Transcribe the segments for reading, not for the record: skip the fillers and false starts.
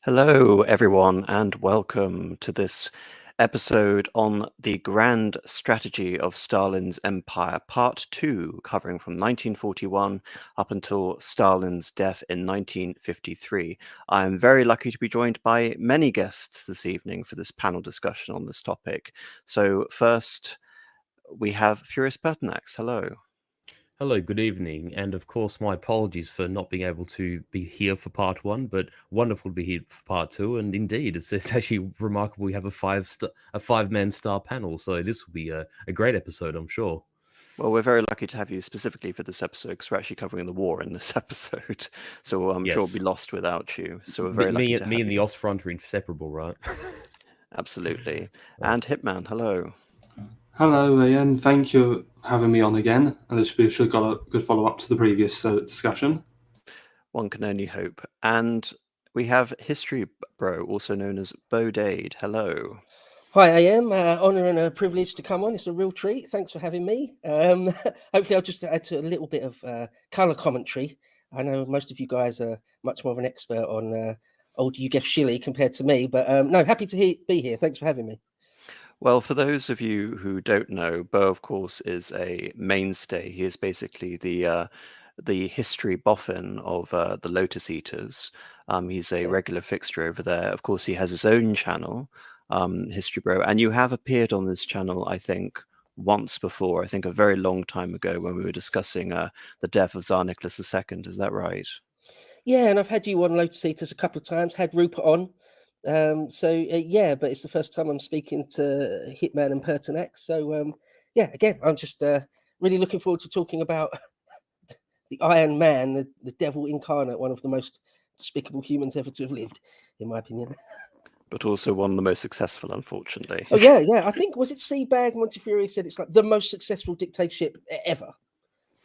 Hello, everyone, and welcome to this episode on the grand strategy of Stalin's empire, part 2, covering from 1941 up until Stalin's death in 1953. I am very lucky to be joined by many guests this evening for this panel discussion on this topic. So, first, we have Furious Pertinax. Hello. Hello, good evening, and of course, my apologies for not being able to be here for part one, but wonderful to be here for part two. And indeed, it's actually remarkable we have a five-man star panel, so this will be a great episode, I'm sure. Well, we're very lucky to have you specifically for this episode because we're actually covering the war in this episode. So I'm sure we'll be Yes, lost without you. So we're me, very lucky me, to me have and the you. Ostfront are inseparable, right? Absolutely. Uh, And Hitman, hello. Hello, Ian. Thank you for having me on again. And this should have got a good follow-up to the previous discussion. One can only hope. And we have History Bro, also known as Bodade. Hello. Hi, I am. Honour and a privilege to come on. It's a real treat. Thanks for having me. Hopefully, I'll just add to a little bit of colour commentary. I know most of you guys are much more of an expert on old Yugef Shilly compared to me, but no, happy to be here. Thanks for having me. Well, for those of you who don't know, Bo, of course, is a mainstay. He is basically the history boffin of the Lotus Eaters. He's a Yeah. regular fixture over there. Of course, he has his own channel, History Bro, and you have appeared on this channel, I think, once before. I think a very long time ago when we were discussing the death of Tsar Nicholas II. Is that right? Yeah, and I've had you on Lotus Eaters a couple of times, had Rupert on. Yeah, but it's the first time I'm speaking to Hitman and Pertinax. So yeah, again, I'm just really looking forward to talking about the Iron Man, the devil incarnate, one of the most despicable humans ever to have lived, in my opinion. But also one of the most successful, unfortunately. Oh yeah. I think was it Seabag Montefiore said it's like the most successful dictatorship ever.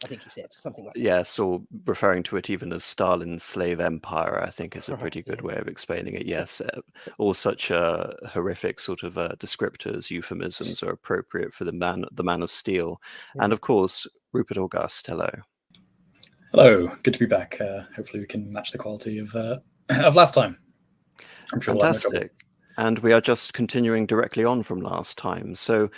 I think he said something like that. Yes, or referring to it even as Stalin's slave empire, I think is a Right, pretty good yeah. way of explaining it. Yes, all such horrific sort of descriptors, euphemisms are appropriate for the man of steel. Yeah. And of course, Rupert August, hello. Hello, good to be back. Hopefully we can match the quality of last time. I'm sure we'll have no trouble. Fantastic. And we are just continuing directly on from last time. So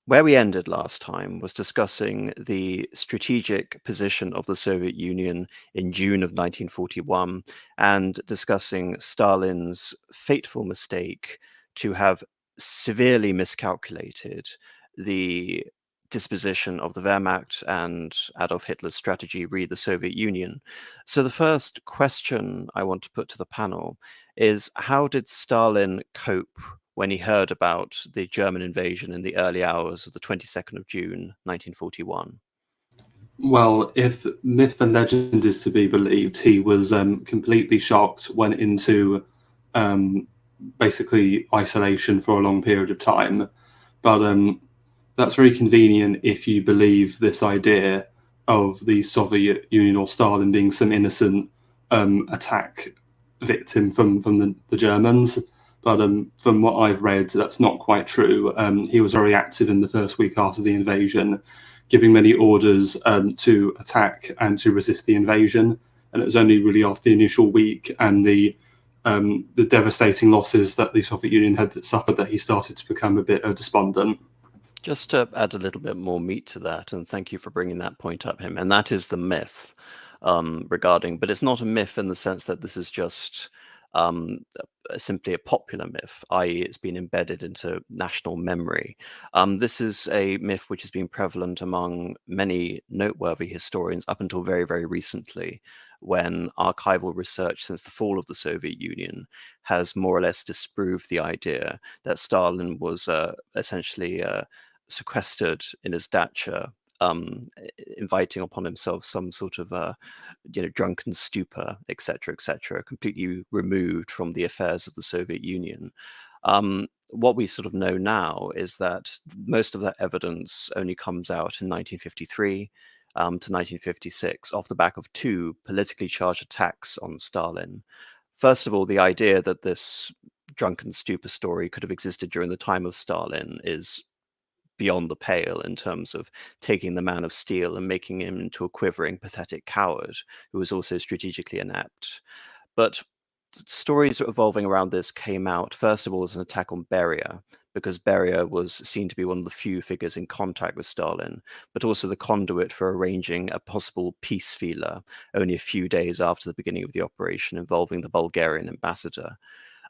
where we ended last time was discussing the strategic position of the Soviet Union in June of 1941 and discussing Stalin's fateful mistake to have severely miscalculated the disposition of the Wehrmacht and Adolf Hitler's strategy, re the Soviet Union. So the first question I want to put to the panel is, how did Stalin cope when he heard about the German invasion in the early hours of the 22nd of June, 1941? Well, if myth and legend is to be believed, he was completely shocked, went into basically isolation for a long period of time. But that's very convenient if you believe this idea of the Soviet Union or Stalin being some innocent attack victim from the Germans. But from what I've read, that's not quite true. He was very active in the first week after the invasion, giving many orders to attack and to resist the invasion. And it was only really after the initial week and the devastating losses that the Soviet Union had suffered that he started to become a bit despondent. Just to add a little bit more meat to that, and thank you for bringing that point up, him, and that is the myth regarding, but it's not a myth in the sense that this is just simply a popular myth, i.e. it's been embedded into national memory. This is a myth which has been prevalent among many noteworthy historians up until very, very recently, when archival research since the fall of the Soviet Union has more or less disproved the idea that Stalin was essentially sequestered in his dacha, inviting upon himself some sort of drunken stupor, etc., completely removed from the affairs of the Soviet Union. What we sort of know now is that most of that evidence only comes out in 1953 to 1956 off the back of two politically charged attacks on Stalin. First of all, the idea that this drunken stupor story could have existed during the time of Stalin is beyond the pale in terms of taking the man of steel and making him into a quivering, pathetic coward who was also strategically inept. But stories revolving around this came out, first of all, as an attack on Beria, because Beria was seen to be one of the few figures in contact with Stalin, but also the conduit for arranging a possible peace feeler only a few days after the beginning of the operation, involving the Bulgarian ambassador.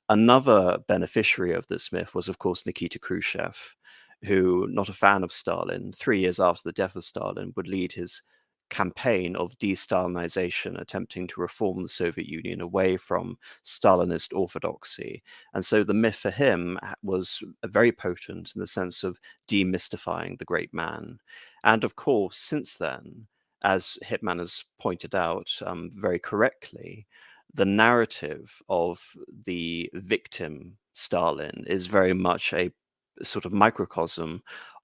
Another beneficiary of this myth was, of course, Nikita Khrushchev, who, not a fan of Stalin, 3 years after the death of Stalin, would lead his campaign of de-Stalinization, attempting to reform the Soviet Union away from Stalinist orthodoxy. And so the myth for him was very potent in the sense of demystifying the great man. And of course, since then, as Hitman has pointed out very correctly, the narrative of the victim Stalin is very much a sort of microcosm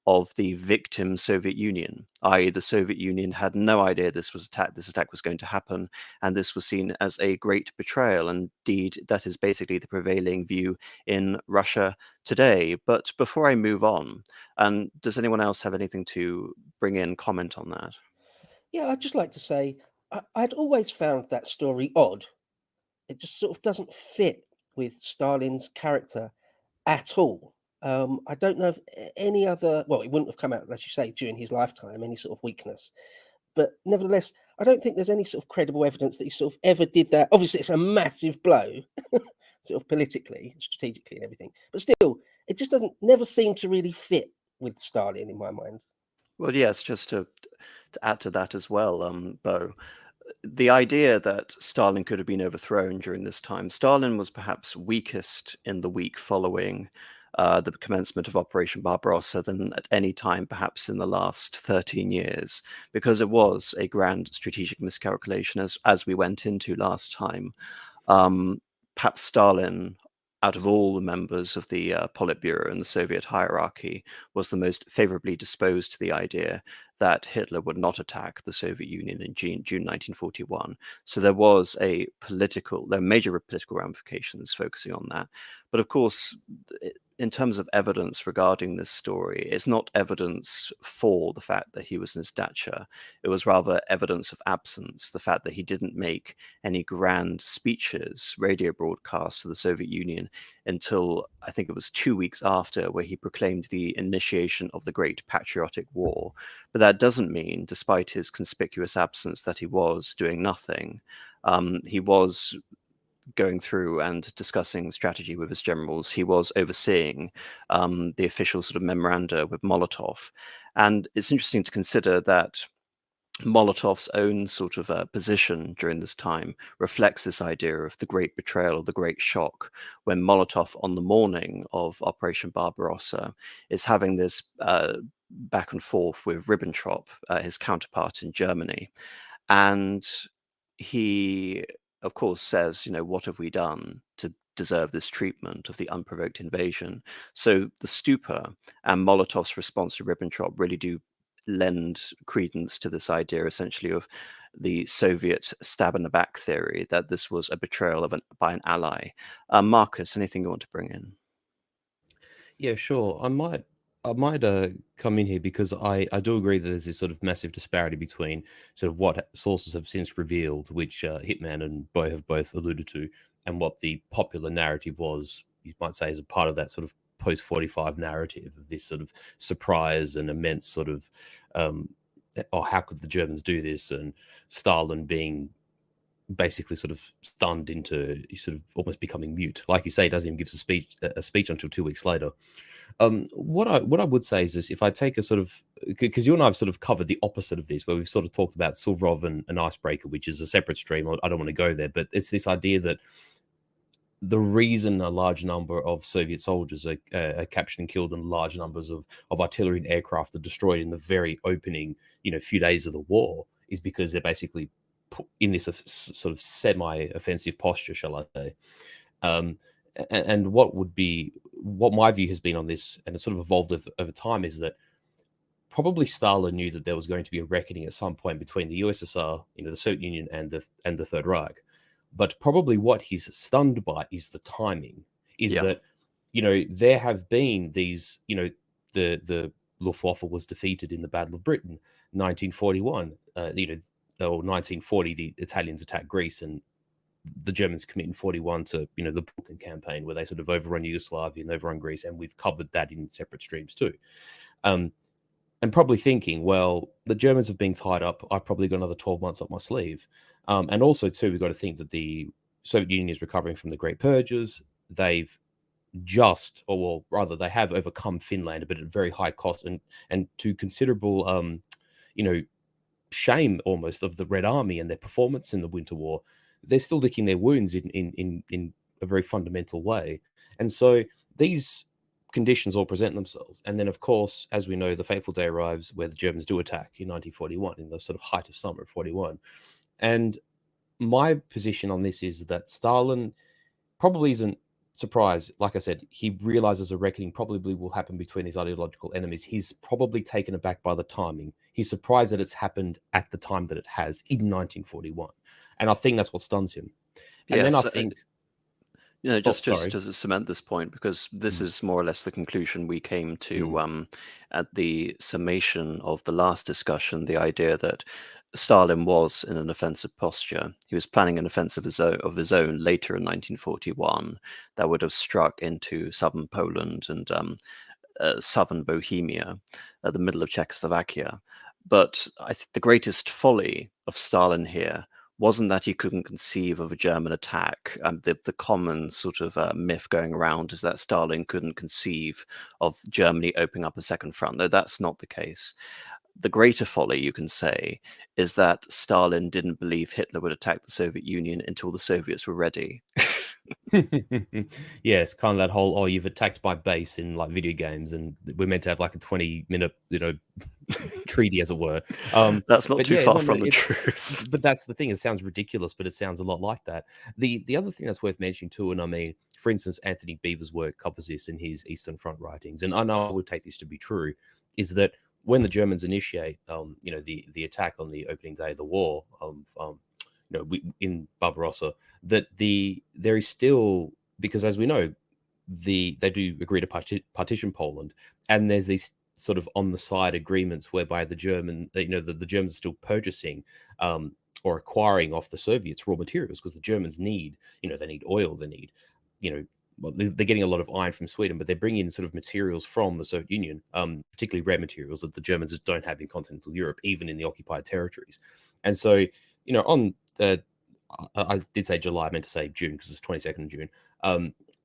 of the victim Soviet Union, i.e. the Soviet Union had no idea this attack was going to happen, and this was seen as a great betrayal. Indeed, that is basically the prevailing view in Russia today. But before I move on, and does anyone else have anything to bring in, comment on that? Yeah, I'd just like to say I'd always found that story odd. It just sort of doesn't fit with Stalin's character at all. I don't know if any other, well, it wouldn't have come out, as you say, during his lifetime, any sort of weakness. But nevertheless, I don't think there's any sort of credible evidence that he sort of ever did that. Obviously, it's a massive blow, sort of politically, strategically, and everything. But still, it just never seem to really fit with Stalin in my mind. Well, yes, just to add to that as well, Bo, the idea that Stalin could have been overthrown during this time, Stalin was perhaps weakest in the week following the commencement of Operation Barbarossa than at any time perhaps in the last 13 years, because it was a grand strategic miscalculation, as we went into last time. Perhaps Stalin, out of all the members of the Politburo and the Soviet hierarchy, was the most favorably disposed to the idea that Hitler would not attack the Soviet Union in June 1941. So there was there were major political ramifications focusing on that. But of course, in terms of evidence regarding this story, it's not evidence for the fact that he was in stature. It was rather evidence of absence, the fact that he didn't make any grand speeches, radio broadcasts to the Soviet Union until I think it was 2 weeks after, where he proclaimed the initiation of the Great Patriotic War. But that doesn't mean, despite his conspicuous absence, that he was doing nothing. He was going through and discussing strategy with his generals. He was overseeing the official sort of memoranda with Molotov. And it's interesting to consider that Molotov's own sort of position during this time reflects this idea of the great betrayal or the great shock, when Molotov, on the morning of Operation Barbarossa, is having this back and forth with Ribbentrop, his counterpart in Germany. And he, of course, says, what have we done to deserve this treatment of the unprovoked invasion? So the stupor and Molotov's response to Ribbentrop really do lend credence to this idea, essentially, of the Soviet stab in the back theory, that this was a betrayal by an ally. Marcus, anything you want to bring in? Yeah, sure. I might come in here because I do agree that there's this sort of massive disparity between sort of what sources have since revealed, which Hitman and Bo have both alluded to, and what the popular narrative was, you might say, as a part of that sort of post-45 narrative of this sort of surprise and immense sort of, oh, how could the Germans do this? And Stalin being basically sort of stunned into sort of almost becoming mute. Like you say, he doesn't even give a speech until 2 weeks later. What I would say is this: if I take a sort of, because you and I have sort of covered the opposite of this, where we've sort of talked about Suvorov and Icebreaker, which is a separate stream. I don't want to go there, but it's this idea that the reason a large number of Soviet soldiers are captured and killed and large numbers of artillery and aircraft are destroyed in the very opening, few days of the war is because they're basically put in this sort of semi-offensive posture, shall I say. And what my view has been on this, and it's sort of evolved over time, is that probably Stalin knew that there was going to be a reckoning at some point between the USSR, the Soviet Union, and the Third Reich. But probably what he's stunned by is the timing. That there have been these, the Luftwaffe was defeated in the Battle of Britain, 1941. Or 1940, the Italians attacked Greece and the Germans commit in 41 to, the Balkan campaign, where they sort of overrun Yugoslavia and overrun Greece, and we've covered that in separate streams too. And probably thinking, well, the Germans have been tied up. I've probably got another 12 months up my sleeve. And also too, we've got to think that the Soviet Union is recovering from the Great Purges. They've they have overcome Finland, but at a very high cost and to considerable, shame almost of the Red Army and their performance in the Winter War. They're still licking their wounds in a very fundamental way. And so these conditions all present themselves. And then, of course, as we know, the fateful day arrives where the Germans do attack in 1941, in the sort of height of summer of 41. And my position on this is that Stalin probably isn't surprised. Like I said, he realizes a reckoning probably will happen between these ideological enemies. He's probably taken aback by the timing. He's surprised that it's happened at the time that it has in 1941. And I think that's what stuns him. And then I think... just to cement this point, because this is more or less the conclusion we came to at the summation of the last discussion, the idea that Stalin was in an offensive posture. He was planning an offensive of his own later in 1941 that would have struck into southern Poland and southern Bohemia, the middle of Czechoslovakia. But I think the greatest folly of Stalin here wasn't that he couldn't conceive of a German attack. The common sort of myth going around is that Stalin couldn't conceive of Germany opening up a second front. No, that's not the case. The greater folly, you can say, is that Stalin didn't believe Hitler would attack the Soviet Union until the Soviets were ready. Yes, kind of that whole, you've attacked my base in like video games, and we're meant to have like a 20-minute, treaty, as it were. That's not too far from the truth. But that's the thing. It sounds ridiculous, but it sounds a lot like that. The other thing that's worth mentioning too, and I mean, for instance, Anthony Beevor's work covers this in his Eastern Front writings, and I know I would take this to be true, is that when the Germans initiate, the attack on the opening day of the war, in Barbarossa, that there is still, because as we know, they do agree to partition Poland, and there's these sort of on the side agreements whereby the Germans are still purchasing or acquiring off the Soviets raw materials, because the Germans need, they need oil, they need, they're getting a lot of iron from Sweden, but they're bringing in sort of materials from the Soviet Union, particularly rare materials that the Germans just don't have in continental Europe, even in the occupied territories. And so, I did say July, I meant to say June because it's 22nd of June,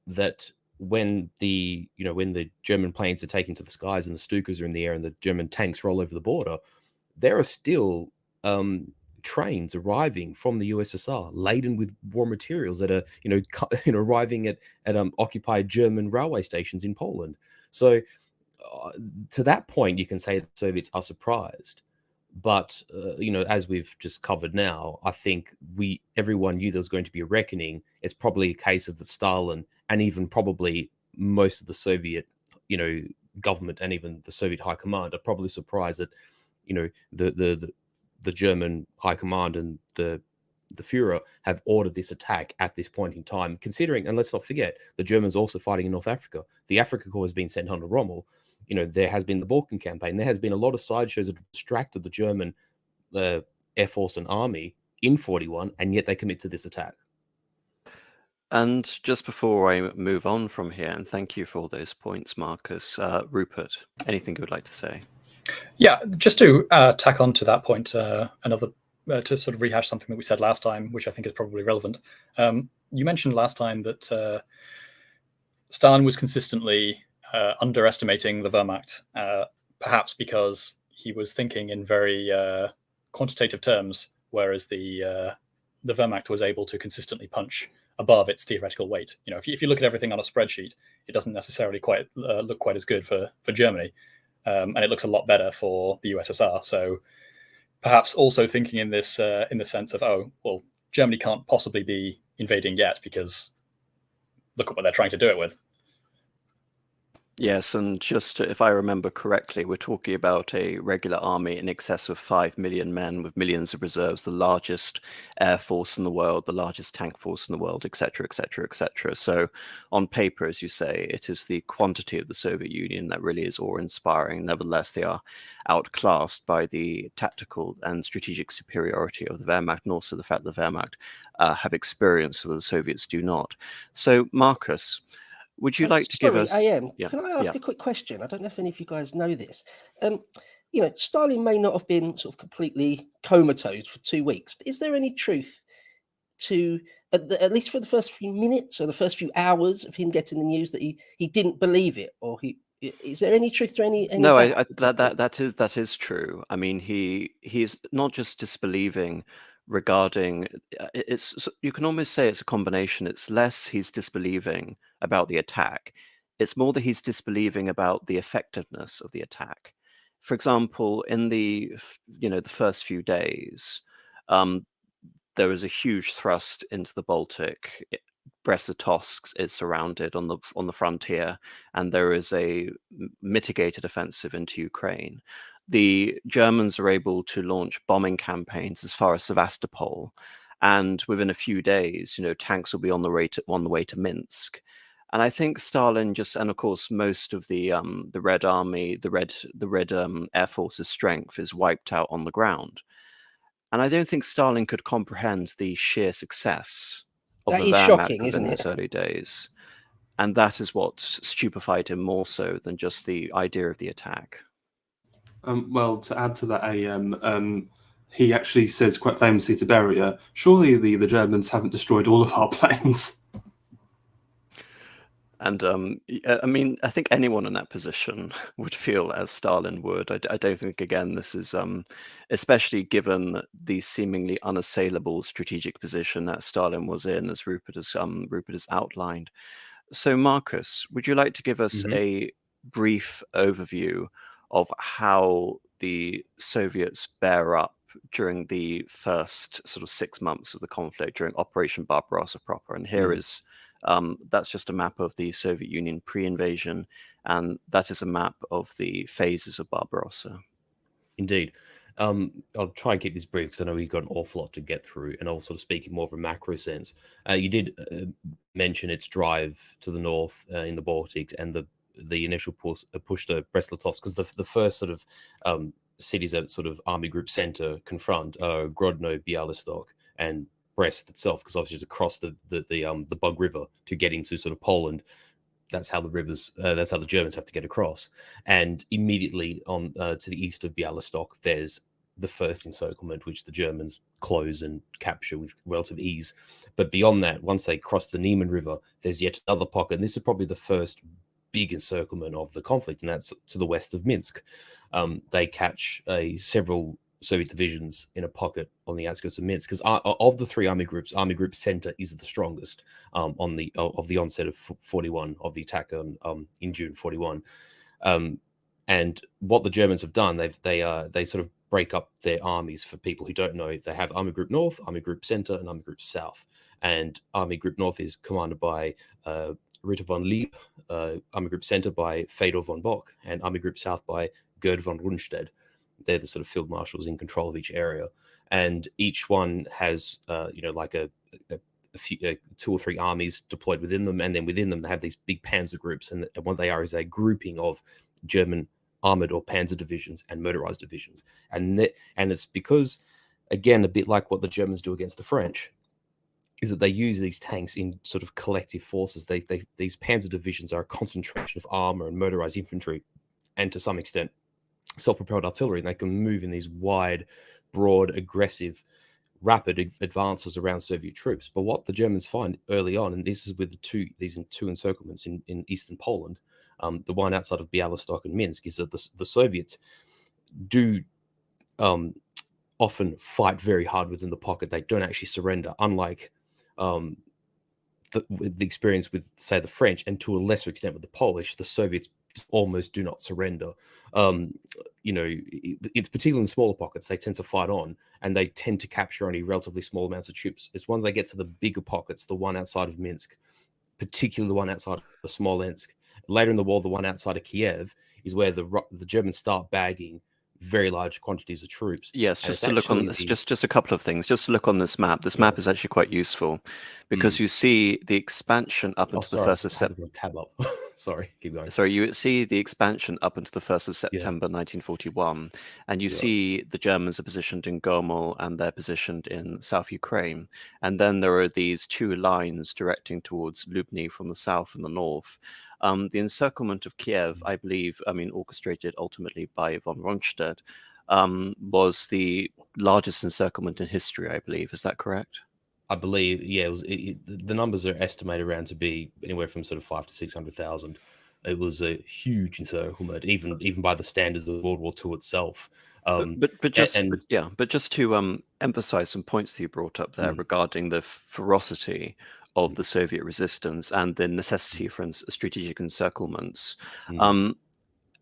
that when the German planes are taken to the skies and the Stukas are in the air and the German tanks roll over the border, there are still trains arriving from the USSR laden with war materials that are arriving at occupied German railway stations in Poland. So to that point, you can say the Soviets are surprised. But as we've just covered now, I think everyone knew there was going to be a reckoning. It's probably a case of the Stalin and even probably most of the Soviet government and even the Soviet high command are probably surprised that the German high command and the Führer have ordered this attack at this point in time, considering, and let's not forget, the Germans also fighting in North Africa. The Africa Corps has been sent under Rommel. There has been the Balkan campaign. There has been a lot of sideshows that have distracted the German Air Force and Army in 41, and yet they commit to this attack. And just before I move on from here, and thank you for all those points, Marcus, Rupert, anything you would like to say? Yeah, just to tack on to that point, to sort of rehash something that we said last time, which I think is probably relevant. You mentioned last time that Stalin was consistently underestimating the Wehrmacht, perhaps because he was thinking in very quantitative terms, whereas the Wehrmacht was able to consistently punch above its theoretical weight. If you look at everything on a spreadsheet, it doesn't necessarily quite look quite as good for Germany. And it looks a lot better for the USSR. So perhaps also thinking in the sense of, Germany can't possibly be invading yet because look at what they're trying to do it with. Yes, and just if I remember correctly, we're talking about a regular army in excess of 5 million men with millions of reserves, the largest air force in the world, the largest tank force in the world, etc., etc., etc. So on paper, as you say, it is the quantity of the Soviet Union that really is awe-inspiring. Nevertheless, they are outclassed by the tactical and strategic superiority of the Wehrmacht, and also the fact that the Wehrmacht have experience where the Soviets do not. So, Marcus, would you like to give Sorry, us... AM, Yeah, can I yeah. ask a quick question? I don't know if any of you guys know this. Stalin may not have been sort of completely comatose for 2 weeks, but is there any truth to, at least for the first few minutes or the first few hours of him getting the news, that he didn't believe it, or is there any truth to any No, of that? that is true. I mean, he's not just disbelieving regarding it's you can almost say it's a combination. It's less he's disbelieving about the attack. It's more that he's disbelieving about the effectiveness of the attack. For example, in the first few days, um, there was a huge thrust into the Baltic. Brest-Litovsk is surrounded on the frontier, and there is a mitigated offensive into Ukraine. The Germans are able to launch bombing campaigns as far as Sevastopol, and within a few days, tanks will be on the way to Minsk. And I think Stalin and of course, most of the Red Army, the Red Air Force's strength is wiped out on the ground. And I don't think Stalin could comprehend the sheer success of That the is Wehrmacht shocking, within isn't it? its early days. And that is what stupefied him more so than just the idea of the attack. Well, to add to that, AM, he actually says quite famously to Beria, surely the Germans haven't destroyed all of our planes. And I mean, I think anyone in that position would feel as Stalin would. I don't think, again, this is especially given the seemingly unassailable strategic position that Stalin was in, as Rupert has outlined. So, Marcus, would you like to give us a brief overview of how the Soviets bear up during the first sort of 6 months of the conflict during Operation Barbarossa proper? And here is that's just a map of the Soviet Union pre-invasion, and that is a map of the phases of Barbarossa. Indeed. I'll try and keep this brief because I know we've got an awful lot to get through, and I'll sort of speak in more of a macro sense. You did mention its drive to the north in the Baltics and the initial push to Brest-Litovsk, because the first sort of cities that sort of army group center confront are Grodno, Bialystok, and Brest itself, because obviously to cross the Bug River to get into sort of Poland, that's how the Germans have to get across. And immediately on to the east of Bialystok, there's the first encirclement, which the Germans close and capture with relative ease. But beyond that, once they cross the Niemen River, there's yet another pocket. And this is probably the first big encirclement of the conflict, and that's to the west of Minsk. They catch several Soviet divisions in a pocket on the outskirts of Minsk, because of the three army groups, Army Group Center is the strongest of the onset of 41 of the attack in June 41. And what the Germans have done, they sort of break up their armies. For people who don't know, they have Army Group North, Army Group Center, and Army Group South. And Army Group North is commanded by Ritter von Lieb, Army Group Center by Fedor von Bock, and Army Group South by Gerd von Rundstedt. They're the sort of field marshals in control of each area, and each one has like a few, 2 or 3 armies deployed within them, and then within them they have these big panzer groups, and what they are is a grouping of German armored or panzer divisions and motorized divisions, and it's because, again, a bit like what the Germans do against the French, is that they use these tanks in sort of collective forces. These panzer divisions are a concentration of armor and motorized infantry, and to some extent self-propelled artillery, and they can move in these wide, broad, aggressive, rapid advances around Soviet troops. But what the Germans find early on, and this is with these two encirclements in eastern Poland, the one outside of Bialystok and Minsk, is that the Soviets do often fight very hard within the pocket. They don't actually surrender, unlike the experience with, say, the French, and to a lesser extent with the Polish. The Soviets almost do not surrender. Particularly in smaller pockets, they tend to fight on, and they tend to capture only relatively small amounts of troops. It's once they get to the bigger pockets, the one outside of Minsk, particularly the one outside of Smolensk, later in the war, the one outside of Kiev is where the Germans start bagging very large quantities of troops. Yes, And just it's to look on actually this, the- just a couple of things. Just to look on this map. This map is actually quite useful because you see the expansion up Oh, into the sorry, 1st of I had September. the tab up. Sorry, keep going. Sorry, you see the expansion up into the 1st of September 1941, and you Yeah. see the Germans are positioned in Gomel and they're positioned in South Ukraine. And then there are these two lines directing towards Lubny from the south and the north. The encirclement of Kiev, I believe, I mean, orchestrated ultimately by von Rundstedt, was the largest encirclement in history, I believe. Is that correct? I believe, yeah, the numbers are estimated around to be anywhere from sort of 500,000 to 600,000. It was a huge encirclement, even by the standards of World War II itself. But just to emphasize some points that you brought up there regarding the ferocity of the Soviet resistance and the necessity for strategic encirclements.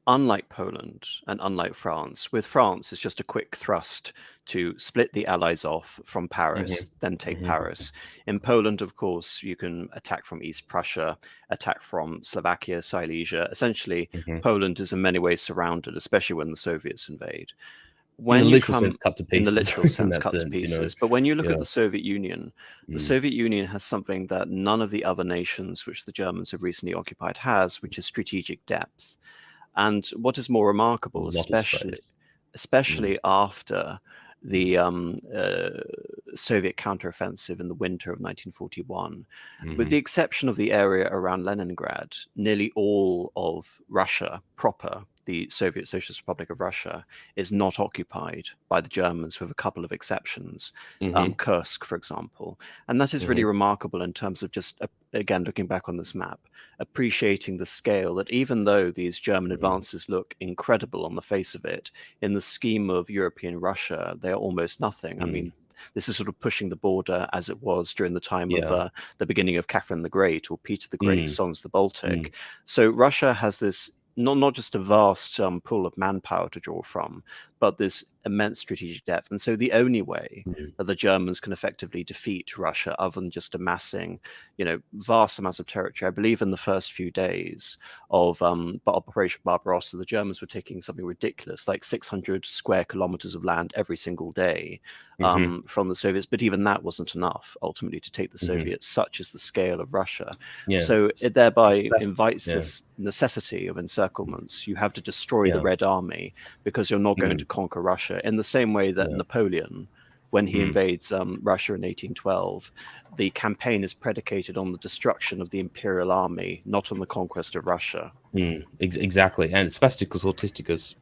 Unlike Poland and unlike France, with France, it's just a quick thrust to split the Allies off from Paris, then take Paris. In Poland, of course, you can attack from East Prussia, attack from Slovakia, Silesia. Essentially, Poland is in many ways surrounded, especially when the Soviets invade. In the literal sense, cut to pieces. In the literal sense, cut to sense, pieces. you know? But when you look at the Soviet Union has something that none of the other nations which the Germans have recently occupied has, which is strategic depth. And what is more remarkable, especially after the Soviet counteroffensive in the winter of 1941, with the exception of the area around Leningrad, nearly all of Russia proper, the Soviet Socialist Republic of Russia, is not occupied by the Germans, with a couple of exceptions, Kursk, for example. And that is really remarkable in terms of just, again, looking back on this map, appreciating the scale that even though these German advances look incredible on the face of it, in the scheme of European Russia, they are almost nothing. I mean, this is sort of pushing the border as it was during the time of the beginning of Catherine the Great or Peter the Great, Sons of the Baltic. So Russia has this not just a vast pool of manpower to draw from, but this immense strategic depth. And so the only way that the Germans can effectively defeat Russia, other than just amassing, vast amounts of territory, I believe in the first few days of Operation Barbarossa, the Germans were taking something ridiculous, like 600 square kilometers of land every single day from the Soviets. But even that wasn't enough, ultimately, to take the Soviets, such is the scale of Russia. So it thereby invites this necessity of encirclements. You have to destroy the Red Army because you're not going to conquer Russia, in the same way that Napoleon, when he invades Russia in 1812, the campaign is predicated on the destruction of the imperial army, not on the conquest of Russia. Exactly. And Spasticus Autisticus,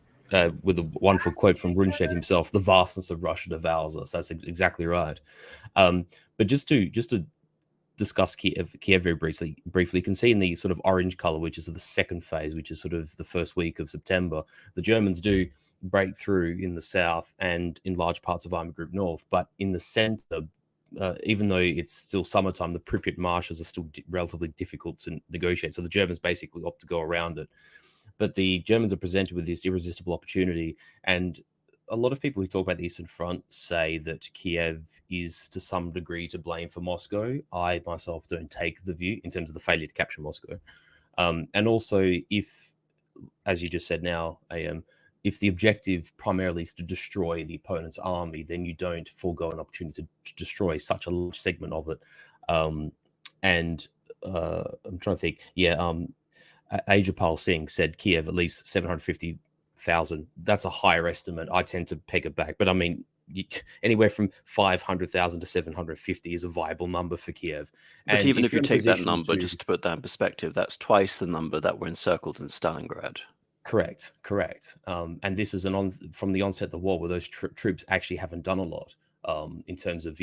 with a wonderful quote from Rundstedt himself, "The vastness of Russia devours us." That's exactly right. But just to discuss Kiev very briefly, you can see in the sort of orange color, which is the second phase, which is sort of the first week of September, the Germans do break through in the south and in large parts of Army Group North. But in the center, even though it's still summertime, the Pripyat marshes are still relatively difficult to negotiate. So the Germans basically opt to go around it. But the Germans are presented with this irresistible opportunity. And a lot of people who talk about the Eastern Front say that Kiev is to some degree to blame for Moscow. I myself don't take the view in terms of the failure to capture Moscow. And also, if, as you just said now, if the objective primarily is to destroy the opponent's army, then you don't forego an opportunity to destroy such a large segment of it. And I'm trying to think. Ajapal Singh said Kiev at least 750,000. That's a higher estimate. I tend to peg it back, but I mean, anywhere from 500,000 to 750 is a viable number for Kiev. But even if you take that number, just to put that in perspective, that's twice the number that were encircled in Stalingrad. Correct. And this is from the onset of the war, where those troops actually haven't done a lot in terms of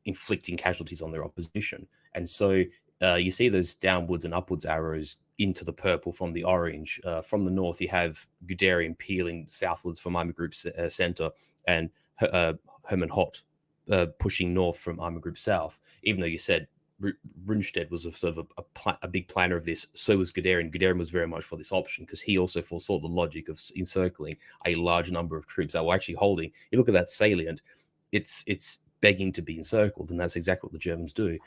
inflicting casualties on their opposition. And so you see those downwards and upwards arrows into the purple from the orange. From the north, you have Guderian peeling southwards from Army Group Center, and Hermann Hott pushing north from Army Group South. Even though you said Rundstedt was a big planner of this, so was Guderian. Guderian was very much for this option because he also foresaw the logic of encircling a large number of troops that were actually holding. You look at that salient, it's begging to be encircled, and that's exactly what the Germans do.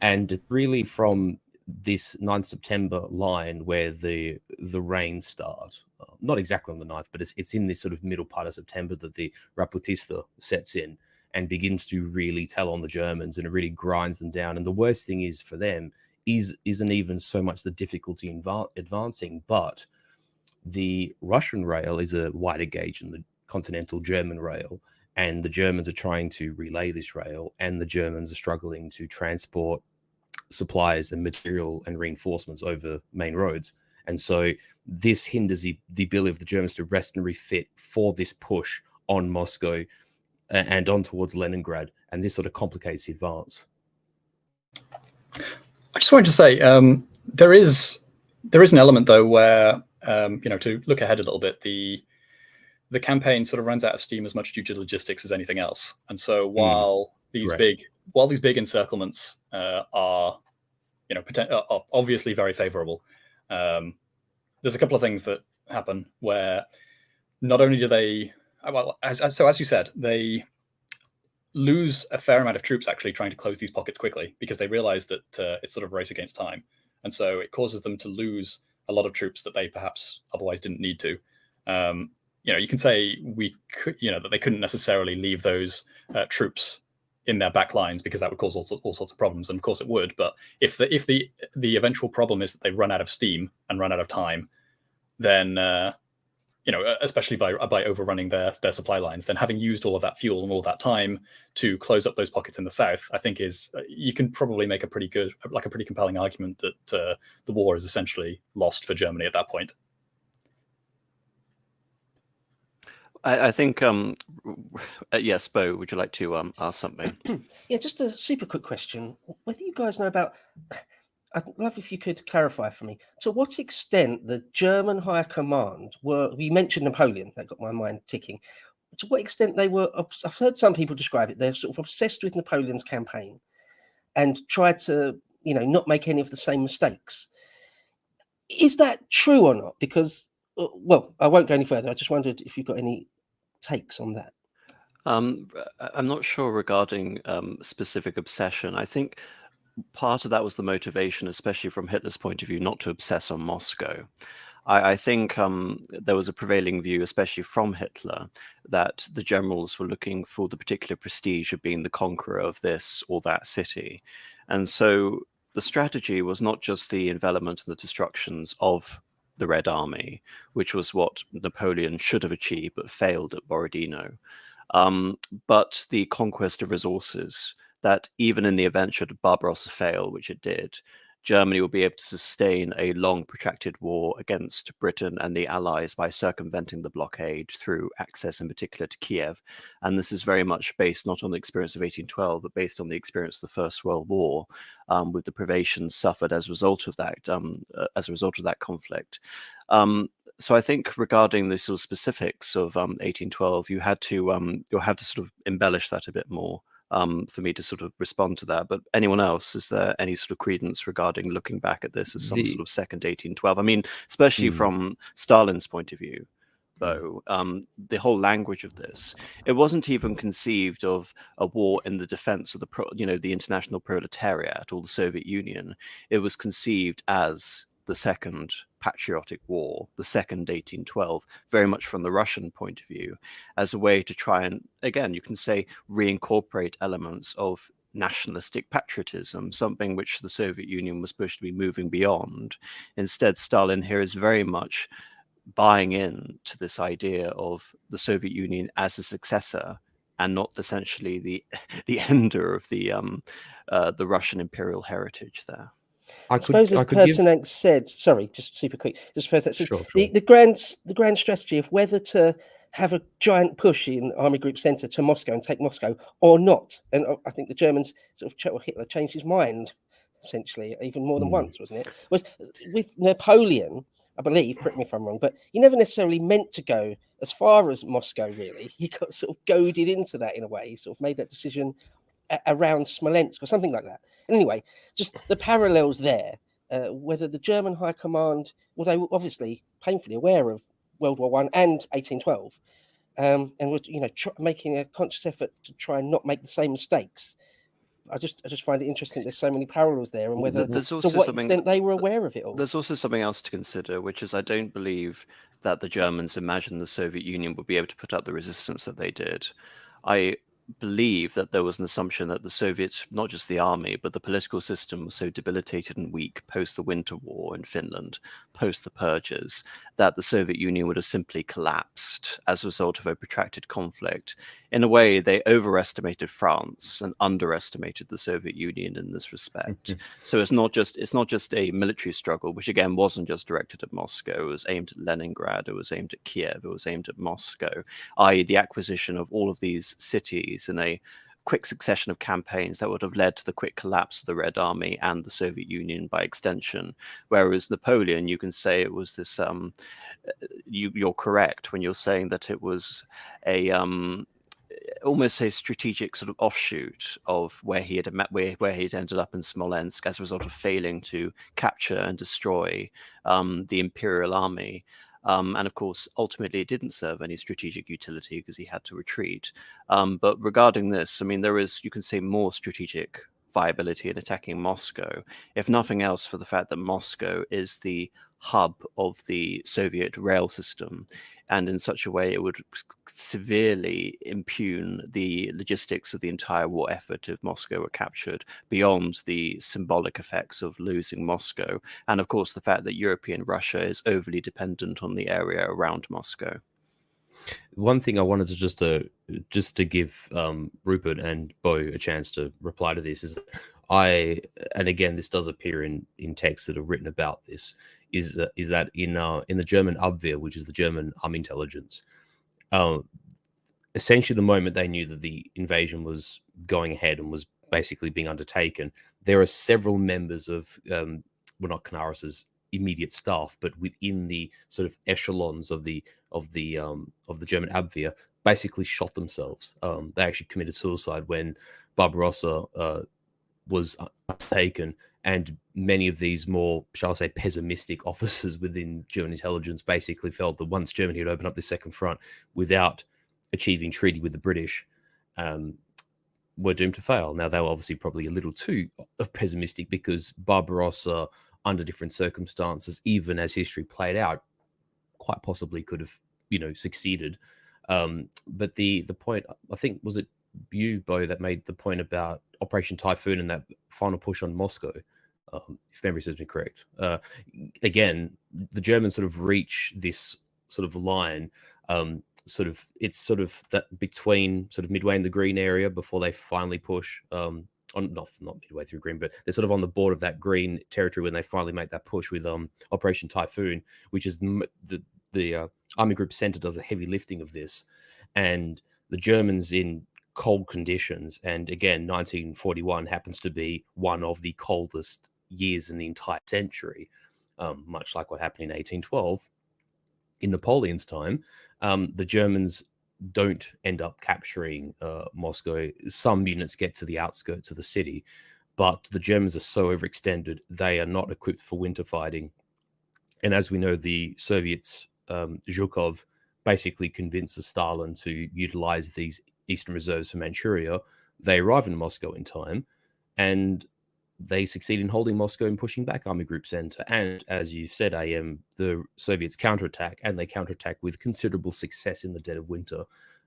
And really, from this 9th September line where the rains start. Not exactly on the 9th, but it's in this sort of middle part of September that the Raputista sets in and begins to really tell on the Germans, and it really grinds them down. And the worst thing is for them isn't even so much the difficulty in advancing, but the Russian rail is a wider gauge than the continental German rail, and the Germans are trying to relay this rail, and the Germans are struggling to transport supplies and material and reinforcements over main roads. And so this hinders the ability of the Germans to rest and refit for this push on Moscow and on towards Leningrad, and this sort of complicates the advance. I just wanted to say there is an element though where to look ahead a little bit, the campaign sort of runs out of steam as much due to logistics as anything else. And so while these big encirclements are obviously very favorable, there's a couple of things that happen where not only do they, as you said, they lose a fair amount of troops actually trying to close these pockets quickly because they realize that it's sort of a race against time. And so it causes them to lose a lot of troops that they perhaps otherwise didn't need to. You can say that they couldn't necessarily leave those troops in their back lines because that would cause all sorts of problems. And of course it would. But if the eventual problem is that they run out of steam and run out of time, then especially by overrunning their supply lines, then having used all of that fuel and all of that time to close up those pockets in the south, I think you can probably make a pretty compelling argument that the war is essentially lost for Germany at that point. I think, yes, Bo, would you like to ask something? Yeah, just a super quick question. Whether you guys know about, I'd love if you could clarify for me, to what extent the German high command you mentioned Napoleon, that got my mind ticking. To what extent they were, I've heard some people describe it, they're sort of obsessed with Napoleon's campaign and tried to, not make any of the same mistakes. Is that true or not? Because, well, I won't go any further. I just wondered if you've got any takes on that. I'm not sure regarding specific obsession. I think part of that was the motivation, especially from Hitler's point of view, not to obsess on Moscow. I think there was a prevailing view, especially from Hitler, that the generals were looking for the particular prestige of being the conqueror of this or that city. And so the strategy was not just the envelopment and the destructions of the Red Army, which was what Napoleon should have achieved but failed at Borodino, but the conquest of resources that even in the event should Barbarossa fail, which it did, Germany will be able to sustain a long protracted war against Britain and the Allies by circumventing the blockade through access in particular to Kiev. And this is very much based not on the experience of 1812, but based on the experience of the First World War, with the privations suffered as a result of that conflict. So I think regarding the sort of specifics of 1812, you'll have to sort of embellish that a bit more. For me to sort of respond to that. But anyone else, is there any sort of credence regarding looking back at this as some sort of second 1812? I mean, especially from Stalin's point of view, though, the whole language of this, it wasn't even conceived of a war in the defense of the international proletariat or the Soviet Union. It was conceived as the second patriotic war, the second 1812, very much from the Russian point of view, as a way to try and, again, you can say, reincorporate elements of nationalistic patriotism, something which the Soviet Union was supposed to be moving beyond. Instead, Stalin here is very much buying in to this idea of the Soviet Union as a successor and not essentially the ender of the Russian imperial heritage there. I suppose as Pertinax said, sorry, just super quick, Sure. The grand strategy of whether to have a giant push in Army Group Centre to Moscow and take Moscow or not. And I think the Germans Hitler changed his mind, essentially, even more than once, wasn't it? Was with Napoleon, I believe, correct me if I'm wrong, but he never necessarily meant to go as far as Moscow, really. He got sort of goaded into that in a way. He sort of made that decision around Smolensk or something like that. Anyway, just the parallels there, whether the German High Command, well, they were obviously painfully aware of World War I and 1812, and were making a conscious effort to try and not make the same mistakes. I just find it interesting. There's so many parallels there, and whether There's to also what something. extent they were aware of it all. There's also something else to consider, which is I don't believe that the Germans imagined the Soviet Union would be able to put up the resistance that they did. I believe that there was an assumption that the Soviets, not just the army, but the political system was so debilitated and weak post the Winter War in Finland, post the purges, that the Soviet Union would have simply collapsed as a result of a protracted conflict. In a way, they overestimated France and underestimated the Soviet Union in this respect. So it's not just a military struggle, which again wasn't just directed at Moscow. It was aimed at Leningrad, it was aimed at Kiev, it was aimed at Moscow, i.e. the acquisition of all of these cities in a quick succession of campaigns that would have led to the quick collapse of the Red Army and the Soviet Union by extension. Whereas Napoleon, you can say it was this, you're correct when you're saying that it was a almost a strategic sort of offshoot of where he had ended up in Smolensk as a result of failing to capture and destroy the Imperial Army. And of course, ultimately, it didn't serve any strategic utility because he had to retreat. But regarding this, I mean, there is, you can say, more strategic viability in attacking Moscow, if nothing else for the fact that Moscow is the hub of the Soviet rail system, and in such a way it would severely impugn the logistics of the entire war effort if Moscow were captured, beyond the symbolic effects of losing Moscow, and of course the fact that European Russia is overly dependent on the area around Moscow. One thing I wanted to just to give Rupert and Bo a chance to reply to this is that and again this does appear in texts that are written about this, is that in the German Abwehr, which is the German army intelligence, essentially the moment they knew that the invasion was going ahead and was basically being undertaken, there are several members of well, not Canarus's immediate staff, but within the sort of echelons of the German Abwehr, basically shot themselves. They actually committed suicide when Barbarossa was taken, and many of these more, shall I say, pessimistic officers within German intelligence basically felt that once Germany had opened up the second front without achieving treaty with the British, were doomed to fail. Now, they were obviously probably a little too pessimistic, because Barbarossa, under different circumstances, even as history played out, quite possibly could have, succeeded. But the point, I think, was it you, Bo, that made the point about Operation Typhoon and that final push on Moscow, if memory serves me correct. Again, the Germans sort of reach this sort of line, it's sort of that between sort of midway in the green area before they finally push, not midway through green, but they're sort of on the border of that green territory when they finally make that push with Operation Typhoon, which is the Army Group Center does a heavy lifting of this, and the Germans in cold conditions. And again, 1941 happens to be one of the coldest years in the entire century, much like what happened in 1812. In Napoleon's time, the Germans don't end up capturing Moscow. Some units get to the outskirts of the city, but the Germans are so overextended, they are not equipped for winter fighting. And as we know, the Soviets, Zhukov, basically convinces Stalin to utilize these eastern reserves for Manchuria. They arrive in Moscow in time, and they succeed in holding Moscow and pushing back Army Group Center. And as you've said, the Soviets counterattack, and they counterattack with considerable success in the dead of winter.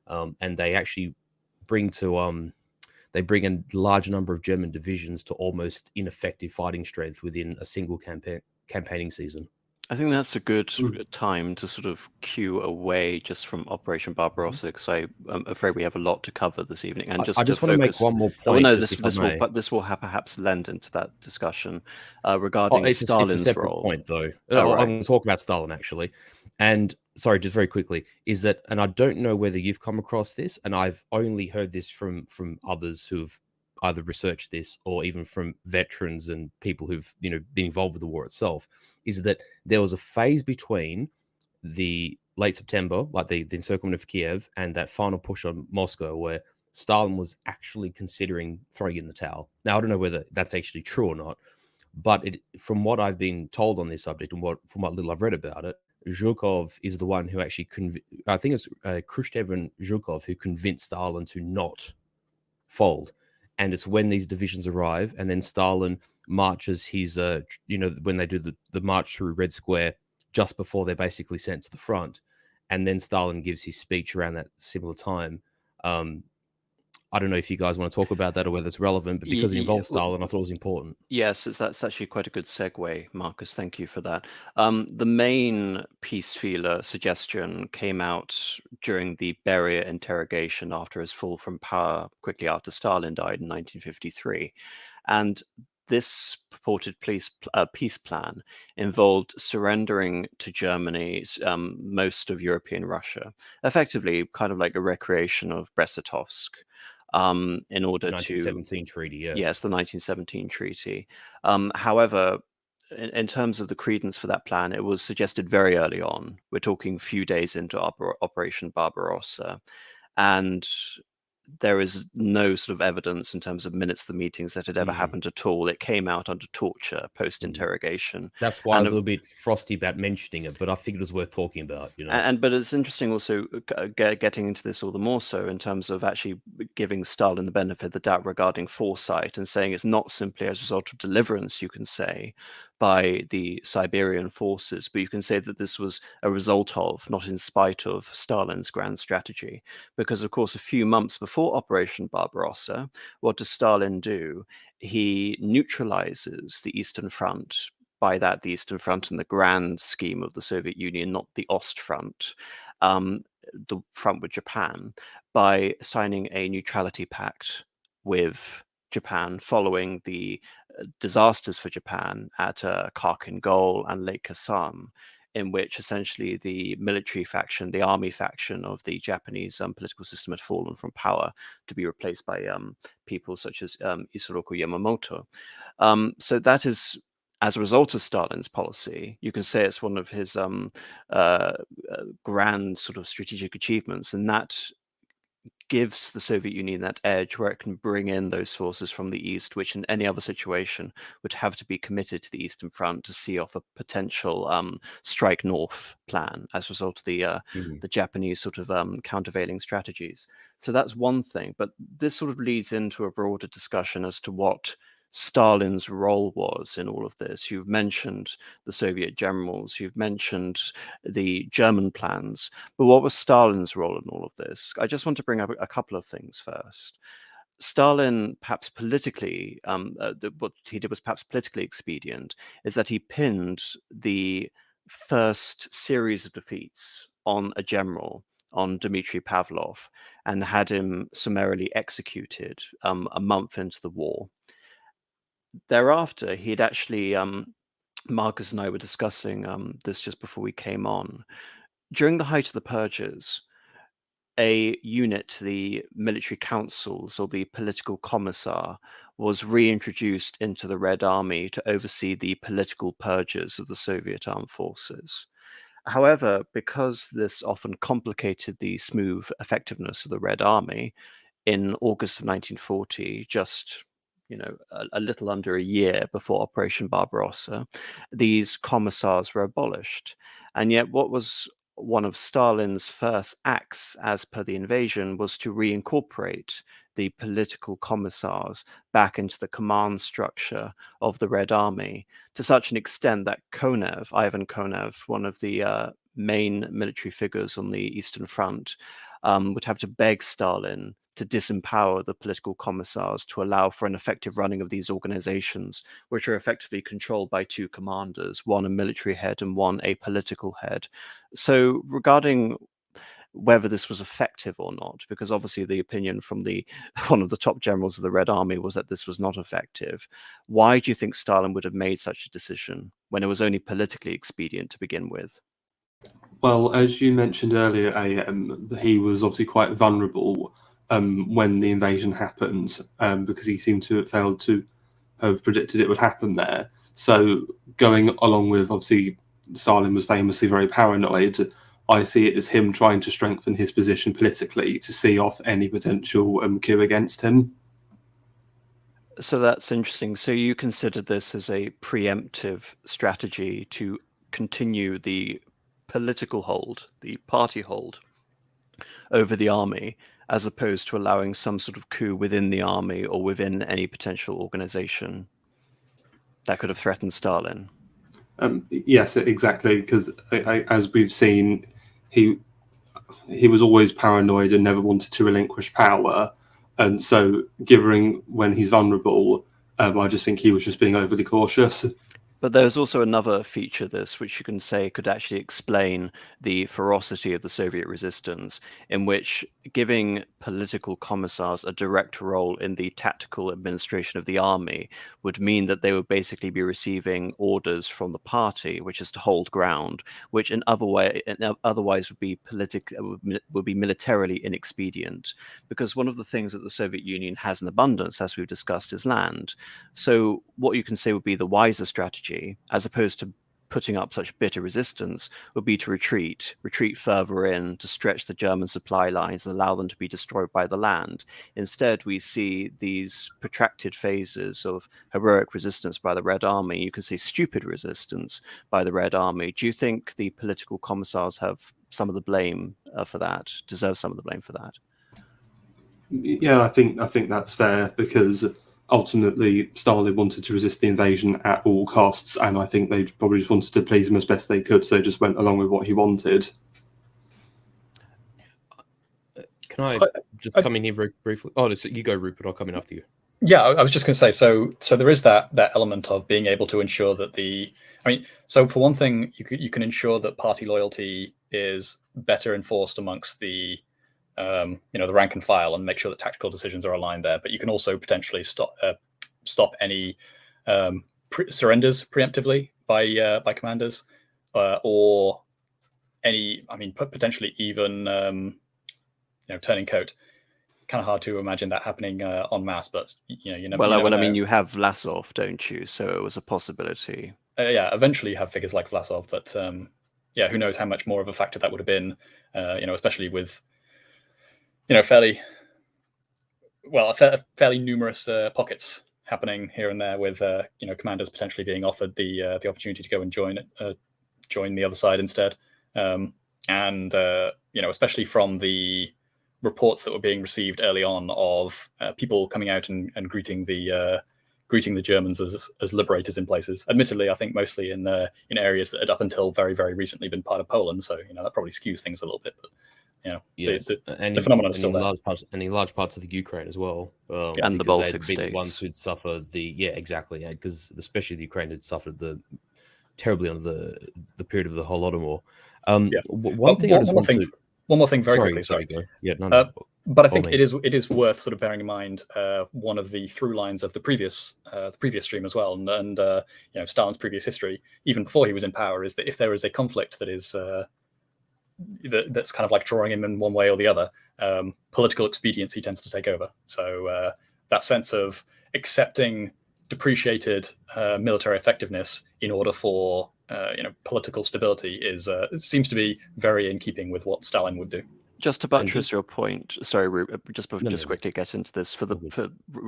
And they actually bring a large number of German divisions to almost ineffective fighting strength within a single campaigning season. I think that's a good time to sort of cue away just from Operation Barbarossa, because I'm afraid we have a lot to cover this evening. And I just want to make one more point. This will perhaps lend into that discussion regarding Stalin's it's a separate role. Point, though. Oh, right. I'm going to talk about Stalin, actually. And sorry, just very quickly, is that, and I don't know whether you've come across this, and I've only heard this from others who've either researched this or even from veterans and people who've been involved with the war itself, is that there was a phase between the late September, like the encirclement of Kiev, and that final push on Moscow, where Stalin was actually considering throwing in the towel. Now, I don't know whether that's actually true or not, but from what I've been told on this subject and from what little I've read about it, Zhukov is the one who actually I think it's Khrushchev and Zhukov who convinced Stalin to not fold. and it's when these divisions arrive, and then Stalin marches his, when they do the march through Red Square just before they're basically sent to the front, and then Stalin gives his speech around that similar time. I don't know if you guys want to talk about that or whether it's relevant, but because it involves Stalin, I thought it was important. Yes, that's actually quite a good segue, Marcus. Thank you for that. The main peace feeler suggestion came out during the Beria interrogation after his fall from power quickly after Stalin died in 1953. And this purported peace plan involved surrendering to Germany most of European Russia, effectively kind of like a recreation of Brest-Litovsk. In order to 1917 treaty, yeah. Yes, the 1917 treaty. However, in terms of the credence for that plan, it was suggested very early on. We're talking a few days into Operation Barbarossa, and there is no sort of evidence in terms of minutes of the meetings that had ever happened at all. It came out under torture post-interrogation. That's why I was a little bit frosty about mentioning it, but I think it was worth talking about. But it's interesting also getting into this all the more so in terms of actually giving Stalin the benefit of the doubt regarding foresight and saying it's not simply as a result of deliverance, you can say, by the Siberian forces, but you can say that this was a result of, not in spite of, Stalin's grand strategy. Because, of course, a few months before Operation Barbarossa, what does Stalin do? He neutralizes the Eastern Front. By that, the Eastern Front in the grand scheme of the Soviet Union, not the Ostfront, the front with Japan, by signing a neutrality pact with Japan following the disasters for Japan at Kharkin Gol and Lake Khasan, in which essentially the military faction, the army faction of the Japanese political system had fallen from power to be replaced by people such as Isoroku Yamamoto. So that is, as a result of Stalin's policy, you can say it's one of his grand sort of strategic achievements, and that gives the Soviet Union that edge where it can bring in those forces from the east, which in any other situation would have to be committed to the Eastern Front to see off a potential strike north plan as a result of the Japanese sort of countervailing strategies. So that's one thing, but this sort of leads into a broader discussion as to what Stalin's role was in all of this. You've mentioned the Soviet generals, you've mentioned the German plans, but what was Stalin's role in all of this? I just want to bring up a couple of things first. Stalin, perhaps politically, what he did was perhaps politically expedient, is that he pinned the first series of defeats on a general, on Dmitry Pavlov, and had him summarily executed a month into the war. Thereafter, he'd actually, Marcus and I were discussing this just before we came on. During the height of the purges, a unit, the military councils or the political commissar, was reintroduced into the Red Army to oversee the political purges of the Soviet armed forces. However, because this often complicated the smooth effectiveness of the Red Army, in August of 1940, just a little under a year before Operation Barbarossa, these commissars were abolished. And yet what was one of Stalin's first acts as per the invasion was to reincorporate the political commissars back into the command structure of the Red Army, to such an extent that Ivan Konev, one of the main military figures on the Eastern Front, would have to beg Stalin to disempower the political commissars to allow for an effective running of these organizations, which are effectively controlled by two commanders, one a military head and one a political head. So regarding whether this was effective or not, because obviously the opinion from one of the top generals of the Red Army was that this was not effective, why do you think Stalin would have made such a decision when it was only politically expedient to begin with? Well, as you mentioned earlier, he was obviously quite vulnerable when the invasion happened, because he seemed to have failed to have predicted it would happen there. So going along with, obviously, Stalin was famously very paranoid, I see it as him trying to strengthen his position politically to see off any potential coup against him. So that's interesting. So you consider this as a preemptive strategy to continue the political hold, the party hold over the army, as opposed to allowing some sort of coup within the army or within any potential organization that could have threatened Stalin. Yes, exactly. Because as we've seen, he was always paranoid and never wanted to relinquish power. And so, given when he's vulnerable, I just think he was just being overly cautious. But there's also another feature this, which you can say could actually explain the ferocity of the Soviet resistance, in which giving political commissars a direct role in the tactical administration of the army would mean that they would basically be receiving orders from the party, which is to hold ground, which otherwise would be would be militarily inexpedient. Because one of the things that the Soviet Union has in abundance, as we've discussed, is land. So what you can say would be the wiser strategy, as opposed to putting up such bitter resistance, would be to retreat further in, to stretch the German supply lines and allow them to be destroyed by the land. Instead, we see these protracted phases of heroic resistance by the Red Army. You can say stupid resistance by the Red Army. Do you think the political commissars have some of the blame for that, deserve some of the blame for that? Yeah, I think that's fair, because ultimately Stalin wanted to resist the invasion at all costs, and I think they probably just wanted to please him as best they could, so they just went along with what he wanted. Can I just come in here very briefly? Oh, so you go, Rupert. I'll come in after you. Yeah, I was just going to say, so there is that element of being able to ensure that so for one thing, you can ensure that party loyalty is better enforced amongst the the rank and file, and make sure that tactical decisions are aligned there. But you can also potentially stop any surrenders preemptively by commanders, or any, potentially even turning coat. Kind of hard to imagine that happening en masse, but you never. Well, I mean, you have Vlasov, don't you? So it was a possibility. Yeah, eventually you have figures like Vlasov, but who knows how much more of a factor that would have been, especially with fairly numerous pockets happening here and there, with commanders potentially being offered the opportunity to go and join the other side instead, and especially from the reports that were being received early on of people coming out and greeting the Germans as liberators in places. Admittedly, I think mostly in areas that had up until very, very recently been part of Poland, so that probably skews things a little bit, but. Yes, the phenomenon is still there. In large parts of the Ukraine as well, and the Baltic states, the ones who'd suffer because especially the Ukraine had suffered terribly under the period of the Holodomor. One more thing, very quickly. Sorry. Go. Yeah, no. But I think it is worth sort of bearing in mind one of the through lines of the previous stream as well, and Stalin's previous history, even before he was in power, is that if there is a conflict that is that's kind of like drawing him in one way or the other, political expediency tends to take over. So that sense of accepting depreciated military effectiveness in order for political stability seems to be very in keeping with what Stalin would do. Just to buttress your point, sorry, Rupert, just quickly get into this for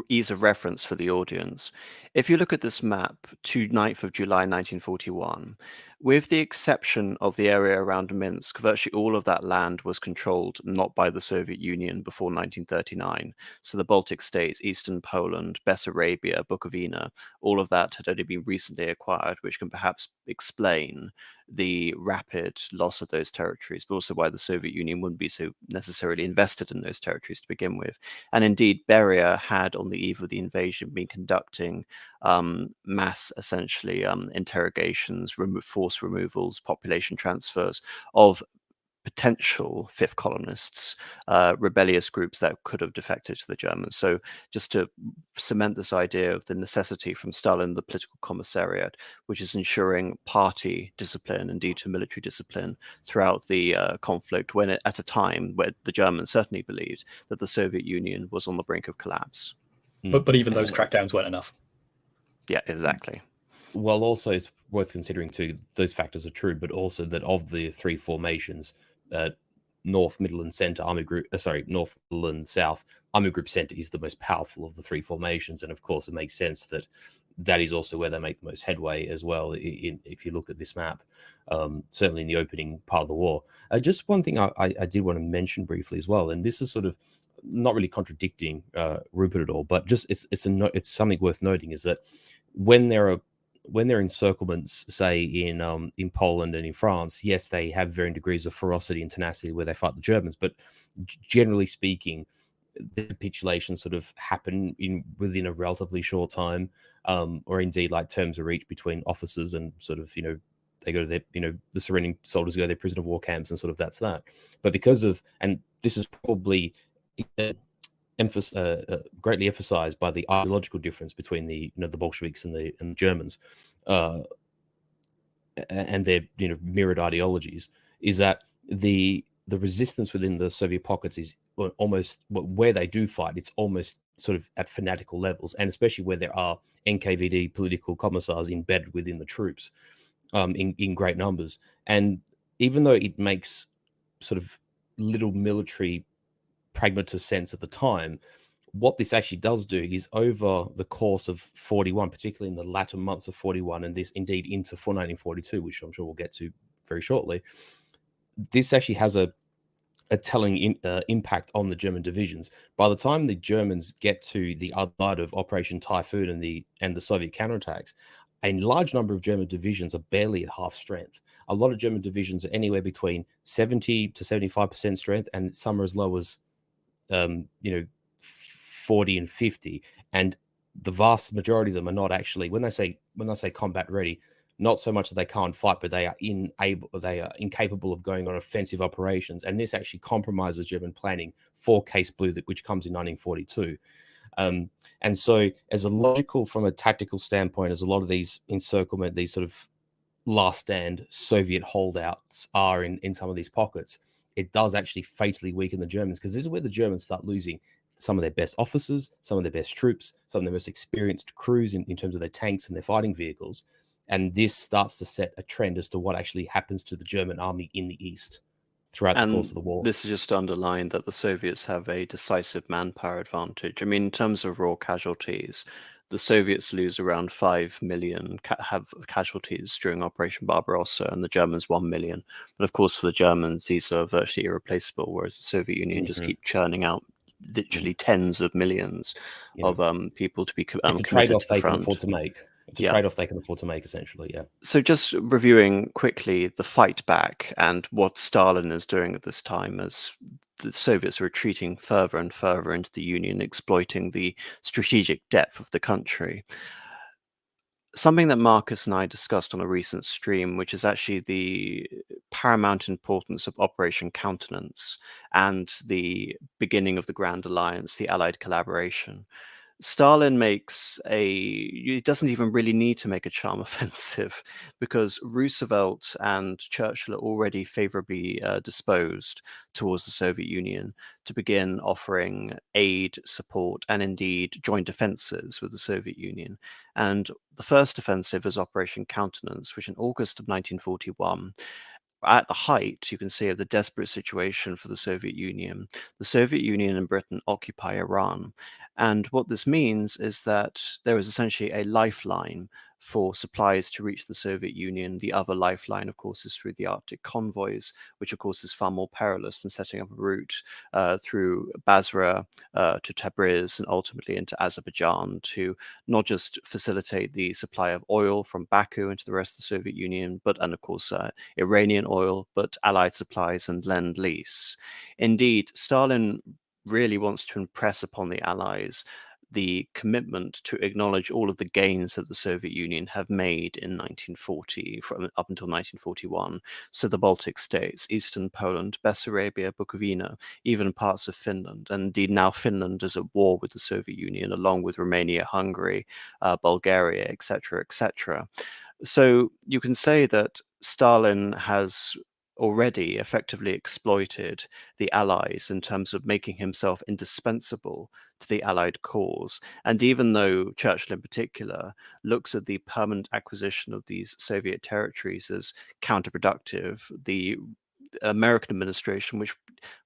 ease of reference for the audience. If you look at this map to 9th of July 1941, with the exception of the area around Minsk, virtually all of that land was controlled not by the Soviet Union before 1939. So the Baltic states, Eastern Poland, Bessarabia, Bukovina, all of that had only been recently acquired, which can perhaps explain the rapid loss of those territories, but also why the Soviet Union wouldn't be so necessarily invested in those territories to begin with. And indeed, Beria had, on the eve of the invasion, been conducting mass, essentially, interrogations, force removals, population transfers of potential fifth colonists, rebellious groups that could have defected to the Germans. So just to cement this idea of the necessity from Stalin, the political commissariat, which is ensuring party discipline, indeed to military discipline throughout the conflict, at a time where the Germans certainly believed that the Soviet Union was on the brink of collapse. But even those crackdowns weren't enough. Yeah, exactly. Well, also it's worth considering too, those factors are true, but also that of the three formations, North, Middle, and Centre Army Group, North, Middle, and South Army Group Centre is the most powerful of the three formations, and of course, it makes sense that is also where they make the most headway as well. If you look at this map, certainly in the opening part of the war. Just one thing I did want to mention briefly as well, and this is sort of not really contradicting Rupert at all, but just it's something worth noting is that when there are encirclements, say in Poland and in France, yes, they have varying degrees of ferocity and tenacity where they fight the Germans, but generally speaking, the capitulations sort of happen within a relatively short time, or indeed like terms are reached between officers and sort of, they go to their, the surrendering soldiers go to their prisoner of war camps and sort of that's that. But because of, and this is probably greatly emphasized by the ideological difference between the the Bolsheviks and the Germans, and their mirrored ideologies, is that the resistance within the Soviet pockets is almost where they do fight. It's almost sort of at fanatical levels, and especially where there are NKVD political commissars embedded within the troops in great numbers. And even though it makes sort of little military pragmatist sense at the time, what this actually does do is over the course of 41, particularly in the latter months of 41, and this indeed into 1942, which I'm sure we'll get to very shortly, this actually has a telling impact on the German divisions. By the time the Germans get to the other side of Operation Typhoon and the Soviet counterattacks, a large number of German divisions are barely at half strength. A lot of German divisions are anywhere between 70 to 75% strength, and some are as low as 40 and 50. And the vast majority of them are not actually, when I say combat ready, not so much that they can't fight, but they are incapable of going on offensive operations. And this actually compromises German planning for Case Blue, which comes in 1942. And so, as a logical, from a tactical standpoint, as a lot of these encirclement, these sort of last stand Soviet holdouts are in some of these pockets, it does actually fatally weaken the Germans, because this is where the Germans start losing some of their best officers, some of their best troops, some of their most experienced crews in terms of their tanks and their fighting vehicles. And this starts to set a trend as to what actually happens to the German army in the East throughout the course of the war. This is just to underline that the Soviets have a decisive manpower advantage. I mean, in terms of raw casualties, the Soviets lose around 5 million have casualties during Operation Barbarossa, and the Germans 1 million. But of course, for the Germans, these are virtually irreplaceable, whereas the Soviet Union just keep churning out literally tens of millions of people to be it's a trade-off they can afford to make. It's a trade-off they can afford to make, essentially, yeah. So just reviewing quickly the fight back and what Stalin is doing at this time as the Soviets are retreating further and further into the Union, exploiting the strategic depth of the country. Something that Marcus and I discussed on a recent stream, which is actually the paramount importance of Operation Countenance and the beginning of the Grand Alliance, the Allied collaboration. Stalin he doesn't even really need to make a charm offensive, because Roosevelt and Churchill are already favorably disposed towards the Soviet Union to begin offering aid, support, and indeed joint offensives with the Soviet Union. And the first offensive is Operation Countenance, which in August of 1941, at the height, you can see, of the desperate situation for the Soviet Union and Britain occupy Iran. And what this means is that there is essentially a lifeline for supplies to reach the Soviet Union. The other lifeline, of course, is through the Arctic convoys, which, of course, is far more perilous than setting up a route through Basra to Tabriz and ultimately into Azerbaijan to not just facilitate the supply of oil from Baku into the rest of the Soviet Union, and of course, Iranian oil, but Allied supplies and Lend-Lease. Indeed, Stalin really wants to impress upon the Allies the commitment to acknowledge all of the gains that the Soviet Union have made in 1940 up until 1941. So the Baltic states, Eastern Poland, Bessarabia, Bukovina, even parts of Finland, and indeed now Finland is at war with the Soviet Union, along with Romania, Hungary, Bulgaria, etc., etc. So you can say that Stalin has already effectively exploited the Allies in terms of making himself indispensable to the Allied cause. And even though Churchill in particular looks at the permanent acquisition of these Soviet territories as counterproductive, the American administration, which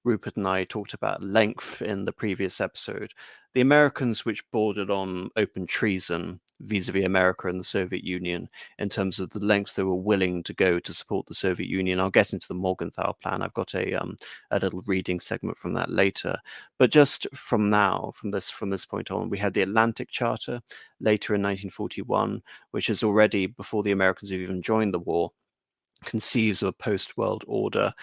Rupert and I talked about at length in the previous episode, the Americans, which bordered on open treason vis-a-vis America and the Soviet Union in terms of the lengths they were willing to go to support the Soviet Union. I'll get into the Morgenthau plan. I've got a little reading segment from that later. But just from now, from this point on, we had the Atlantic Charter later in 1941, which is already, before the Americans have even joined the war, conceives of a post-world order,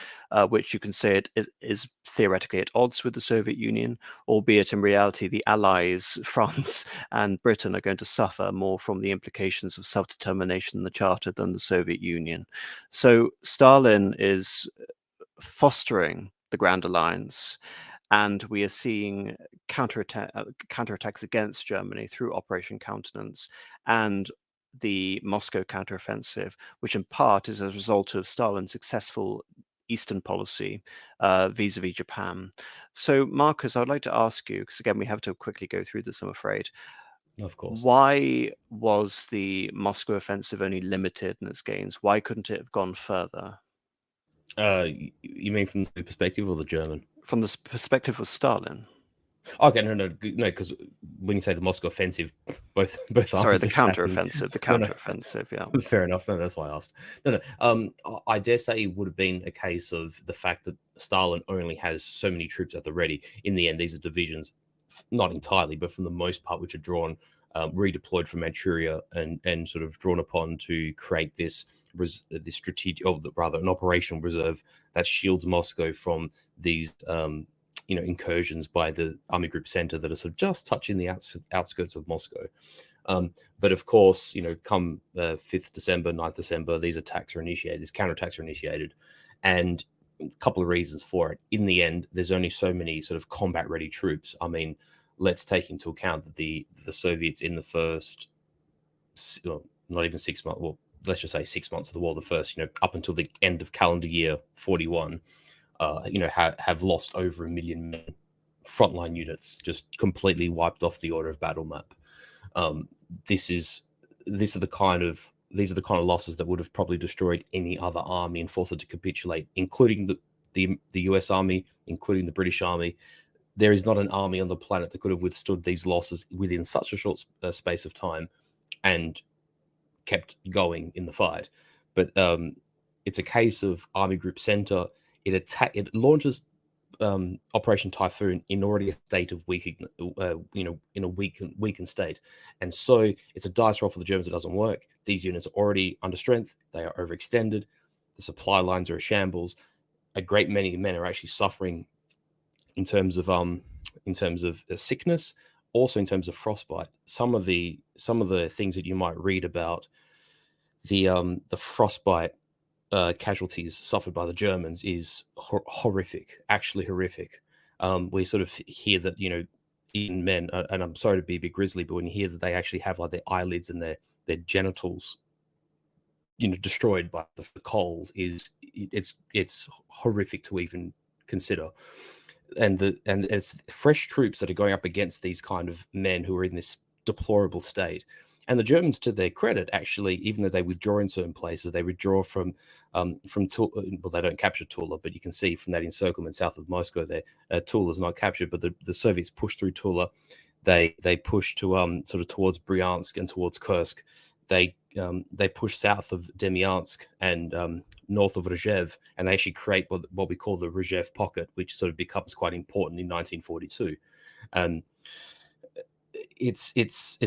which you can say it is theoretically at odds with the Soviet Union, albeit in reality the Allies, France and Britain, are going to suffer more from the implications of self-determination in the Charter than the Soviet Union. So Stalin is fostering the Grand Alliance, and we are seeing counterattacks against Germany through Operation Countenance and the Moscow counteroffensive, which in part is a result of Stalin's successful Eastern policy vis-a-vis Japan. So, Marcus, I'd like to ask you, because again, we have to quickly go through this, I'm afraid. Of course. Why was the Moscow offensive only limited in its gains? Why couldn't it have gone further? You mean from the perspective or the German? From the perspective of Stalin. Okay, no, because when you say the Moscow offensive, both Sorry, armies the are attacking. counteroffensive. The counteroffensive, yeah. Fair enough. No, that's why I asked. No. I dare say it would have been a case of the fact that Stalin only has so many troops at the ready. In the end, these are divisions, not entirely, but for the most part, which are drawn, redeployed from Manchuria and sort of drawn upon to create this strategic, or rather, an operational reserve that shields Moscow from these incursions by the Army Group Center that are sort of just touching the outskirts of Moscow. But of course, come 5th December, 9th December, these attacks are initiated, these counterattacks are initiated, and a couple of reasons for it. In the end, there's only so many sort of combat-ready troops. I mean, let's take into account that the Soviets in the first, not even 6 months, well, let's just say 6 months of the war, the first, up until the end of calendar year 41, have lost over 1 million men, frontline units, just completely wiped off the order of battle map. These are the kind of losses that would have probably destroyed any other army and forced it to capitulate, including the US Army, including the British Army. There is not an army on the planet that could have withstood these losses within such a short space of time and kept going in the fight. But it's a case of Army Group Center. It launches Operation Typhoon in already a state of in a weakened state, and so it's a dice roll for the Germans. It doesn't work. These units are already under strength. They are overextended. The supply lines are a shambles. A great many men are actually suffering in terms of sickness, also in terms of frostbite. Some of the things that you might read about the frostbite casualties suffered by the Germans is horrific, actually horrific. We sort of hear that, in men, and I'm sorry to be a bit grisly, but when you hear that they actually have like their eyelids and their genitals, destroyed by the cold, it's horrific to even consider. And it's fresh troops that are going up against these kind of men who are in this deplorable state. And the Germans, to their credit, actually, even though they withdraw in certain places, they withdraw from Tula. Well, they don't capture Tula, but you can see from that encirclement south of Moscow there, Tula is not captured, but the Soviets push through Tula. They push to sort of towards Bryansk and towards Kursk. They push south of Demyansk and north of Rzhev, and they actually create what we call the Rzhev pocket, which sort of becomes quite important in 1942. And it's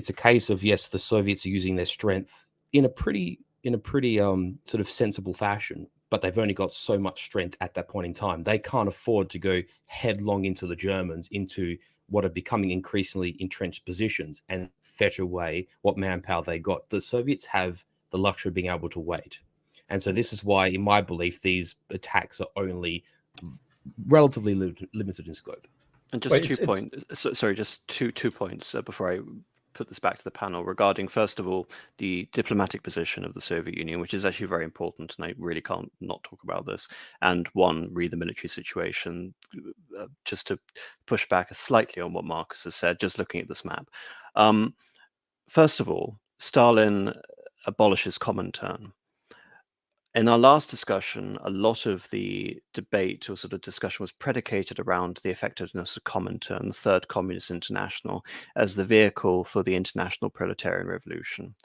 a case of, yes, the Soviets are using their strength in a pretty sort of sensible fashion, but they've only got so much strength at that point in time. They can't afford to go headlong into the Germans, into what are becoming increasingly entrenched positions, and fetch away what manpower they got. The Soviets have the luxury of being able to wait. And so this is why, in my belief, these attacks are only relatively limited in scope. And just just two points before I put this back to the panel regarding, first of all, the diplomatic position of the Soviet Union, which is actually very important, and I really can't not talk about this. And read the military situation, just to push back slightly on what Marcus has said, just looking at this map. First of all, Stalin abolishes Comintern. In our last discussion, a lot of the debate or sort of discussion was predicated around the effectiveness of Comintern, the Third Communist International, as the vehicle for the international proletarian revolution.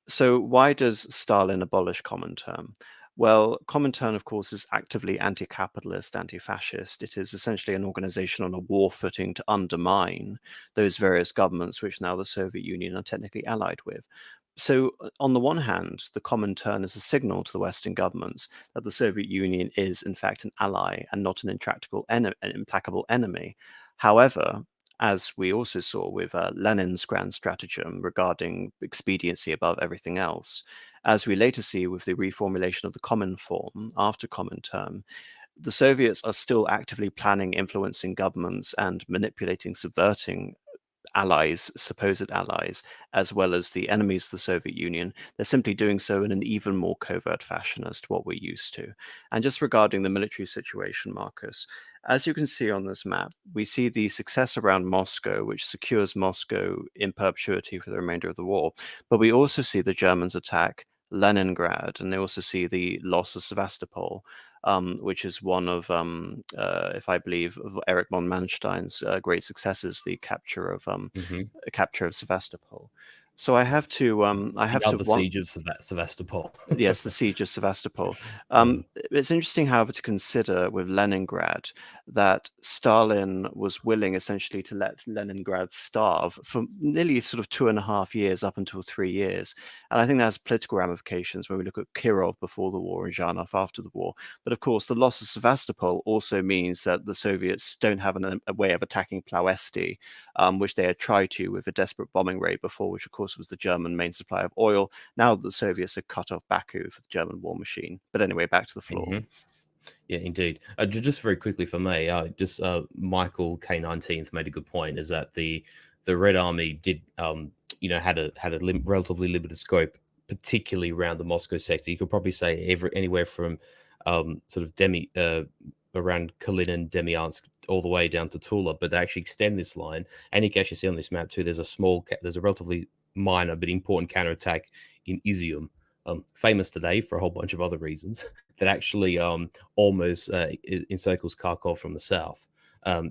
So why does Stalin abolish Comintern? Well, Comintern, of course, is actively anti-capitalist, anti-fascist. It is essentially an organization on a war footing to undermine those various governments which now the Soviet Union are technically allied with. So on the one hand, the Comintern is a signal to the Western governments that the Soviet Union is in fact an ally and not an implacable enemy. However, as we also saw with Lenin's grand stratagem regarding expediency above everything else, as we later see with the reformulation of the Cominform after Comintern, the Soviets are still actively planning, influencing governments and manipulating, subverting allies, supposed allies, as well as the enemies of the Soviet Union. They're simply doing so in an even more covert fashion as to what we're used to. And just regarding the military situation, Marcus, as you can see on this map, we see the success around Moscow, which secures Moscow in perpetuity for the remainder of the war. But we also see the Germans attack Leningrad, and they also see the loss of Sevastopol, which is one of, if I believe, of Erich von Manstein's great successes, the capture of Sevastopol. So I have to, the siege of Sevastopol. Yes, the siege of Sevastopol. It's interesting, however, to consider with Leningrad that Stalin was willing essentially to let Leningrad starve for nearly sort of 2.5 years, up until 3 years. And I think that has political ramifications when we look at Kirov before the war and Zhanov after the war. But of course, the loss of Sevastopol also means that the Soviets don't have a way of attacking Ploesti, which they had tried to with a desperate bombing raid before, which of course was the German main supply of oil. Now the Soviets have cut off Baku for the German war machine. But anyway, back to the floor. Yeah, indeed. Just very quickly for me, Michael K19th made a good point. Is that the Red Army did, had a relatively limited scope, particularly around the Moscow sector. You could probably say anywhere from sort of around Kalinin, Demyansk, all the way down to Tula. But they actually extend this line, and you can actually see on this map too. There's a relatively minor but important counterattack in Izium, famous today for a whole bunch of other reasons, that actually almost encircles Kharkov from the south.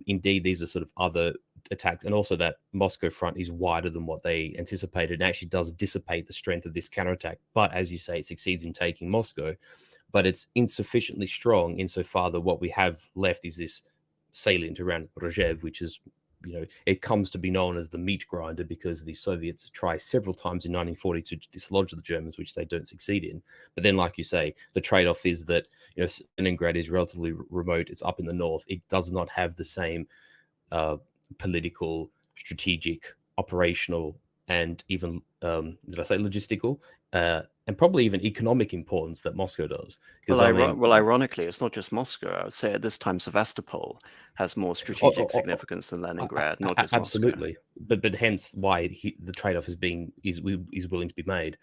Indeed, these are sort of other attacks, and also that Moscow front is wider than what they anticipated and actually does dissipate the strength of this counterattack. But as you say, it succeeds in taking Moscow, but it's insufficiently strong insofar that what we have left is this salient around Rozhev, which is, it comes to be known as the meat grinder because the Soviets try several times in 1940 to dislodge the Germans, which they don't succeed in. But then, like you say, the trade-off is that Stalingrad is relatively remote. It's up in the north. It does not have the same political, strategic, operational, and even logistical, and probably even economic importance that Moscow does. Well, ironically, it's not just Moscow. I would say at this time, Sevastopol has more strategic significance than Leningrad, not just absolutely. Moscow. But hence why the trade-off is willing to be made.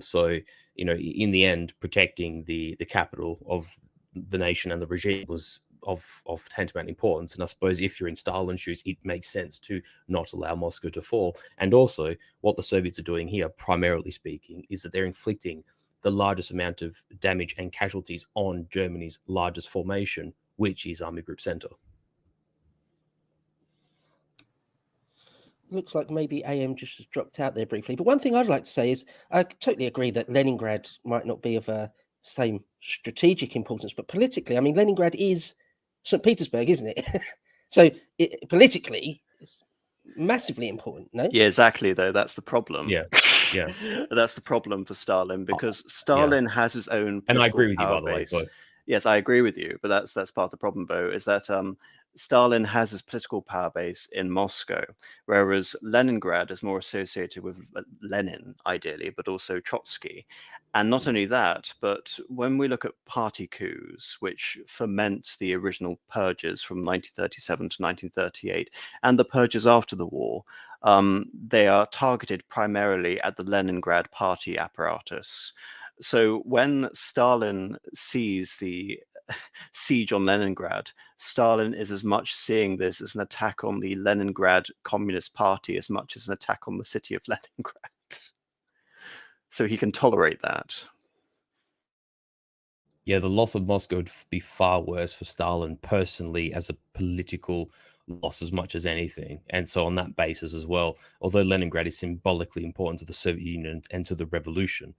So in the end, protecting the capital of the nation and the regime was of tantamount importance. And I suppose if you're in Stalin's shoes, it makes sense to not allow Moscow to fall. And also, what the Soviets are doing here, primarily speaking, is that they're inflicting the largest amount of damage and casualties on Germany's largest formation, which is Army Group Center. Looks like maybe AM just dropped out there briefly. But one thing I'd like to say is I totally agree that Leningrad might not be of the same strategic importance, but politically, I mean, Leningrad is St. Petersburg, isn't it? So politically, it's massively important, no? Yeah, exactly, though. That's the problem. Yeah. That's the problem for Stalin, because Stalin has his own and I agree with you, power by the way, base. Bo. Yes, I agree with you, but that's part of the problem, Bo, is that Stalin has his political power base in Moscow, whereas Leningrad is more associated with Lenin, ideally, but also Trotsky. And not only that, but when we look at party coups, which ferment the original purges from 1937 to 1938, and the purges after the war, they are targeted primarily at the Leningrad party apparatus. So when Stalin sees the siege on Leningrad, Stalin is as much seeing this as an attack on the Leningrad Communist Party as much as an attack on the city of Leningrad. So he can tolerate that. Yeah, the loss of Moscow would be far worse for Stalin personally as a political loss as much as anything. And so on that basis as well, although Leningrad is symbolically important to the Soviet Union and to the revolution,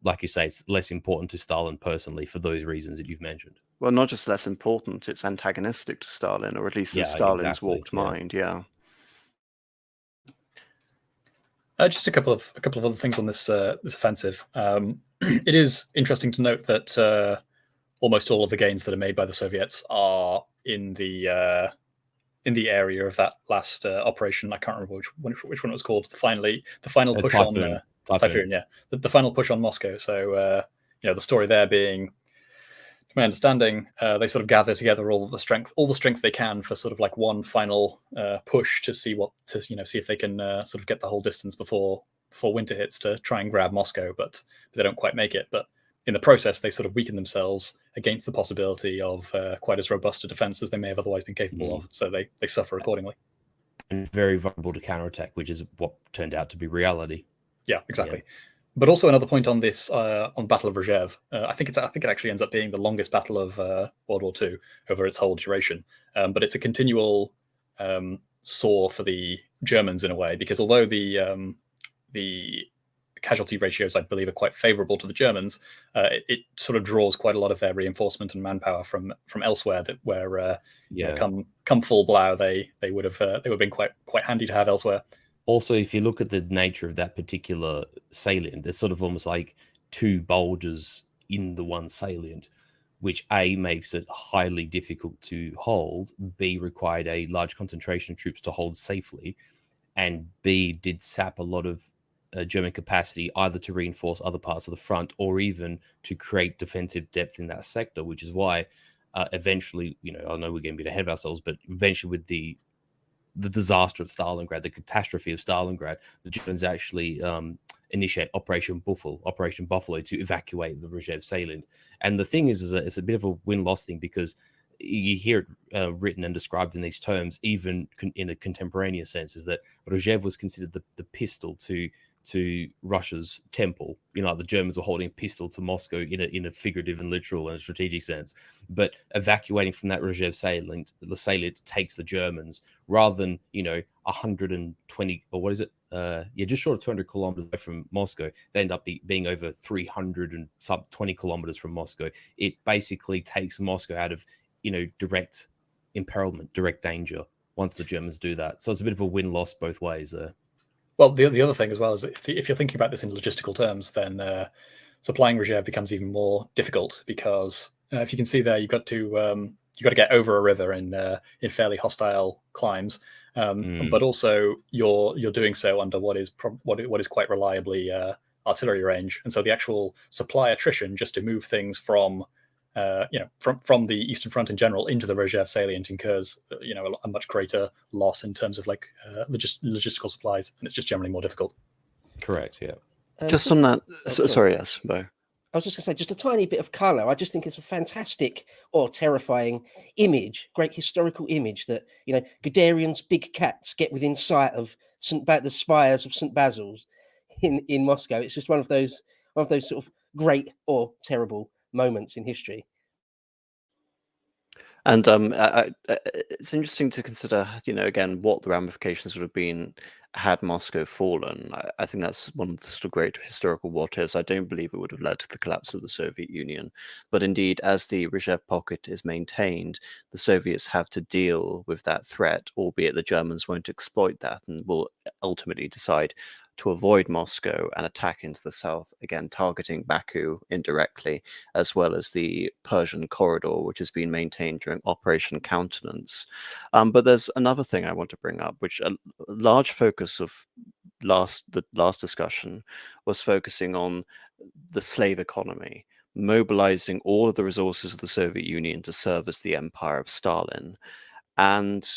like you say, it's less important to Stalin personally for those reasons that you've mentioned. Well, not just less important, it's antagonistic to Stalin, or at least in Yeah, Stalin's exactly, warped yeah. mind, yeah. Just a couple of other things on this this offensive. It is interesting to note that almost all of the gains that are made by the Soviets are in the area of that last operation. I can't remember which one it was called. The final push Typhoon. on Typhoon. Yeah, the final push on Moscow. So the story there being, to my understanding, they sort of gather together all the strength they can for sort of like one final push to see if they can sort of get the whole distance before winter hits to try and grab Moscow, but they don't quite make it. But in the process, they sort of weaken themselves against the possibility of quite as robust a defense as they may have otherwise been capable of. So they suffer accordingly. And very vulnerable to counterattack, which is what turned out to be reality. Yeah, exactly. Yeah. But also another point on this, on Battle of Rzhev, I think it actually ends up being the longest battle of World War II over its whole duration. But it's a continual sore for the Germans in a way, because although the casualty ratios, I believe, are quite favourable to the Germans, it sort of draws quite a lot of their reinforcement and manpower from elsewhere. Come full blow, they would have been quite handy to have elsewhere. Also, if you look at the nature of that particular salient, there's sort of almost like two bulges in the one salient, which A, makes it highly difficult to hold, B, required a large concentration of troops to hold safely, and B, did sap a lot of German capacity either to reinforce other parts of the front or even to create defensive depth in that sector, which is why eventually, I know we're getting a bit ahead of ourselves, but eventually with the disaster at Stalingrad, the catastrophe of Stalingrad, the Germans actually initiate Operation Buffalo to evacuate the Rzhev salient. And the thing is it's a bit of a win-loss thing, because you hear it written and described in these terms, even in a contemporaneous sense, is that Rzhev was considered the pistol to Russia's temple. The Germans were holding a pistol to Moscow in a figurative and literal and strategic sense. But evacuating from that Rzhev salient, the salient takes the Germans, rather than 120 or what is it? Just short of 200 kilometers away from Moscow. They end up being over 300 and sub 20 kilometers from Moscow. It basically takes Moscow out of direct imperilment, direct danger once the Germans do that. So it's a bit of a win-loss both ways there. Well, the other thing as well is that if you're thinking about this in logistical terms, then supplying Rzhev becomes even more difficult, because if you can see there, you've got to get over a river in fairly hostile climes, but also you're doing so under what is quite reliably artillery range, and so the actual supply attrition just to move things from from the Eastern Front in general into the Rzhev salient incurs a much greater loss in terms of logistical supplies, and it's just generally more difficult. Correct. Yeah. Just on that, sorry, yes, Bo. I was just going to say, just a tiny bit of colour. I just think it's a fantastic or terrifying image, great historical image that Guderian's big cats get within sight of the spires of St. Basil's in Moscow. It's just one of those sort of great or terrible moments in history. And it's interesting to consider, again, what the ramifications would have been had Moscow fallen. I think that's one of the sort of great historical what-ifs. I don't believe it would have led to the collapse of the Soviet Union. But indeed, as the Rzhev pocket is maintained, the Soviets have to deal with that threat, albeit the Germans won't exploit that and will ultimately decide to avoid Moscow and attack into the south, again targeting Baku indirectly, as well as the Persian corridor, which has been maintained during Operation Countenance. But there's another thing I want to bring up, which a large focus of the last discussion was focusing on the slave economy, mobilizing all of the resources of the Soviet Union to service the empire of Stalin. And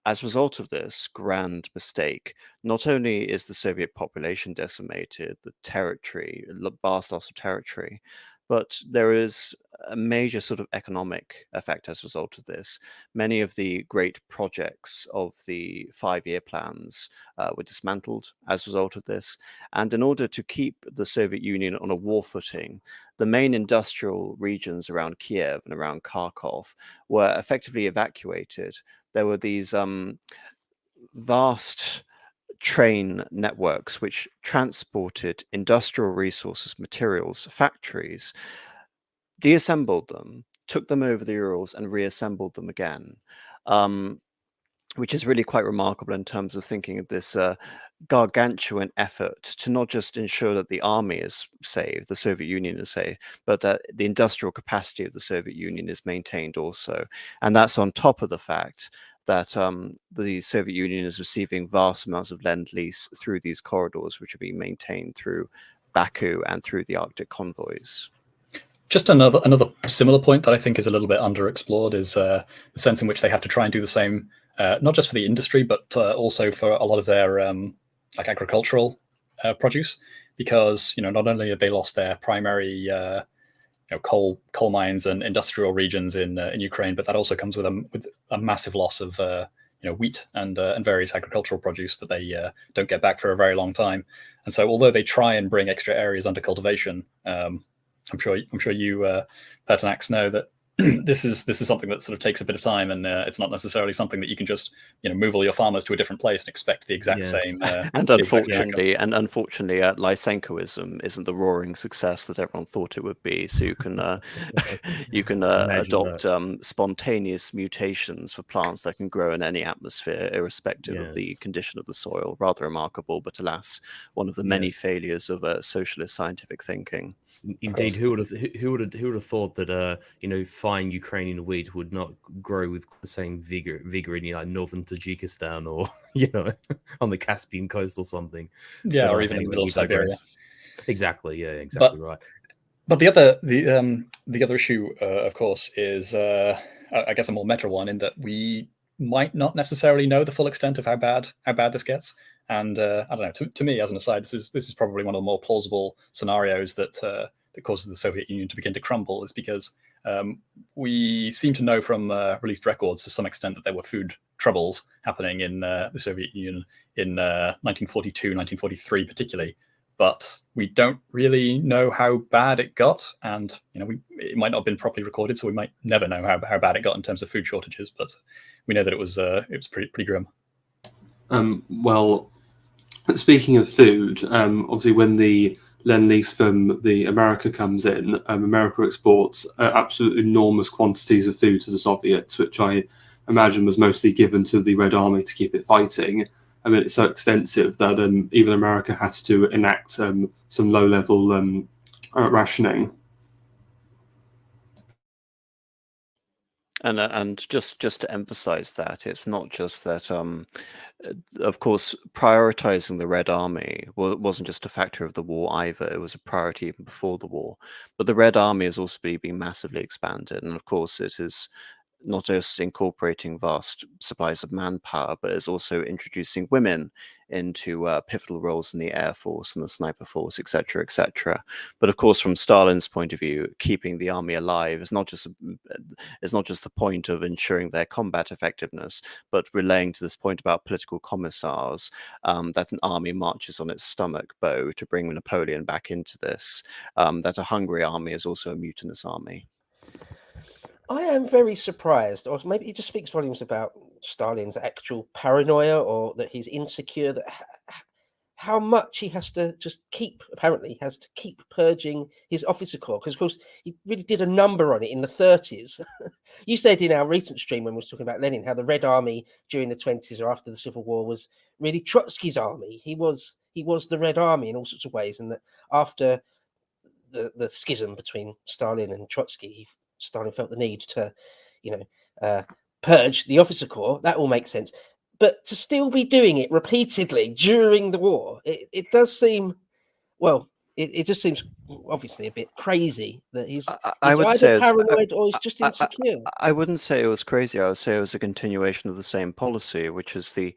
as a result of this grand mistake, not only is the Soviet population decimated, the territory, vast loss of territory, But there is a major sort of economic effect as a result of this. Many of the great projects of the 5-year plans were dismantled as a result of this. And in order to keep the Soviet Union on a war footing, the main industrial regions around Kiev and around Kharkov were effectively evacuated. There were these vast train networks which transported industrial resources, materials, factories, deassembled them, took them over the Urals, and reassembled them again, which is really quite remarkable in terms of thinking of this gargantuan effort to not just ensure that the army is saved, the Soviet Union is saved, but that the industrial capacity of the Soviet Union is maintained also. And that's on top of the fact that the Soviet Union is receiving vast amounts of lend-lease through these corridors, which are being maintained through Baku and through the Arctic convoys. Just another similar point that I think is a little bit underexplored is the sense in which they have to try and do the same, not just for the industry, but also for a lot of their like agricultural produce, because not only have they lost their primary coal mines and industrial regions in Ukraine, but that also comes with a massive loss of wheat and various agricultural produce that they don't get back for a very long time. And so, although they try and bring extra areas under cultivation, I'm sure you Pertinax know that this is something that sort of takes a bit of time, and it's not necessarily something that you can just move all your farmers to a different place and expect the exact same. And unfortunately, Lysenkoism isn't the roaring success that everyone thought it would be. So you can adopt spontaneous mutations for plants that can grow in any atmosphere, irrespective of the condition of the soil. Rather remarkable, but alas, one of the many failures of socialist scientific thinking. Indeed, who would have thought that fine Ukrainian wheat would not grow with the same vigor in northern Tajikistan or on the Caspian coast or something? Yeah, or even in the middle of Siberia. Exactly. Yeah, exactly right. But the other issue, of course, is I guess a more meta one, in that we might not necessarily know the full extent of how bad this gets. And I don't know. To me, as an aside, this is probably one of the more plausible scenarios that causes the Soviet Union to begin to crumble, is because we seem to know from released records to some extent that there were food troubles happening in the Soviet Union in 1942, 1943 particularly. But we don't really know how bad it got, and it might not have been properly recorded, so we might never know how bad it got in terms of food shortages. But we know that it was pretty grim. Well, speaking of food, obviously when the lend-lease from the America comes in, America exports absolutely enormous quantities of food to the Soviets, which I imagine was mostly given to the Red Army to keep it fighting. I mean, it's so extensive that even America has to enact some low-level rationing. And just to emphasize that, it's not just that, of course, prioritizing the Red Army wasn't just a factor of the war either. It was a priority even before the war. But the Red Army has also been massively expanded. And of course, it is not just incorporating vast supplies of manpower, but is also introducing women into pivotal roles in the Air Force and the Sniper Force, etc., etc. But of course, from Stalin's point of view, keeping the army alive is not just the point of ensuring their combat effectiveness, but relaying to this point about political commissars, that an army marches on its stomach bow to bring Napoleon back into this, that a hungry army is also a mutinous army. I am very surprised, or maybe it just speaks volumes about Stalin's actual paranoia, or that he's insecure, that how much he has to just keep purging his officer corps, because of course he really did a number on it in the 30s. You said in our recent stream when we were talking about Lenin how the Red Army during the 20s or after the Civil War was really Trotsky's army. He was the Red Army in all sorts of ways, and that after the schism between Stalin and Trotsky, Stalin felt the need to, purge the officer corps. That all makes sense. But to still be doing it repeatedly during the war, it does seem, well, it just seems obviously a bit crazy that he's either paranoid or he's just insecure. I wouldn't say it was crazy. I would say it was a continuation of the same policy, which is the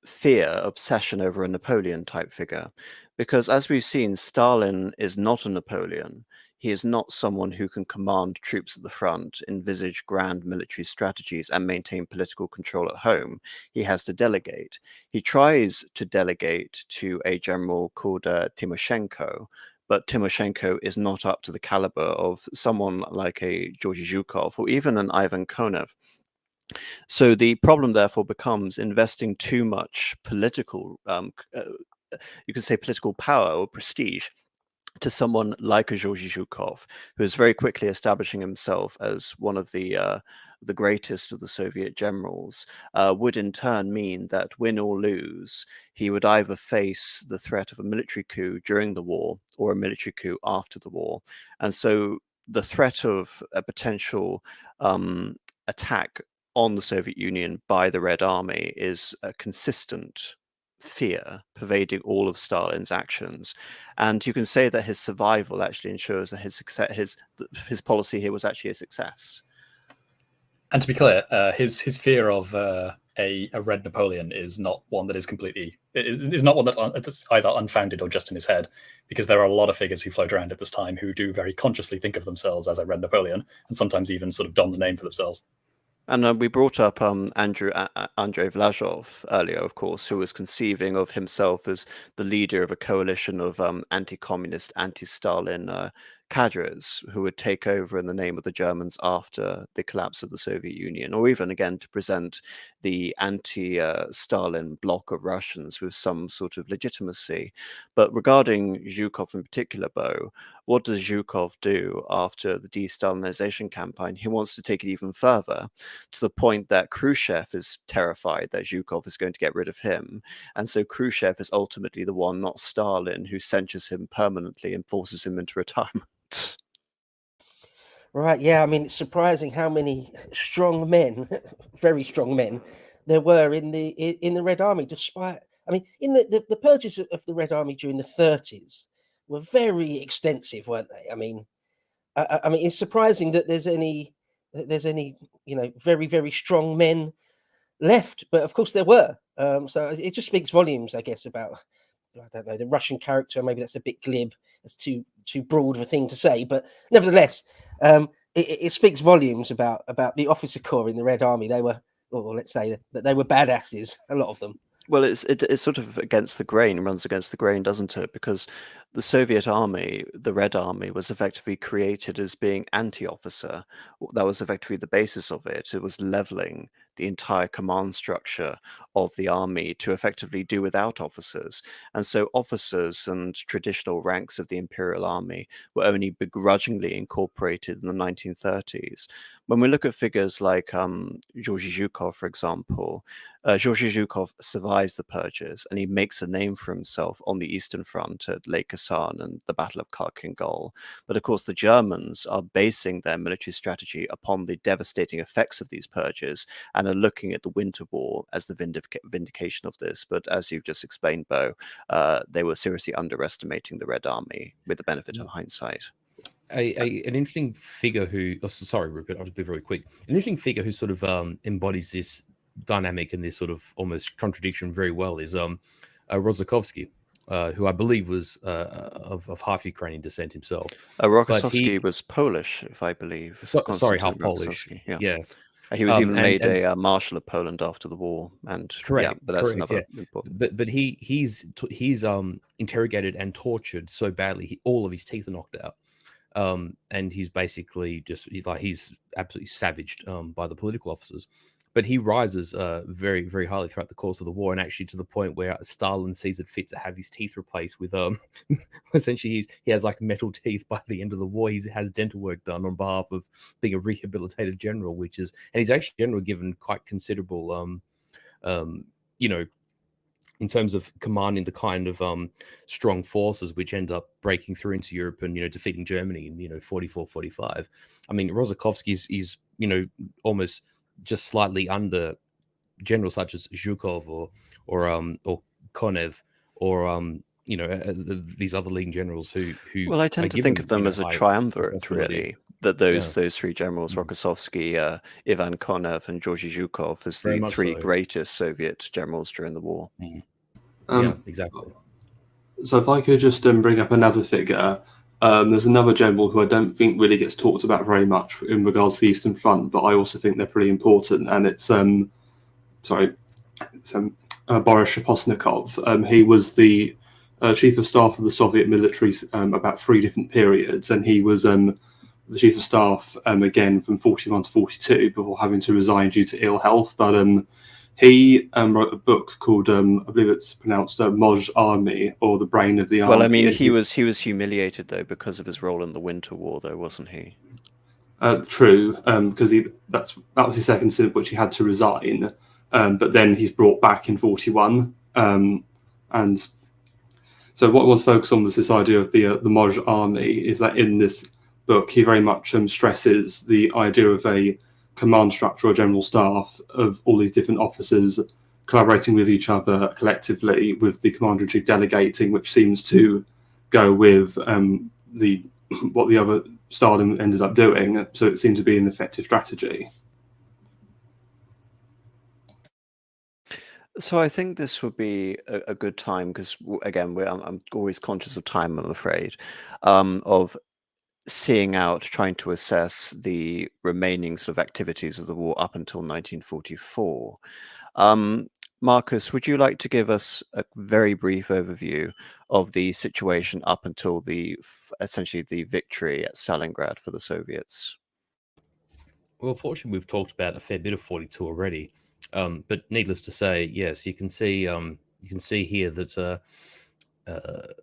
fear, obsession over a Napoleon type figure. Because as we've seen, Stalin is not a Napoleon. He is not someone who can command troops at the front, envisage grand military strategies, and maintain political control at home. He has to delegate. He tries to delegate to a general called Timoshenko, but Timoshenko is not up to the caliber of someone like a Georgy Zhukov or even an Ivan Konev. So the problem therefore becomes investing too much political, you could say political power or prestige to someone like a Georgy Zhukov, who is very quickly establishing himself as one of the greatest of the Soviet generals, would in turn mean that win or lose, he would either face the threat of a military coup during the war or a military coup after the war. And so the threat of a potential attack on the Soviet Union by the Red Army is a consistent fear pervading all of Stalin's actions. And you can say that his survival actually ensures that his success, his policy here was actually a success. And to be clear, his fear of a Red Napoleon is not one that is completely is not one that's either unfounded or just in his head, because there are a lot of figures who float around at this time who do very consciously think of themselves as a Red Napoleon, and sometimes even sort of don the name for themselves. And we brought up Andrei Vlachov earlier, of course, who was conceiving of himself as the leader of a coalition of anti-communist, anti-Stalin cadres who would take over in the name of the Germans after the collapse of the Soviet Union, or even again to present the anti-Stalin bloc of Russians with some sort of legitimacy. But regarding Zhukov in particular, Bo, what does Zhukov do after the de-Stalinization campaign? He wants to take it even further, to the point that Khrushchev is terrified that Zhukov is going to get rid of him. And so Khrushchev is ultimately the one, not Stalin, who censures him permanently and forces him into retirement. Right, yeah, I mean, it's surprising how many strong men, very strong men, there were in the Red Army, despite, I mean, in the purges of the Red Army during the 30s were very extensive, weren't they? I mean, it's surprising that there's any, very, very strong men left, but of course there were. So it just speaks volumes, I guess, about, I don't know, the Russian character. Maybe that's a bit glib. It's too broad of a thing to say, but nevertheless, it speaks volumes about the officer corps in the Red Army. They were, or let's say that they were badasses, a lot of them. Well, it's sort of against the grain, runs against the grain, doesn't it? Because the Soviet army, the Red Army, was effectively created as being anti-officer. That was effectively the basis of it. It was leveling the entire command structure of the army to effectively do without officers. And so officers and traditional ranks of the Imperial Army were only begrudgingly incorporated in the 1930s. When we look at figures like Georgy Zhukov, for example, Georgy Zhukov survives the purges and he makes a name for himself on the Eastern Front at Lake Kazan and the Battle of Kharkov Gol. But of course, the Germans are basing their military strategy upon the devastating effects of these purges and are looking at the Winter War as the vindication of this. But as you've just explained, Bo, they were seriously underestimating the Red Army with the benefit of hindsight. An interesting figure who, sorry, Rupert, I'll just be very quick. An interesting figure who sort of embodies this dynamic and this sort of almost contradiction very well is Rozakovsky, who I believe was of half Ukrainian descent himself. Rokossovsky was Polish, if I believe. Sorry, half Polish. Yeah. He was even made a Marshal of Poland after the war, and correct. But that's another important. But he's interrogated and tortured so badly, all of his teeth are knocked out. And he's basically he's absolutely savaged by the political officers. But he rises very, very highly throughout the course of the war, and actually to the point where Stalin sees it fit to have his teeth replaced with essentially he has like metal teeth by the end of the war. He has dental work done on behalf of being a rehabilitated general, and he's actually general given quite considerable in terms of commanding the kind of strong forces which end up breaking through into Europe and, defeating Germany in, 44, 45. I mean, Rozakovsky is almost just slightly under generals such as Zhukov or Konev or, these other leading generals who well, I tend to think of them as a triumvirate, really. That those three generals, Rokossovsky, Ivan Konev, and Georgy Zhukov, as the three greatest Soviet generals during the war. Yeah, exactly. So if I could just bring up another figure, There's another general who I don't think really gets talked about very much in regards to the Eastern Front, but I also think they're pretty important, and it's Boris Shaposnikov. He was the chief of staff of the Soviet military about 3 different periods, and he was the chief of staff again from 41 to 42 before having to resign due to ill health. But he wrote a book called, I believe it's pronounced Moj Army, or The Brain of the Army. Well, I mean, he was humiliated though because of his role in the Winter War, though, wasn't he? True, because that was his second stint, which he had to resign. But then he's brought back in 41, and so what was focused on was this idea of the Moj Army. Is that in this book he very much stresses the idea of a command structure or general staff of all these different officers collaborating with each other collectively, with the commander-in-chief delegating, which seems to go with what the other Stalin ended up doing. So it seemed to be an effective strategy. So I think this would be a good time, because again, I'm always conscious of time, I'm afraid, of seeing out, trying to assess the remaining sort of activities of the war up until 1944. Marcus, would you like to give us a very brief overview of the situation up until essentially the victory at Stalingrad for the Soviets? Well, fortunately, we've talked about a fair bit of 42 already. But needless to say, yes, you can see here that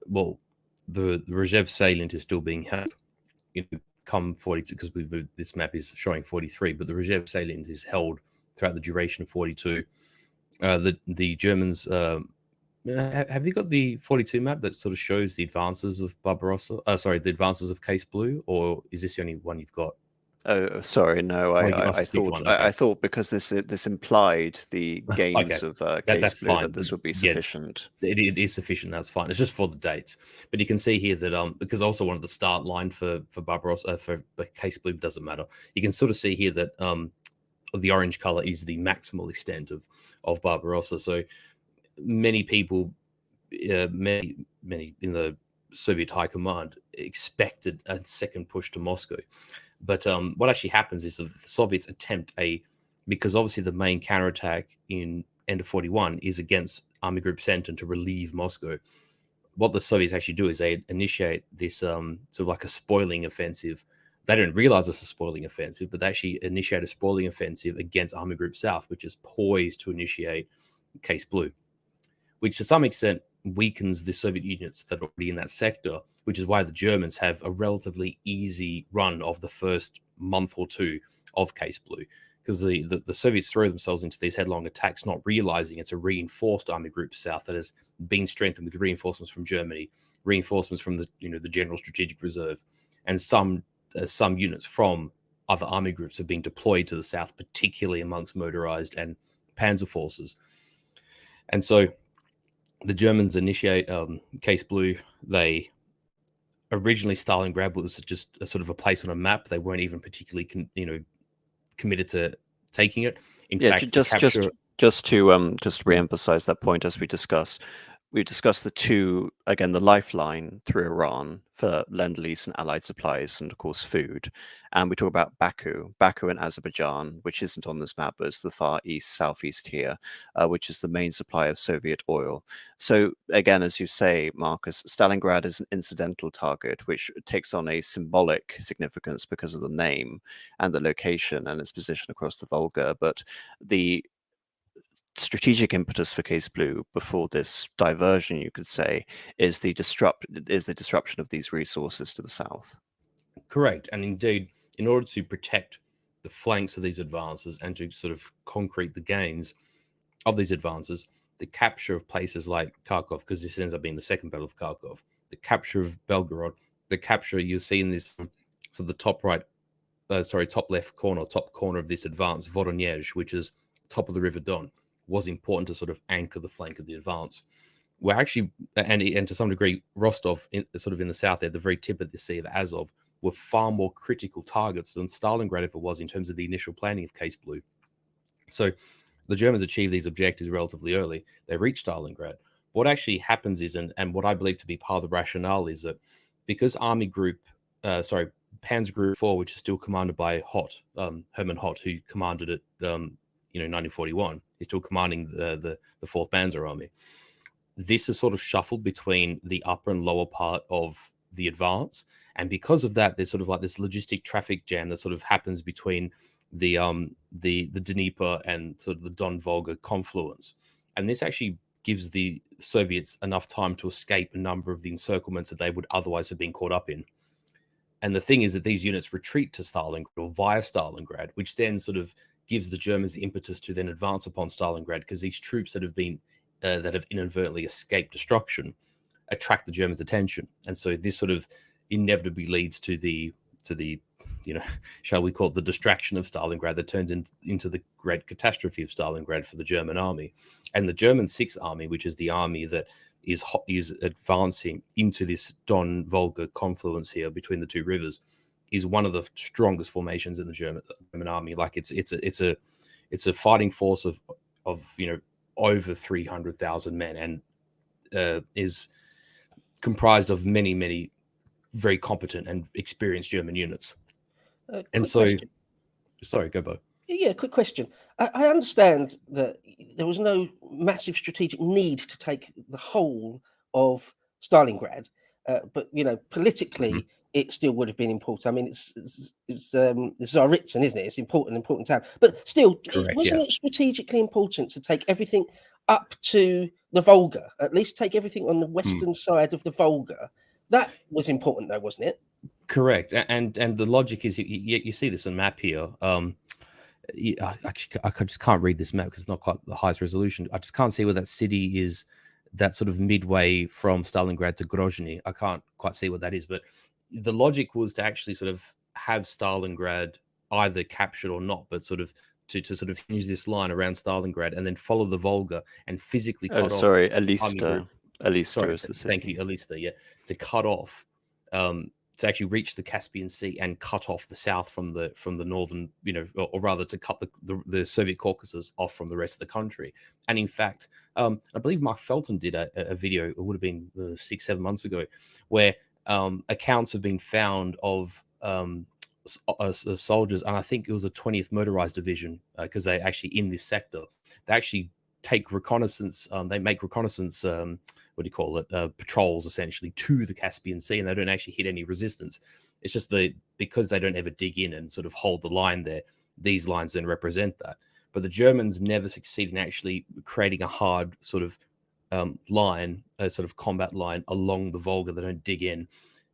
well, the Rzhev salient is still being held. Come 42, because this map is showing 43, but the Rzhev salient is held throughout the duration of 42. The Germans have you got the 42 map that sort of shows the advances of Barbarossa? The advances of Case Blue, or is this the only one you've got? Oh, sorry, no. I thought because this implied the gains of Case Blue, that this would be sufficient. Yeah, it is sufficient. That's fine. It's just for the dates. But you can see here that because also one of the start line for Barbarossa for Case Blue doesn't matter. You can sort of see here that the orange color is the maximal extent of Barbarossa. So many people, many in the Soviet high command expected a second push to Moscow. But what actually happens is that the Soviets attempt because obviously the main counterattack in end of 41 is against Army Group Center to relieve Moscow. What the Soviets actually do is they initiate this sort of like a spoiling offensive. They don't realize it's a spoiling offensive, but they actually initiate a spoiling offensive against Army Group South, which is poised to initiate Case Blue, which to some extent weakens the Soviet units that are already in that sector, which is why the Germans have a relatively easy run of the first month or two of Case Blue, because the Soviets throw themselves into these headlong attacks, not realizing it's a reinforced Army Group South that has been strengthened with reinforcements from Germany, reinforcements from the General Strategic Reserve, and some units from other army groups are being deployed to the south, particularly amongst motorized and panzer forces. And so the Germans initiate Case Blue. They originally, Stalingrad was just a sort of a place on a map. They weren't even particularly committed to taking it. In fact, just to re-emphasize that point, as we discussed the two, again, the lifeline through Iran for Lend-Lease and allied supplies, and of course food. And we talk about Baku in Azerbaijan, which isn't on this map, but it's the far east, southeast here, which is the main supply of Soviet oil. So again, as you say, Marcus, Stalingrad is an incidental target, which takes on a symbolic significance because of the name and the location and its position across the Volga. But the strategic impetus for Case Blue before this diversion, you could say, is the disruption of these resources to the south. Correct. And indeed, in order to protect the flanks of these advances and to sort of concrete the gains of these advances, the capture of places like Kharkov, because this ends up being the second battle of Kharkov, the capture of Belgorod, the capture you see in this, so the top left corner, top corner of this advance, Voronezh, which is top of the River Don, was important to sort of anchor the flank of the advance. We're actually, and to some degree, Rostov, sort of in the south there, the very tip of the Sea of Azov, were far more critical targets than Stalingrad ever was in terms of the initial planning of Case Blue. So the Germans achieved these objectives relatively early. They reached Stalingrad. What actually happens is, and what I believe to be part of the rationale is that because Panzer Group 4, which is still commanded by Hermann Hott, who commanded it, 1941, he's still commanding the 4th Panzer Army. This is sort of shuffled between the upper and lower part of the advance, and because of that, there's sort of like this logistic traffic jam that sort of happens between the Dnieper and sort of the Don-Volga confluence, and this actually gives the Soviets enough time to escape a number of the encirclements that they would otherwise have been caught up in. And the thing is that these units retreat to Stalingrad or via Stalingrad, which then sort of gives the Germans the impetus to then advance upon Stalingrad, because these troops that have inadvertently escaped destruction attract the Germans' attention. And so this sort of inevitably leads to the shall we call it the distraction of Stalingrad that turns into the great catastrophe of Stalingrad for the German army. And the German 6th Army, which is the army that is advancing into this Don-Volga confluence here between the two rivers, is one of the strongest formations in the German army. Like it's a fighting force of over 300,000 men, and is comprised of many very competent and experienced German units. And so, question. Sorry, go Bo. Yeah, quick question. I understand that there was no massive strategic need to take the whole of Stalingrad, but politically, it still would have been important. I mean, it's Tsaritsyn, isn't it? It's important town, but still, Correct, wasn't it strategically important to take everything up to the Volga? At least take everything on the western side of the Volga. That was important, though, wasn't it? Correct, and the logic is you see this on map here. I just can't read this map because it's not quite the highest resolution. I just can't see where that city is, that sort of midway from Stalingrad to Grozny. I can't quite see what that is, but the logic was to actually sort of have Stalingrad either captured or not, but sort of to sort of use this line around Stalingrad and then follow the Volga and physically cut off. Sorry, Elista. Elista is the city. Thank you, Elista. Yeah, to cut off. To actually reach the Caspian Sea and cut off the south from the northern, or rather to cut the Soviet Caucasus off from the rest of the country. And in fact, I believe Mark Felton did a video, it would have been 6-7 months ago, where accounts have been found of soldiers, and I think it was a 20th Motorized Division, because they actually in this sector, they actually take reconnaissance, they make reconnaissance patrols essentially to the Caspian Sea, and they don't actually hit any resistance. It's just because they don't ever dig in and sort of hold the line there, these lines then represent that. But the Germans never succeed in actually creating a hard sort of line, a sort of combat line along the Volga. They don't dig in.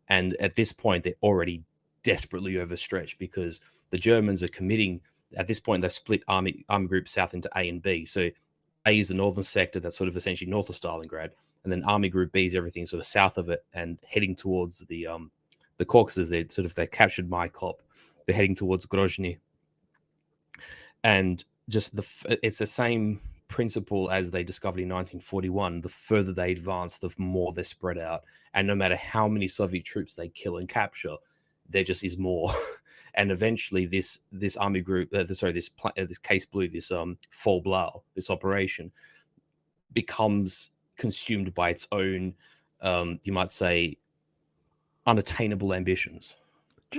And at this point, they're already desperately overstretched, because the Germans are committing, at this point, they've split army group south into A and B. So A is the northern sector that's sort of essentially north of Stalingrad, and then Army Group B is everything sort of south of it and heading towards the Caucasus. They captured Maikop. They're heading towards Grozny, and just it's the same principle as they discovered in 1941. The further they advance, the more they're spread out, and no matter how many Soviet troops they kill and capture, there just is more. And eventually, this army group, this Case Blue, this Fall Blau, this operation becomes consumed by its own, you might say, unattainable ambitions.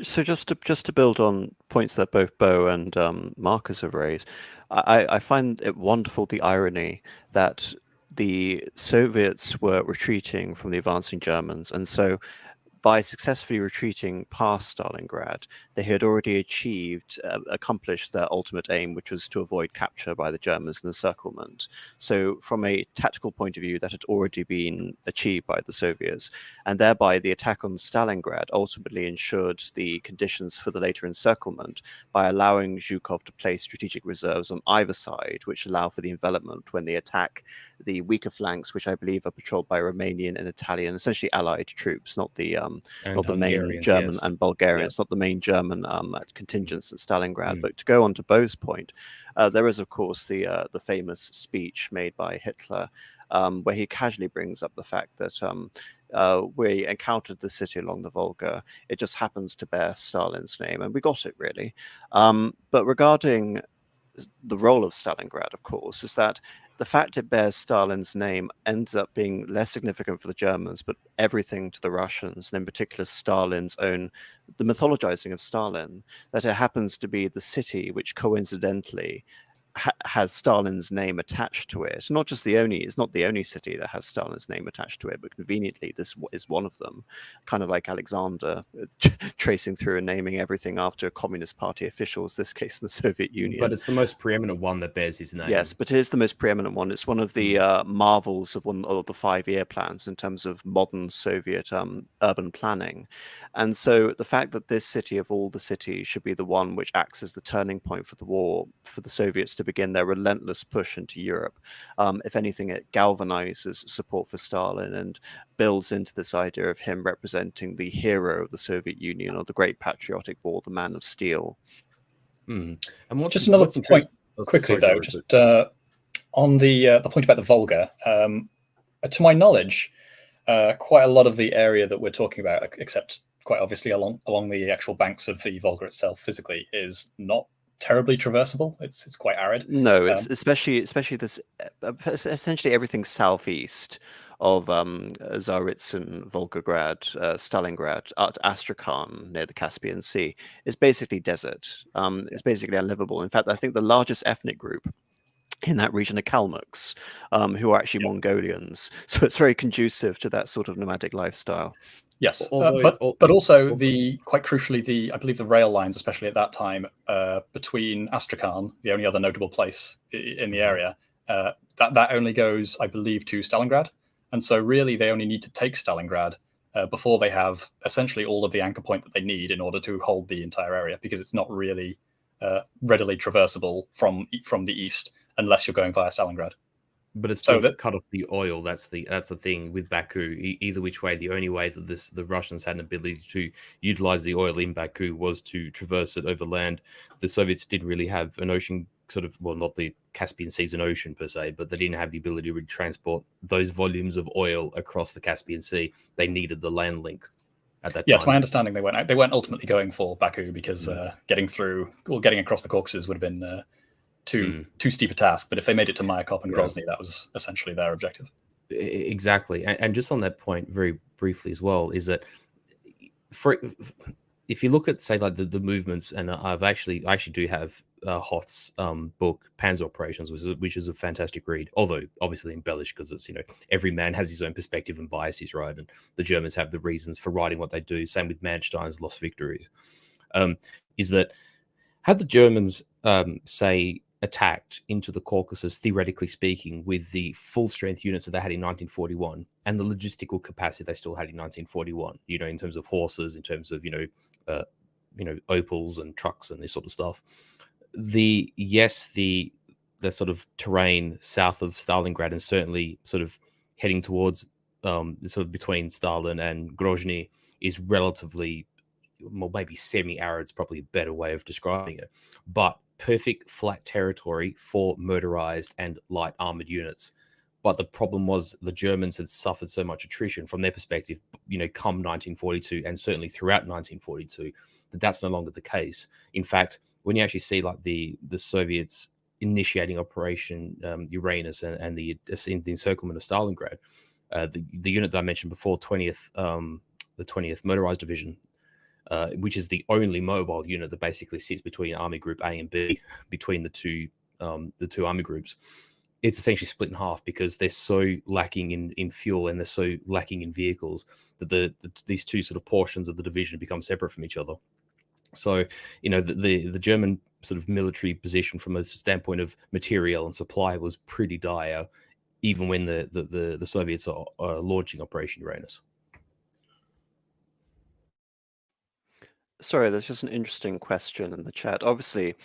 So just to build on points that both Bo and Marcus have raised, I find it wonderful, the irony that the Soviets were retreating from the advancing Germans, and so by successfully retreating past Stalingrad, they had already accomplished their ultimate aim, which was to avoid capture by the Germans and encirclement. So from a tactical point of view, that had already been achieved by the Soviets, and thereby the attack on Stalingrad ultimately ensured the conditions for the later encirclement by allowing Zhukov to place strategic reserves on either side, which allow for the envelopment when they attack the weaker flanks, which I believe are patrolled by Romanian and Italian, essentially allied troops, not the main German, yes, and Bulgarians, yes, not the main German contingents at Stalingrad. But to go on to Bo's point, there is, of course, the famous speech made by Hitler, where he casually brings up the fact that we encountered the city along the Volga. It just happens to bear Stalin's name, and we got it, really. But regarding the role of Stalingrad, of course, is that the fact it bears Stalin's name ends up being less significant for the Germans, but everything to the Russians, and in particular Stalin's own, the mythologizing of Stalin, that it happens to be the city which coincidentally has Stalin's name attached to it. Not just it's not the only city that has Stalin's name attached to it, but conveniently this is one of them, kind of like Alexander, tracing through and naming everything after Communist Party officials, this case in the Soviet Union. But it's the most preeminent one that bears his name. Yes, but it is the most preeminent one. It's one of the marvels of one of the 5-year plans in terms of modern Soviet urban planning. And so the fact that this city of all the cities should be the one which acts as the turning point for the war, for the Soviets to begin their relentless push into Europe, if anything, it galvanizes support for Stalin and builds into this idea of him representing the hero of the Soviet Union, or the great patriotic war, the man of steel. And what's just another what's point quickly, sorry, though, George, just on the point about the Volga. To my knowledge, quite a lot of the area that we're talking about, except quite obviously along the actual banks of the Volga itself physically, is not terribly traversable. It's quite arid. No, it's especially this essentially everything southeast of Tsaritsyn, Volgograd, Stalingrad, Astrakhan near the Caspian Sea is basically desert. It's basically unlivable. In fact, I think the largest ethnic group in that region are Kalmucks, who are actually Mongolians. So it's very conducive to that sort of nomadic lifestyle. Yes, Although- but also quite crucially, I believe the rail lines, especially at that time, between Astrakhan, the only other notable place in the area, that only goes, I believe, to Stalingrad. And so really they only need to take Stalingrad before they have essentially all of the anchor point that they need in order to hold the entire area, because it's not really readily traversable from the east unless you're going via Stalingrad. But it's still cut off the oil. That's the thing with Baku. Either which way, the only way that the Russians had an ability to utilize the oil in Baku was to traverse it over land. The Soviets didn't really have an ocean not the Caspian Sea as an ocean per se, but they didn't have the ability to really transport those volumes of oil across the Caspian Sea. They needed the land link at that time. Yeah, to my understanding, they weren't ultimately going for Baku because getting across the Caucasus would have been too steep a task. But if they made it to Mayakop and Grozny, that was essentially their objective. Exactly. And just on that point, very briefly as well, is that if you look at, say, like the movements, and I actually do have Hoth's book Panzer Operations, which is a fantastic read, although obviously embellished because it's, every man has his own perspective and biases, right? And the Germans have the reasons for writing what they do. Same with Manstein's Lost Victories. Is that had the Germans say attacked into the Caucasus, theoretically speaking, with the full strength units that they had in 1941 and the logistical capacity they still had in 1941, in terms of horses, in terms of Opals and trucks and this sort of stuff. The sort of terrain south of Stalingrad and certainly sort of heading towards sort of between Stalin and Grozny is relatively, well, maybe semi-arid is probably a better way of describing it, but perfect flat territory for motorized and light armored units. But the problem was the Germans had suffered so much attrition from their perspective, come 1942 and certainly throughout 1942, that's no longer the case. In fact, when you actually see like the Soviets initiating Operation Uranus and the encirclement of Stalingrad, the unit that I mentioned before, the 20th Motorized Division, which is the only mobile unit that basically sits between Army Group A and B, between the two army groups. It's essentially split in half because they're so lacking in fuel and they're so lacking in vehicles that these two sort of portions of the division become separate from each other. So, the German sort of military position from a standpoint of material and supply was pretty dire, even when the Soviets are launching Operation Uranus. Sorry, there's just an interesting question in the chat. Obviously,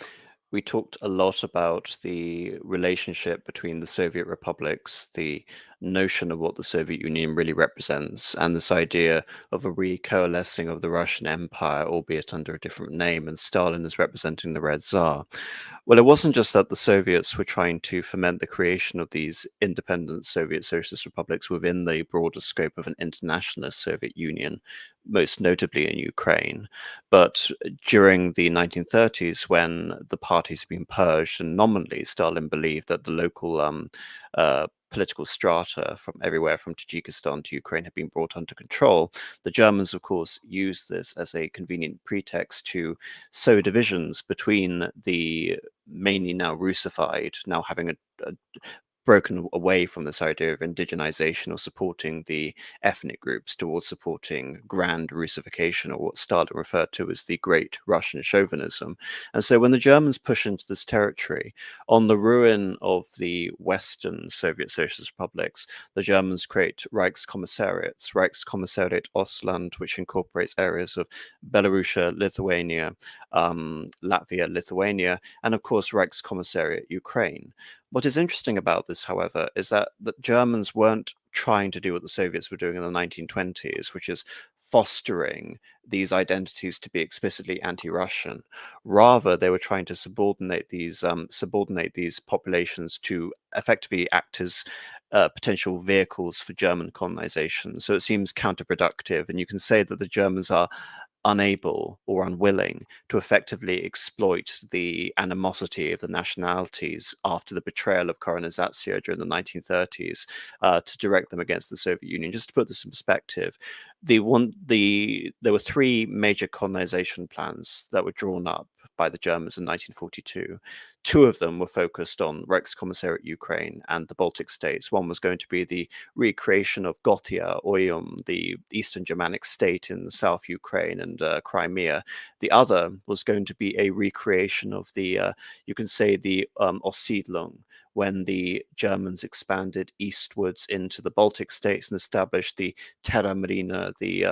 we talked a lot about the relationship between the Soviet republics, the notion of what the Soviet Union really represents, and this idea of a recoalescing of the Russian Empire, albeit under a different name, and Stalin is representing the Red Tsar. Well, it wasn't just that the Soviets were trying to foment the creation of these independent Soviet socialist republics within the broader scope of an internationalist Soviet Union, most notably in Ukraine. But during the 1930s, when the parties had been purged, and nominally Stalin believed that the local political strata from everywhere from Tajikistan to Ukraine had been brought under control, the Germans, of course, used this as a convenient pretext to sow divisions between the mainly now Russified, now having a broken away from this idea of indigenization or supporting the ethnic groups towards supporting grand Russification, or what Stalin referred to as the Great Russian Chauvinism. And so when the Germans push into this territory, on the ruin of the Western Soviet Socialist republics, the Germans create Reichskommissariats, Reichskommissariat Ostland, which incorporates areas of Belarusia, Lithuania, Latvia, Lithuania, and of course Reichskommissariat Ukraine. What is interesting about this, however, is that the Germans weren't trying to do what the Soviets were doing in the 1920s, which is fostering these identities to be explicitly anti-Russian. Rather, they were trying to subordinate these populations to effectively act as potential vehicles for German colonization. So it seems counterproductive, and you can say that the Germans are unable or unwilling to effectively exploit the animosity of the nationalities after the betrayal of Korenizatsiya during the 1930s to direct them against the Soviet Union. Just to put this in perspective, there were three major colonization plans that were drawn up by the Germans in 1942. Two of them were focused on Reichskommissariat Ukraine and the Baltic states. One was going to be the recreation of Gotia, Oyum, the Eastern Germanic state in South Ukraine and Crimea. The other was going to be a recreation of the, you can say, the Aussiedlung, when the Germans expanded eastwards into the Baltic states and established the Terra Marina, the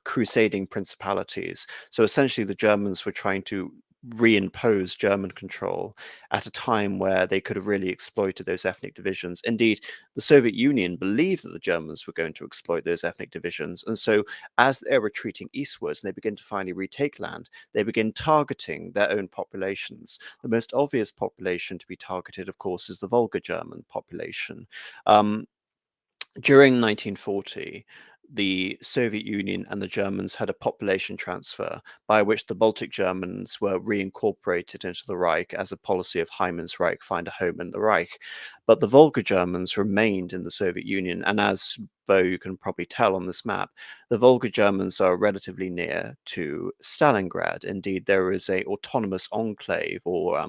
crusading principalities. So essentially the Germans were trying to reimpose German control at a time where they could have really exploited those ethnic divisions. Indeed, the Soviet Union believed that the Germans were going to exploit those ethnic divisions. And so as they're retreating eastwards and they begin to finally retake land, they begin targeting their own populations. The most obvious population to be targeted, of course, is the Volga German population. During 1940, the Soviet Union and the Germans had a population transfer by which the Baltic Germans were reincorporated into the Reich as a policy of Hyman's Reich, find a home in the Reich. But the Volga Germans remained in the Soviet Union, and as Bo, you can probably tell on this map, the Volga Germans are relatively near to Stalingrad. Indeed, there is a autonomous enclave, or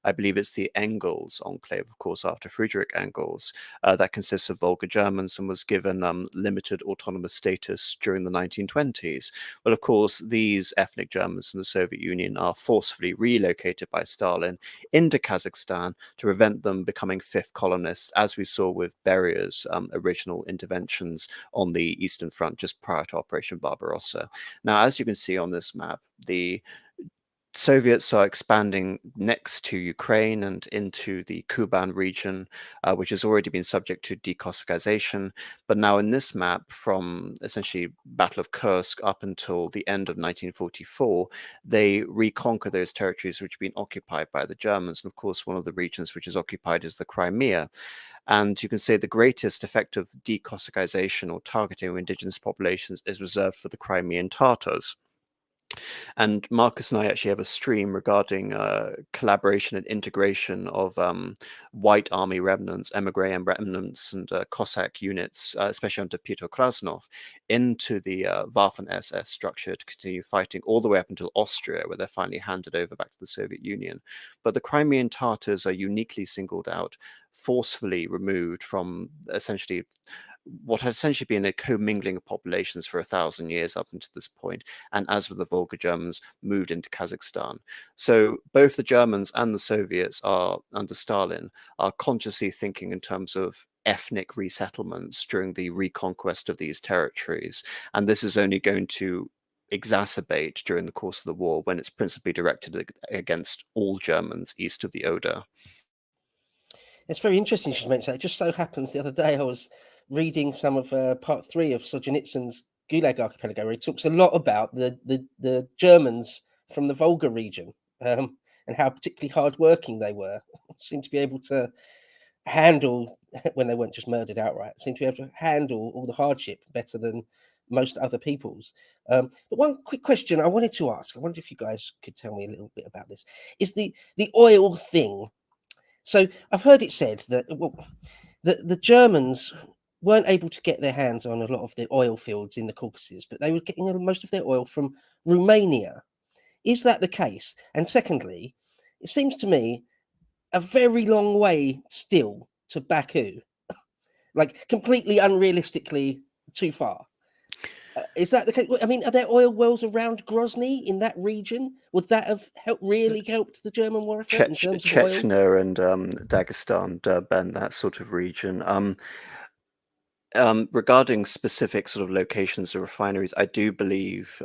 I believe it's the Engels enclave, of course, after Friedrich Engels, that consists of Volga Germans and was given limited autonomous status during the 1920s. Well, of course, these ethnic Germans in the Soviet Union are forcefully relocated by Stalin into Kazakhstan to prevent them becoming fifth colonists, as we saw with Beria's original interventions on the Eastern Front just prior to Operation Barbarossa. Now, as you can see on this map, the Soviets are expanding next to Ukraine and into the Kuban region, which has already been subject to decossacization. But now in this map, from essentially Battle of Kursk up until the end of 1944, they reconquer those territories which have been occupied by the Germans. And of course, one of the regions which is occupied is the Crimea. And you can say the greatest effect of decossacization or targeting of indigenous populations is reserved for the Crimean Tatars. And Marcus and I actually have a stream regarding collaboration and integration of white army remnants, emigre remnants, and Cossack units, especially under Peter Krasnov, into the Waffen-SS structure to continue fighting all the way up until Austria, where they're finally handed over back to the Soviet Union. But the Crimean Tatars are uniquely singled out, forcefully removed from essentially what had essentially been a commingling of populations for 1,000 years up until this point, and as with the Volga Germans, moved into Kazakhstan. So both the Germans and the Soviets are, under Stalin, are consciously thinking in terms of ethnic resettlements during the reconquest of these territories. And this is only going to exacerbate during the course of the war, when it's principally directed against all Germans east of the Oder. It's very interesting you should mention that. It just so happens the other day I was reading some of part 3 of Solzhenitsyn's Gulag Archipelago, where he talks a lot about the Germans from the Volga region and how particularly hardworking they were. Seemed to be able to handle, when they weren't just murdered outright, seemed to be able to handle all the hardship better than most other peoples. But one quick question I wanted to ask, I wonder if you guys could tell me a little bit about this, is the oil thing. So I've heard it said that the Germans weren't able to get their hands on a lot of the oil fields in the Caucasus, but they were getting most of their oil from Romania. Is that the case? And secondly, it seems to me a very long way still to Baku, like completely unrealistically too far. Is that the case? I mean, are there oil wells around Grozny in that region? Would that have really helped the German war effort in terms of oil? Chechnya and Dagestan, Derbent, that sort of region. Regarding specific sort of locations of refineries, I do believe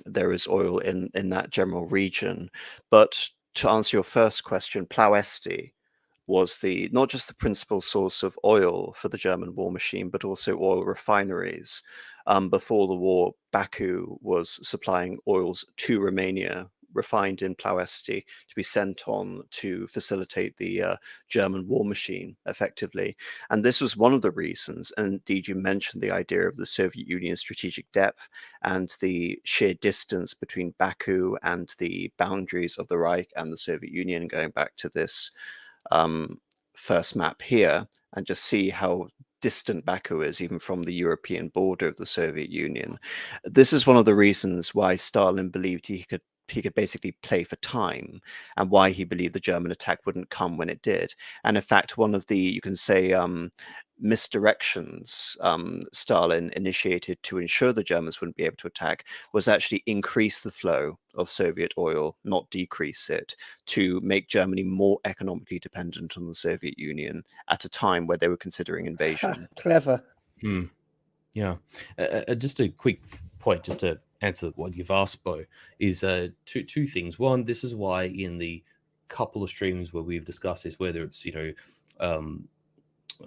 there is oil in that general region. But to answer your first question, Ploesti was not just the principal source of oil for the German war machine, but also oil refineries. Before the war, Baku was supplying oils to Romania, refined in Ploesti, to be sent on to facilitate the German war machine effectively. And this was one of the reasons, and indeed you mentioned the idea of the Soviet Union's strategic depth and the sheer distance between Baku and the boundaries of the Reich and the Soviet Union, going back to this first map here, and just see how distant Baku is even from the European border of the Soviet Union. This is one of the reasons why Stalin believed he could basically play for time, and why he believed the German attack wouldn't come when it did. And in fact, one of the, you can say, misdirections Stalin initiated to ensure the Germans wouldn't be able to attack was actually increase the flow of Soviet oil, not decrease it, to make Germany more economically dependent on the Soviet Union at a time where they were considering invasion. Clever. Yeah. Just a quick point, just to answer what you've asked, Bo, is two things. One, this is why in the couple of streams where we've discussed this, whether it's,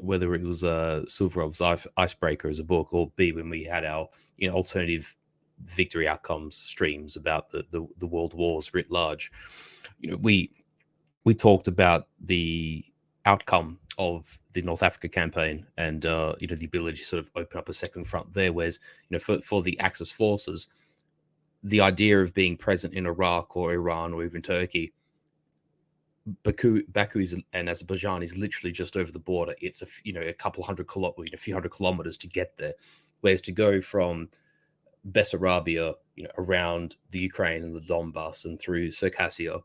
whether it was Silverov's Icebreaker as a book, or B, when we had our alternative victory outcomes streams about the world wars writ large, we talked about the outcome of the North Africa campaign and the ability to sort of open up a second front there, whereas for the Axis forces, the idea of being present in Iraq or Iran or even Turkey, Baku is, and Azerbaijan is literally just over the border. It's a couple hundred a few hundred kilometers to get there. Whereas to go from Bessarabia, around the Ukraine and the Donbass and through Circassia,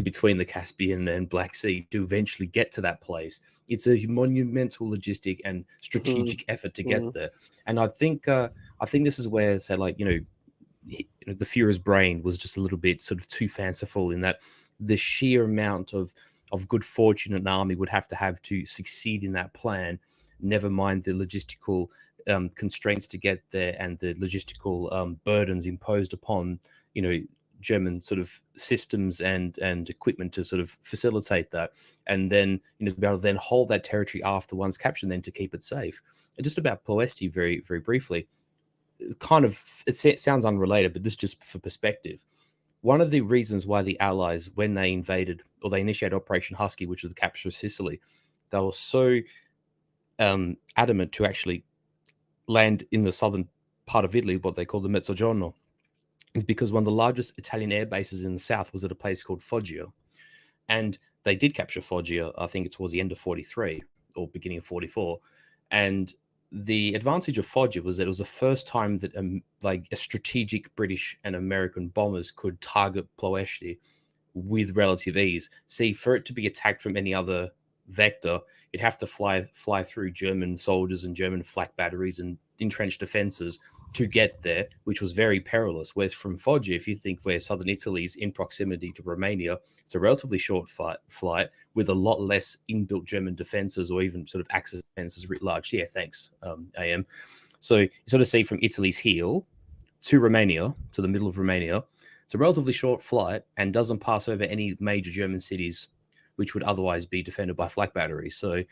between the Caspian and Black Sea, to eventually get to that place, it's a monumental logistic and strategic effort to get there. And I think this is where, say, like, the Führer's brain was just a little bit sort of too fanciful, in that the sheer amount of good fortune an army would have to succeed in that plan, never mind the logistical constraints to get there and the logistical burdens imposed upon German sort of systems and equipment to sort of facilitate that, and then to be able to then hold that territory after one's captured, and then to keep it safe. And just about Ploesti, very, very briefly, it sounds unrelated, but this just for perspective. One of the reasons why the Allies, when they invaded or they initiated Operation Husky, which was the capture of Sicily, they were so adamant to actually land in the southern part of Italy, what they call the Mezzogiorno, is because one of the largest Italian air bases in the south was at a place called Foggia. And they did capture Foggia, I think, towards the end of 43 or beginning of 44. And the advantage of Foggia was that it was the first time that a strategic British and American bombers could target Ploesti with relative ease. See, for it to be attacked from any other vector, it'd have to fly through German soldiers and German flak batteries and entrenched defenses to get there, which was very perilous. Whereas from Foggia, if you think where southern Italy is in proximity to Romania, it's a relatively short flight with a lot less inbuilt German defenses or even sort of Axis defenses writ large. Yeah, thanks, AM. So you sort of see from Italy's heel to Romania, to the middle of Romania, it's a relatively short flight and doesn't pass over any major German cities, which would otherwise be defended by flak batteries. So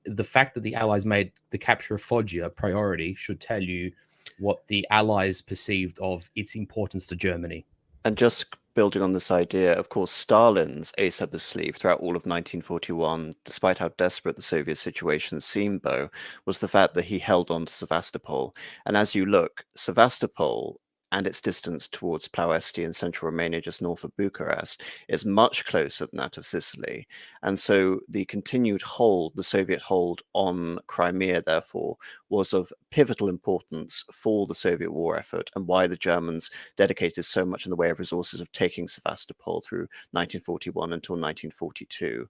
the fact that the Allies made the capture of Foggia a priority should tell you what the Allies perceived of its importance to Germany. And just building on this idea, of course, Stalin's ace up his sleeve throughout all of 1941, despite how desperate the Soviet situation seemed, though, was the fact that he held on to Sevastopol. And as you look, Sevastopol and its distance towards Ploesti in central Romania, just north of Bucharest, is much closer than that of Sicily. And so the continued hold, the Soviet hold on Crimea, therefore, was of pivotal importance for the Soviet war effort, and why the Germans dedicated so much in the way of resources of taking Sevastopol through 1941 until 1942.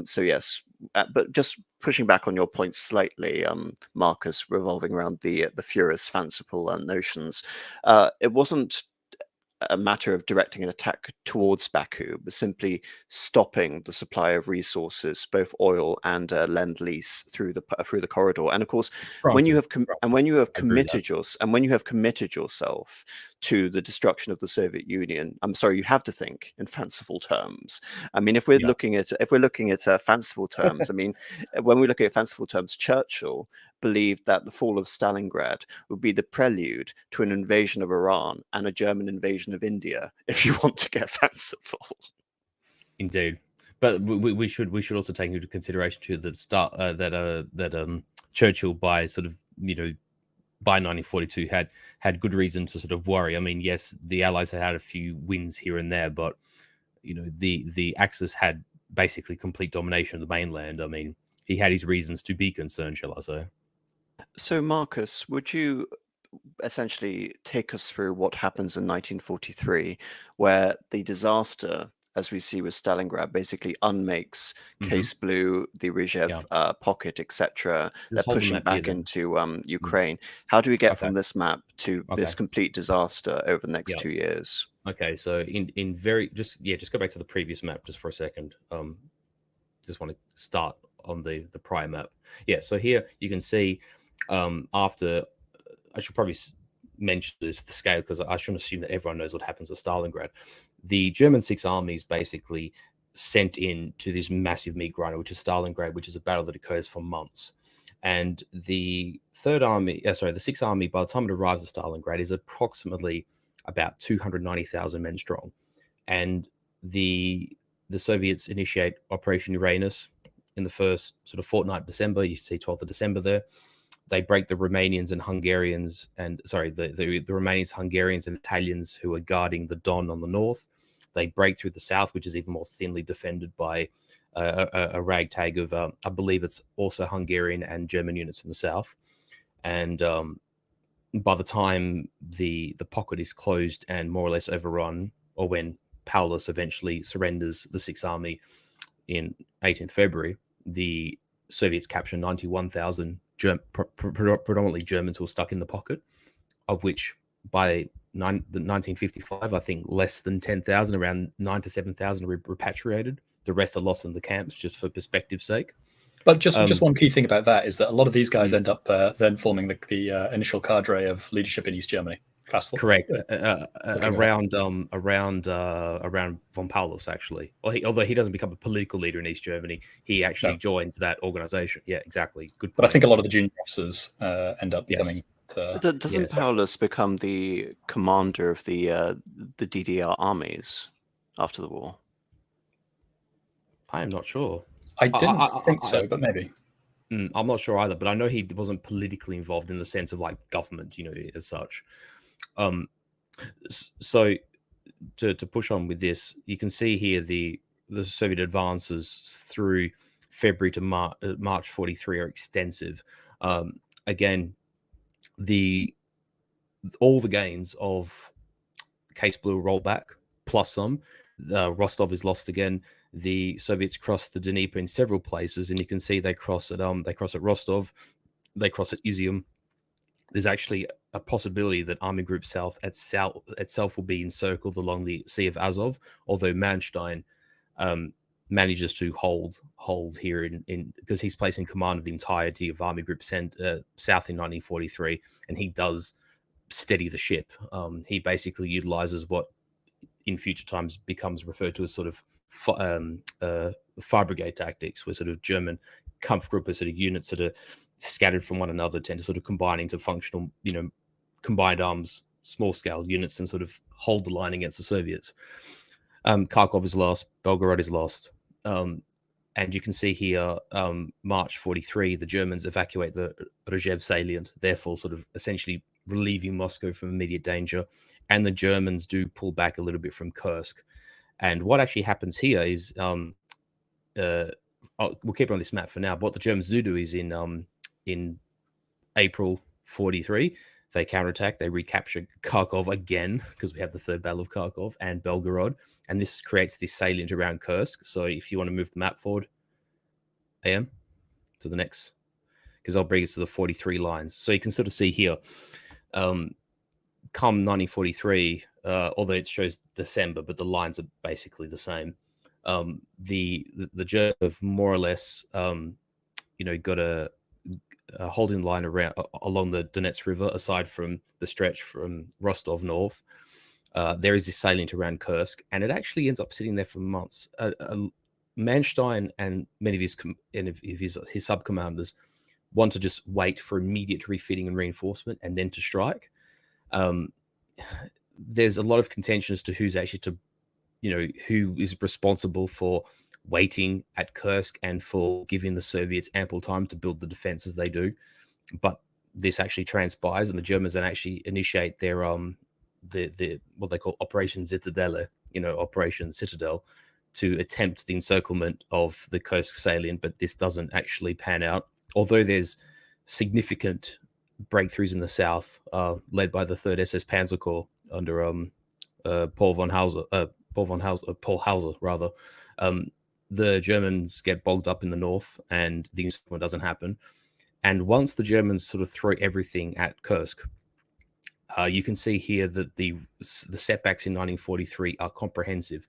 So yes, but just pushing back on your point slightly, Marcus, revolving around the furious, fanciful notions, it wasn't a matter of directing an attack towards Baku, but simply stopping the supply of resources, both oil and lend-lease through the corridor. And of course, when you have committed yourself to the destruction of the Soviet Union, I'm sorry, you have to think in fanciful terms. I mean, if we're looking at fanciful terms, I mean, when we look at fanciful terms, Churchill believed that the fall of Stalingrad would be the prelude to an invasion of Iran and a German invasion of India, if you want to get fanciful. Indeed, but we should also take into consideration too that Churchill, by sort of by 1942 had good reason to sort of worry. I mean, yes, the Allies had a few wins here and there, but the Axis had basically complete domination of the mainland. I mean, he had his reasons to be concerned, shall I say. So, Marcus, would you essentially take us through what happens in 1943, where the disaster, as we see with Stalingrad, basically unmakes Case Blue, the Rizhev pocket, etc. They're pushing back into Ukraine. How do we get from this map to this complete disaster over the next 2 years? Okay, so just go back to the previous map just for a second. Just want to start on the prior map. Yeah, so here you can see after, I should probably mention this, the scale, because I shouldn't assume that everyone knows what happens at Stalingrad. The German Six Armies basically sent in to this massive meat grinder, which is Stalingrad, which is a battle that occurs for months. And the the Sixth Army, by the time it arrives at Stalingrad, is approximately about 290,000 men strong. And the Soviets initiate Operation Uranus in the first sort of fortnight of December. You see 12th of December there. They break the Romanians and Hungarians, the Romanians, Hungarians, and Italians who are guarding the Don on the north. They break through the south, which is even more thinly defended by a ragtag of, I believe it's also Hungarian and German units in the south. And by the time the pocket is closed and more or less overrun, or when Paulus eventually surrenders the Sixth Army in 18th February, the Soviets capture 91,000 predominantly Germans who were stuck in the pocket, of which by 1955, I think less than 10,000, around 9 to 7,000 are repatriated. The rest are lost in the camps, just for perspective's sake. But just one key thing about that is that a lot of these guys end up then forming the initial cadre of leadership in East Germany. Fast forward. Correct. Around von Paulus, actually. Although he doesn't become a political leader in East Germany, he actually joins that organization. Yeah, exactly. Good point. But I think a lot of the junior officers end up becoming. Doesn't Paulus become the commander of the DDR armies after the war? I am not sure. I didn't think so, but maybe. I'm not sure either, but I know he wasn't politically involved in the sense of like government, as such. So to push on with this, you can see here the Soviet advances through February to March 43 are extensive. Again, all the gains of Case Blue roll back, plus some. Rostov is lost again. The Soviets cross the Dnieper in several places, and you can see they cross at Rostov, they cross at Izium. There's actually a possibility that Army Group South itself will be encircled along the Sea of Azov, although Manstein manages to hold here in because he's placing command of the entirety of Army Group South in 1943, and he does steady the ship. He basically utilizes what in future times becomes referred to as sort of fire brigade tactics, where sort of German Kampfgruppe sort of units that are scattered from one another tend to sort of combine into functional, combined arms small-scale units and sort of hold the line against the Soviets. Kharkov is lost, Belgorod is lost. And you can see here, March 43, the Germans evacuate the Rzhev salient, therefore sort of essentially relieving Moscow from immediate danger. And the Germans do pull back a little bit from Kursk. And what actually happens here is, we'll keep it on this map for now. But what the Germans do is in April 43, they counterattack, they recapture Kharkov again, because we have the third Battle of Kharkov and Belgorod. And this creates this salient around Kursk. So if you want to move the map forward, AM, to the next, because I'll bring us to the 43 lines. So you can sort of see here, come 1943, although it shows December, but the lines are basically the same. The Germans have more or less, got a holding line around along the Donetsk River, aside from the stretch from Rostov north. There is this salient around Kursk, and it actually ends up sitting there for months. Manstein and many of his sub-commanders want to just wait for immediate refitting and reinforcement and then to strike. There's a lot of contention as to who's actually who is responsible for waiting at Kursk and for giving the Soviets ample time to build the defenses they do. But this actually transpires, and the Germans then actually initiate their the what they call Operation Zitadelle, Operation Citadel, to attempt the encirclement of the Kursk salient, but this doesn't actually pan out. Although there's significant breakthroughs in the south, led by the 3rd SS Panzer Corps under Paul Hauser, rather. The Germans get bogged up in the north, and the encirclement doesn't happen. And once the Germans sort of throw everything at Kursk, you can see here that the setbacks in 1943 are comprehensive.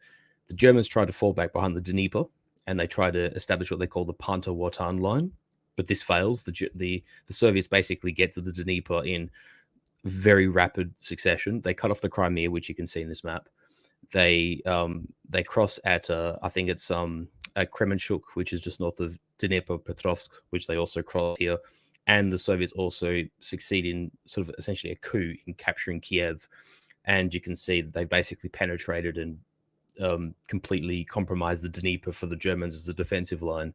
The Germans try to fall back behind the Dnieper, and they try to establish what they call the Panta-Wotan line, but this fails. The Soviets basically get to the Dnieper in very rapid succession. They cut off the Crimea, which you can see in this map. They cross at I think it's at Kremenchuk, which is just north of Dnipropetrovsk, which they also cross here. And the Soviets also succeed in sort of essentially a coup in capturing Kiev. And you can see that they've basically penetrated and completely compromised the Dnieper for the Germans as a defensive line.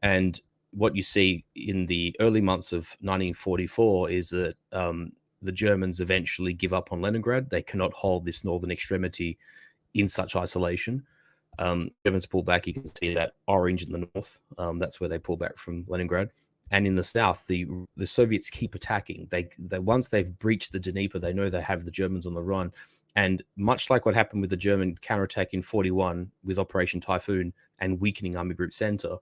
And what you see in the early months of 1944 is that the Germans eventually give up on Leningrad. They cannot hold this northern extremity in such isolation. Germans pull back. You can see that orange in the north. That's where they pull back from Leningrad. And in the south, the Soviets keep attacking. They once they've breached the Dnieper, they know they have the Germans on the run. And much like what happened with the German counterattack in 41 with Operation Typhoon and weakening Army Group Center,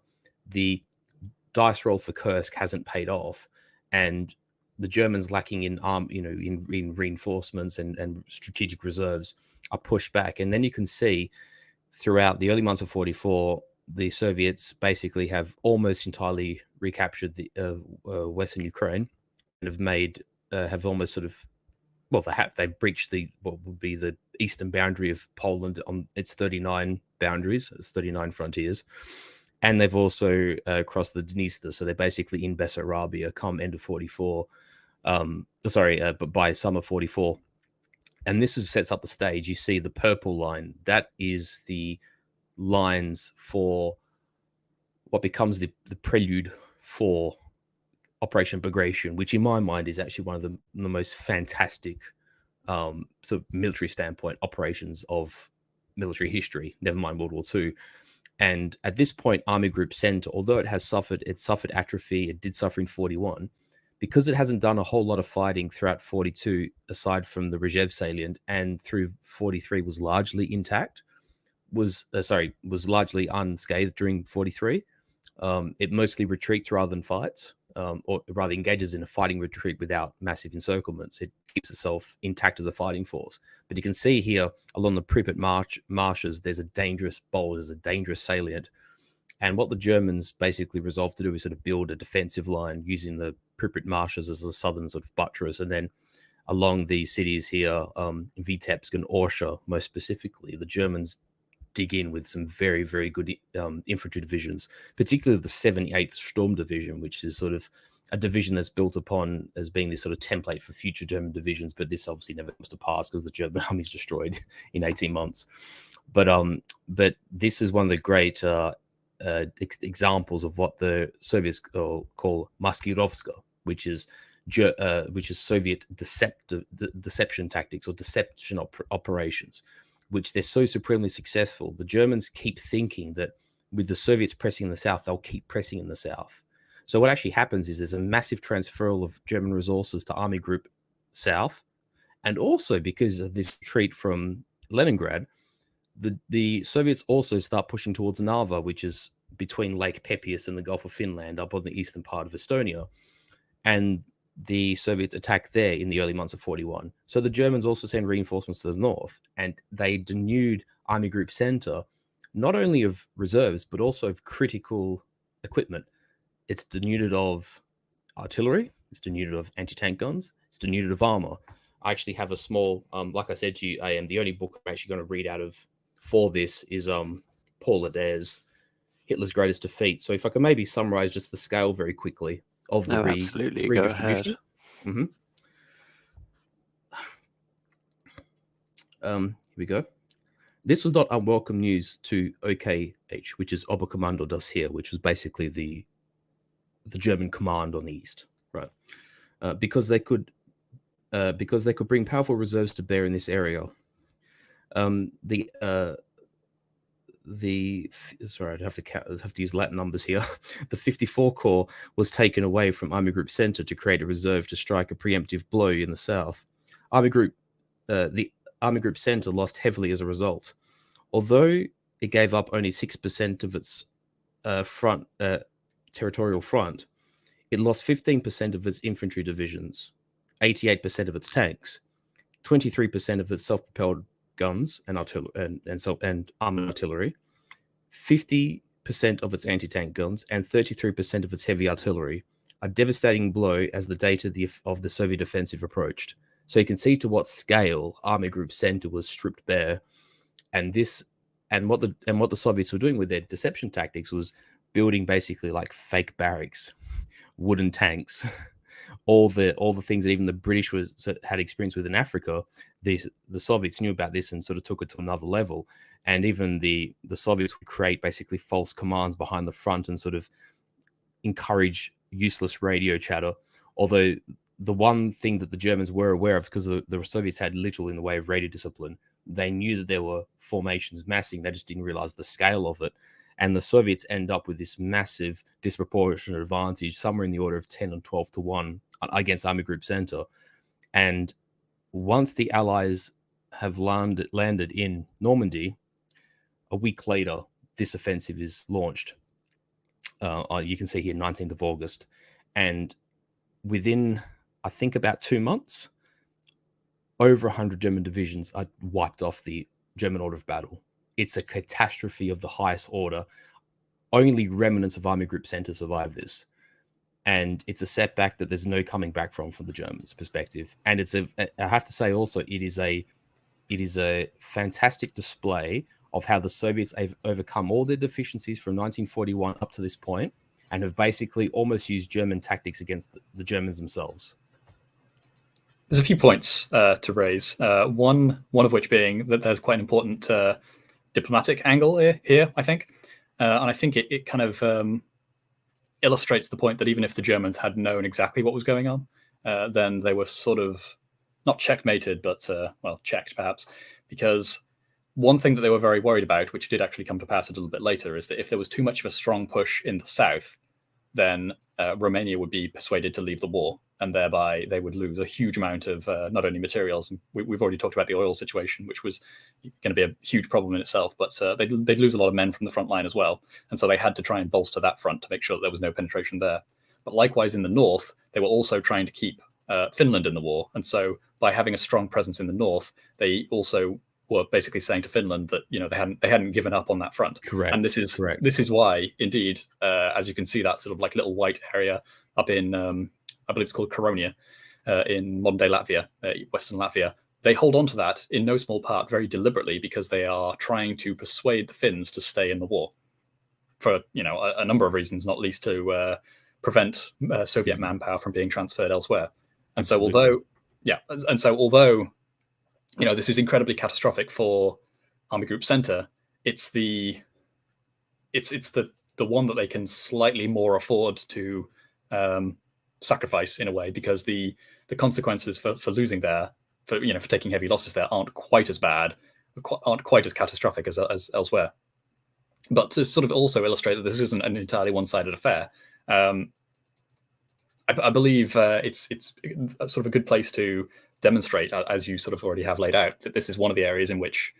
the dice roll for Kursk hasn't paid off, and the Germans lacking in in reinforcements and strategic reserves are pushed back. And then you can see throughout the early months of 44, the Soviets basically have almost entirely recaptured the Western Ukraine and have almost sort of, well, they've breached what would be the eastern boundary of Poland on its 39 boundaries, its 39 frontiers. And they've also crossed the Dniester, so they're basically in Bessarabia come end of 44. But by summer 44. And this sets up the stage. You see the purple line. That is the lines for what becomes the prelude for Operation Bagration, which in my mind is actually one of the most fantastic sort of military standpoint operations of military history, never mind World War II. And at this point, Army Group Center, although it suffered atrophy, it did suffer in 41, because it hasn't done a whole lot of fighting throughout 42, aside from the Rzhev salient, and through 43 was largely intact, was largely unscathed during 43. It mostly retreats rather than fights, or rather engages in a fighting retreat without massive encirclements. It keeps itself intact as a fighting force. But you can see here along the Pripyat marshes, there's a dangerous bulge, there's a dangerous salient. And what the Germans basically resolved to do is sort of build a defensive line using the Pripyat marshes as a southern sort of buttress. And then along these cities here, Vitebsk and Orsha, most specifically, the Germans dig in with some very, very good infantry divisions, particularly the 78th Sturm Division, which is sort of a division that's built upon as being this sort of template for future German divisions, but this obviously never comes to pass because the German army is destroyed in 18 months. But this is one of the great examples of what the Soviets call maskirovska, which is Soviet deception tactics or deception operations, which they're so supremely successful. The Germans keep thinking that with the Soviets pressing in the south, they'll keep pressing in the south. So what actually happens is there's a massive transferal of German resources to Army Group South, and also because of this retreat from Leningrad, the Soviets also start pushing towards Narva, which is between Lake Pepius and the Gulf of Finland, up on the eastern part of Estonia, and the Soviets attack there in the early months of 41. So the Germans also send reinforcements to the north, and they denude Army Group Center not only of reserves but also of critical equipment. It's denuded of artillery, it's denuded of anti-tank guns, it's denuded of armor. I actually have a small, like I said to you, the only book I'm actually going to read out of for this is Paul Adair's Hitler's Greatest Defeat. So if I can maybe summarize just the scale very quickly of the absolutely. Go ahead. Mm-hmm. Here we go. This was not unwelcome news to OKH, which is Oberkommando das Heer, which was basically the German command on the east, right? Because they could bring powerful reserves to bear in this area. Sorry, I'd have to use Latin numbers here. The 54 Corps was taken away from Army Group Center to create a reserve to strike a preemptive blow in the south. The Army Group Center lost heavily as a result. Although it gave up only 6% of its territorial front, it lost 15% of its infantry divisions, 88% of its tanks, 23% of its self-propelled guns and artillery and armored artillery, 50% of its anti-tank guns, and 33% of its heavy artillery. A devastating blow as the date of the Soviet offensive approached. So you can see to what scale Army Group Center was stripped bare, and what the Soviets were doing with their deception tactics was building basically like fake barracks, wooden tanks, all the things that even the British had experience with in Africa. The Soviets knew about this and sort of took it to another level. And even the Soviets would create basically false commands behind the front and sort of encourage useless radio chatter. Although the one thing that the Germans were aware of, because the Soviets had little in the way of radio discipline, they knew that there were formations massing. They just didn't realize the scale of it. And the Soviets end up with this massive disproportionate advantage, somewhere in the order of 10 and 12 to 1 against Army Group Center. And once the Allies have landed in Normandy, a week later, this offensive is launched. You can see here 19th of August. And within, I think, about 2 months, over 100 German divisions are wiped off the German order of battle. It's a catastrophe of the highest order. Only remnants of Army Group Center survive this. And it's a setback that there's no coming back from the Germans' perspective. And I have to say also, it is a fantastic display of how the Soviets have overcome all their deficiencies from 1941 up to this point and have basically almost used German tactics against the Germans themselves. There's a few points to raise. One of which being that there's quite an important diplomatic angle here, I think. And I think it kind of illustrates the point that even if the Germans had known exactly what was going on, then they were sort of not checkmated, but, checked perhaps, because one thing that they were very worried about, which did actually come to pass a little bit later, is that if there was too much of a strong push in the south, then Romania would be persuaded to leave the war, and thereby they would lose a huge amount of not only materials. We've already talked about the oil situation, which was going to be a huge problem in itself, but they'd lose a lot of men from the front line as well. And so they had to try and bolster that front to make sure that there was no penetration there. But likewise, in the north, they were also trying to keep Finland in the war. And so by having a strong presence in the north, they also were basically saying to Finland that they hadn't given up on that front. Correct. And this is correct. This is why, indeed, as you can see, that sort of like little white area up in I believe it's called Koronia in modern day Latvia, Western Latvia. They hold on to that in no small part very deliberately because they are trying to persuade the Finns to stay in the war for a number of reasons, not least to prevent Soviet manpower from being transferred elsewhere. And Absolutely. so although this is incredibly catastrophic for Army Group Center, it's the one that they can slightly more afford to sacrifice in a way, because the consequences for losing there, for taking heavy losses there, aren't quite as bad, aren't quite as catastrophic as elsewhere. But to sort of also illustrate that this isn't an entirely one-sided affair, I believe it's sort of a good place to demonstrate, as you sort of already have laid out, that this is one of the areas in which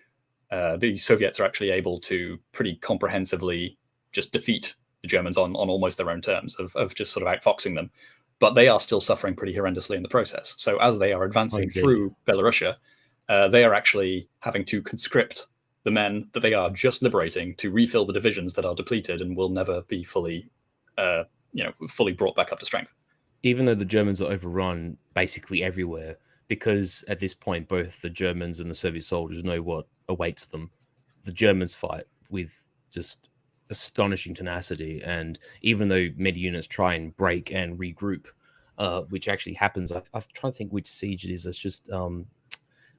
the Soviets are actually able to pretty comprehensively just defeat the Germans on almost their own terms, of just sort of outfoxing them. But they are still suffering pretty horrendously in the process. So as they are advancing through Belorussia, they are actually having to conscript the men that they are just liberating to refill the divisions that are depleted and will never be fully brought back up to strength. Even though the Germans are overrun basically everywhere, because at this point both the Germans and the Soviet soldiers know what awaits them, the Germans fight with just astonishing tenacity. And even though many units try and break and regroup, which actually happens, I'm trying to think which siege it is. It's just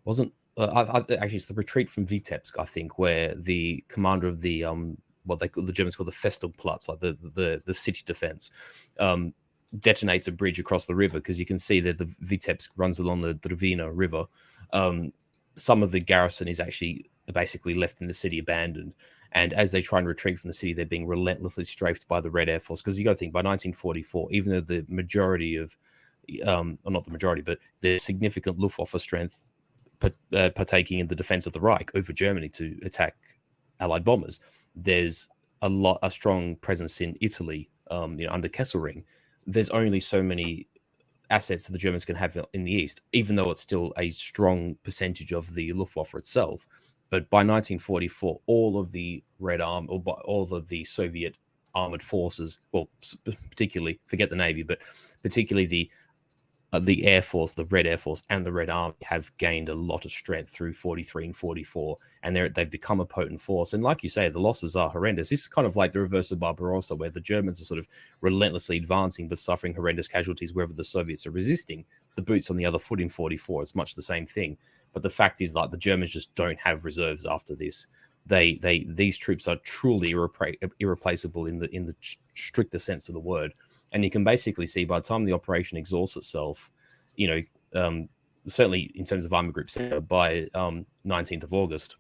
wasn't actually it's the retreat from Vitebsk, I think, where the commander of the what the Germans call the Festung-Platz, like the city defense, detonates a bridge across the river, because you can see that the Vitebsk runs along the Dravina River. Some of the garrison is actually basically left in the city abandoned, and as they try and retreat from the city, they're being relentlessly strafed by the Red Air Force. Because you got to think, by 1944, even though the majority of or not the majority, but the significant Luftwaffe strength partaking in the defense of the Reich over Germany to attack Allied bombers, there's a strong presence in Italy, under Kesselring. There's only so many assets that the Germans can have in the east, even though it's still a strong percentage of the Luftwaffe itself. But by 1944, all of the Red Army, or all of the Soviet armored forces, well, particularly, forget the Navy, but particularly the Air Force, the Red Air Force, and the Red Army have gained a lot of strength through 43 and 44, and they've become a potent force. And like you say, the losses are horrendous. This is kind of like the reverse of Barbarossa, where the Germans are sort of relentlessly advancing but suffering horrendous casualties wherever the Soviets are resisting. The boots on the other foot in 44. It's much the same thing. But the fact is, like, the Germans just don't have reserves after this. These troops are truly irreplaceable in the stricter sense of the word. And you can basically see, by the time the operation exhausts itself, certainly in terms of Army Group Center, by 19th of August,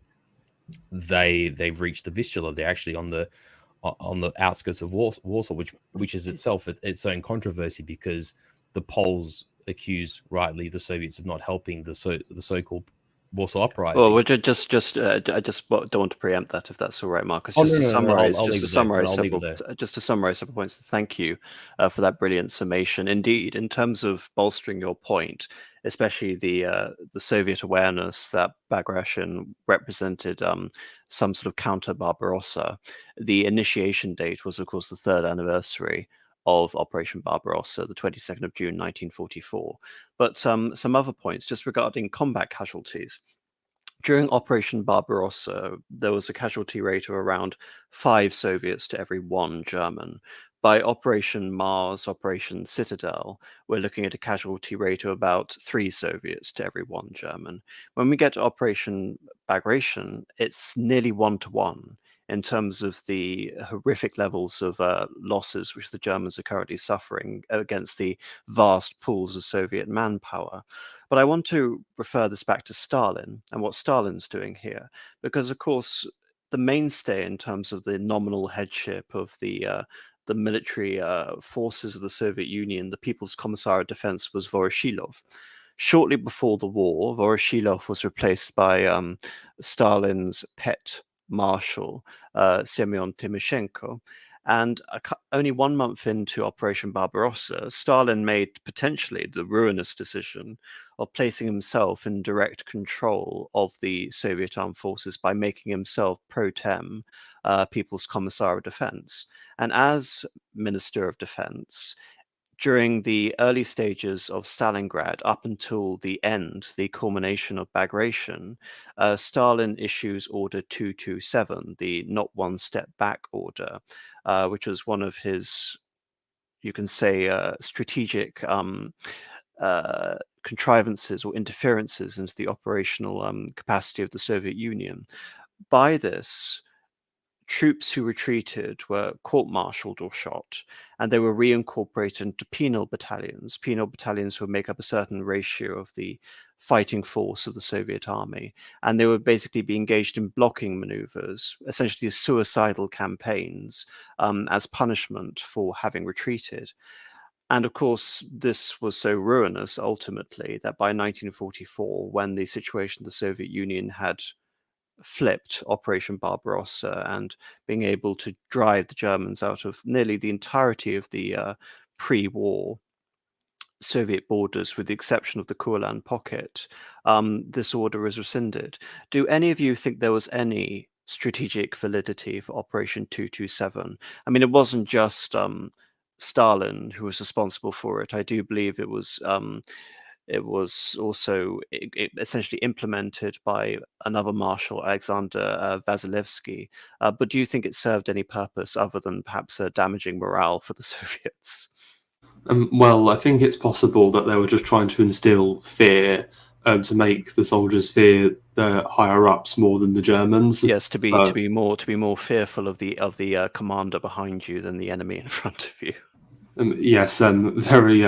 they've reached the Vistula. They're actually on the outskirts of Warsaw, which is itself its own controversy, because the Poles accuse rightly the Soviets of not helping the so-called Warsaw uprising. Well, I just don't want to preempt that, if that's all right, Marcus. Just to summarize several points. Thank you for that brilliant summation. Indeed, in terms of bolstering your point, especially the Soviet awareness that Bagration represented some sort of counter Barbarossa, the initiation date was, of course, the 3rd anniversary of Operation Barbarossa, the 22nd of June, 1944. But some other points just regarding combat casualties. During Operation Barbarossa, there was a casualty rate of around 5 Soviets to every 1 German. By Operation Mars, Operation Citadel, we're looking at a casualty rate of about 3 Soviets to every 1 German. When we get to Operation Bagration, it's nearly 1-to-1 in terms of the horrific levels of losses which the Germans are currently suffering against the vast pools of Soviet manpower. But I want to refer this back to Stalin and what Stalin's doing here, because, of course, the mainstay in terms of the nominal headship of the military forces of the Soviet Union, the People's Commissar of Defense, was Voroshilov. Shortly before the war, Voroshilov was replaced by Stalin's pet marshal, Semyon Timoshenko. And only 1 month into Operation Barbarossa, Stalin made potentially the ruinous decision of placing himself in direct control of the Soviet armed forces by making himself pro tem People's Commissar of Defense. And as Minister of Defense, during the early stages of Stalingrad, up until the end, the culmination of Bagration, Stalin issues Order 227, the not one step back order, which was one of his you can say, strategic contrivances or interferences into the operational capacity of the Soviet Union. By this, troops who retreated were court-martialed or shot, and they were reincorporated into penal battalions. Penal battalions would make up a certain ratio of the fighting force of the Soviet army, and they would basically be engaged in blocking maneuvers, essentially suicidal campaigns, as punishment for having retreated. And of course, this was so ruinous ultimately that by 1944, when the situation of the Soviet Union had flipped Operation Barbarossa and being able to drive the Germans out of nearly the entirety of the pre-war Soviet borders, with the exception of the Courland pocket, this order was rescinded. Do any of you think there was any strategic validity for Operation 227? I mean, it wasn't just Stalin who was responsible for it. I do believe it was also essentially implemented by another marshal, Alexander Vasilevsky. But do you think it served any purpose other than perhaps damaging morale for the Soviets? Well, I think it's possible that they were just trying to instill fear, to make the soldiers fear the higher ups more than the Germans. Yes, to be more fearful of the commander behind you than the enemy in front of you. Yes, very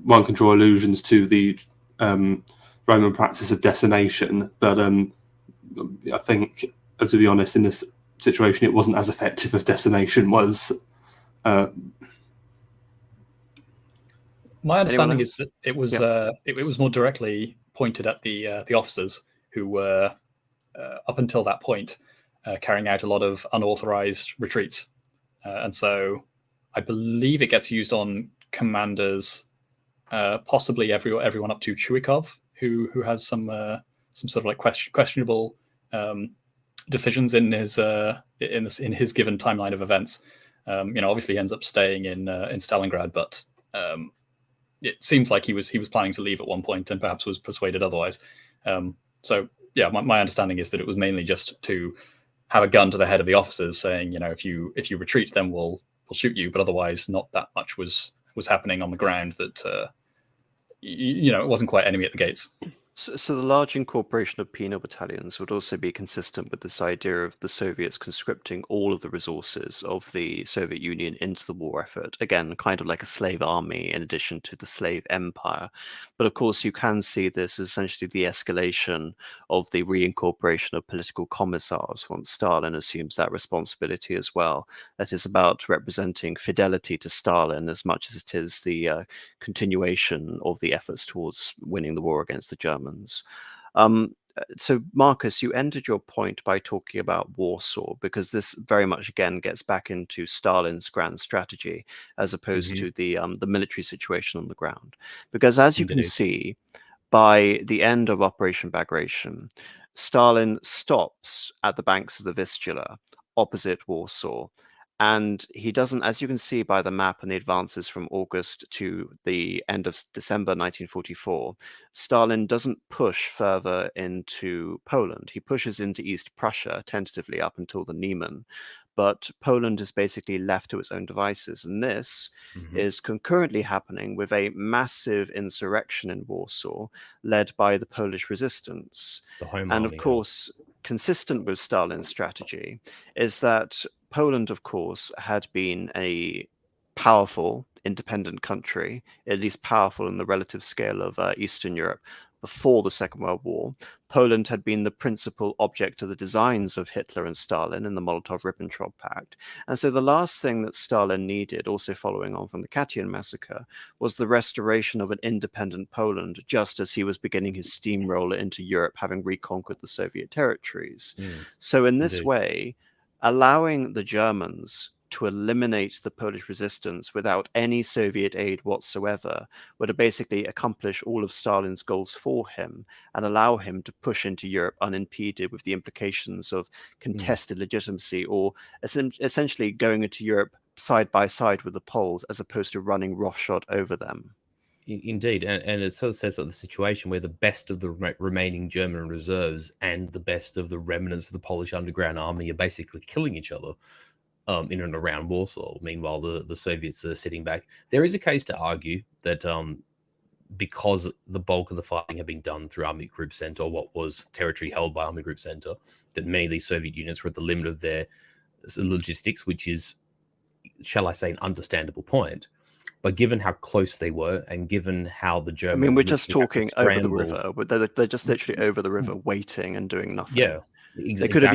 one can draw allusions to the Roman practice of decimation, but I think, to be honest, in this situation, it wasn't as effective as decimation was. My understanding is that it was it was more directly pointed at the officers who were up until that point carrying out a lot of unauthorized retreats, and so I believe it gets used on commanders, possibly everyone up to Chuikov, who has some sort of like questionable decisions in his given timeline of events. Obviously he ends up staying in Stalingrad, but it seems like he was planning to leave at one point and perhaps was persuaded otherwise. So yeah, my understanding is that it was mainly just to have a gun to the head of the officers, saying, if you retreat, then we'll shoot you. But otherwise, not that much was happening on the ground. That it wasn't quite enemy at the gates. So the large incorporation of penal battalions would also be consistent with this idea of the Soviets conscripting all of the resources of the Soviet Union into the war effort. Again, kind of like a slave army in addition to the slave empire. But of course, you can see this as essentially the escalation of the reincorporation of political commissars once Stalin assumes that responsibility as well. That is about representing fidelity to Stalin as much as it is the continuation of the efforts towards winning the war against the Germans. So, Marcus, you ended your point by talking about Warsaw, because this very much again gets back into Stalin's grand strategy as opposed to the military situation on the ground. Because as you can see, by the end of Operation Bagration, Stalin stops at the banks of the Vistula, opposite Warsaw. And he doesn't, as you can see by the map and the advances from August to the end of December 1944, Stalin doesn't push further into Poland. He pushes into East Prussia, tentatively up until the Niemen. But Poland is basically left to its own devices. And this is concurrently happening with a massive insurrection in Warsaw, led by the Polish resistance. And of course, consistent with Stalin's strategy is that Poland, of course, had been a powerful, independent country, at least powerful in the relative scale of Eastern Europe, before the Second World War. Poland had been the principal object of the designs of Hitler and Stalin in the Molotov-Ribbentrop Pact. And so the last thing that Stalin needed, also following on from the Katyn massacre, was the restoration of an independent Poland, just as he was beginning his steamroller into Europe, having reconquered the Soviet territories. So in this way, allowing the Germans to eliminate the Polish resistance without any Soviet aid whatsoever would basically accomplish all of Stalin's goals for him and allow him to push into Europe unimpeded, with the implications of contested legitimacy, or essentially going into Europe side by side with the Poles as opposed to running roughshod over them. Indeed, and it sort of sets up the situation where the best of the remaining German reserves and the best of the remnants of the Polish underground army are basically killing each other. in and around Warsaw. Meanwhile, the Soviets are sitting back. There is a case to argue that because the bulk of the fighting had been done through Army Group Center, or what was territory held by Army Group Center, that many of these Soviet units were at the limit of their logistics, which is, shall I say, an understandable point. But given how close they were, and given how the Germans, I mean, we're just talking over the river. They're just literally over the river, Mm. waiting and doing nothing. Yeah, they could have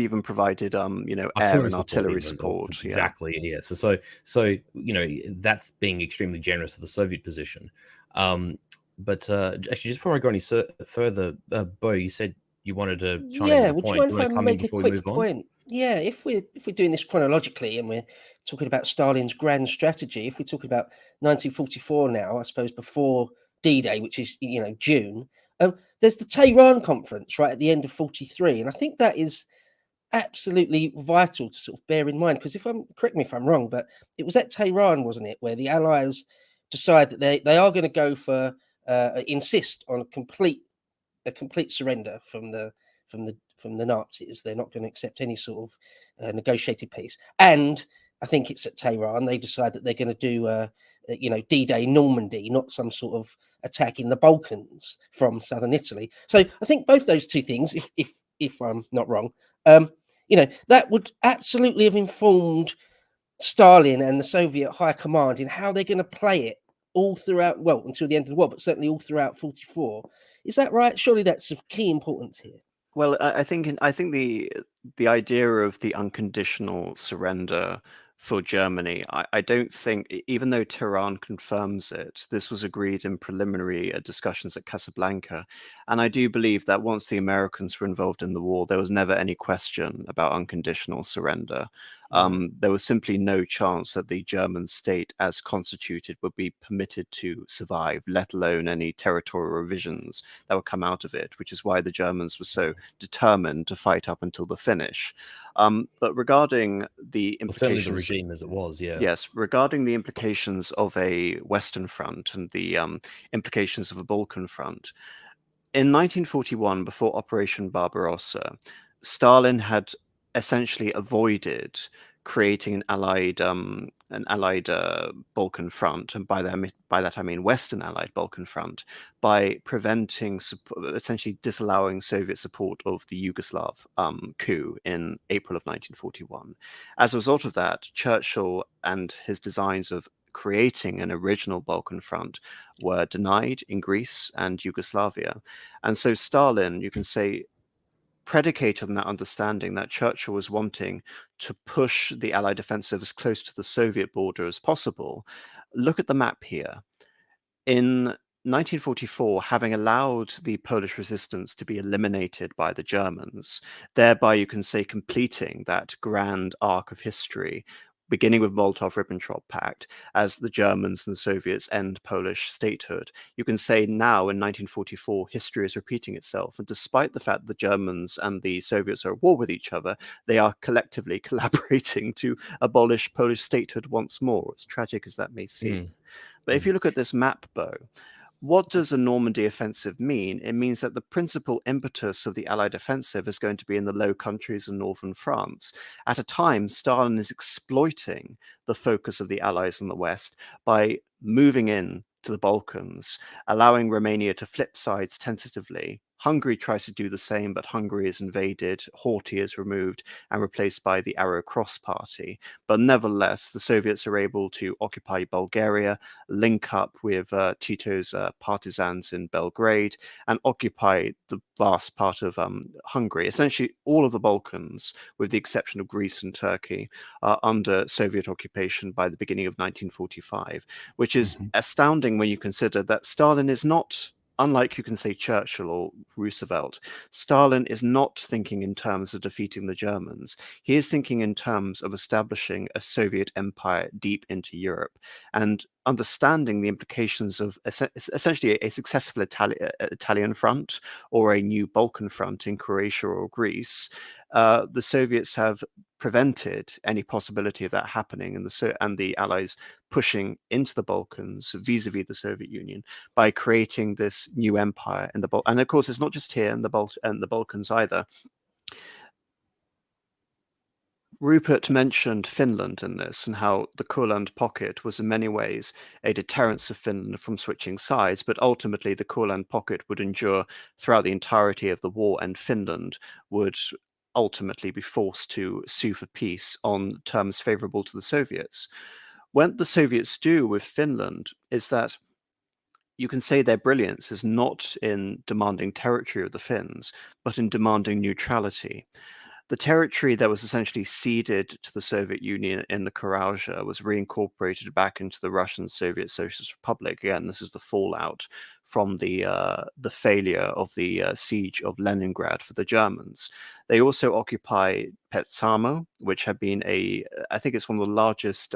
even provided you know, air and artillery support. Exactly. Yeah. So you know, that's being extremely generous to the Soviet position. But actually, just before I go any further, Bo, you said you wanted to chime in. Yeah, would you mind if I make a quick point? Yeah, if we're doing this chronologically and we're talking about Stalin's grand strategy, if we're talking about 1944 now, I suppose before D-Day, which is, you know, June, there's the Tehran conference right at the end of 43, and I think that is absolutely vital to sort of bear in mind, because correct me if I'm wrong, but it was at Tehran, wasn't it, where the Allies decide that they are going to go for insist on a complete surrender from the Nazis. They're not going to accept any sort of negotiated peace. And I think it's at Tehran they decide that they're going to do you know, D-Day Normandy, not some sort of attack in the Balkans from southern Italy. So I think both those two things, if I'm not wrong, you know, that would absolutely have informed Stalin and the Soviet high command in how they're going to play it all throughout, well, until the end of the war, but certainly all throughout 44. Is that right? Surely that's of key importance here. Well, I think the idea of the unconditional surrender for Germany, I don't think, even though Tehran confirms it, this was agreed in preliminary discussions at Casablanca. And I do believe that once the Americans were involved in the war, there was never any question about unconditional surrender. There was simply no chance that the German state as constituted would be permitted to survive, let alone any territorial revisions that would come out of it, which is why the Germans were so determined to fight up until the finish. But regarding the implications, certainly the regime as it was, yeah. Yes, regarding the implications of a Western front and the implications of a Balkan front, in 1941, before Operation Barbarossa, Stalin had essentially avoided creating an allied Balkan front, and by that I mean Western allied Balkan front, by preventing, essentially disallowing Soviet support of the Yugoslav coup in April of 1941. As a result of that, Churchill and his designs of creating an original Balkan front were denied in Greece and Yugoslavia. And so Stalin, you can say, predicated on that understanding that Churchill was wanting to push the Allied offensive as close to the Soviet border as possible. Look at the map here. In 1944, having allowed the Polish resistance to be eliminated by the Germans, thereby, you can say, completing that grand arc of history, beginning with Molotov-Ribbentrop Pact, as the Germans and the Soviets end Polish statehood. You can say now in 1944, history is repeating itself. And despite the fact that the Germans and the Soviets are at war with each other, they are collectively collaborating to abolish Polish statehood once more, as tragic as that may seem. But if you look at this map, Bo, what does a Normandy offensive mean? It means that the principal impetus of the Allied offensive is going to be in the Low Countries and northern France. At a time, Stalin is exploiting the focus of the Allies in the West by moving in to the Balkans, allowing Romania to flip sides tentatively. Hungary tries to do the same, but Hungary is invaded, Horthy is removed and replaced by the Arrow Cross Party. But nevertheless, the Soviets are able to occupy Bulgaria, link up with Tito's partisans in Belgrade, and occupy the vast part of Hungary. Essentially, all of the Balkans, with the exception of Greece and Turkey, are under Soviet occupation by the beginning of 1945, which is astounding when you consider that Stalin is not, unlike, you can say, Churchill or Roosevelt, Stalin is not thinking in terms of defeating the Germans. He is thinking in terms of establishing a Soviet empire deep into Europe and understanding the implications of essentially a successful Italian front or a new Balkan front in Croatia or Greece. The Soviets have prevented any possibility of that happening, and the Allies pushing into the Balkans vis-a-vis the Soviet Union by creating this new empire in the Balkans. And of course, it's not just here in the Balkans either. Rupert mentioned Finland in this and how the Courland pocket was in many ways a deterrence of Finland from switching sides, but ultimately the Courland pocket would endure throughout the entirety of the war, and Finland would ultimately be forced to sue for peace on terms favorable to the Soviets. What the Soviets do with Finland is that you can say their brilliance is not in demanding territory of the Finns, but in demanding neutrality. The territory that was essentially ceded to the Soviet Union in the Kaukazia was reincorporated back into the Russian Soviet Socialist Republic. Again, this is the fallout from the failure of the siege of Leningrad for the Germans. They also occupy Petsamo, which had been I think it's one of the largest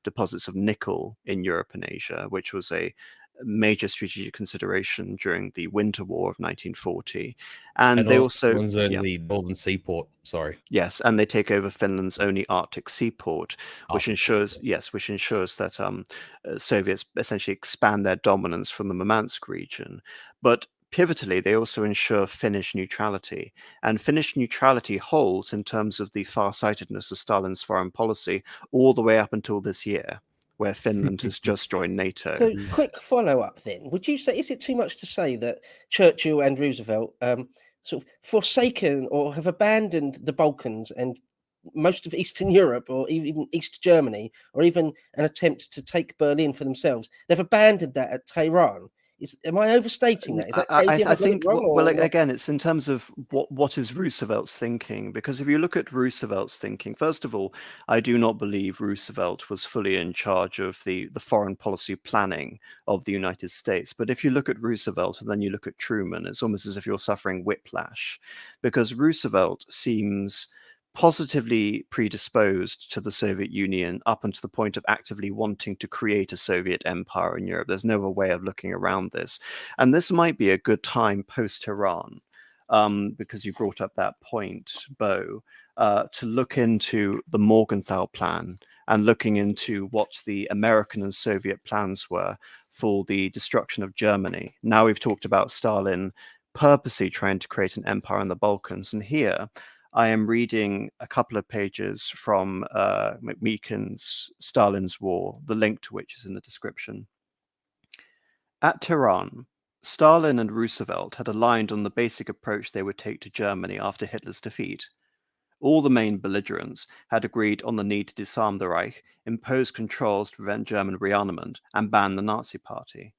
deposits of nickel in Europe and Asia, which was a major strategic consideration during the Winter War of 1940. And they also Finland's only northern seaport. Sorry. Yes, and they take over Finland's only Arctic seaport, which ensures that Soviets essentially expand their dominance from the Murmansk region. But pivotally, they also ensure Finnish neutrality, and Finnish neutrality holds in terms of the far-sightedness of Stalin's foreign policy all the way up until this year, where Finland has just joined NATO. So, quick follow-up then. Would you say, is it too much to say that Churchill and Roosevelt sort of forsaken or have abandoned the Balkans and most of Eastern Europe, or even East Germany, or even an attempt to take Berlin for themselves? They've abandoned that at Tehran. Am I overstating that? Is that crazy? I think, again, it's in terms of what is Roosevelt's thinking. Because if you look at Roosevelt's thinking, first of all, I do not believe Roosevelt was fully in charge of the foreign policy planning of the United States. But if you look at Roosevelt and then you look at Truman, it's almost as if you're suffering whiplash, because Roosevelt seems positively predisposed to the Soviet Union up until the point of actively wanting to create a Soviet empire in Europe. There's no other way of looking around this. And this might be a good time post-Tehran, because you brought up that point, Bo, to look into the Morgenthau plan and looking into what the American and Soviet plans were for the destruction of Germany. Now we've talked about Stalin purposely trying to create an empire in the Balkans. And here, I am reading a couple of pages from McMeekin's Stalin's War, the link to which is in the description. At Tehran, Stalin and Roosevelt had aligned on the basic approach they would take to Germany after Hitler's defeat. All the main belligerents had agreed on the need to disarm the Reich, impose controls to prevent German rearmament, and ban the Nazi Party.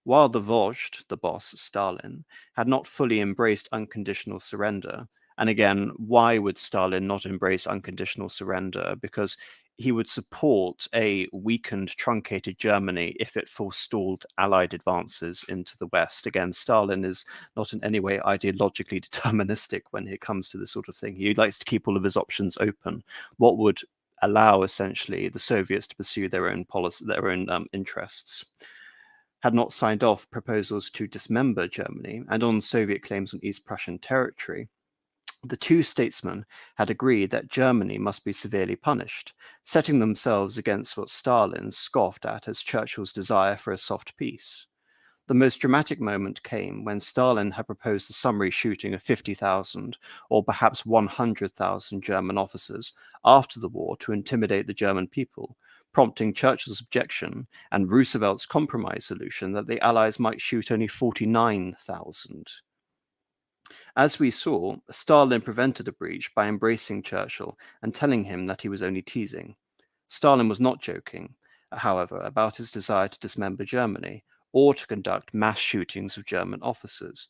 While the Vozhd, the boss, Stalin, had not fully embraced unconditional surrender. And again, why would Stalin not embrace unconditional surrender? Because he would support a weakened, truncated Germany if it forestalled Allied advances into the West. Again, Stalin is not in any way ideologically deterministic when it comes to this sort of thing. He likes to keep all of his options open. What would allow, essentially, the Soviets to pursue their own policy, their own interests? Had not signed off proposals to dismember Germany, and on Soviet claims on East Prussian territory. The two statesmen had agreed that Germany must be severely punished, setting themselves against what Stalin scoffed at as Churchill's desire for a soft peace. The most dramatic moment came when Stalin had proposed the summary shooting of 50,000 or perhaps 100,000 German officers after the war to intimidate the German people, prompting Churchill's objection and Roosevelt's compromise solution that the Allies might shoot only 49,000. As we saw, Stalin prevented a breach by embracing Churchill and telling him that he was only teasing. Stalin was not joking, however, about his desire to dismember Germany or to conduct mass shootings of German officers.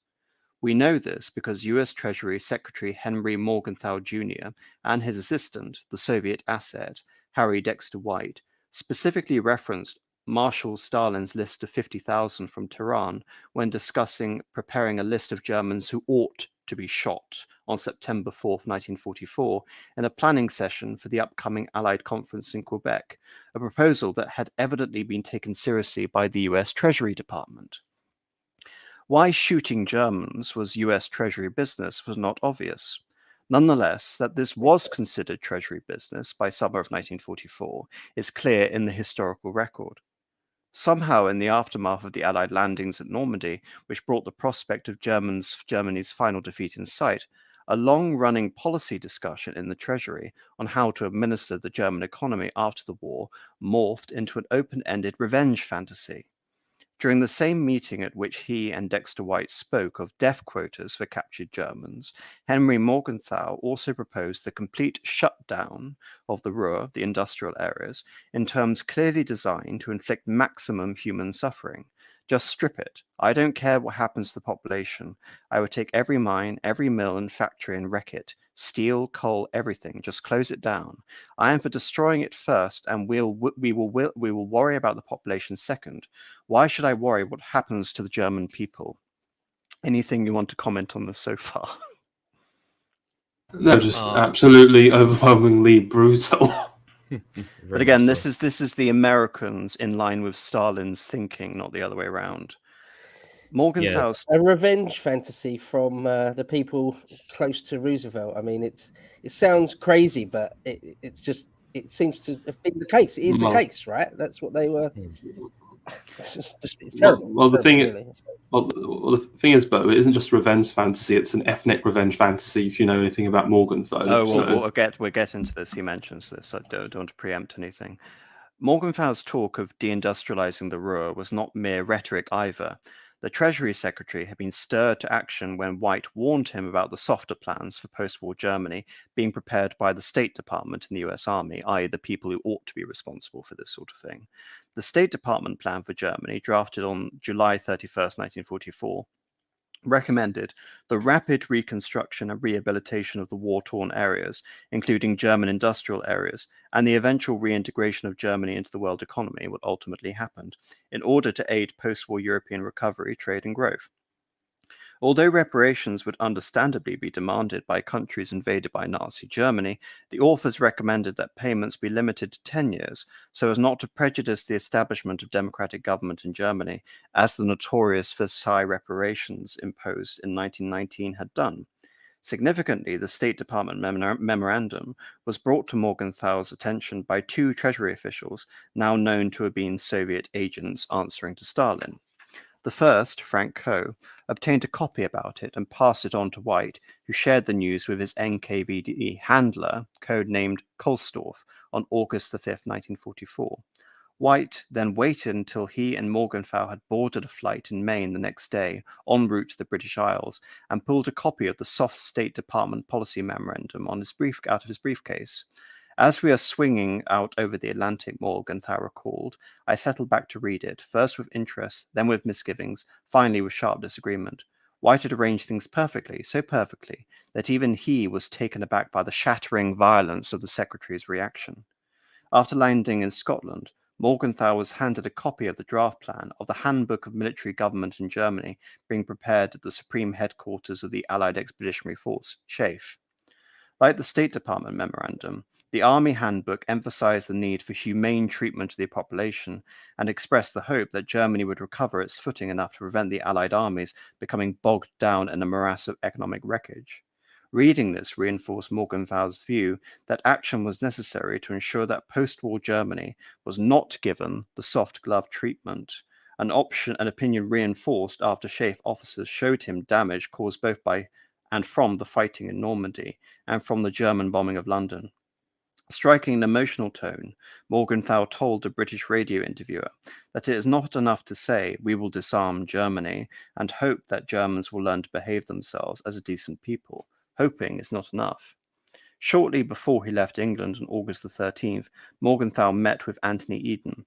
We know this because US Treasury Secretary Henry Morgenthau Jr. and his assistant, the Soviet asset, Harry Dexter White, specifically referenced Marshal Stalin's list of 50,000 from Tehran when discussing preparing a list of Germans who ought to be shot on September 4th, 1944, in a planning session for the upcoming Allied conference in Quebec, a proposal that had evidently been taken seriously by the US Treasury Department. Why shooting Germans was US Treasury business was not obvious. Nonetheless, that this was considered Treasury business by summer of 1944 is clear in the historical record. Somehow, in the aftermath of the Allied landings at Normandy, which brought the prospect of Germany's final defeat in sight, A long-running policy discussion in the Treasury on how to administer the German economy after the war morphed into an open-ended revenge fantasy. During the same meeting at which he and Dexter White spoke of death quotas for captured Germans, Henry Morgenthau also proposed the complete shutdown of the Ruhr, the industrial areas, in terms clearly designed to inflict maximum human suffering. Just strip it. I don't care what happens to the population. I would take every mine, every mill and factory and wreck it. Steel, coal, everything. Just close it down. I am for destroying it first, and we will worry about the population second. Why should I worry what happens to the German people? Anything you want to comment on this so far? No, just absolutely overwhelmingly brutal. But again, this is the Americans in line with Stalin's thinking, not the other way around. Morgenthau's a revenge fantasy from the people close to Roosevelt. I mean, it sounds crazy, but it seems to have been the case. It is the case, right? That's what they were. It's terrible. Well, the thing, really, the thing is, Bo, it isn't just a revenge fantasy; it's an ethnic revenge fantasy. If you know anything about Morgenthau. Oh, well, we'll get into this. He mentions this. I don't want to preempt anything. Morgenthau's talk of deindustrializing the Ruhr was not mere rhetoric either. The Treasury Secretary had been stirred to action when White warned him about the softer plans for post-war Germany being prepared by the State Department and the US Army, i.e. the people who ought to be responsible for this sort of thing. The State Department plan for Germany, drafted on July 31st, 1944, recommended the rapid reconstruction and rehabilitation of the war-torn areas, including German industrial areas, and the eventual reintegration of Germany into the world economy, what ultimately happened, in order to aid post-war European recovery, trade, and growth. Although reparations would understandably be demanded by countries invaded by Nazi Germany, the authors recommended that payments be limited to 10 years, so as not to prejudice the establishment of democratic government in Germany, as the notorious Versailles reparations imposed in 1919 had done. Significantly, the State Department memorandum was brought to Morgenthau's attention by two Treasury officials now known to have been Soviet agents answering to Stalin. The first, Frank Coe, obtained a copy about it and passed it on to White, who shared the news with his NKVD handler, codenamed Kohlsdorf, on August 5, 1944. White then waited until he and Morgenthau had boarded a flight in Maine the next day, en route to the British Isles, and pulled a copy of the soft State Department policy memorandum out of his briefcase. As we are swinging out over the Atlantic, Morgenthau recalled, I settled back to read it, first with interest, then with misgivings, finally with sharp disagreement. White had arranged things perfectly, so perfectly, that even he was taken aback by the shattering violence of the Secretary's reaction. After landing in Scotland, Morgenthau was handed a copy of the draft plan of the Handbook of Military Government in Germany being prepared at the Supreme Headquarters of the Allied Expeditionary Force, SHAEF. Like the State Department memorandum, the Army Handbook emphasized the need for humane treatment of the population and expressed the hope that Germany would recover its footing enough to prevent the Allied armies becoming bogged down in a morass of economic wreckage. Reading this reinforced Morgenthau's view that action was necessary to ensure that post-war Germany was not given the soft glove treatment, an opinion reinforced after SHAEF officers showed him damage caused both by and from the fighting in Normandy and from the German bombing of London. Striking an emotional tone, Morgenthau told a British radio interviewer that it is not enough to say we will disarm Germany and hope that Germans will learn to behave themselves as a decent people. Hoping is not enough. Shortly before he left England on August the 13th, Morgenthau met with Anthony Eden,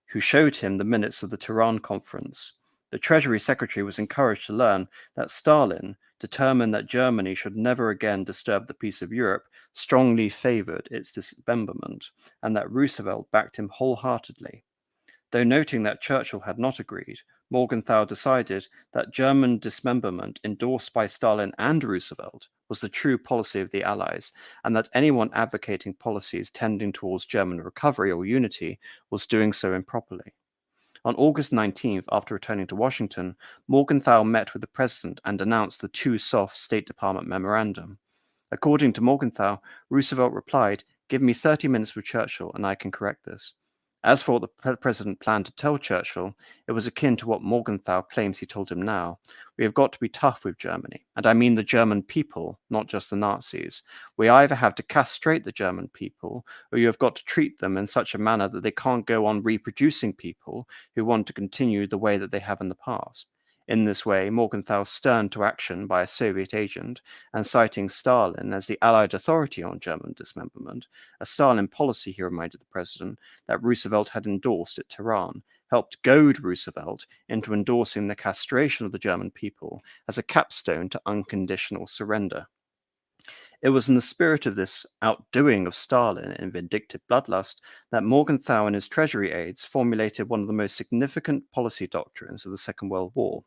who showed him the minutes of the Tehran conference. The Treasury Secretary was encouraged to learn that Stalin, determined that Germany should never again disturb the peace of Europe, strongly favored its dismemberment, and that Roosevelt backed him wholeheartedly. Though noting that Churchill had not agreed, Morgenthau decided that German dismemberment endorsed by Stalin and Roosevelt was the true policy of the Allies, and that anyone advocating policies tending towards German recovery or unity was doing so improperly. On August 19th, after returning to Washington, Morgenthau met with the president and announced the too soft State Department memorandum. According to Morgenthau, Roosevelt replied, "Give me 30 minutes with Churchill and I can correct this." As for what the president planned to tell Churchill, it was akin to what Morgenthau claims he told him now. We have got to be tough with Germany, and I mean the German people, not just the Nazis. We either have to castrate the German people, or you have got to treat them in such a manner that they can't go on reproducing people who want to continue the way that they have in the past. In this way, Morgenthau stirred to action by a Soviet agent, and citing Stalin as the Allied authority on German dismemberment, a Stalin policy, he reminded the president, that Roosevelt had endorsed at Tehran, helped goad Roosevelt into endorsing the castration of the German people as a capstone to unconditional surrender. It was in the spirit of this outdoing of Stalin in vindictive bloodlust that Morgenthau and his treasury aides formulated one of the most significant policy doctrines of the Second World War.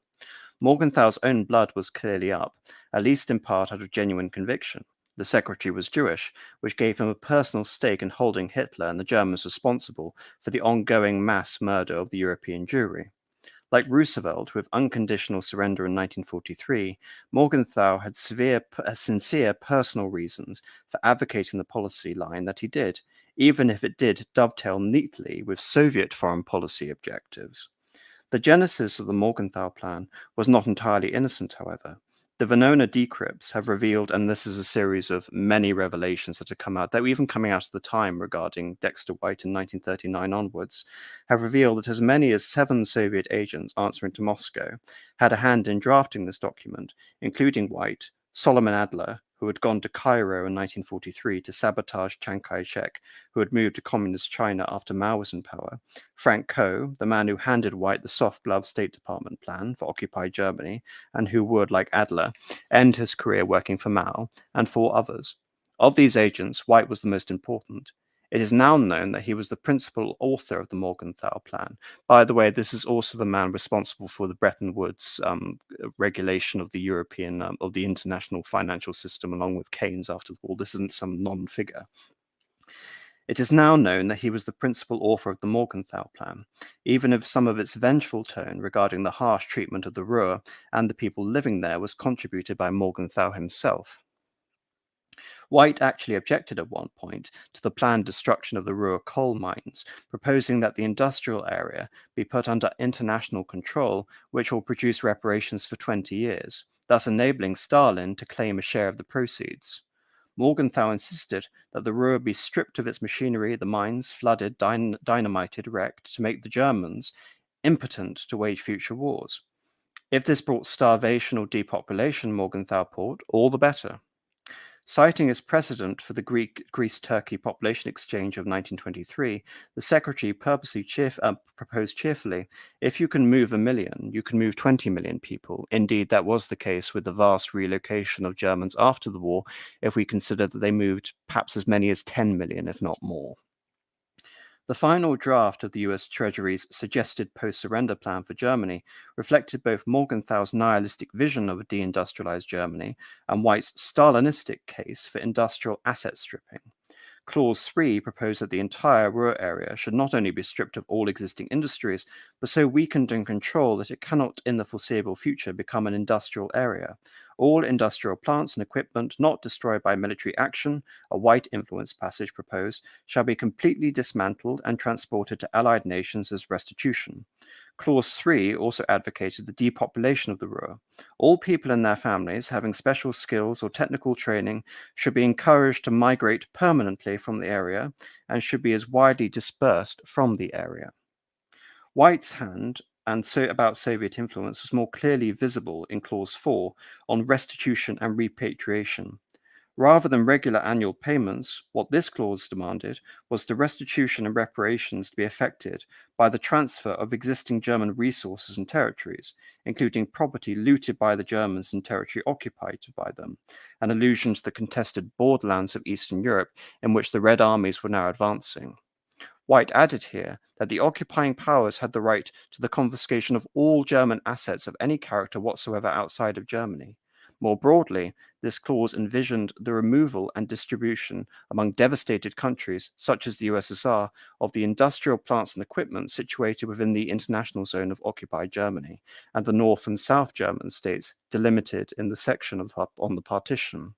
Morgenthau's own blood was clearly up, at least in part out of genuine conviction. The secretary was Jewish, which gave him a personal stake in holding Hitler and the Germans responsible for the ongoing mass murder of the European Jewry. Like Roosevelt, with unconditional surrender in 1943, Morgenthau had sincere personal reasons for advocating the policy line that he did, even if it did dovetail neatly with Soviet foreign policy objectives. The genesis of the Morgenthau Plan was not entirely innocent, however. The Venona decrypts have revealed, and this is a series of many revelations that have come out, that were even coming out at the time regarding Dexter White in 1939 onwards, have revealed that as many as 7 Soviet agents answering to Moscow had a hand in drafting this document, including White, Solomon Adler, who had gone to Cairo in 1943 to sabotage Chiang Kai-shek, who had moved to communist China after Mao was in power, Frank Coe, the man who handed White the soft-glove State Department plan for occupied Germany, and who would, like Adler, end his career working for Mao, and 4 others. Of these agents, White was the most important. It is now known that he was the principal author of the Morgenthau Plan. By the way, this is also the man responsible for the Bretton Woods regulation of the European, of the international financial system, along with Keynes after the war. This isn't some non-figure. It is now known that he was the principal author of the Morgenthau Plan, even if some of its vengeful tone regarding the harsh treatment of the Ruhr and the people living there was contributed by Morgenthau himself. White actually objected at one point to the planned destruction of the Ruhr coal mines, proposing that the industrial area be put under international control, which will produce reparations for 20 years, thus enabling Stalin to claim a share of the proceeds. Morgenthau insisted that the Ruhr be stripped of its machinery, the mines flooded, dynamited, wrecked, to make the Germans impotent to wage future wars. If this brought starvation or depopulation, Morgenthau thought, all the better. Citing as precedent for the Greece-Turkey population exchange of 1923, the secretary purposely proposed cheerfully, if you can move 1 million, you can move 20 million people. Indeed, that was the case with the vast relocation of Germans after the war, if we consider that they moved perhaps as many as 10 million, if not more. The final draft of the US Treasury's suggested post-surrender plan for Germany reflected both Morgenthau's nihilistic vision of a deindustrialized Germany and White's Stalinistic case for industrial asset stripping. Clause 3 proposed that the entire Ruhr area should not only be stripped of all existing industries, but so weakened and controlled that it cannot in the foreseeable future become an industrial area. All industrial plants and equipment not destroyed by military action, a White influence passage proposed, shall be completely dismantled and transported to Allied nations as restitution. Clause 3 also advocated the depopulation of the Ruhr. All people and their families having special skills or technical training should be encouraged to migrate permanently from the area and should be as widely dispersed from the area. White's hand about Soviet influence was more clearly visible in Clause 4 on restitution and repatriation. Rather than regular annual payments, what this clause demanded was the restitution and reparations to be effected by the transfer of existing German resources and territories, including property looted by the Germans and territory occupied by them, an allusion to the contested borderlands of Eastern Europe in which the Red Armies were now advancing. White added here that the occupying powers had the right to the confiscation of all German assets of any character whatsoever outside of Germany. More broadly, this clause envisioned the removal and distribution among devastated countries, such as the USSR, of the industrial plants and equipment situated within the international zone of occupied Germany, and the North and South German states delimited in the section on the partition.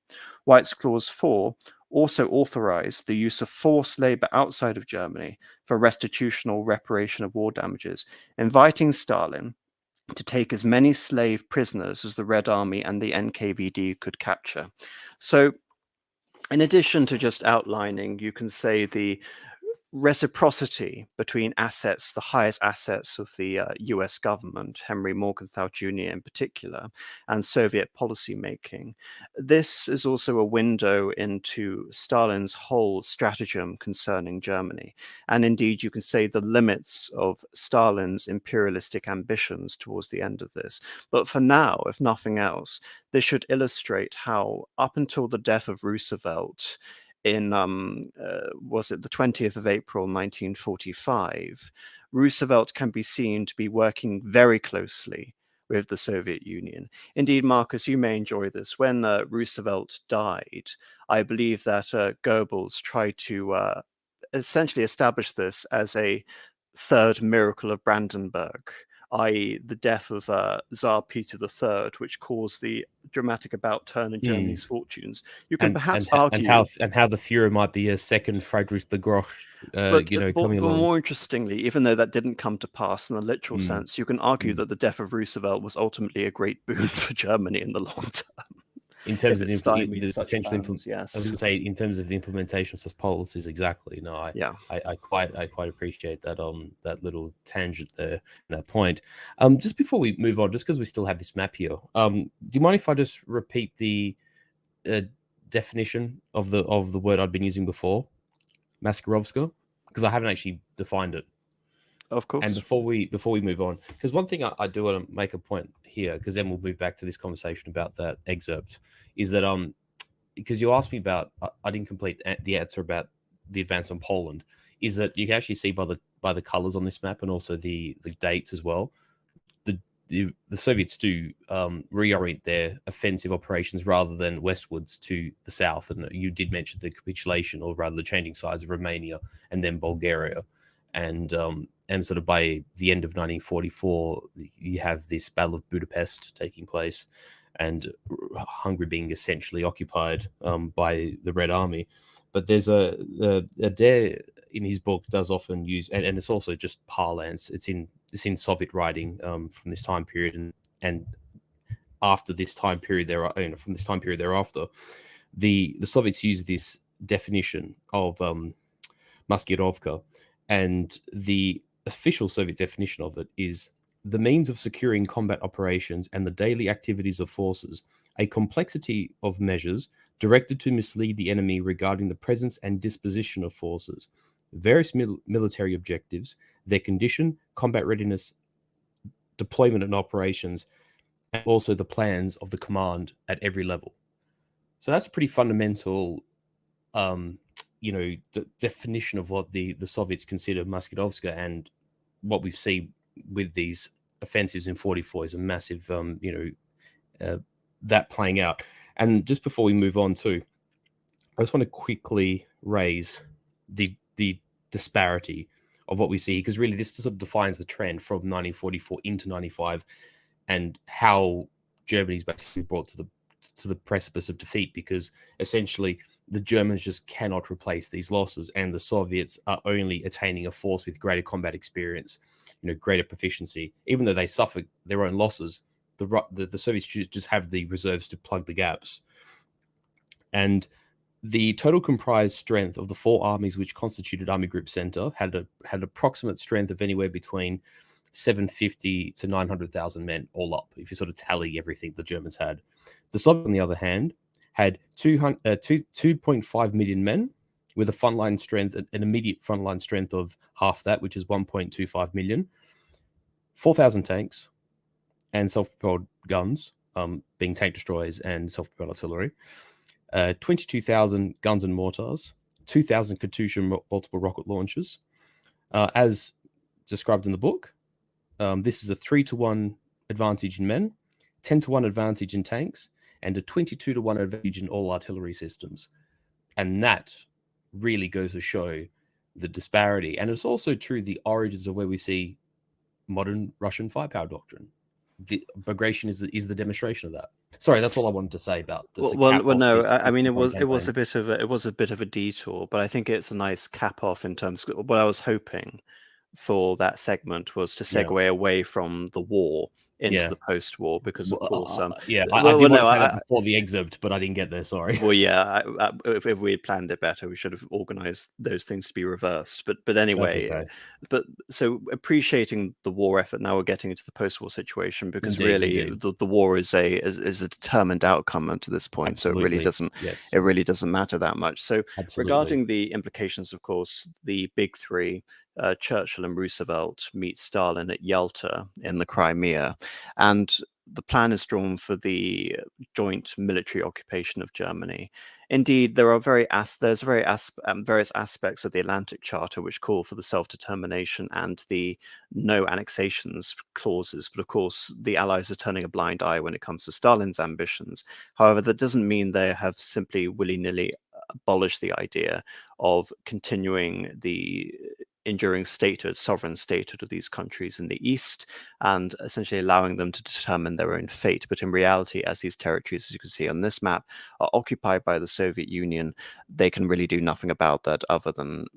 White's Clause 4 also authorized the use of forced labor outside of Germany for restitution or reparation of war damages, inviting Stalin to take as many slave prisoners as the Red Army and the NKVD could capture. So, in addition to just outlining, you can say the reciprocity between assets, the highest assets of the US government, Henry Morgenthau Jr. in particular, and Soviet policymaking. This is also a window into Stalin's whole stratagem concerning Germany. And indeed, you can say the limits of Stalin's imperialistic ambitions towards the end of this. But for now, if nothing else, this should illustrate how, up until the death of Roosevelt, in was it the 20th of April 1945, Roosevelt can be seen to be working very closely with the Soviet Union. Indeed, Marcus, you may enjoy this. When Roosevelt died, I believe that Goebbels tried to essentially establish this as a third miracle of Brandenburg, i.e. the death of Tsar Peter III, which caused the dramatic about turn in Germany's fortunes. You can perhaps argue... And how the Führer might be a second Friedrich the Grosch, but coming along. More interestingly, even though that didn't come to pass in the literal sense, you can argue that the death of Roosevelt was ultimately a great boon for Germany in the long term. In terms of the potential yes. I was going to say, in terms of the implementation of such policies, exactly. No, I quite appreciate that that little tangent there, that point. Just before we move on, just because we still have this map here, do you mind if I just repeat the definition of the word I'd been using before, Maskirovska, because I haven't actually defined it. Of course. And before we move on, because one thing I do want to make a point here, because then we'll move back to this conversation about that excerpt, is that because you asked me about, I didn't complete the answer about the advance on Poland, is that you can actually see by the colors on this map and also the dates as well. The Soviets do reorient their offensive operations rather than westwards to the south, and you did mention the capitulation, or rather the changing sides of Romania and then Bulgaria, and sort of by the end of 1944, you have this Battle of Budapest taking place, and Hungary being essentially occupied by the Red Army. But there's a Dare in his book does often use, and it's also just parlance. It's in Soviet writing from this time period, and after this time period from this time period thereafter, the Soviets use this definition of Maskirovka, and the official Soviet definition of it is the means of securing combat operations and the daily activities of forces, a complexity of measures directed to mislead the enemy regarding the presence and disposition of forces, various military objectives, their condition, combat readiness, deployment and operations, and also the plans of the command at every level. So that's a pretty fundamental the definition of what the Soviets consider Maskirovska, and what we see with these offensives in 44 is a massive, that playing out. And just before we move on too, I just want to quickly raise the disparity of what we see, because really this sort of defines the trend from 1944 into 95, and how Germany's basically brought to the precipice of defeat, because essentially the Germans just cannot replace these losses, and the Soviets are only attaining a force with greater combat experience, greater proficiency. Even though they suffer their own losses, the Soviets just have the reserves to plug the gaps. And the total comprised strength of the four armies which constituted Army Group Center had approximate strength of anywhere between 750 to 900,000 men all up, if you sort of tally everything the Germans had. The Soviets, on the other hand, had 2.5 million men with a frontline strength, an immediate frontline strength of half that, which is 1.25 million, 4,000 tanks and self-propelled guns, being tank destroyers and self-propelled artillery, 22,000 guns and mortars, 2,000 Katyusha multiple rocket launchers. As described in the book, this is a 3-to-1 advantage in men, 10-to-1 advantage in tanks, and a 22-to-1 advantage in all artillery systems. And that really goes to show the disparity. And it's also true the origins of where we see modern Russian firepower doctrine. The Bagration is the demonstration of that. Sorry, that's all I wanted to say about. No. I mean, it was a bit of a detour, but I think it's a nice cap off in terms of what I was hoping for that segment was to segue away from the war into the post-war, because of course, I did want to say that before the excerpt, but I didn't get there. Sorry. Well, yeah, if we had planned it better, we should have organized those things to be reversed. But anyway, okay. But so appreciating the war effort. Now we're getting into the post-war situation, because Indeed. the war is a determined outcome unto this point. Absolutely. So it really doesn't matter that much. So regarding the implications, of course, the big three. Churchill and Roosevelt meet Stalin at Yalta in the Crimea, and the plan is drawn for the joint military occupation of Germany. Indeed, there are various aspects of the Atlantic Charter which call for the self-determination and the no annexations clauses, but of course the Allies are turning a blind eye when it comes to Stalin's ambitions. However, that doesn't mean they have simply willy-nilly abolished the idea of continuing the enduring statehood, sovereign statehood of these countries in the east, and essentially allowing them to determine their own fate. But in reality, as these territories, as you can see on this map, are occupied by the Soviet Union, they can really do nothing about that other than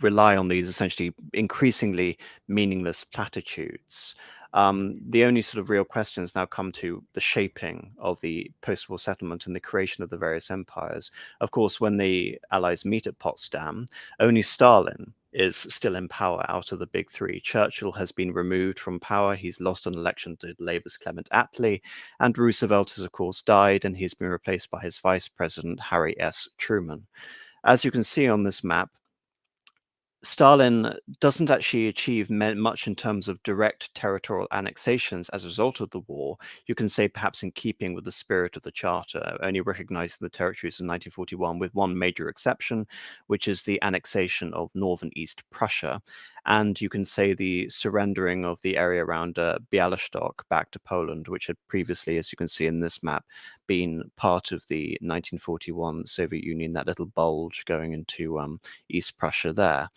rely on these essentially increasingly meaningless platitudes. The only sort of real questions now come to the shaping of the post-war settlement and the creation of the various empires. Of course, when the Allies meet at Potsdam, only Stalin is still in power out of the big three. Churchill has been removed from power. He's lost an election to Labour's Clement Attlee, and Roosevelt has, of course, died, and he's been replaced by his vice president, Harry S. Truman. As you can see on this map, Stalin doesn't actually achieve much in terms of direct territorial annexations as a result of the war. You can say perhaps in keeping with the spirit of the Charter, only recognizing the territories in 1941 with one major exception, which is the annexation of northern East Prussia. And you can say the surrendering of the area around Bialystok back to Poland, which had previously, as you can see in this map, been part of the 1941 Soviet Union, that little bulge going into East Prussia there.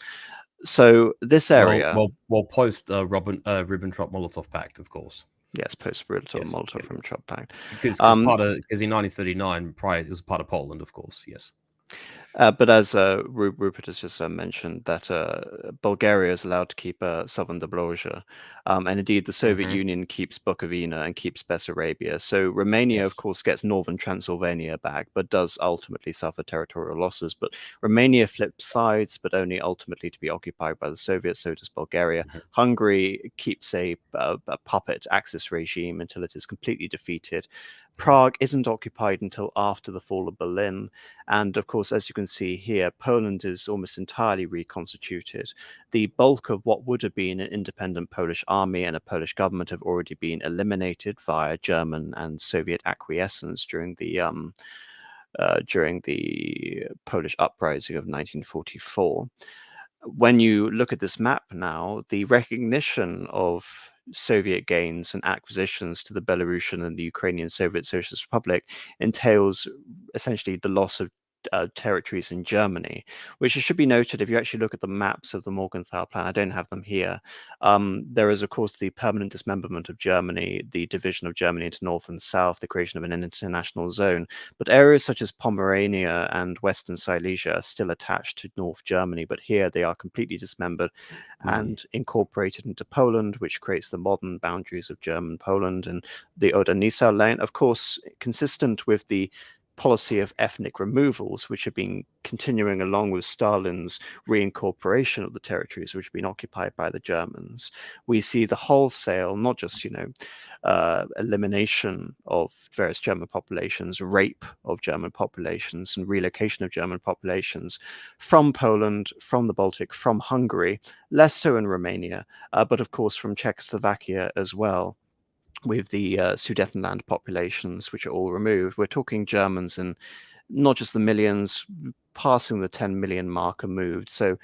So this area... Well post Ribbentrop-Molotov Pact, of course. Yes, post Ribbentrop-Molotov Pact. Because in 1939, it was part of Poland, of course, yes. But as Rupert has just mentioned, that Bulgaria is allowed to keep southern Dobroja, and indeed the Soviet Union keeps Bukovina and keeps Bessarabia. So Romania, of course, gets northern Transylvania back, but does ultimately suffer territorial losses. But Romania flips sides, but only ultimately to be occupied by the Soviets. So does Bulgaria. Hungary keeps a puppet Axis regime until it is completely defeated. Prague isn't occupied until after the fall of Berlin. And of course, as you can see here, Poland is almost entirely reconstituted. The bulk of what would have been an independent Polish army and a Polish government have already been eliminated via German and Soviet acquiescence during the Polish uprising of 1944. When you look at this map now, the recognition of Soviet gains and acquisitions to the Belarusian and the Ukrainian Soviet Socialist Republic entails essentially the loss of territories in Germany, which it should be noted if you actually look at the maps of the Morgenthau plan. I don't have them here. There is, of course, the permanent dismemberment of Germany, the division of Germany into north and south, the creation of an international zone. But areas such as Pomerania and Western Silesia are still attached to North Germany, but here they are completely dismembered and incorporated into Poland, which creates the modern boundaries of German Poland and the Oder-Neisse line, of course, consistent with the policy of ethnic removals, which have been continuing along with Stalin's reincorporation of the territories which have been occupied by the Germans. We see the wholesale, not just, elimination of various German populations, rape of German populations, and relocation of German populations from Poland, from the Baltic, from Hungary, less so in Romania, but of course from Czechoslovakia as well, with the Sudetenland populations, which are all removed. We're talking Germans in not just the millions, passing the 10 million mark are moved. So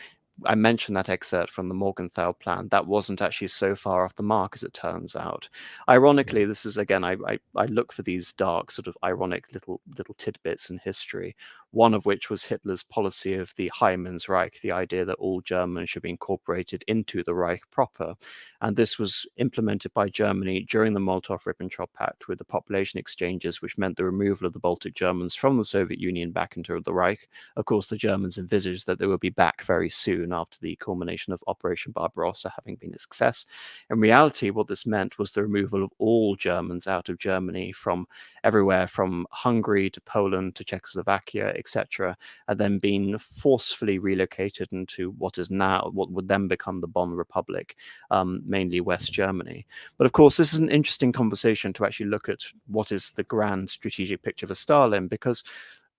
I mentioned that excerpt from the Morgenthau plan. That wasn't actually so far off the mark as it turns out. Ironically, this is, again, I look for these dark, sort of ironic little tidbits in history, one of which was Hitler's policy of the Heimansreich, the idea that all Germans should be incorporated into the Reich proper. And this was implemented by Germany during the Molotov-Ribbentrop Pact with the population exchanges, which meant the removal of the Baltic Germans from the Soviet Union back into the Reich. Of course, the Germans envisaged that they would be back very soon after the culmination of Operation Barbarossa having been a success. In reality, what this meant was the removal of all Germans out of Germany, from everywhere from Hungary to Poland to Czechoslovakia, etc., and then being forcefully relocated into what would then become the Bonn Republic, mainly West Germany. But of course, this is an interesting conversation to actually look at what is the grand strategic picture for Stalin, because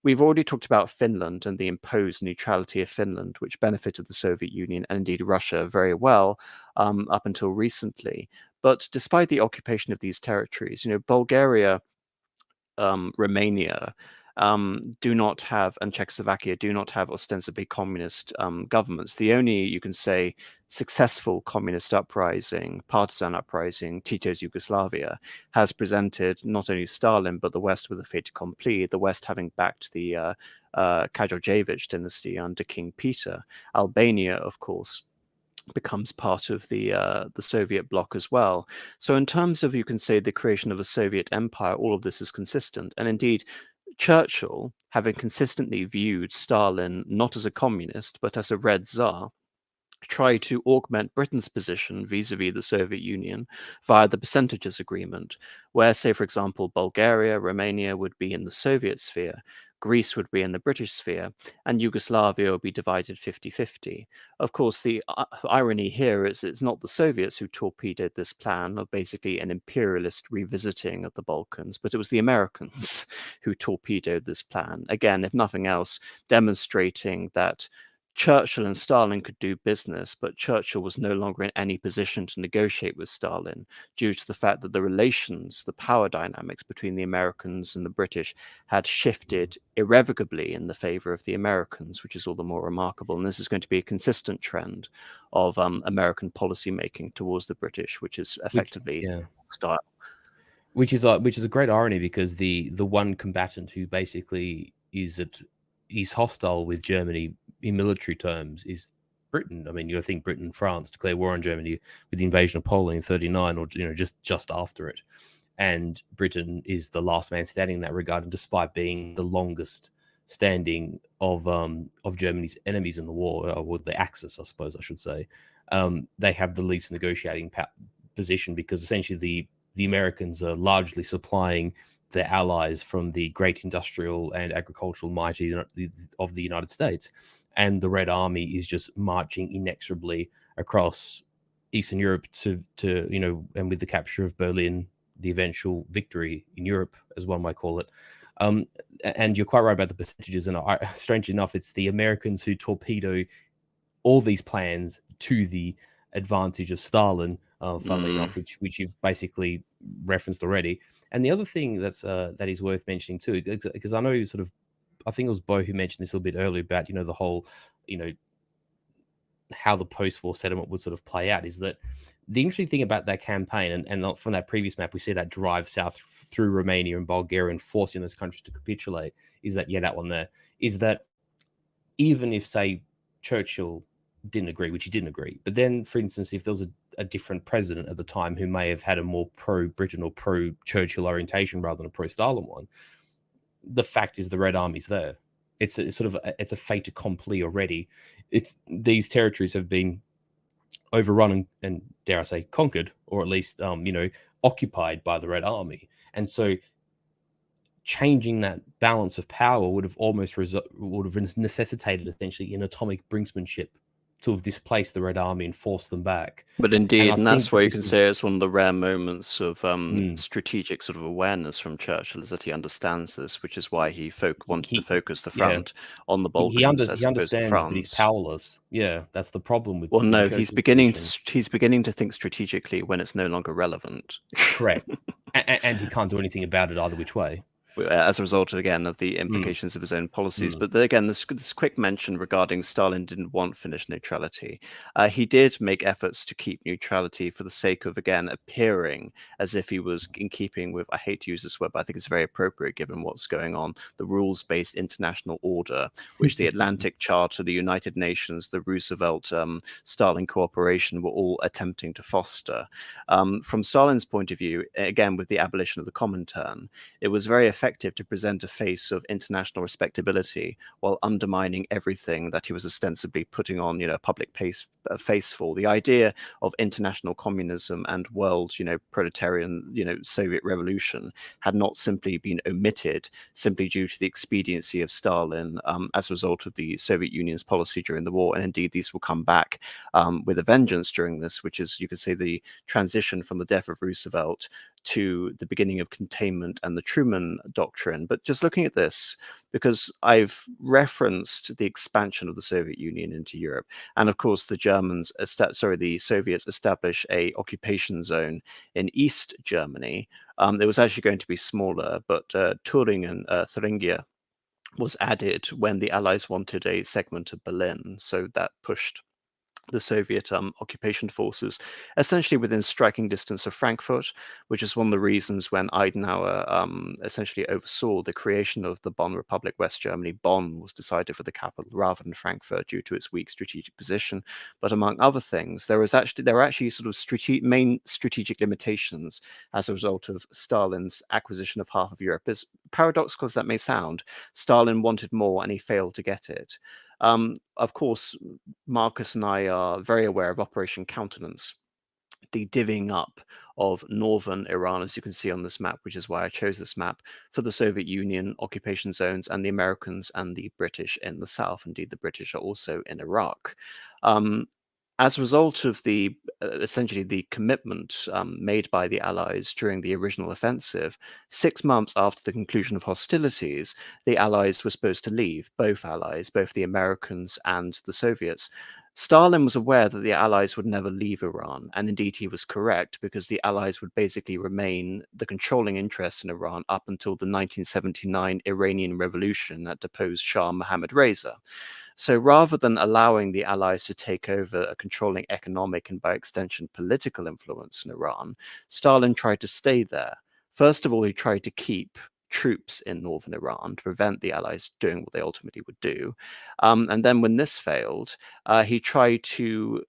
we've already talked about Finland and the imposed neutrality of Finland, which benefited the Soviet Union and indeed Russia very well up until recently. But despite the occupation of these territories, Bulgaria, Romania do not have, and Czechoslovakia do not have ostensibly communist governments. The only, you can say, successful communist uprising, partisan uprising, Tito's Yugoslavia, has presented not only Stalin but the West with a fait accompli, the West having backed the Karađorđević dynasty under King Peter. Albania, of course, becomes part of the Soviet bloc as well. So in terms of, you can say, the creation of a Soviet empire, all of this is consistent. And indeed, Churchill, having consistently viewed Stalin not as a communist, but as a Red Tsar, tried to augment Britain's position vis-a-vis the Soviet Union via the percentages agreement, where, say, for example, Bulgaria, Romania would be in the Soviet sphere, Greece would be in the British sphere, and Yugoslavia would be divided 50-50. Of course, the irony here is it's not the Soviets who torpedoed this plan of basically an imperialist revisiting of the Balkans, but it was the Americans who torpedoed this plan. Again, if nothing else, demonstrating that Churchill and Stalin could do business, but Churchill was no longer in any position to negotiate with Stalin due to the fact that the relations, the power dynamics between the Americans and the British had shifted irrevocably in the favor of the Americans, which is all the more remarkable. And this is going to be a consistent trend of American policymaking towards the British, which is effectively style. Which is a great irony, because the one combatant who basically is hostile with Germany in military terms is Britain. I mean, you think Britain and France declare war on Germany with the invasion of Poland in 1939, or just after it, and Britain is the last man standing in that regard. And despite being the longest standing of Germany's enemies in the war, or the Axis, I suppose I should say, they have the least negotiating position, because essentially the Americans are largely supplying their allies from the great industrial and agricultural might of the United States. And the Red Army is just marching inexorably across Eastern Europe to and with the capture of Berlin, the eventual victory in Europe, as one might call it. And you're quite right about the percentages. And strangely enough, it's the Americans who torpedo all these plans to the advantage of Stalin, funnily enough, which you've basically referenced already. And the other thing that is worth mentioning too, because I know I think it was Bo who mentioned this a little bit earlier about, the whole, how the post-war settlement would sort of play out, is that the interesting thing about that campaign, and from that previous map, we see that drive south through Romania and Bulgaria and forcing those countries to capitulate, is that, that one there, is that even if, say, Churchill didn't agree, which he didn't agree, but then, for instance, if there was a different president at the time who may have had a more pro-Britain or pro-Churchill orientation rather than a pro-Stalin one, the fact is the Red Army's there. It's a fait accompli already. These territories have been overrun and dare I say conquered, or at least occupied by the Red Army. And so changing that balance of power would have necessitated essentially an atomic brinksmanship to have displaced the Red Army and forced them back. But indeed, and that's why you can say it's one of the rare moments of strategic sort of awareness from Churchill, is that he understands this, which is why he wanted to focus the front on the Balkans. He understands, but he's powerless. Yeah, that's the problem with. Well, no, he's beginning to think strategically when it's no longer relevant. Correct, and he can't do anything about it either which way. as a result, again, of the implications of his own policies. But again, this quick mention regarding Stalin didn't want Finnish neutrality. He did make efforts to keep neutrality for the sake of, again, appearing as if he was in keeping with, I hate to use this word, but I think it's very appropriate given what's going on, the rules-based international order, which the Atlantic Charter, the United Nations, the Roosevelt-Stalin cooperation were all attempting to foster. From Stalin's point of view, again, with the abolition of the Comintern, it was very effective to present a face of international respectability while undermining everything that he was ostensibly putting on, public face for. The idea of international communism and world, proletarian, Soviet revolution had not simply been omitted simply due to the expediency of Stalin as a result of the Soviet Union's policy during the war. And indeed, these will come back with a vengeance during this, which is, you could say, the transition from the death of Roosevelt to the beginning of containment and the Truman Doctrine. But just looking at this, because I've referenced the expansion of the Soviet Union into Europe, and of course the the Soviets establish a occupation zone in East Germany. It was actually going to be smaller, but Turingen, Thuringia was added when the Allies wanted a segment of Berlin, so that pushed the Soviet occupation forces essentially within striking distance of Frankfurt, which is one of the reasons when Eisenhower essentially oversaw the creation of the Bonn Republic, West Germany. Bonn was decided for the capital rather than Frankfurt due to its weak strategic position. But among other things, there were actually sort of main strategic limitations as a result of Stalin's acquisition of half of Europe. As paradoxical as that may sound, Stalin wanted more and he failed to get it. Of course, Marcus and I are very aware of Operation Countenance, the divvying up of northern Iran, as you can see on this map, which is why I chose this map, for the Soviet Union occupation zones and the Americans and the British in the south. Indeed, the British are also in Iraq. As a result of essentially the commitment made by the Allies during the original offensive, 6 months after the conclusion of hostilities, the Allies were supposed to leave, both Allies, both the Americans and the Soviets. Stalin was aware that the Allies would never leave Iran, and indeed he was correct, because the Allies would basically remain the controlling interest in Iran up until the 1979 Iranian Revolution that deposed Shah Mohammad Reza. So rather than allowing the Allies to take over a controlling economic and by extension political influence in Iran, Stalin tried to stay there. First of all, he tried to keep troops in northern Iran to prevent the Allies doing what they ultimately would do. And then when this failed, he tried to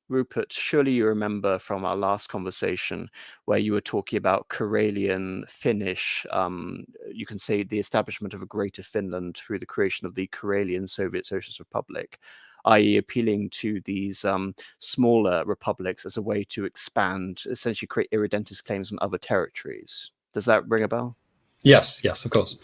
Rupert, surely you remember from our last conversation where you were talking about Karelian Finnish, you can say the establishment of a greater Finland through the creation of the Karelian Soviet Socialist Republic, i.e. appealing to these smaller republics as a way to expand, essentially create irredentist claims on other territories. Does that ring a bell? Yes, of course.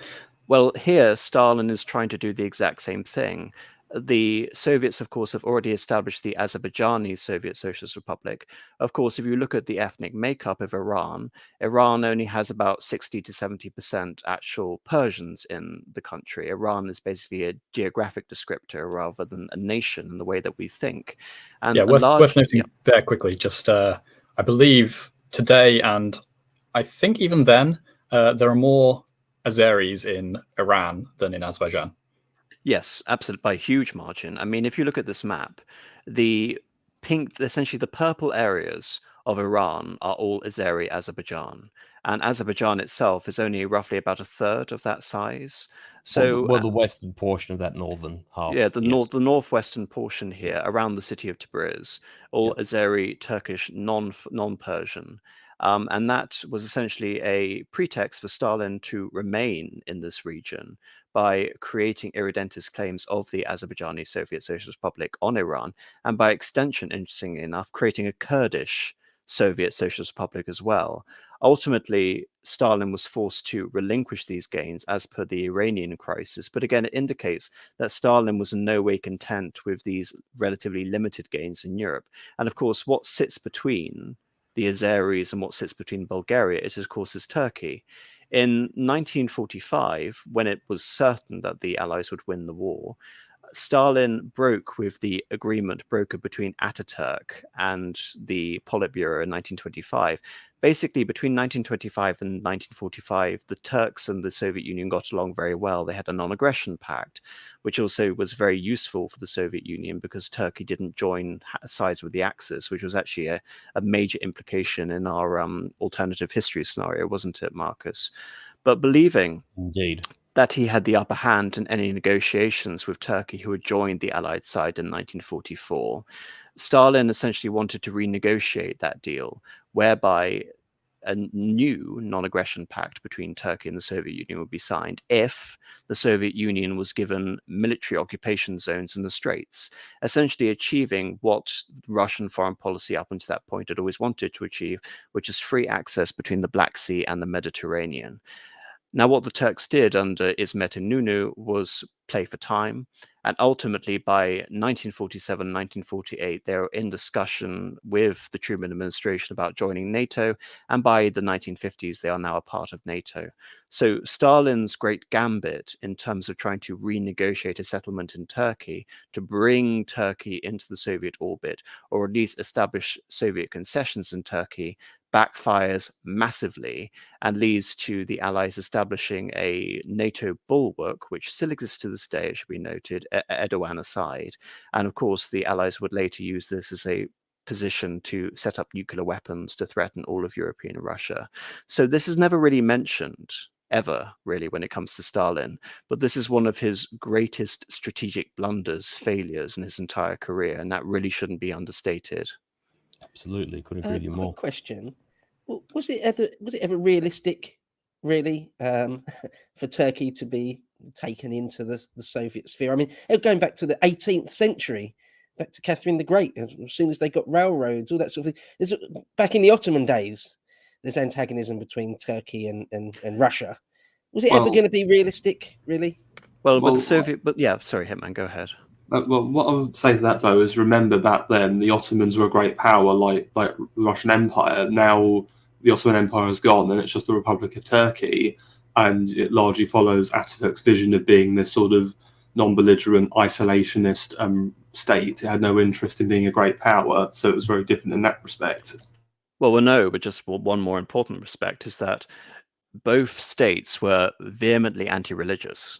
Well, here Stalin is trying to do the exact same thing. The Soviets, of course, have already established the Azerbaijani Soviet Socialist Republic. Of course, if you look at the ethnic makeup of Iran, Iran only has about 60 to 70% actual Persians in the country. Iran is basically a geographic descriptor rather than a nation in the way that we think. And worth noting there quickly, just I believe today, and I think even then, there are more Azeris in Iran than in Azerbaijan. Yes, absolutely, by a huge margin. I mean, if you look at this map, the pink, essentially the purple areas of Iran are all Azeri Azerbaijan. And Azerbaijan itself is only roughly about a third of that size. So, well, the western portion of that northern half. yeah, the northwestern portion here, around the city of Tabriz, all Azeri, Turkish, non-Persian. And that was essentially a pretext for Stalin to remain in this region by creating irredentist claims of the Azerbaijani Soviet Socialist Republic on Iran, and by extension, interestingly enough, creating a Kurdish Soviet Socialist Republic as well. Ultimately, Stalin was forced to relinquish these gains as per the Iranian crisis. But again, it indicates that Stalin was in no way content with these relatively limited gains in Europe. And of course, what sits between the Azeris and what sits between Bulgaria, it of course is Turkey. In 1945, when it was certain that the Allies would win the war, Stalin broke with the agreement brokered between Ataturk and the Politburo in 1925. Basically, between 1925 and 1945, the Turks and the Soviet Union got along very well. They had a non-aggression pact, which also was very useful for the Soviet Union because Turkey didn't join sides with the Axis, which was actually a major implication in our alternative history scenario, wasn't it, Marcus? But believing Indeed. that he had the upper hand in any negotiations with Turkey, who had joined the Allied side in 1944, Stalin essentially wanted to renegotiate that deal, whereby a new non-aggression pact between Turkey and the Soviet Union would be signed if the Soviet Union was given military occupation zones in the Straits, essentially achieving what Russian foreign policy up until that point had always wanted to achieve, which is free access between the Black Sea and the Mediterranean. Now, what the Turks did under İsmet İnönü was play for time. And ultimately, by 1947, 1948, they were in discussion with the Truman administration about joining NATO. And by the 1950s, they are now a part of NATO. So Stalin's great gambit in terms of trying to renegotiate a settlement in Turkey to bring Turkey into the Soviet orbit, or at least establish Soviet concessions in Turkey, backfires massively and leads to the Allies establishing a NATO bulwark, which still exists to this day, it should be noted, Erdogan aside. And of course, the Allies would later use this as a position to set up nuclear weapons to threaten all of European Russia. So this is never really mentioned, ever, really, when it comes to Stalin. But this is one of his greatest strategic blunders, failures in his entire career, and that really shouldn't be understated. Absolutely, couldn't agree with you more. Quick question: was it ever realistic, really, for Turkey to be taken into the Soviet sphere? I mean, going back to the 18th century, back to Catherine the Great, as soon as they got railroads, all that sort of thing. Back in the Ottoman days, there's antagonism between Turkey and Russia. Was it ever going to be realistic, really? Well, with the Soviet, but yeah, sorry, Hitman, go ahead. Well, what I would say to that though is remember back then the Ottomans were a great power, like the Russian Empire. Now the Ottoman Empire is gone, and it's just the Republic of Turkey, and it largely follows Ataturk's vision of being this sort of non-belligerent, isolationist state. It had no interest in being a great power, so it was very different in that respect. Well, no, but just one more important respect is that both states were vehemently anti-religious.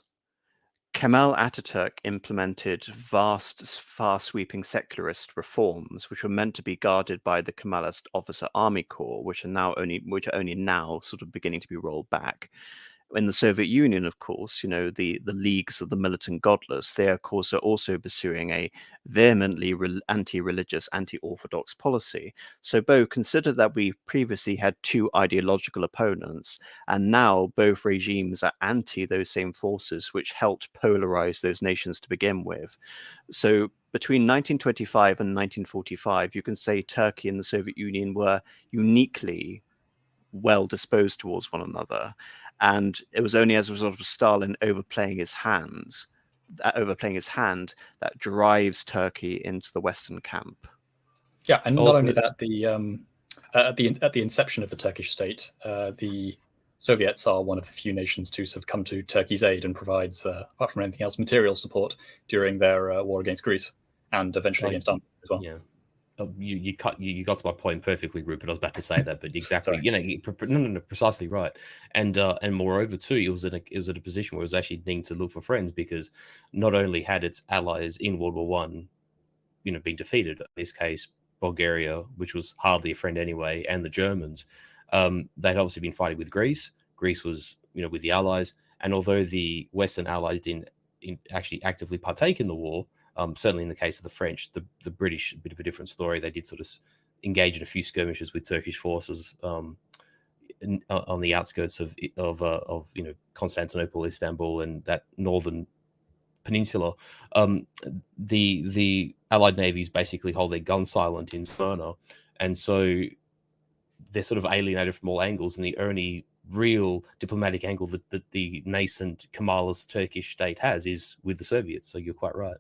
Kemal Ataturk implemented vast, far-sweeping secularist reforms, which were meant to be guarded by the Kemalist Officer Army Corps, which are only now sort of beginning to be rolled back. In the Soviet Union, of course, the leagues of the militant godless, they, of course, are also pursuing a vehemently anti-religious, anti-orthodox policy. So, Bo, consider that we previously had two ideological opponents, and now both regimes are anti those same forces, which helped polarize those nations to begin with. So, between 1925 and 1945, you can say Turkey and the Soviet Union were uniquely well disposed towards one another. And it was only as a result of Stalin overplaying his hand that drives Turkey into the Western camp. Yeah, and not only that, at the inception of the Turkish state, the Soviets are one of the few nations to sort of come to Turkey's aid and provides, apart from anything else, material support during their war against Greece and eventually against Armenia as well. Yeah. You got to my point perfectly, Rupert. I was about to say that, but exactly, no, precisely right. And moreover, too, it was at a position where it was actually needing to look for friends, because not only had its allies in World War One, been defeated. In this case, Bulgaria, which was hardly a friend anyway, and the Germans, they'd obviously been fighting with Greece. Greece was, with the Allies, and although the Western Allies didn't actually actively partake in the war. Certainly in the case of the French, the British, a bit of a different story. They did sort of engage in a few skirmishes with Turkish forces on the outskirts of Constantinople, Istanbul, and that northern peninsula. The Allied navies basically hold their guns silent in Smyrna, and so they're sort of alienated from all angles. And the only real diplomatic angle that the nascent Kemalist Turkish state has is with the Soviets. So you're quite right.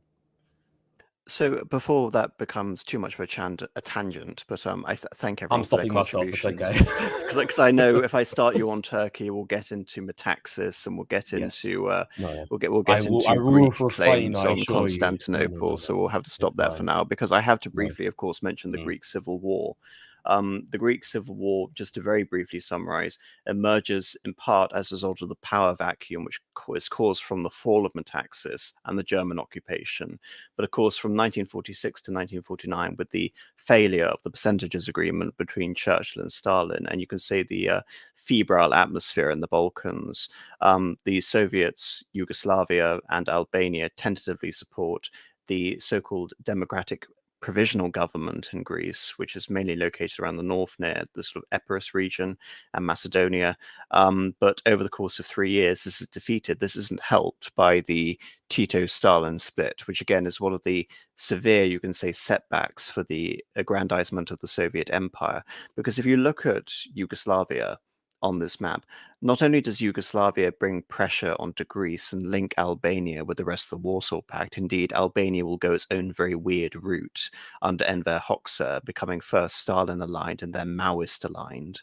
So before that becomes too much of a tangent, but I thank everyone I'm for their stopping myself. It's contributions. okay. Because I know if I start you on Turkey, we'll get into Metaxas and we'll get Yes. into No. we'll I get will into Greek refrain, claims I on assure you. No, no, Constantinople. no, So no. we'll have to It's stop that for fine. now, because I have to No. briefly, of course, mention the Mm. Greek Civil War. The Greek Civil War, just to very briefly summarize, emerges in part as a result of the power vacuum, which was caused from the fall of Metaxas and the German occupation. But of course, from 1946 to 1949, with the failure of the percentages agreement between Churchill and Stalin, and you can say the febrile atmosphere in the Balkans, the Soviets, Yugoslavia, and Albania tentatively support the so-called democratic provisional government in Greece, which is mainly located around the north near the sort of Epirus region and Macedonia. But over the course of 3 years, this is defeated. This isn't helped by the Tito-Stalin split, which again is one of the severe, you can say, setbacks for the aggrandizement of the Soviet Empire. Because if you look at Yugoslavia on this map, not only does Yugoslavia bring pressure onto Greece and link Albania with the rest of the Warsaw Pact, indeed, Albania will go its own very weird route under Enver Hoxha, becoming first Stalin aligned and then Maoist aligned.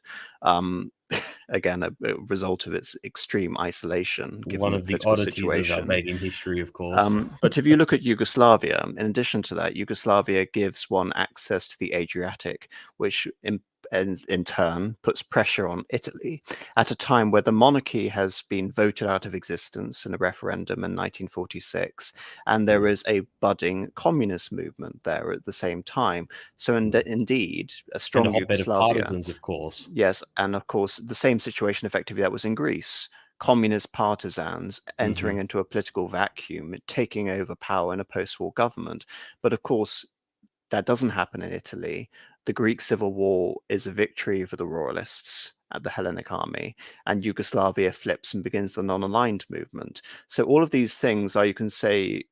Again, a result of its extreme isolation, given One the of the political oddities of situation. Albanian history, of course. But if you look at Yugoslavia, in addition to that, Yugoslavia gives one access to the Adriatic, which in turn puts pressure on Italy at a time where the monarchy has been voted out of existence in a referendum in 1946, and there is a budding communist movement there at the same time. So indeed, a And a strong hotbed of Yugoslavia. partisans, of course. Yes, and of course, the same situation effectively that was in Greece. Communist partisans entering into a political vacuum, taking over power in a post-war government. But of course, that doesn't happen in Italy. The Greek Civil War is a victory for the Royalists at the Hellenic army, and Yugoslavia flips and begins the non-aligned movement. So all of these things are, you can say,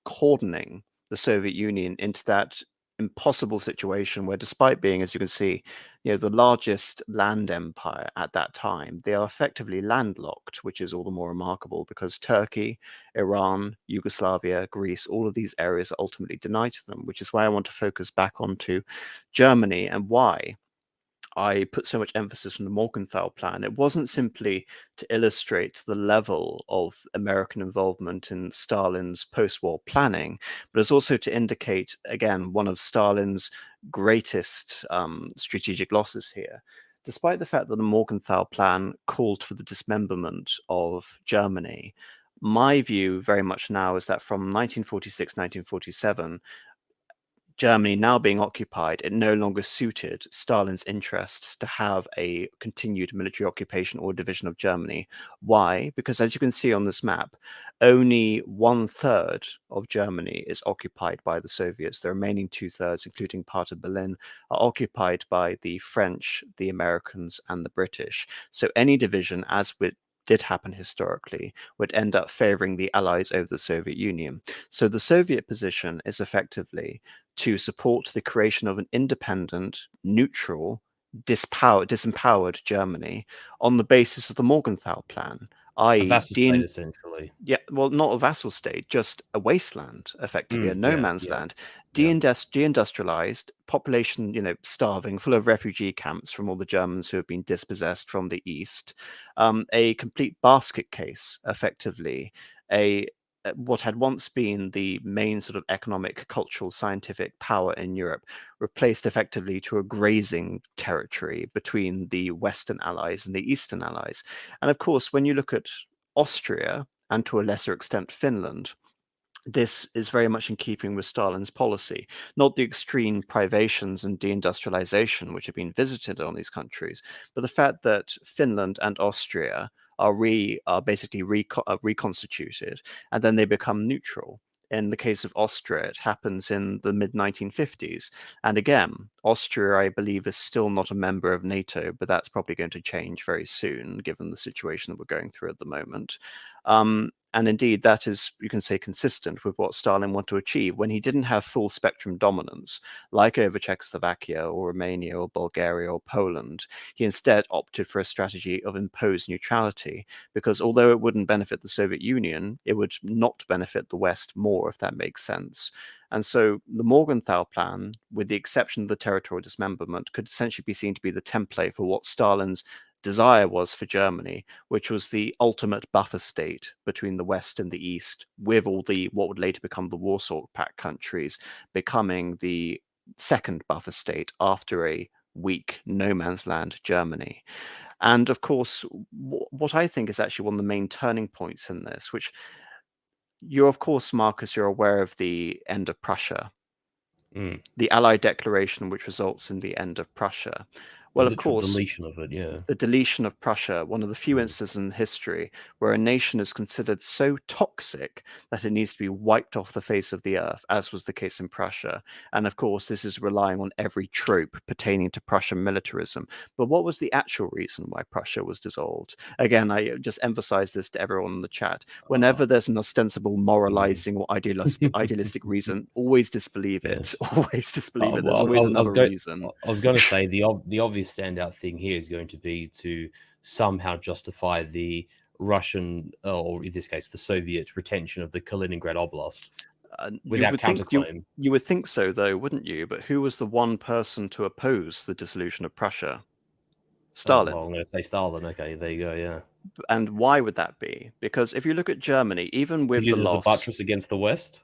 cordoning the Soviet Union into that impossible situation where, despite being, as you can see, the largest land empire at that time, they are effectively landlocked, which is all the more remarkable because Turkey, Iran, Yugoslavia, Greece, all of these areas are ultimately denied to them, which is why I want to focus back onto Germany and why I put so much emphasis on the Morgenthau plan. It wasn't simply to illustrate the level of American involvement in Stalin's post-war planning, but it's also to indicate, again, one of Stalin's greatest strategic losses here. Despite the fact that the Morgenthau plan called for the dismemberment of Germany, my view very much now is that from 1946, 1947, Germany now being occupied, it no longer suited Stalin's interests to have a continued military occupation or division of Germany. Why? Because as you can see on this map, only 1/3 of Germany is occupied by the Soviets. The remaining 2/3, including part of Berlin, are occupied by the French, the Americans, and the British. So any division, as did happen historically, would end up favoring the Allies over the Soviet Union. So the Soviet position is effectively to support the creation of an independent, neutral, disempowered Germany on the basis of the Morgenthau plan, A i.e., vassal state, essentially. well, not a vassal state, just a wasteland, effectively, a no man's land, deindustrialized, population, starving, full of refugee camps from all the Germans who have been dispossessed from the East, a complete basket case, effectively, what had once been the main sort of economic, cultural, scientific power in Europe, replaced effectively to a grazing territory between the Western allies and the Eastern allies. And of course, when you look at Austria, and to a lesser extent Finland, this is very much in keeping with Stalin's policy, not the extreme privations and deindustrialization which have been visited on these countries, but the fact that Finland and Austria are basically reconstituted, and then they become neutral. In the case of Austria, it happens in the mid-1950s. And again, Austria, I believe, is still not a member of NATO, but that's probably going to change very soon, given the situation that we're going through at the moment. And indeed, that is, you can say, consistent with what Stalin wanted to achieve when he didn't have full spectrum dominance, like over Czechoslovakia or Romania or Bulgaria or Poland. He instead opted for a strategy of imposed neutrality, because although it wouldn't benefit the Soviet Union, it would not benefit the West more, if that makes sense. And so the Morgenthau plan, with the exception of the territorial dismemberment, could essentially be seen to be the template for what Stalin's desire was for Germany, which was the ultimate buffer state between the West and the East, with all the what would later become the Warsaw Pact countries becoming the second buffer state after a weak no man's land Germany. And of course, what I think is actually one of the main turning points in this, which you're, of course, Marcus, you're aware of the end of Prussia, the Allied declaration, which results in the end of Prussia. Well, of course, deletion of it, yeah. The deletion of Prussia, one of the few instances in history where a nation is considered so toxic that it needs to be wiped off the face of the earth, as was the case in Prussia. And of course, this is relying on every trope pertaining to Prussian militarism. But what was the actual reason why Prussia was dissolved? Again, I just emphasize this to everyone in the chat. Whenever there's an ostensible moralizing or idealistic reason, always disbelieve it. Always disbelieve it. There's always another reason. I was going to say the obvious standout thing here is going to be to somehow justify the Russian, or in this case, the Soviet retention of the Kaliningrad Oblast without counterclaim. You would think so, though, wouldn't you? But who was the one person to oppose the dissolution of Prussia? Stalin. Well, I'm going to say Stalin. Okay, there you go. Yeah. And why would that be? Because if you look at Germany, even with the loss, a buttress against the West.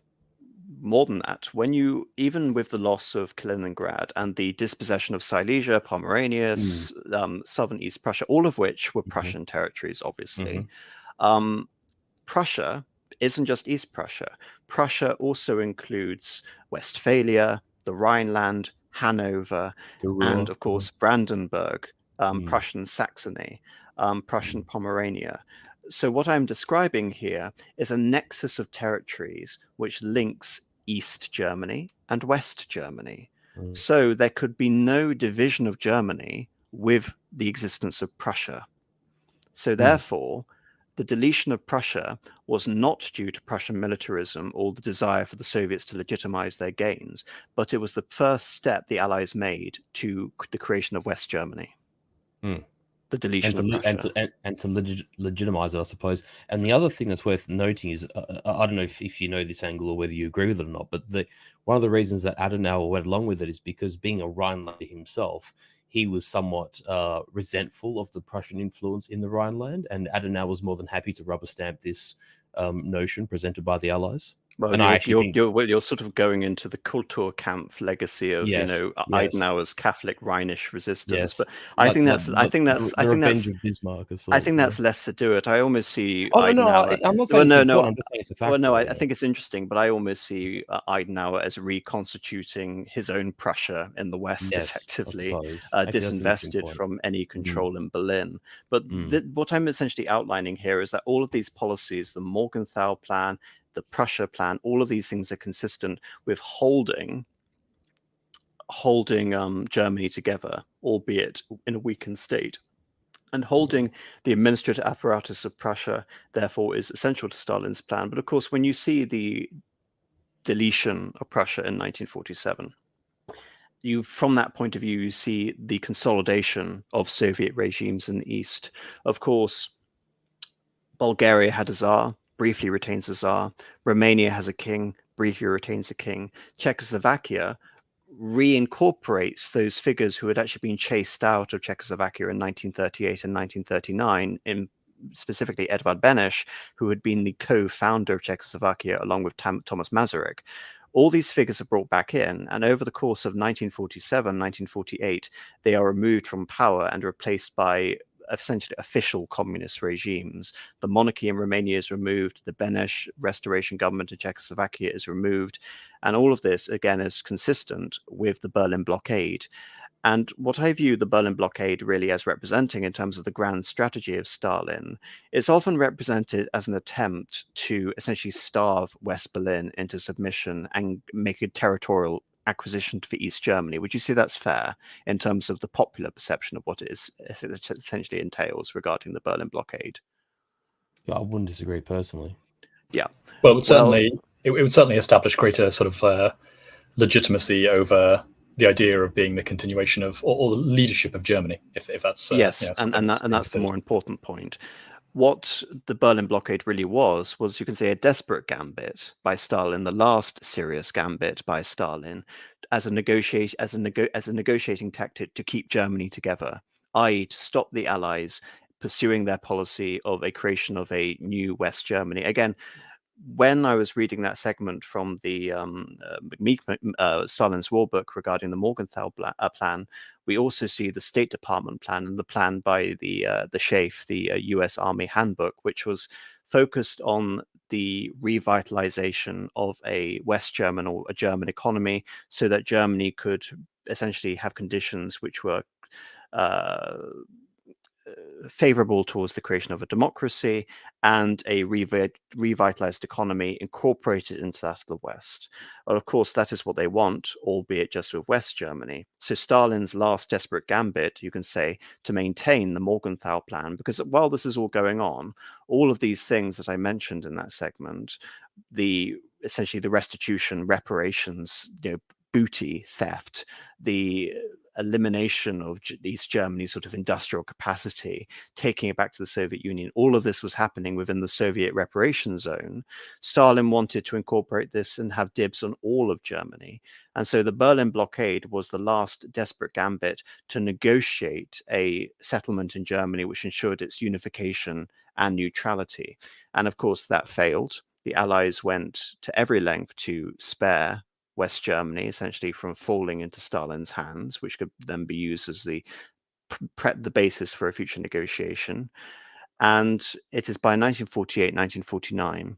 More than that, even with the loss of Kaliningrad and the dispossession of Silesia, Pomerania, southern East Prussia, all of which were Prussian territories, obviously, Prussia isn't just East Prussia. Prussia also includes Westphalia, the Rhineland, Hanover, and of course Brandenburg, Prussian Saxony, Prussian Pomerania. So what I'm describing here is a nexus of territories which links East Germany and West Germany. So there could be no division of Germany with the existence of Prussia. So therefore, the deletion of Prussia was not due to Prussian militarism or the desire for the Soviets to legitimize their gains, but it was the first step the Allies made to the creation of West Germany. The deletion of Prussia. And to legitimize it, I suppose. And the other thing that's worth noting is, I don't know if you know this angle or whether you agree with it or not, but one of the reasons that Adenauer went along with it is because, being a Rhinelander himself, he was somewhat resentful of the Prussian influence in the Rhineland, and Adenauer was more than happy to rubber stamp this notion presented by the Allies. Well, and you're sort of going into the Kulturkampf legacy of Adenauer's Catholic Rhinish resistance, but I think that's Bismarck of sorts, I think that's less to do it. I almost see Adenauer. No, I'm not saying I'm just saying it's a factor. Well, no, I think it's interesting, but I almost see Adenauer as reconstituting his own Prussia in the West, effectively disinvested from any control in Berlin. But what I'm essentially outlining here is that all of these policies, the Morgenthau plan, the Prussia plan, all of these things are consistent with holding Germany together, albeit in a weakened state. And holding the administrative apparatus of Prussia, therefore, is essential to Stalin's plan. But of course, when you see the deletion of Prussia in 1947, from that point of view, you see the consolidation of Soviet regimes in the East. Of course, Bulgaria had a Tsar, briefly retains a Tsar. Romania has a king, briefly retains a king. Czechoslovakia reincorporates those figures who had actually been chased out of Czechoslovakia in 1938 and 1939, specifically Edvard Beneš, who had been the co-founder of Czechoslovakia along with Thomas Masaryk. All these figures are brought back in, and over the course of 1947, 1948, they are removed from power and replaced by essentially official communist regimes. The monarchy in Romania is removed, the Beneš restoration government in Czechoslovakia is removed, and all of this, again, is consistent with the Berlin blockade. And what I view the Berlin blockade really as representing in terms of the grand strategy of Stalin is often represented as an attempt to essentially starve West Berlin into submission and make a territorial acquisition for East Germany. Would you say that's fair in terms of the popular perception of what it essentially entails regarding the Berlin blockade? I wouldn't disagree personally. Yeah. Well, it would certainly establish greater sort of legitimacy over the idea of being the continuation of or the leadership of Germany, if that's yes, and that's the more important point. What the Berlin blockade really was, you can say, a desperate gambit by Stalin, the last serious gambit by Stalin, as a negotiating tactic to keep Germany together, i.e., to stop the Allies pursuing their policy of a creation of a new West Germany. Again, when I was reading that segment from the McMeekin, Stalin's War Book regarding the Morgenthau plan, we also see the State Department plan and the plan by the SHAEF, the U.S. Army Handbook, which was focused on the revitalization of a West German or a German economy, so that Germany could essentially have conditions which were favorable towards the creation of a democracy and a revitalized economy incorporated into that of the West. Well, of course, that is what they want, albeit just with West Germany. So Stalin's last desperate gambit, you can say, to maintain the Morgenthau plan, because while this is all going on, all of these things that I mentioned in that segment, essentially the restitution, reparations, booty theft, the elimination of East Germany's sort of industrial capacity, taking it back to the Soviet Union, all of this was happening within the Soviet reparation zone. Stalin wanted to incorporate this and have dibs on all of Germany. And so the Berlin blockade was the last desperate gambit to negotiate a settlement in Germany which ensured its unification and neutrality. And of course, that failed. The Allies went to every length to spare West Germany, essentially from falling into Stalin's hands, which could then be used as the basis for a future negotiation. And it is by 1948, 1949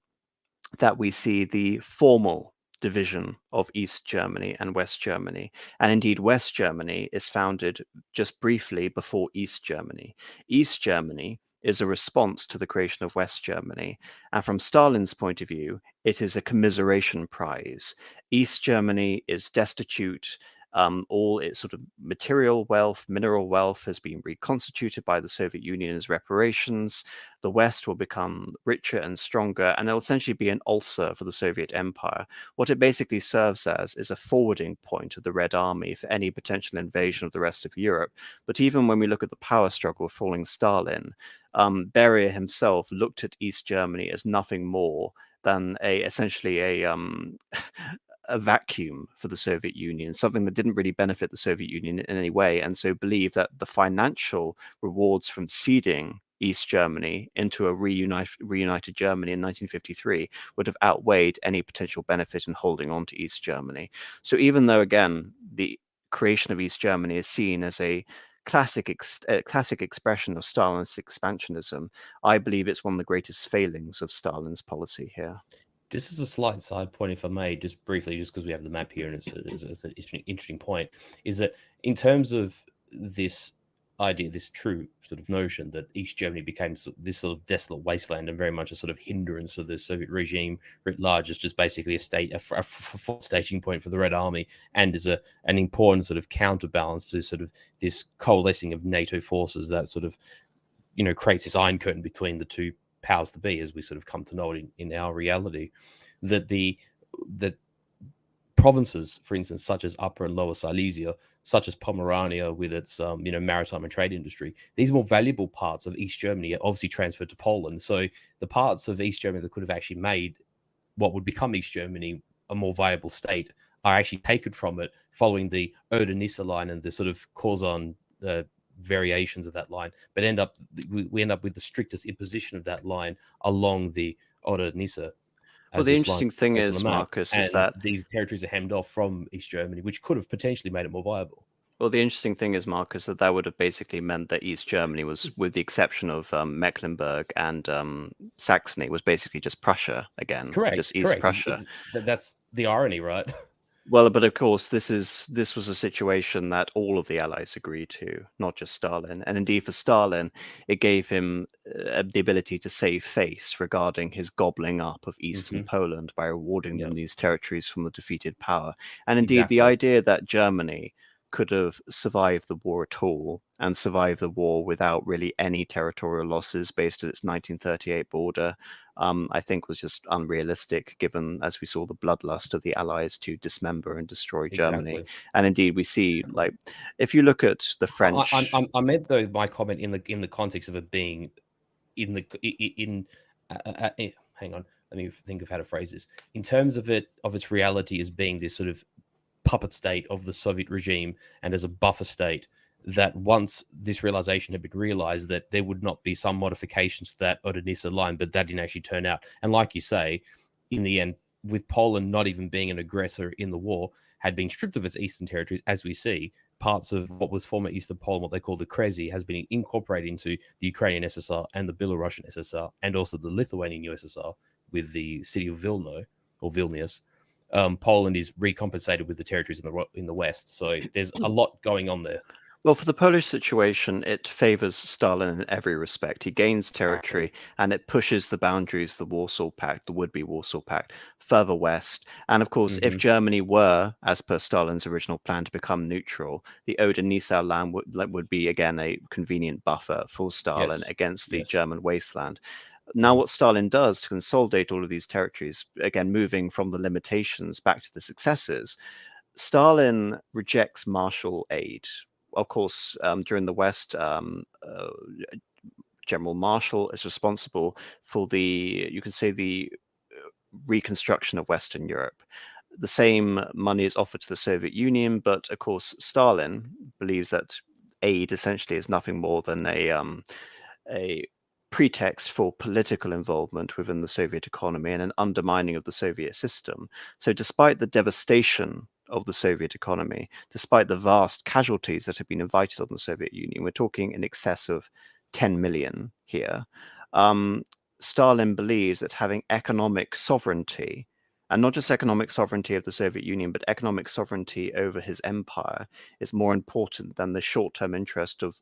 that we see the formal division of East Germany and West Germany. And indeed, West Germany is founded just briefly before East Germany. East Germany is a response to the creation of West Germany. And from Stalin's point of view, it is a commiseration prize. East Germany is destitute. All its sort of material wealth, mineral wealth has been reconstituted by the Soviet Union as reparations. The West will become richer and stronger, and it'll essentially be an ulcer for the Soviet Empire. What it basically serves as is a forwarding point of the Red Army for any potential invasion of the rest of Europe. But even when we look at the power struggle following Stalin, Beria himself looked at East Germany as nothing more than essentially a vacuum for the Soviet Union, something that didn't really benefit the Soviet Union in any way, and so believed that the financial rewards from ceding East Germany into a reunited Germany in 1953 would have outweighed any potential benefit in holding on to East Germany. So even though, again, the creation of East Germany is seen as a classic expression of Stalin's expansionism, I believe it's one of the greatest failings of Stalin's policy here. Just as a slight side point, if I may, just briefly, just because we have the map here and it's an interesting point, is that in terms of this idea, this true sort of notion that East Germany became this sort of desolate wasteland and very much a sort of hindrance for the Soviet regime writ large, is just basically a staging point for the Red Army, and is an important sort of counterbalance to sort of this coalescing of NATO forces that sort of, creates this iron curtain between the two powers to be, as we sort of come to know it in our reality, that provinces, for instance, such as Upper and Lower Silesia, such as Pomerania with its maritime and trade industry, these more valuable parts of East Germany are obviously transferred to Poland. So the parts of East Germany that could have actually made what would become East Germany a more viable state are actually taken from it following the Oder-Nisse line and the sort of Curzon variations of that line, but we end up with the strictest imposition of that line along the Oder-Nisse. Well, the interesting thing is, Marcus, is that these territories are hemmed off from East Germany, which could have potentially made it more viable. Well, the interesting thing is, Marcus, that would have basically meant that East Germany was, with the exception of Mecklenburg and Saxony, was basically just Prussia again. Correct. Just East Prussia. That's the irony, right? Well, but of course, this was a situation that all of the Allies agreed to, not just Stalin. And indeed, for Stalin, it gave him the ability to save face regarding his gobbling up of Eastern Poland by awarding them these territories from the defeated power. And indeed, the idea that Germany could have survived the war at all and survived the war without really any territorial losses based on its 1938 border, I think was just unrealistic, given, as we saw, the bloodlust of the Allies to dismember and destroy Germany. Exactly. And indeed, we see, like, if you look at the French, I meant though my comment in the context of it being hang on, let me think of how to phrase this. In terms of its reality as being this sort of puppet state of the Soviet regime and as a buffer state, that once this realization had been realized that there would not be some modifications to that Odessa line, but that didn't actually turn out. And like you say, in the end, with Poland not even being an aggressor in the war, had been stripped of its eastern territories, as we see, parts of what was former Eastern Poland, what they call the Krezi, has been incorporated into the Ukrainian SSR and the Belarusian SSR, and also the Lithuanian USSR with the city of Vilno or Vilnius. Poland is recompensated with the territories in the west. So there's a lot going on there. well, for the Polish situation, it favors Stalin in every respect. He gains territory and it pushes the boundaries of the Warsaw Pact, the would-be Warsaw Pact, further west. And of course, if Germany were, as per Stalin's original plan, to become neutral, the Oder-Neisse land would be, again, a convenient buffer for Stalin against the German wasteland. Now, what Stalin does to consolidate all of these territories, again, moving from the limitations back to the successes, Stalin rejects Marshall aid. Of course, during the West, General Marshall is responsible for you can say, the reconstruction of Western Europe. The same money is offered to the Soviet Union, but of course, Stalin believes that aid essentially is nothing more than a pretext for political involvement within the Soviet economy and an undermining of the Soviet system. So despite the devastation of the Soviet economy, despite the vast casualties that have been invited on the Soviet Union, we're talking in excess of 10 million here, Stalin believes that having economic sovereignty, and not just economic sovereignty of the Soviet Union, but economic sovereignty over his empire, is more important than the short-term interest of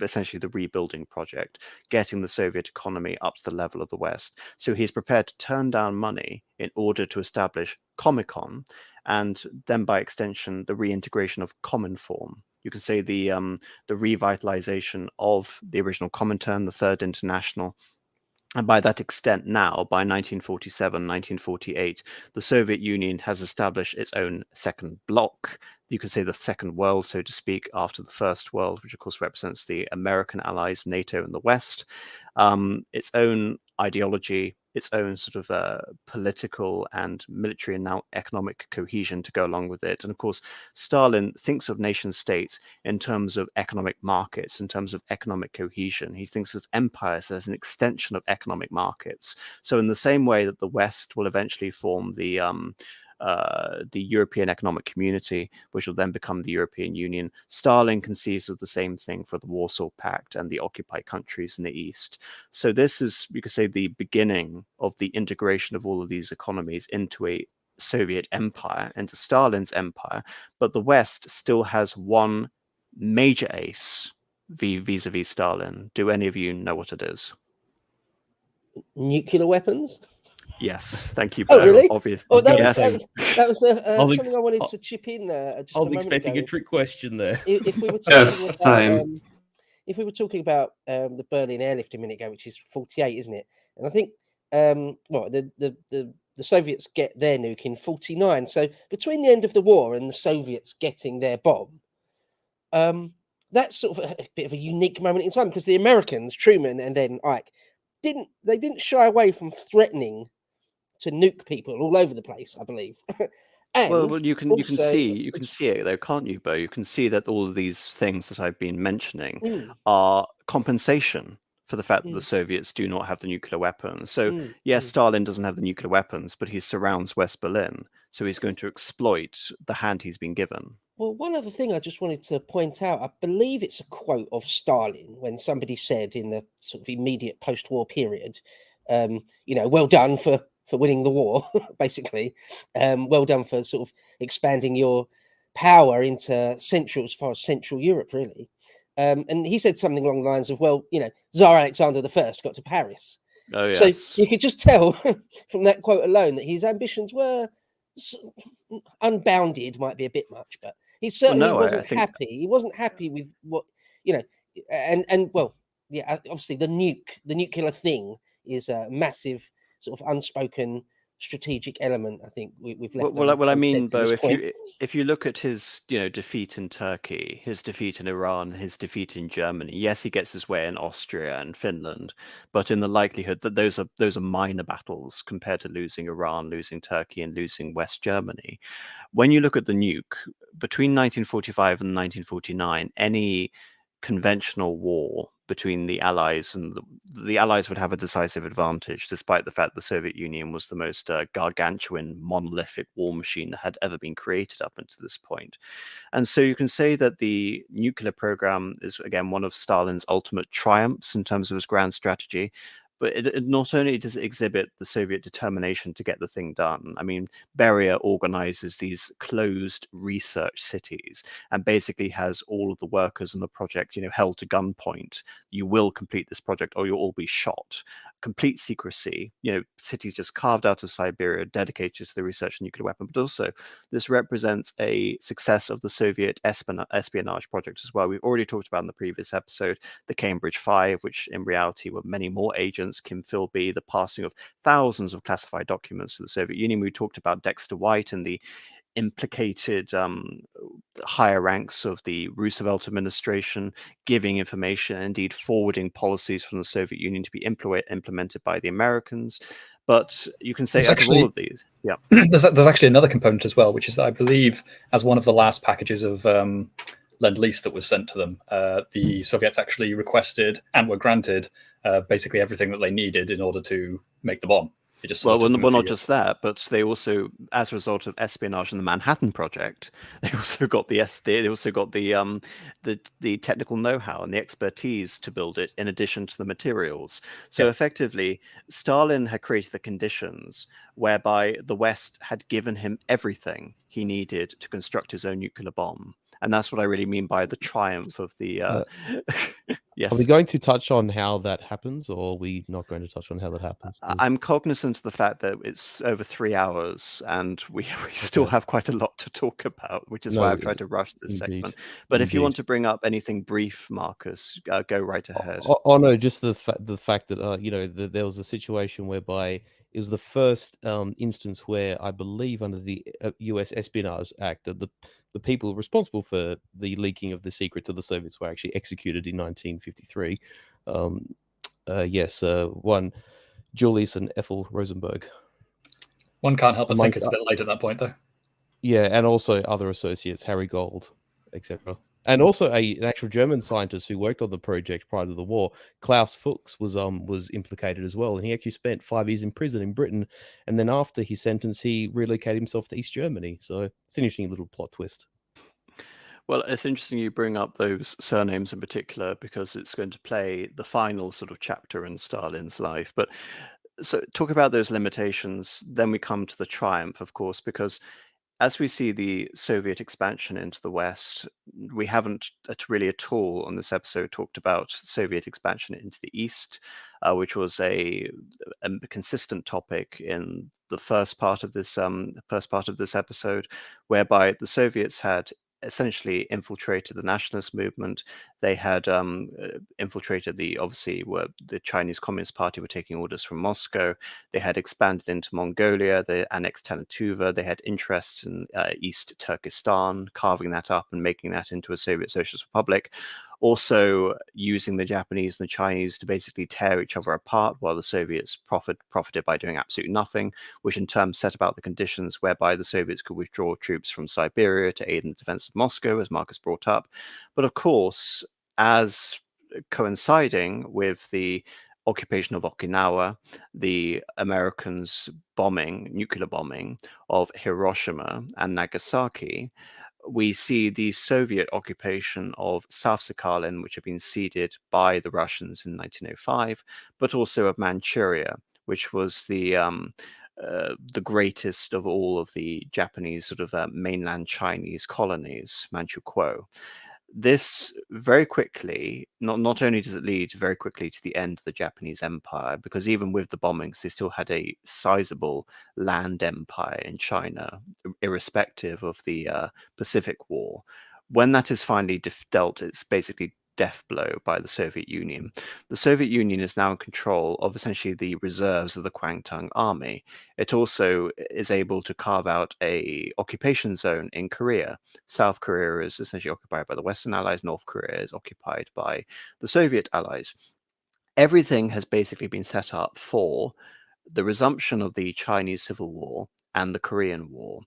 essentially the rebuilding project, getting the Soviet economy up to the level of the West. So he's prepared to turn down money in order to establish Comecon, and then by extension, the reintegration of Cominform. You can say the revitalization of the original Comintern, the Third International. And by that extent now, by 1947, 1948, the Soviet Union has established its own second bloc. You could say the second world, so to speak, after the first world, which of course represents the American allies, NATO and the West. Its own ideology, its own sort of political and military and now economic cohesion to go along with it. And of course, Stalin thinks of nation states in terms of economic markets, in terms of economic cohesion. He thinks of empires as an extension of economic markets. So in the same way that the West will eventually form the European Economic Community, which will then become the European Union, Stalin conceives of the same thing for the Warsaw Pact and the occupied countries in the East. So this is, you could say, the beginning of the integration of all of these economies into a Soviet empire, into Stalin's empire. But the West still has one major ace vis-a-vis Stalin. Do any of you know what it is? Nuclear weapons? Yes, thank you. Oh, really? Obvious. Oh, that Yes. was something I wanted to chip in there. Just I was expecting a trick question there. If we were talking Yes, about, same. if we were talking about the Berlin airlift a minute ago, which is 48, isn't it? And I think the Soviets get their nuke in 49. So between the end of the war and the Soviets getting their bomb, that's sort of a bit of a unique moment in time, because the Americans, Truman and then Ike, didn't shy away from threatening to nuke people all over the place, I believe. And well, you can also, see it though, can't you, Bo? You can see that all of these things that I've been mentioning Mm. are compensation for the fact that the Mm. Soviets do not have the nuclear weapons. So yes, Mm. Stalin doesn't have the nuclear weapons, but he surrounds West Berlin, so he's going to exploit the hand he's been given. Well, one other thing I just wanted to point out, I believe it's a quote of Stalin when somebody said in the sort of immediate post-war period, well done for winning the war, basically. Well done for sort of expanding your power into as far as Central Europe, really. And he said something along the lines of, Tsar Alexander I got to Paris. Oh, yes. So you could just tell from that quote alone that his ambitions were unbounded, might be a bit much, but He certainly no, wasn't I think happy. He wasn't happy with what, you know, and well, yeah, obviously the nuclear thing is a massive sort of unspoken strategic element. I think we've left well, I mean, unsaid to Bo, this point. if you look at his defeat in Turkey, his defeat in Iran, his defeat in Germany, yes, he gets his way in Austria and Finland, but in the likelihood that those are minor battles compared to losing Iran, losing Turkey, and losing West Germany. When you look at the nuke between 1945 and 1949, any conventional war between the Allies and the Allies would have a decisive advantage, despite the fact the Soviet Union was the most gargantuan, monolithic war machine that had ever been created up until this point. And so you can say that the nuclear program is, again, one of Stalin's ultimate triumphs in terms of his grand strategy. But it not only does it exhibit the Soviet determination to get the thing done. I mean, Beria organizes these closed research cities and basically has all of the workers in the project, held to gunpoint. You will complete this project or you'll all be shot. Complete secrecy, cities just carved out of Siberia, dedicated to the research of nuclear weapon. But also, this represents a success of the Soviet espionage project as well. We've already talked about in the previous episode the Cambridge Five, which in reality were many more agents, Kim Philby, the passing of thousands of classified documents to the Soviet Union. We talked about Dexter White and the implicated higher ranks of the Roosevelt administration giving information and indeed forwarding policies from the Soviet Union to be implemented by the Americans. But you can say out of all of these, yeah, there's actually another component as well, which is that I believe as one of the last packages of Lend-Lease that was sent to them, the Soviets actually requested and were granted basically everything that they needed in order to make the bomb. Well, not just that, but they also, as a result of espionage in the Manhattan Project, they also got the technical know-how and the expertise to build it, in addition to the materials. So effectively, Stalin had created the conditions whereby the West had given him everything he needed to construct his own nuclear bomb. And that's what I really mean by the triumph of the. Yes. Are we going to touch on how that happens, or are we not going to touch on how that happens? I'm cognizant of the fact that it's over 3 hours, and we still have quite a lot to talk about, which is why I've tried to rush this segment. But if you want to bring up anything brief, Marcus, go right ahead. No, just the fact that there was a situation whereby it was the first instance where I believe under the U.S. Espionage Act, the people responsible for the leaking of the secrets of the Soviets were actually executed in 1953. One, Julius and Ethel Rosenberg. One can't help but think it's a bit late at that point, though. Yeah, and also other associates, Harry Gold, etc. And also an actual German scientist who worked on the project prior to the war, Klaus Fuchs, was implicated as well, and he actually spent 5 years in prison in Britain, and then after his sentence, he relocated himself to East Germany. So it's an interesting little plot twist. Well, it's interesting you bring up those surnames in particular, because it's going to play the final sort of chapter in Stalin's life. But so talk about those limitations, then we come to the triumph, of course, because as we see the Soviet expansion into the West, we haven't really at all on this episode talked about Soviet expansion into the East, which was a consistent topic in the first part of this episode, whereby the Soviets had essentially infiltrated the nationalist movement. They had infiltrated the Chinese Communist Party were taking orders from Moscow. They had expanded into Mongolia. They annexed Tanatuva. They had interests in East Turkestan, carving that up and making that into a Soviet Socialist Republic. Also using the Japanese and the Chinese to basically tear each other apart, while the Soviets profited by doing absolutely nothing, which in turn set about the conditions whereby the Soviets could withdraw troops from Siberia to aid in the defense of Moscow, as Marcus brought up. But of course, as coinciding with the occupation of Okinawa, the Americans' nuclear bombing of Hiroshima and Nagasaki, we see the Soviet occupation of South Sakhalin, which had been ceded by the Russians in 1905, but also of Manchuria, which was the greatest of all of the Japanese sort of mainland Chinese colonies, Manchukuo. This very quickly, not only does it lead very quickly to the end of the Japanese Empire, because even with the bombings, they still had a sizable land empire in China, irrespective of the Pacific War. When that is finally dealt, it's basically death blow by the Soviet Union. The Soviet Union is now in control of essentially the reserves of the Kwangtung army. It also is able to carve out a occupation zone in Korea. South Korea is essentially occupied by the Western Allies. North Korea is occupied by the Soviet Allies. Everything has basically been set up for the resumption of the Chinese Civil War and the Korean War.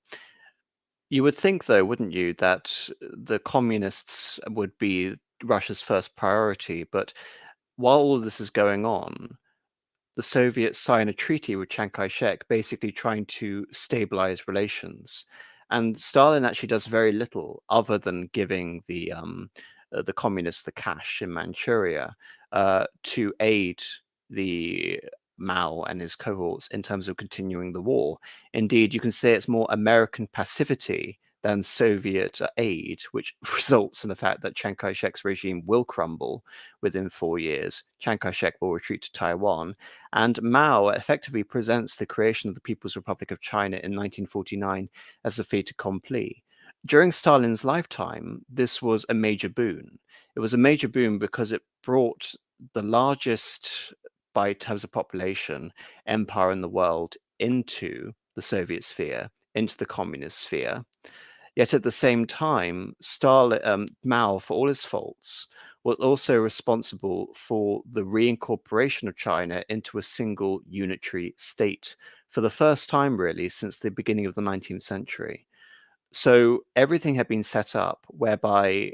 You would think, though, wouldn't you, that the communists would be Russia's first priority, but while all of this is going on, the Soviets sign a treaty with Chiang Kai-shek, basically trying to stabilize relations. And Stalin actually does very little other than giving the communists the cash in Manchuria to aid the Mao and his cohorts in terms of continuing the war. Indeed, you can say it's more American passivity than Soviet aid, which results in the fact that Chiang Kai-shek's regime will crumble within 4 years. Chiang Kai-shek will retreat to Taiwan, and Mao effectively presents the creation of the People's Republic of China in 1949 as a fait accompli. During Stalin's lifetime, this was a major boon. It was a major boon because it brought the largest, by terms of population, empire in the world into the Soviet sphere, into the communist sphere. Yet at the same time, Mao, for all his faults, was also responsible for the reincorporation of China into a single unitary state for the first time, really, since the beginning of the 19th century. So everything had been set up whereby,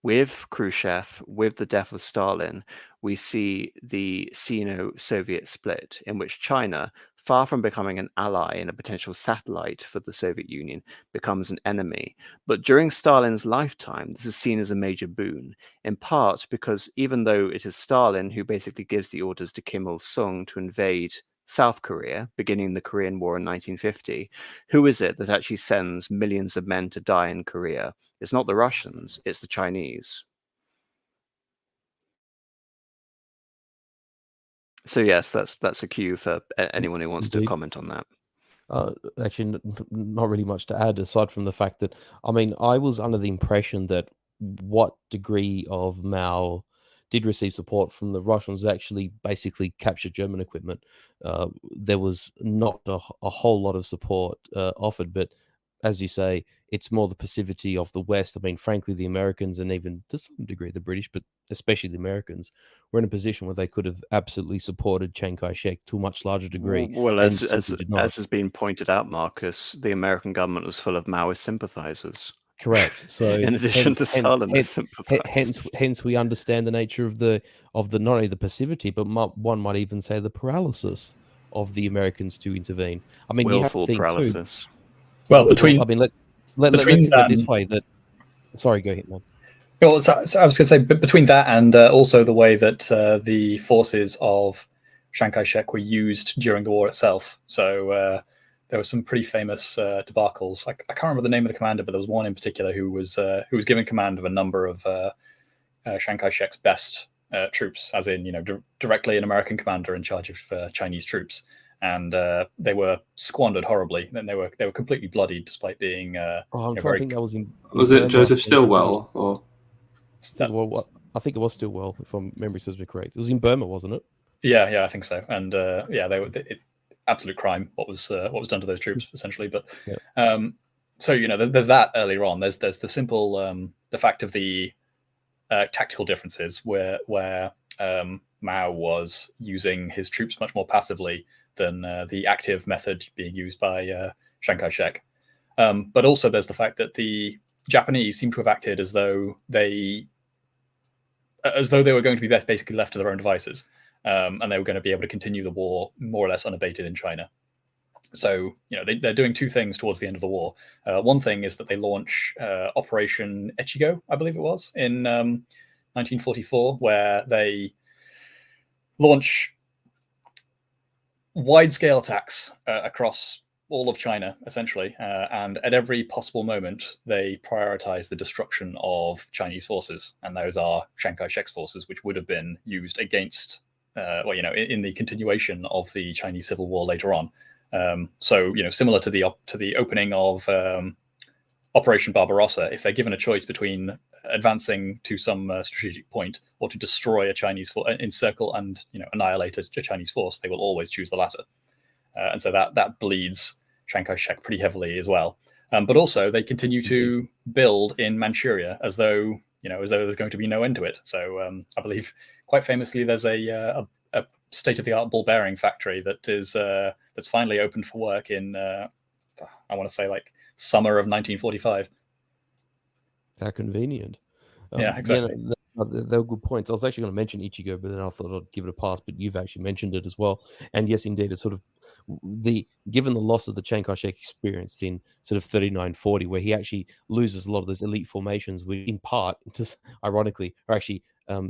with Khrushchev, with the death of Stalin, we see the Sino-Soviet split, in which China, far from becoming an ally and a potential satellite for the Soviet Union, becomes an enemy. But during Stalin's lifetime, this is seen as a major boon, in part because even though it is Stalin who basically gives the orders to Kim Il-sung to invade South Korea, beginning the Korean War in 1950, who is it that actually sends millions of men to die in Korea? It's not the Russians, it's the Chinese. So yes, that's a cue for anyone who wants to comment on that. Actually, not really much to add, aside from the fact that, I mean, I was under the impression that what degree of Mao did receive support from the Russians actually basically captured German equipment. There was not a whole lot of support offered, but as you say, it's more the passivity of the West. I mean, frankly, the Americans and even to some degree the British, but especially the Americans, were in a position where they could have absolutely supported Chiang Kai-shek to a much larger degree. Well, as has been pointed out, Marcus, the American government was full of Maoist sympathizers. Correct. So, in addition to Stalinist sympathizers, hence we understand the nature of the not only the passivity, but one might even say the paralysis of the Americans to intervene. I mean, willful you have to think paralysis. Too, well, between I mean, let's think of it this way. That sorry, go ahead, man. Well, so I was going to say, between that and also the way that the forces of Chiang Kai-shek were used during the war itself. So there were some pretty famous debacles. I can't remember the name of the commander, but there was one in particular who was given command of a number of Chiang Kai-shek's best troops, as in directly an American commander in charge of Chinese troops, and they were squandered horribly. And they were completely bloodied, despite being. I think that was in was it Joseph Stilwell or? Well, I think it was Stilwell, if my memory serves me correct. It was in Burma, wasn't it? Yeah, I think so. And absolute crime what was done to those troops, essentially. But so there's that earlier on. There's the simple the fact of the tactical differences where Mao was using his troops much more passively than the active method being used by Chiang Kai-shek. But also there's the fact that the Japanese seem to have acted as though they were going to be basically left to their own devices, and they were going to be able to continue the war more or less unabated in China. So they're doing two things towards the end of the war. One thing is that they launch Operation Echigo, I believe it was, in 1944, where they launch wide-scale attacks across all of China, essentially. And at every possible moment, they prioritize the destruction of Chinese forces. And those are Chiang Kai-shek's forces, which would have been used against, in the continuation of the Chinese Civil War later on. So, similar to the opening of Operation Barbarossa, if they're given a choice between advancing to some strategic point or to destroy a Chinese force, encircle and annihilate a Chinese force, they will always choose the latter. And so that bleeds Chiang Kai-shek pretty heavily as well. But also they continue to build in Manchuria as though there's going to be no end to it. So I believe quite famously there's a state-of-the-art ball bearing factory that's finally opened for work in I want to say like summer of 1945. How convenient. Yeah, exactly. They were good points. I was actually going to mention Ichigo, but then I thought I'd give it a pass. But you've actually mentioned it as well. And yes, indeed, it's sort of given the loss of the Chiang Kai-shek experience in sort of 39-40, where he actually loses a lot of those elite formations, which in part, just ironically, are actually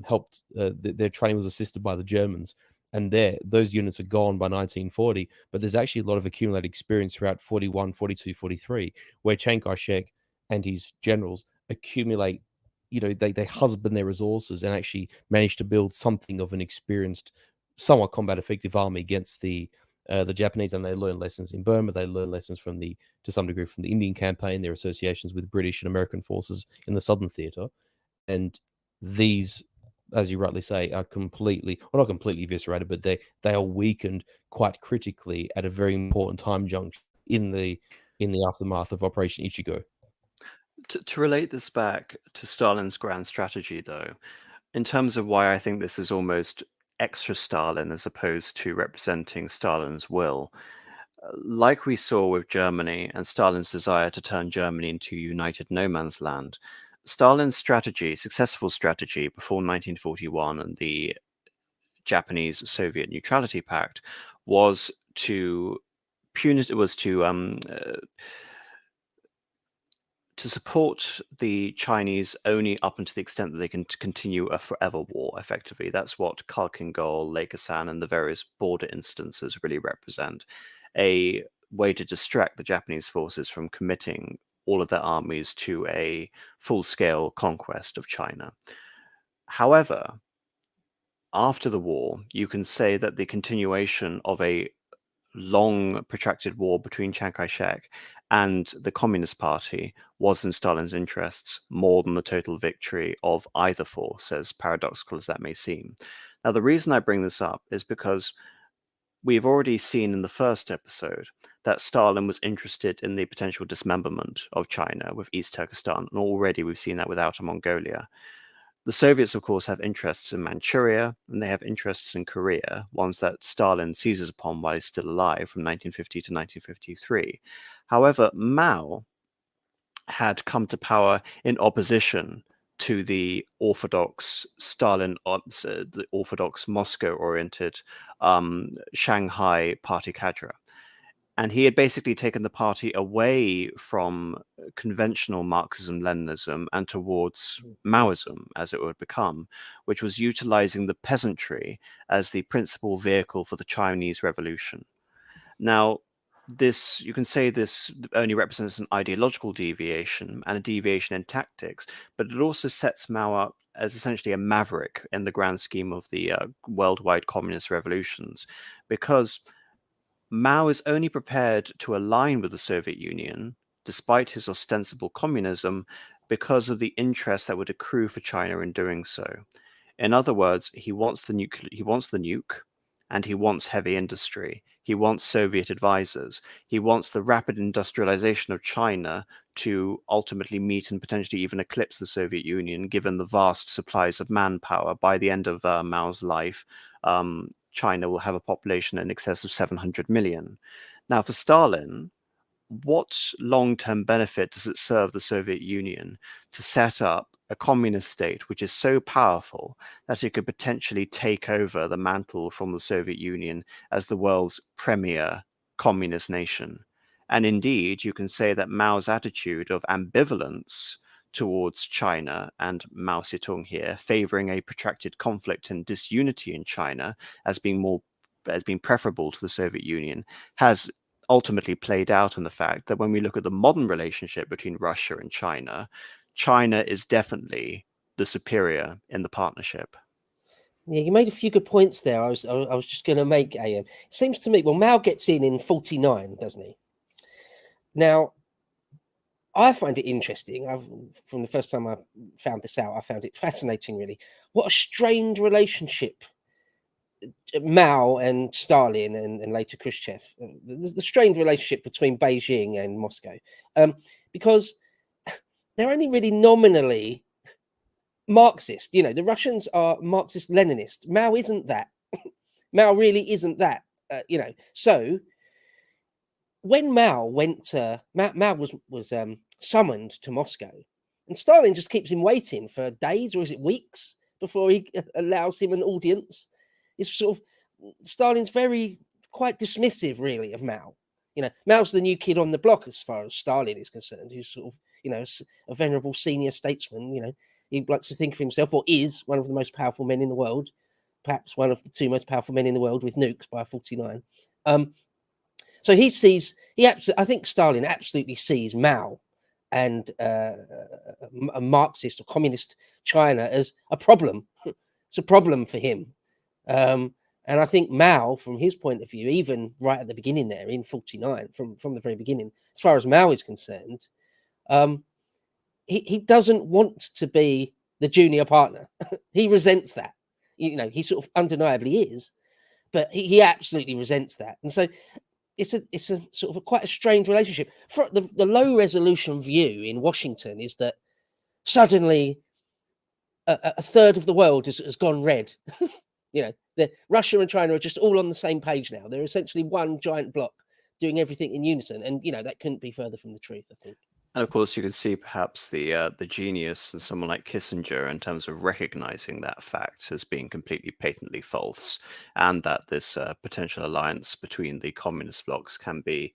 helped. Their training was assisted by the Germans. And those units are gone by 1940. But there's actually a lot of accumulated experience throughout 41, 42, 43, where Chiang Kai-shek and his generals accumulate, they husband their resources and actually manage to build something of an experienced, somewhat combat effective army against the Japanese. And they learn lessons in Burma. They learn lessons to some degree from the Indian campaign, their associations with British and American forces in the Southern Theater. And these, as you rightly say, are not completely eviscerated, but they are weakened quite critically at a very important time junction in the aftermath of Operation Ichigo. To relate this back to Stalin's grand strategy, though, in terms of why I think this is almost extra Stalin as opposed to representing Stalin's will, like we saw with Germany and Stalin's desire to turn Germany into united no man's land, Stalin's successful strategy before 1941 and the Japanese-Soviet Neutrality Pact was to support the Chinese only up until the extent that they can continue a forever war, effectively. That's what Khalkhin-Gol, Lake-Asan, and the various border instances really represent. A way to distract the Japanese forces from committing all of their armies to a full-scale conquest of China. However, after the war, you can say that the continuation of a long protracted war between Chiang Kai-shek and the Communist Party was in Stalin's interests more than the total victory of either force, as paradoxical as that may seem. Now, the reason I bring this up is because we've already seen in the first episode that Stalin was interested in the potential dismemberment of China with East Turkestan, and already we've seen that with Outer Mongolia. The Soviets, of course, have interests in Manchuria, and they have interests in Korea, ones that Stalin seizes upon while he's still alive from 1950 to 1953. However, Mao had come to power in opposition to the orthodox the orthodox Moscow-oriented Shanghai party cadre. And he had basically taken the party away from conventional Marxism-Leninism and towards Maoism, as it would become, which was utilizing the peasantry as the principal vehicle for the Chinese Revolution. Now, you can say this only represents an ideological deviation and a deviation in tactics, but it also sets Mao up as essentially a maverick in the grand scheme of the worldwide communist revolutions, because Mao is only prepared to align with the Soviet Union, despite his ostensible communism, because of the interest that would accrue for China in doing so. In other words, he wants the nuke, and he wants heavy industry. He wants Soviet advisors. He wants the rapid industrialization of China to ultimately meet and potentially even eclipse the Soviet Union, given the vast supplies of manpower. By the end of Mao's life, China will have a population in excess of 700 million. Now, for Stalin, what long-term benefit does it serve the Soviet Union to set up a communist state which is so powerful that it could potentially take over the mantle from the Soviet Union as the world's premier communist nation? And indeed, you can say that Mao's attitude of ambivalence towards China, and Mao Zedong here favoring a protracted conflict and disunity in China as being preferable to the Soviet Union, has ultimately played out in the fact that when we look at the modern relationship between Russia and China, China is definitely the superior in the partnership. Yeah, you made a few good points there. I was just going to make a. It seems to me, well, Mao gets in 49, doesn't he? Now, I find it interesting. From the first time I found this out, I found it fascinating. Really, what a strained relationship Mao and Stalin and later Khrushchev. The strained relationship between Beijing and Moscow, because they're only really nominally Marxist. You know, the Russians are Marxist-Leninist. Mao isn't that. Mao really isn't that. You know, so when Mao went to Mao was summoned to Moscow, and Stalin just keeps him waiting for days, or is it weeks, before he allows him an audience. It's sort of Stalin's quite dismissive, really, of Mao. You know, Mao's the new kid on the block as far as Stalin is concerned, who's sort of, you know, a venerable senior statesman. You know, he likes to think of himself, or is one of the most powerful men in the world, perhaps one of the two most powerful men in the world with nukes by 49. So I think Stalin absolutely sees Mao and a Marxist or communist China as a problem. It's a problem for him. And I think Mao, from his point of view, even right at the beginning there in 49, from the very beginning, as far as Mao is concerned, he doesn't want to be the junior partner. He resents that. You know, he sort of undeniably is, but he absolutely resents that. And so it's a sort of quite a strange relationship. For the low resolution view in Washington is that suddenly a third of the world has gone red. You know, Russia and China are just all on the same page now. They're essentially one giant block doing everything in unison, and you know that couldn't be further from the truth, I think. And of course, you can see perhaps the genius in someone like Kissinger in terms of recognizing that fact as being completely patently false, and that this potential alliance between the communist blocs can be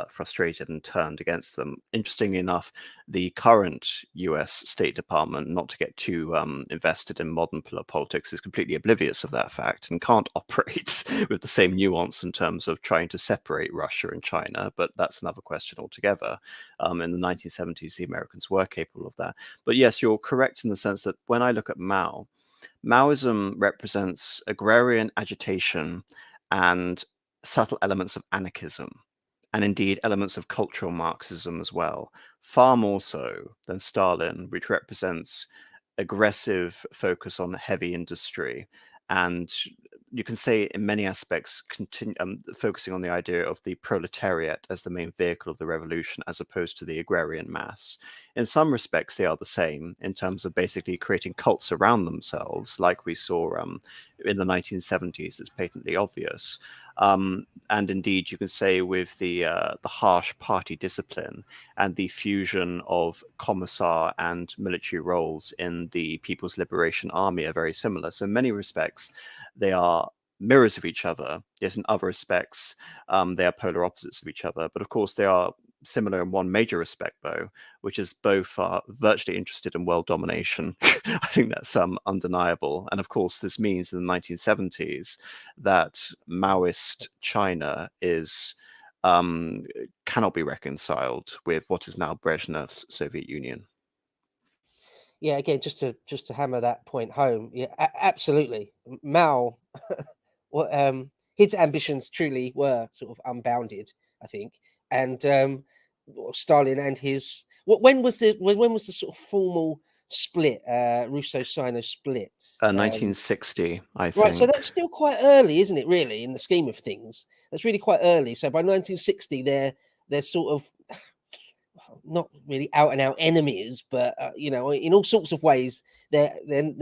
frustrated and turned against them. Interestingly enough, the current US State Department, not to get too invested in modern politics, is completely oblivious of that fact and can't operate with the same nuance in terms of trying to separate Russia and China, but that's another question altogether. In the 1970s, the Americans were capable of that. But yes, you're correct in the sense that when I look at Mao, Maoism represents agrarian agitation and subtle elements of anarchism, and indeed elements of cultural Marxism as well, far more so than Stalin, which represents aggressive focus on heavy industry. And you can say in many aspects, focusing on the idea of the proletariat as the main vehicle of the revolution, as opposed to the agrarian mass. In some respects, they are the same in terms of basically creating cults around themselves, like we saw in the 1970s. It's patently obvious. And indeed, you can say with the harsh party discipline and the fusion of commissar and military roles in the People's Liberation Army are very similar. So in many respects, they are mirrors of each other, yet in other respects, they are polar opposites of each other. But of course, they are similar in one major respect, though, which is both are virtually interested in world domination. I think that's undeniable. And of course, this means in the 1970s that Maoist China is cannot be reconciled with what is now Brezhnev's Soviet Union. Yeah, again, just to hammer that point home, yeah, absolutely. Mao, his ambitions truly were sort of unbounded, I think, and Stalin and his when was the sort of formal split, Russo-Sino split? 1960, I think. Right, so that's still quite early, isn't it? Really, in the scheme of things, that's really quite early. So by 1960, they're sort of not really out and out enemies, but you know, in all sorts of ways, they're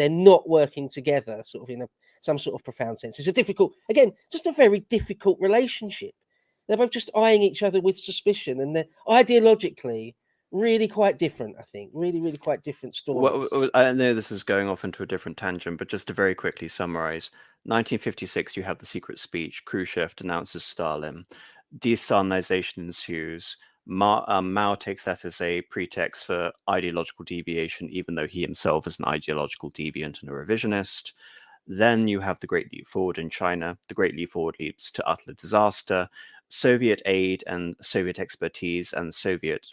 not working together, sort of in some sort of profound sense. It's a difficult, again, just a very difficult relationship. They're both just eyeing each other with suspicion, and they're ideologically really quite different. I think really quite different stories. Well, I know this is going off into a different tangent, but just to very quickly summarize, 1956, you have the secret speech. Khrushchev denounces Stalin. De-Stalinization ensues. Mao takes that as a pretext for ideological deviation, even though he himself is an ideological deviant and a revisionist. Then you have the Great Leap Forward in China. The Great Leap Forward leads to utter disaster. Soviet aid and Soviet expertise and Soviet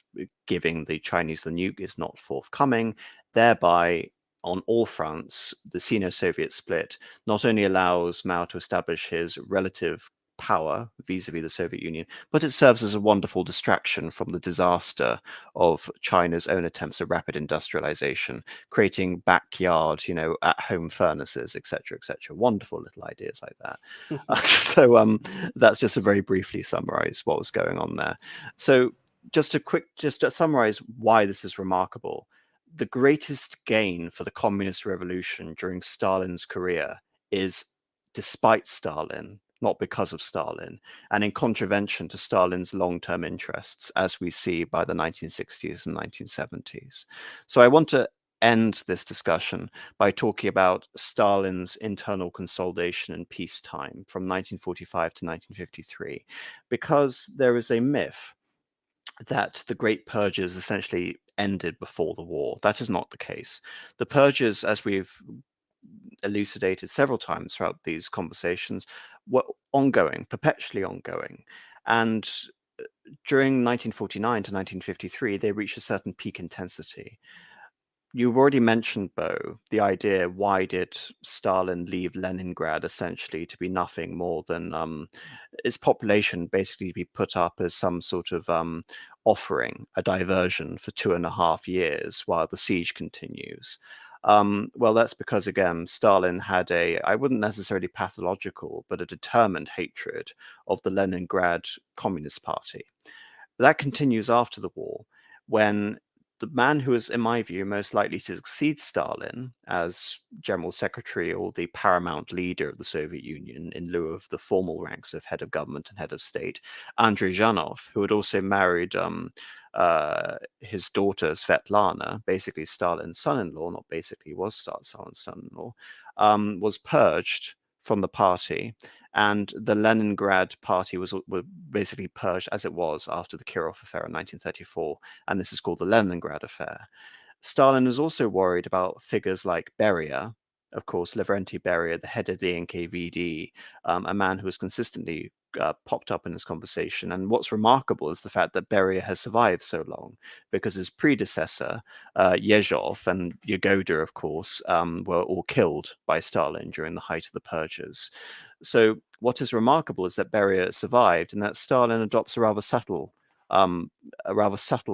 giving the Chinese the nuke is not forthcoming, thereby on all fronts, the Sino-Soviet split not only allows Mao to establish his relative power vis-a-vis the Soviet Union, but it serves as a wonderful distraction from the disaster of China's own attempts at rapid industrialization, creating backyard, at-home furnaces, etc., etc. Wonderful little ideas like that. So that's just to very briefly summarize what was going on there. So just to summarize why this is remarkable. The greatest gain for the communist revolution during Stalin's career is despite Stalin, not because of Stalin, and in contravention to Stalin's long-term interests, as we see by the 1960s and 1970s. So I want to end this discussion by talking about Stalin's internal consolidation in peacetime from 1945 to 1953, because there is a myth that the Great Purges essentially ended before the war. That is not the case. The purges, as we've elucidated several times throughout these conversations, were ongoing, perpetually ongoing. And during 1949 to 1953, they reached a certain peak intensity. You've already mentioned, Bo, the idea, why did Stalin leave Leningrad essentially to be nothing more than its population basically to be put up as some sort of offering, a diversion for 2.5 years while the siege continues. Well, that's because, again, Stalin had I wouldn't necessarily pathological, but a determined hatred of the Leningrad Communist Party. That continues after the war, when the man who is, in my view, most likely to succeed Stalin as General Secretary or the paramount leader of the Soviet Union in lieu of the formal ranks of head of government and head of state, Andrei Zhanov, who had also married his daughter Svetlana, basically Stalin's son-in-law, not basically was Stalin's son-in-law, was purged from the party. And the Leningrad party was basically purged as it was after the Kirov affair in 1934. And this is called the Leningrad affair. Stalin was also worried about figures like Beria, of course, Lavrenti Beria, the head of the NKVD, a man who was consistently popped up in this conversation. And what's remarkable is the fact that Beria has survived so long, because his predecessor, Yezhov and Yagoda, of course, were all killed by Stalin during the height of the purges. So what is remarkable is that Beria survived, and that Stalin adopts a rather subtle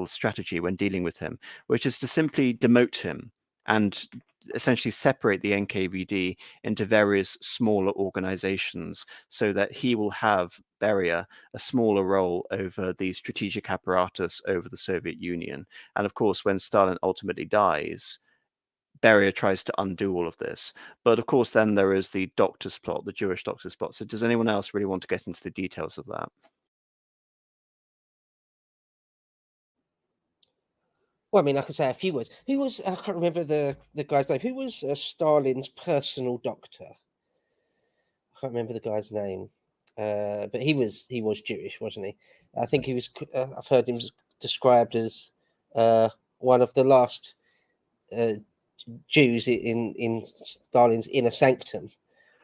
strategy when dealing with him, which is to simply demote him and essentially separate the NKVD into various smaller organizations so that he will have, Beria, a smaller role over the strategic apparatus over the Soviet Union. And of course, when Stalin ultimately dies, Beria tries to undo all of this. But of course, then there is the doctor's plot, the Jewish doctor's plot. So does anyone else really want to get into the details of that? Well, I mean, I can say a few words. Who was, I can't remember the guy's name. Who was Stalin's personal doctor? I can't remember the guy's name. But he was Jewish, wasn't he? I think he was, I've heard him described as one of the last Jews in Stalin's inner sanctum.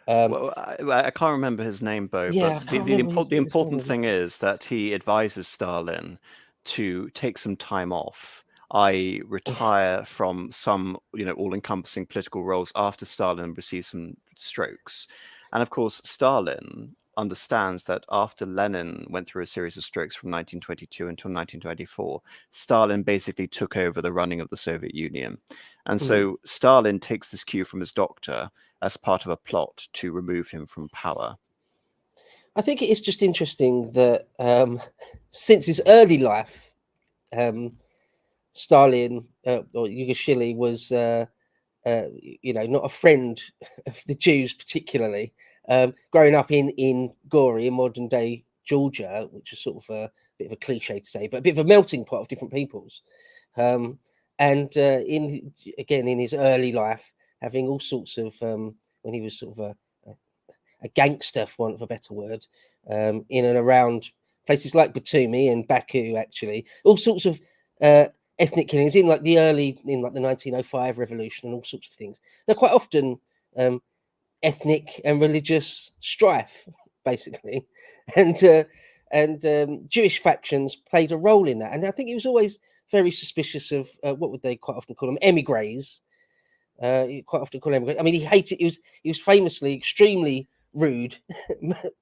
Well, I can't remember his name, Bo, Yeah, but I can't the remember his important name. thing is that he advises Stalin to take some time off, i.e. retire from some, all-encompassing political roles after Stalin received some strokes. And of course, Stalin understands that after Lenin went through a series of strokes from 1922 until 1924, Stalin basically took over the running of the Soviet Union. And so Stalin takes this cue from his doctor as part of a plot to remove him from power. I think it is just interesting that since his early life, Stalin or Yugashvili was, not a friend of the Jews particularly. Growing up in Gori, in modern day Georgia, which is sort of a bit of a cliche to say, but a bit of a melting pot of different peoples. And in his early life, having all sorts of when he was sort of a gangster, for want of a better word, in and around places like Batumi and Baku, actually, all sorts of ethnic killings in like the 1905 revolution and all sorts of things. They're quite often ethnic and religious strife, basically, and and Jewish factions played a role in that. And I think he was always very suspicious of what would they quite often call them, emigres. You quite often call emigres. I mean, he hated. He was famously extremely rude,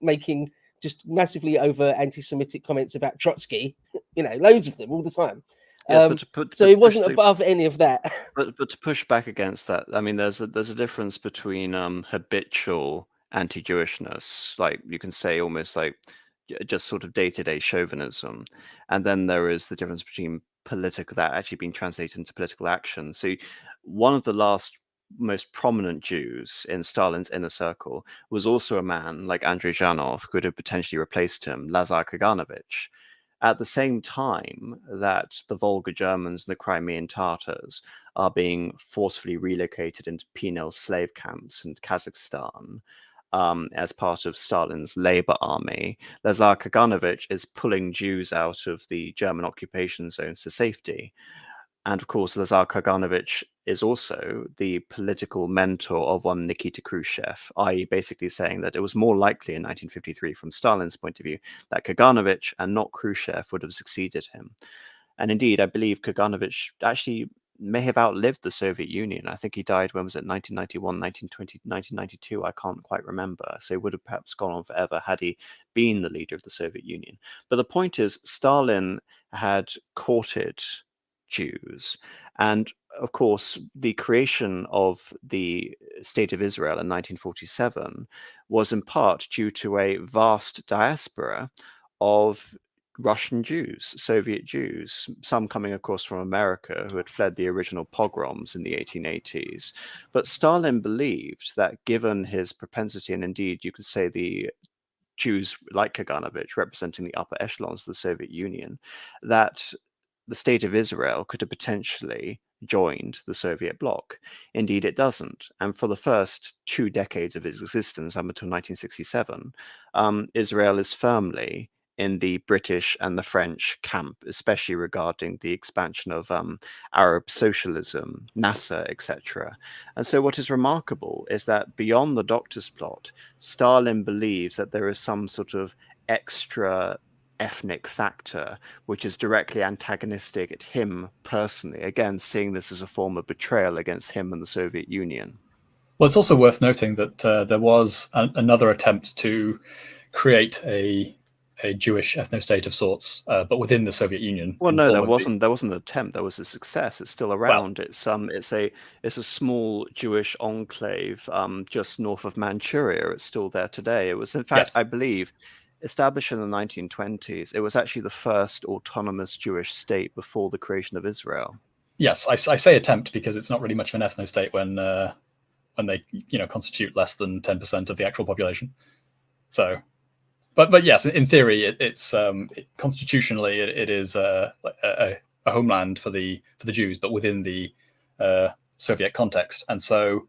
making just massively over anti-Semitic comments about Trotsky. You know, loads of them all the time. Yes, so he wasn't above any of that. But to push back against that, I mean, there's a difference between habitual anti-Jewishness, like you can say almost like just sort of day-to-day chauvinism, and then there is the difference between political that actually being translated into political action. So one of the last most prominent Jews in Stalin's inner circle was also a man like Andrei Zhanov, who could have potentially replaced him, Lazar Kaganovich. At the same time that the Volga Germans and the Crimean Tatars are being forcefully relocated into penal slave camps in Kazakhstan as part of Stalin's labor army, Lazar Kaganovich is pulling Jews out of the German occupation zones to safety. And of course, Lazar Kaganovich is also the political mentor of one Nikita Khrushchev, i.e. basically saying that it was more likely in 1953, from Stalin's point of view, that Kaganovich and not Khrushchev would have succeeded him. And indeed, I believe Kaganovich actually may have outlived the Soviet Union. I think he died, when was it, 1991, 1920, 1992? I can't quite remember. So he would have perhaps gone on forever had he been the leader of the Soviet Union. But the point is, Stalin had courted Jews. And of course, the creation of the State of Israel in 1947 was in part due to a vast diaspora of Russian Jews, Soviet Jews, some coming, of course, from America, who had fled the original pogroms in the 1880s. But Stalin believed that given his propensity, and indeed you could say the Jews like Kaganovich representing the upper echelons of the Soviet Union, that the State of Israel could have potentially joined the Soviet bloc. Indeed, it doesn't. And for the first 2 decades of its existence, up until 1967, Israel is firmly in the British and the French camp, especially regarding the expansion of Arab socialism, Nasser, etc. And so what is remarkable is that beyond the doctor's plot, Stalin believes that there is some sort of extra ethnic factor which is directly antagonistic at him personally, again seeing this as a form of betrayal against him and the Soviet Union. Well, it's also worth noting that there was another attempt to create a Jewish ethno-state of sorts, but within the Soviet Union. Well, no, there wasn't an attempt. There was a success. It's still around. Well, it's a small Jewish enclave just north of Manchuria. It's still there today. It was, in fact, yes, I believe, established in the 1920s. It was actually the first autonomous Jewish state before the creation of Israel. Yes, I say attempt because it's not really much of an ethno-state when they constitute less than 10% of the actual population. So, but yes, in theory, it's constitutionally it is a homeland for the Jews, but within the Soviet context, and so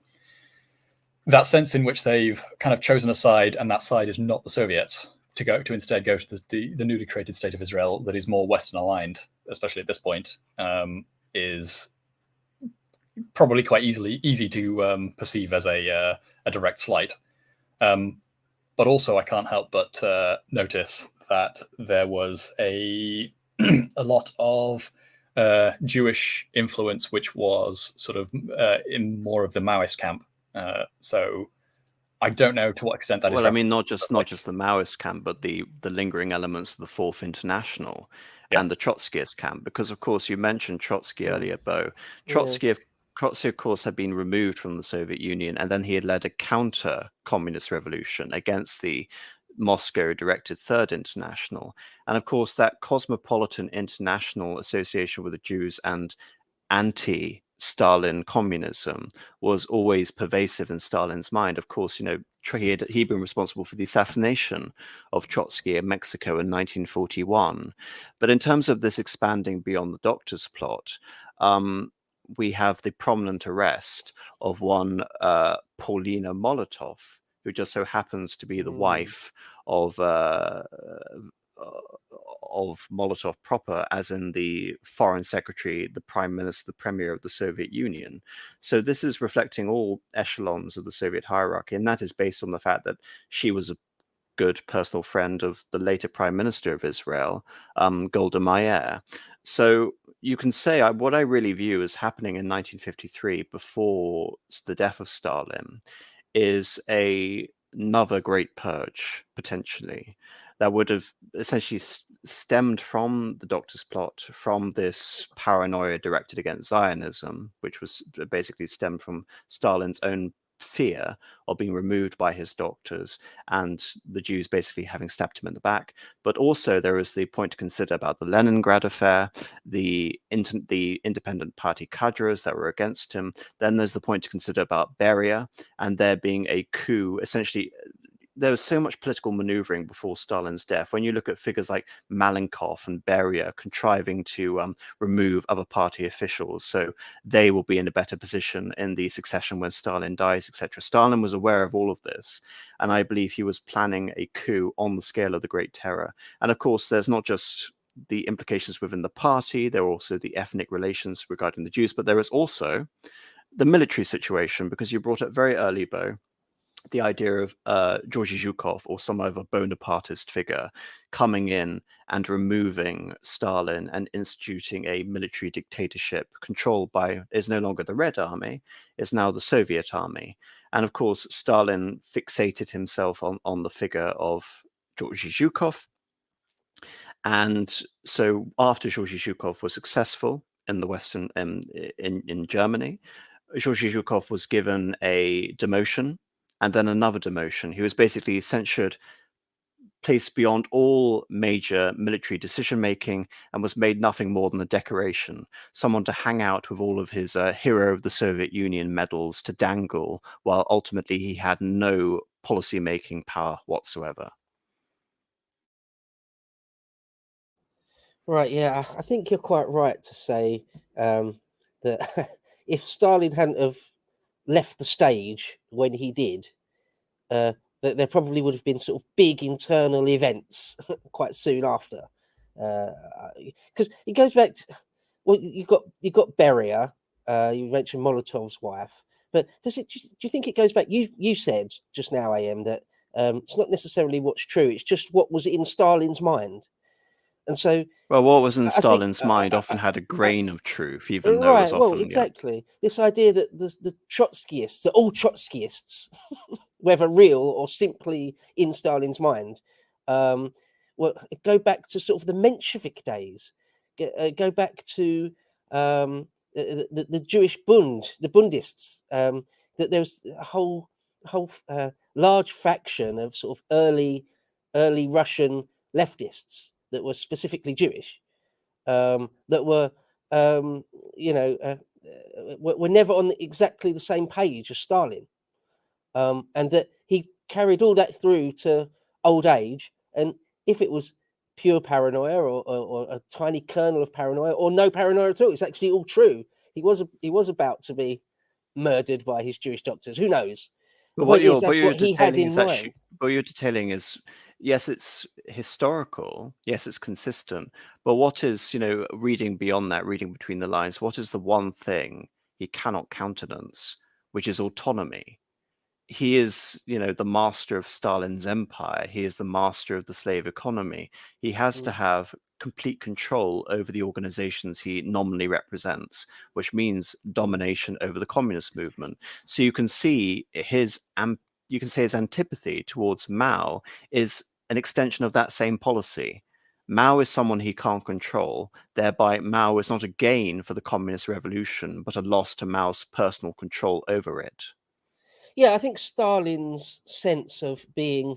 that sense in which they've kind of chosen a side, and that side is not the Soviets, to instead go to the newly created State of Israel that is more Western aligned, especially at this point, is probably quite easy to perceive as a direct slight. But also, I can't help but notice that there was a lot of Jewish influence, which was sort of in more of the Maoist camp. So I don't know to what extent that is. Well, I mean, not just the Maoist camp, but the lingering elements of the Fourth International and the Trotskyist camp, because of course you mentioned Trotsky earlier, Bo. Trotsky, of course, had been removed from the Soviet Union, and then he had led a counter-communist revolution against the Moscow-directed Third International. And of course, that cosmopolitan international association with the Jews and anti-Stalin communism was always pervasive in Stalin's mind. Of course, he'd been responsible for the assassination of Trotsky in Mexico in 1941. But in terms of this expanding beyond the doctor's plot, we have the prominent arrest of one Paulina Molotov, who just so happens to be the wife of Molotov proper, as in the foreign secretary, the prime minister, the premier of the Soviet Union. So this is reflecting all echelons of the Soviet hierarchy, and that is based on the fact that she was good personal friend of the later Prime Minister of Israel, Golda Meir. So you can say what I really view as happening in 1953 before the death of Stalin is another great purge, potentially, that would have essentially stemmed from the Doctor's plot, from this paranoia directed against Zionism, which was basically stemmed from Stalin's own fear of being removed by his doctors and the Jews basically having stabbed him in the back. But also there is the point to consider about the Leningrad affair, the independent party cadres that were against him. Then there's the point to consider about Beria and there being a coup. Essentially, there was so much political maneuvering before Stalin's death. When you look at figures like Malenkov and Beria contriving to remove other party officials, so they will be in a better position in the succession when Stalin dies, etc. Stalin was aware of all of this, and I believe he was planning a coup on the scale of the Great Terror. And of course, there's not just the implications within the party, there are also the ethnic relations regarding the Jews, but there is also the military situation, because you brought up very early, Bo, the idea of Georgy Zhukov or some other Bonapartist figure coming in and removing Stalin and instituting a military dictatorship controlled by, is no longer the Red Army, is now the Soviet Army. And of course, Stalin fixated himself on the figure of Georgy Zhukov. And so after Georgy Zhukov was successful in the Western, in Germany, Georgy Zhukov was given a demotion and then another demotion. He was basically censured, placed beyond all major military decision-making, and was made nothing more than a decoration, someone to hang out with all of his Hero of the Soviet Union medals to dangle, while ultimately he had no policy-making power whatsoever. Right, yeah, I think you're quite right to say that if Stalin hadn't have left the stage when he did, that there probably would have been sort of big internal events quite soon after. Because it goes back to, well, you got Beria, you mentioned Molotov's wife, but do you think it goes back? You said just now, AM, that it's not necessarily what's true; it's just what was in Stalin's mind. And so, well, what was in I think Stalin's mind often had a grain of truth, even though it was right. Well, often exactly. This idea that the Trotskyists are all Trotskyists, whether real or simply in Stalin's mind, well, go back to sort of the Menshevik days. Go back to the Jewish Bund, the Bundists. That there's a whole large faction of sort of early Russian leftists that were specifically Jewish, that were were never on exactly the same page as Stalin, and that he carried all that through to old age. And if it was pure paranoia or a tiny kernel of paranoia or no paranoia at all, it's actually all true. He was about to be murdered by his Jewish doctors. Who knows? The But point is, that's what he had in mind. what you're detailing is, yes, it's historical, yes, it's consistent, but what is, reading beyond that, reading between the lines, what is the one thing he cannot countenance, which is autonomy? He is, the master of Stalin's empire. He is the master of the slave economy. He has to have complete control over the organizations he nominally represents, which means domination over the communist movement. So you can see his antipathy towards Mao is an extension of that same policy. Mao is someone he can't control, thereby Mao is not a gain for the communist revolution, but a loss to Mao's personal control over it. Yeah, I think Stalin's sense of being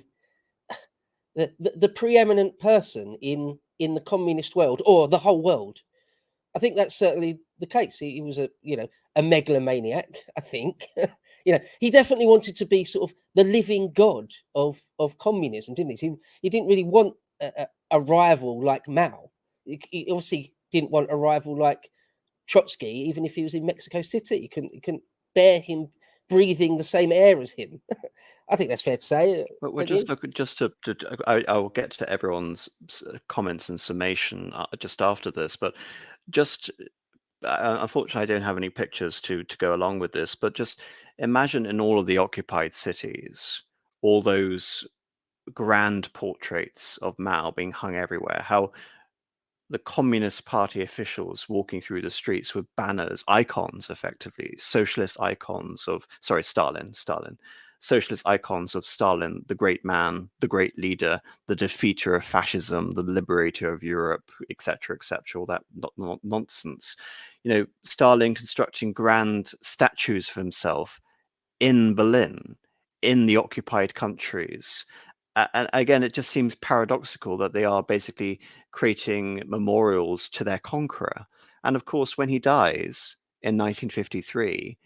the preeminent person in the communist world or the whole world, I think that's certainly the case. He was a megalomaniac, I think. He definitely wanted to be sort of the living god of communism, didn't he? He didn't really want a rival like Mao. He obviously didn't want a rival like Trotsky, even if he was in Mexico City. He couldn't bear him breathing the same air as him. I think that's fair to say. But we're I will get to everyone's comments and summation just after this, but just unfortunately, I don't have any pictures to go along with this, but just imagine in all of the occupied cities, all those grand portraits of Mao being hung everywhere, how the Communist Party officials walking through the streets with banners, icons, effectively, socialist icons of, Stalin, socialist icons of Stalin, the great man, the great leader, the defeater of fascism, the liberator of Europe, etc., all that nonsense. Stalin constructing grand statues of himself in Berlin, in the occupied countries. And again, it just seems paradoxical that they are basically creating memorials to their conqueror. And of course, when he dies in 1953,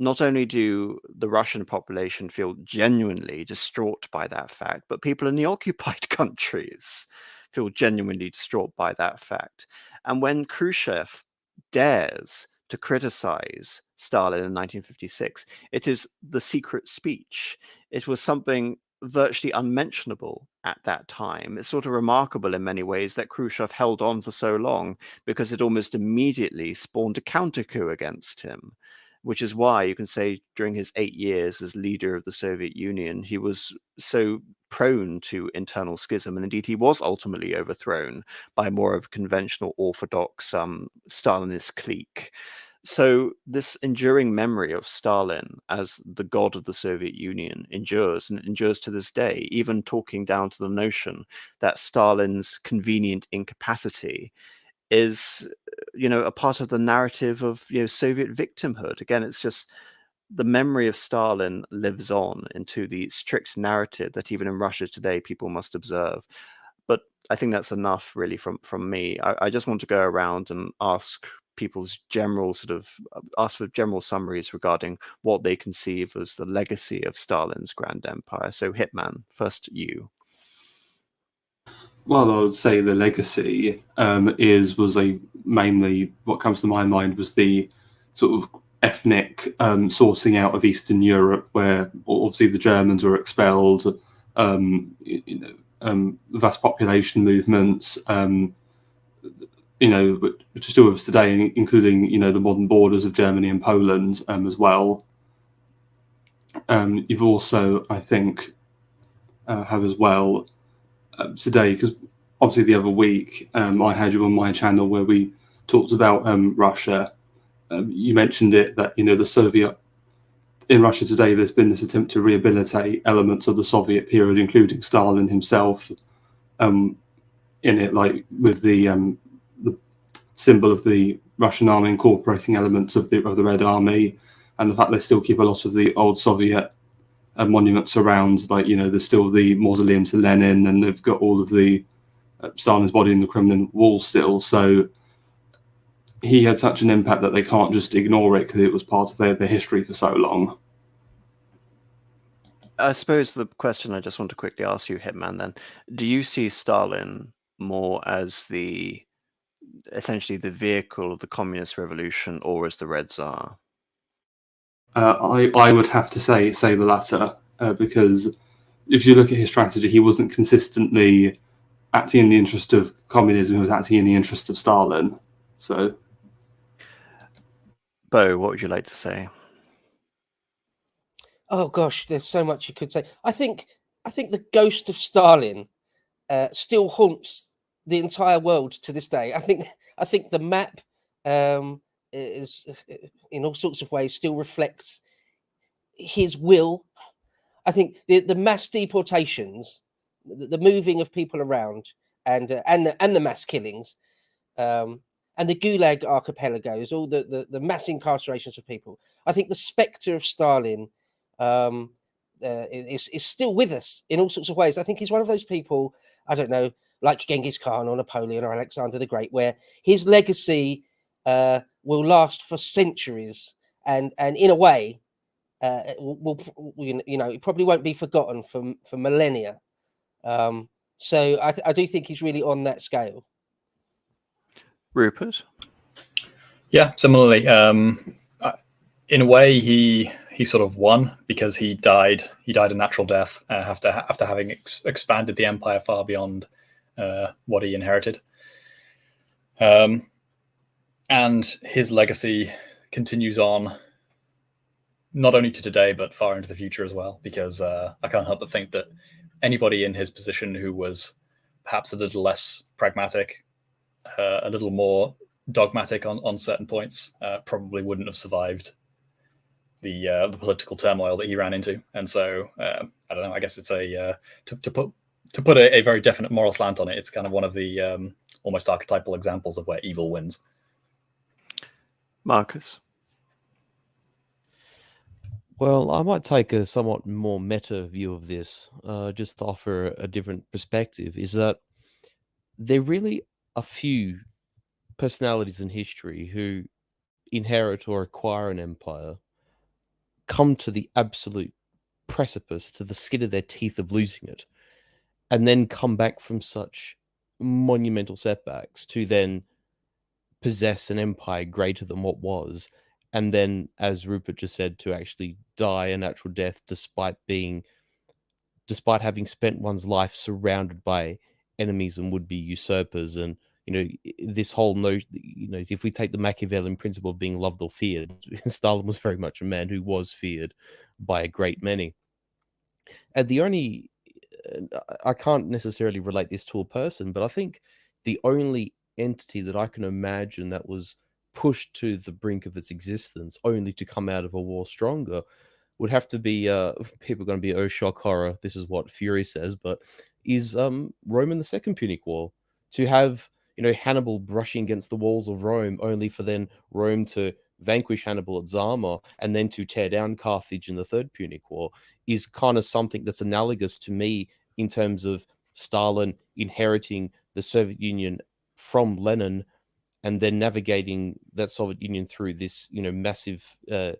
not only do the Russian population feel genuinely distraught by that fact, but people in the occupied countries feel genuinely distraught by that fact. And when Khrushchev dares to criticize Stalin in 1956, it is the secret speech. It was something virtually unmentionable at that time. It's sort of remarkable in many ways that Khrushchev held on for so long, because it almost immediately spawned a counter coup against him, which is why you can say during his 8 years as leader of the Soviet Union, he was so prone to internal schism. And indeed, he was ultimately overthrown by more of a conventional orthodox Stalinist clique. So this enduring memory of Stalin as the god of the Soviet Union endures, and it endures to this day, even talking down to the notion that Stalin's convenient incapacity is, a part of the narrative of, Soviet victimhood. Again, it's just the memory of Stalin lives on into the strict narrative that even in Russia today people must observe. But I think that's enough really from me. I just want to go around and ask people's ask for general summaries regarding what they conceive as the legacy of Stalin's grand empire. So Hitman, first you. Well, I would say the legacy mainly what comes to my mind was the sort of ethnic sourcing out of Eastern Europe, where obviously the Germans were expelled, vast population movements, which are still with us today, including the modern borders of Germany and Poland as well. You've also, I think, have as well today, because obviously the other week I had you on my channel where we talked about Russia. You mentioned it, that the Soviet in Russia today, there's been this attempt to rehabilitate elements of the Soviet period, including Stalin himself, in it, like with the symbol of the Russian army incorporating elements of the Red Army, and the fact they still keep a lot of the old Soviet monuments around, like there's still the mausoleum to Lenin, and they've got all of the Stalin's body in the Kremlin wall still. So he had such an impact that they can't just ignore it, because it was part of their history for so long. I suppose the question I just want to quickly ask you, Hitman, then, do you see Stalin more as essentially the vehicle of the communist revolution, or as the Red Tsar? I would have to say the latter, because if you look at his strategy, he wasn't consistently acting in the interest of communism, he was acting in the interest of Stalin. So, Bo, what would you like to say? Oh gosh, there's so much you could say. I think the ghost of Stalin still haunts the entire world to this day. I think the map is, in all sorts of ways, still reflects his will. I think the mass deportations, the moving of people around, and the mass killings, and the Gulag archipelagos, all the mass incarcerations of people. I think the spectre of Stalin is still with us in all sorts of ways. I think he's one of those people, I don't know, like Genghis Khan or Napoleon or Alexander the Great, where his legacy will last for centuries, and in a way, it probably won't be forgotten for millennia. So I do think he's really on that scale. Rupert? Yeah, similarly. In a way, he sort of won, because he died a natural death after having expanded the empire far beyond what he inherited. And his legacy continues on, not only to today, but far into the future as well, because I can't help but think that anybody in his position who was perhaps a little less pragmatic, a little more dogmatic on certain points, probably wouldn't have survived the political turmoil that he ran into. And so I don't know. I guess it's to put a very definite moral slant on it. It's kind of one of the almost archetypal examples of where evil wins. Marcus. Well, I might take a somewhat more meta view of this, just to offer a different perspective, is that there really are few personalities in history who inherit or acquire an empire, come to the absolute precipice, to the skin of their teeth of losing it, and then come back from such monumental setbacks to then possess an empire greater than what was, and then, as Rupert just said, to actually die a natural death despite having spent one's life surrounded by enemies and would-be usurpers. And this whole notion, if we take the Machiavellian principle of being loved or feared, Stalin was very much a man who was feared by a great many. And I can't necessarily relate this to a person, but I think the only entity that I can imagine that was pushed to the brink of its existence only to come out of a war stronger would have to be people are going to be, oh, shock, horror, this is what Fury says, but is Rome in the Second Punic War. To have Hannibal brushing against the walls of Rome, only for then Rome to vanquish Hannibal at Zama and then to tear down Carthage in the Third Punic War, is kind of something that's analogous to me in terms of Stalin inheriting the Soviet Union from Lenin and then navigating that Soviet Union through this massive period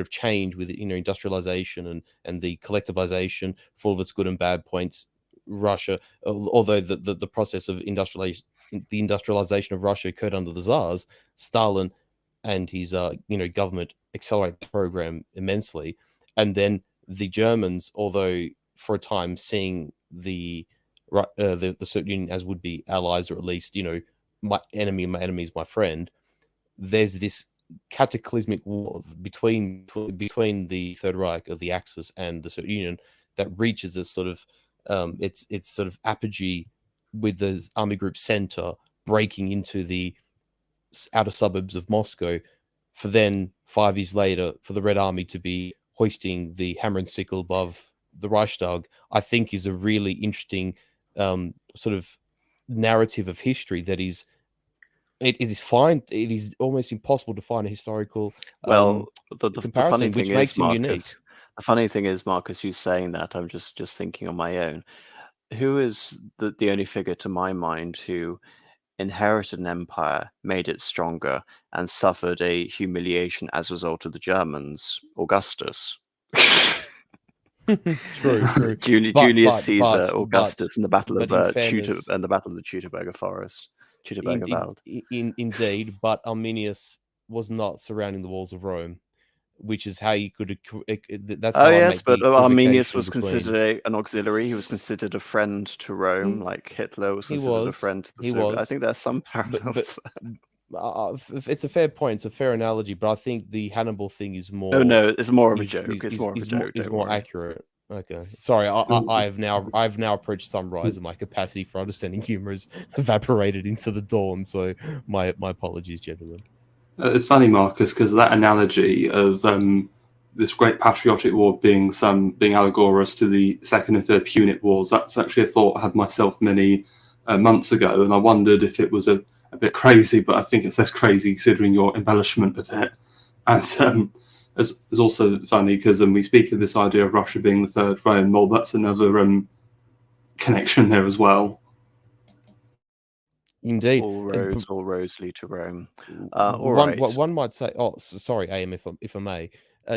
of change with industrialization and the collectivization for all of its good and bad points. Russia, although the process of the industrialization of Russia occurred under the Tsars, Stalin and his government accelerated the program immensely. And then the Germans, although for a time seeing the Soviet Union as would be allies, or at least my enemy is my friend, there's this cataclysmic war between the Third Reich of the Axis and the Soviet Union that reaches this sort of its sort of apogee with the Army Group Center breaking into the outer suburbs of Moscow, for then 5 years later for the Red Army to be hoisting the hammer and sickle above the Reichstag, I think is a really interesting sort of narrative of history that is. It is almost impossible to find a historical the comparison, funny which thing makes is, him unique. Marcus, the funny thing is, Marcus, you saying that, I'm just thinking on my own. Who is the only figure to my mind who inherited an empire, made it stronger, and suffered a humiliation as a result of the Germans? Augustus. True. Julius Caesar, Augustus, and the Battle of the Teutoburger Forest. Indeed, but Arminius was not surrounding the walls of Rome, which is how you could. That's how but Arminius was considered an auxiliary. He was considered a friend to Rome, like Hitler was considered a friend to the Soviet. I think there's some parallels. It's a fair point. It's a fair analogy, but I think the Hannibal thing is more. Oh no, it's more of a joke. It's more of a joke. It's more accurate. Okay, sorry. I've now approached sunrise, and my capacity for understanding humor has evaporated into the dawn. So my apologies, gentlemen. It's funny, Marcus, because that analogy of this great patriotic war being allegorious to the Second and Third Punic Wars, that's actually a thought I had myself many months ago, and I wondered if it was a bit crazy, but I think it's less crazy considering your embellishment of it. And it's also funny because we speak of this idea of Russia being the third Rome. Well, that's another connection there as well. Indeed, all roads lead to Rome. Right. One might say, sorry, AM, if I may,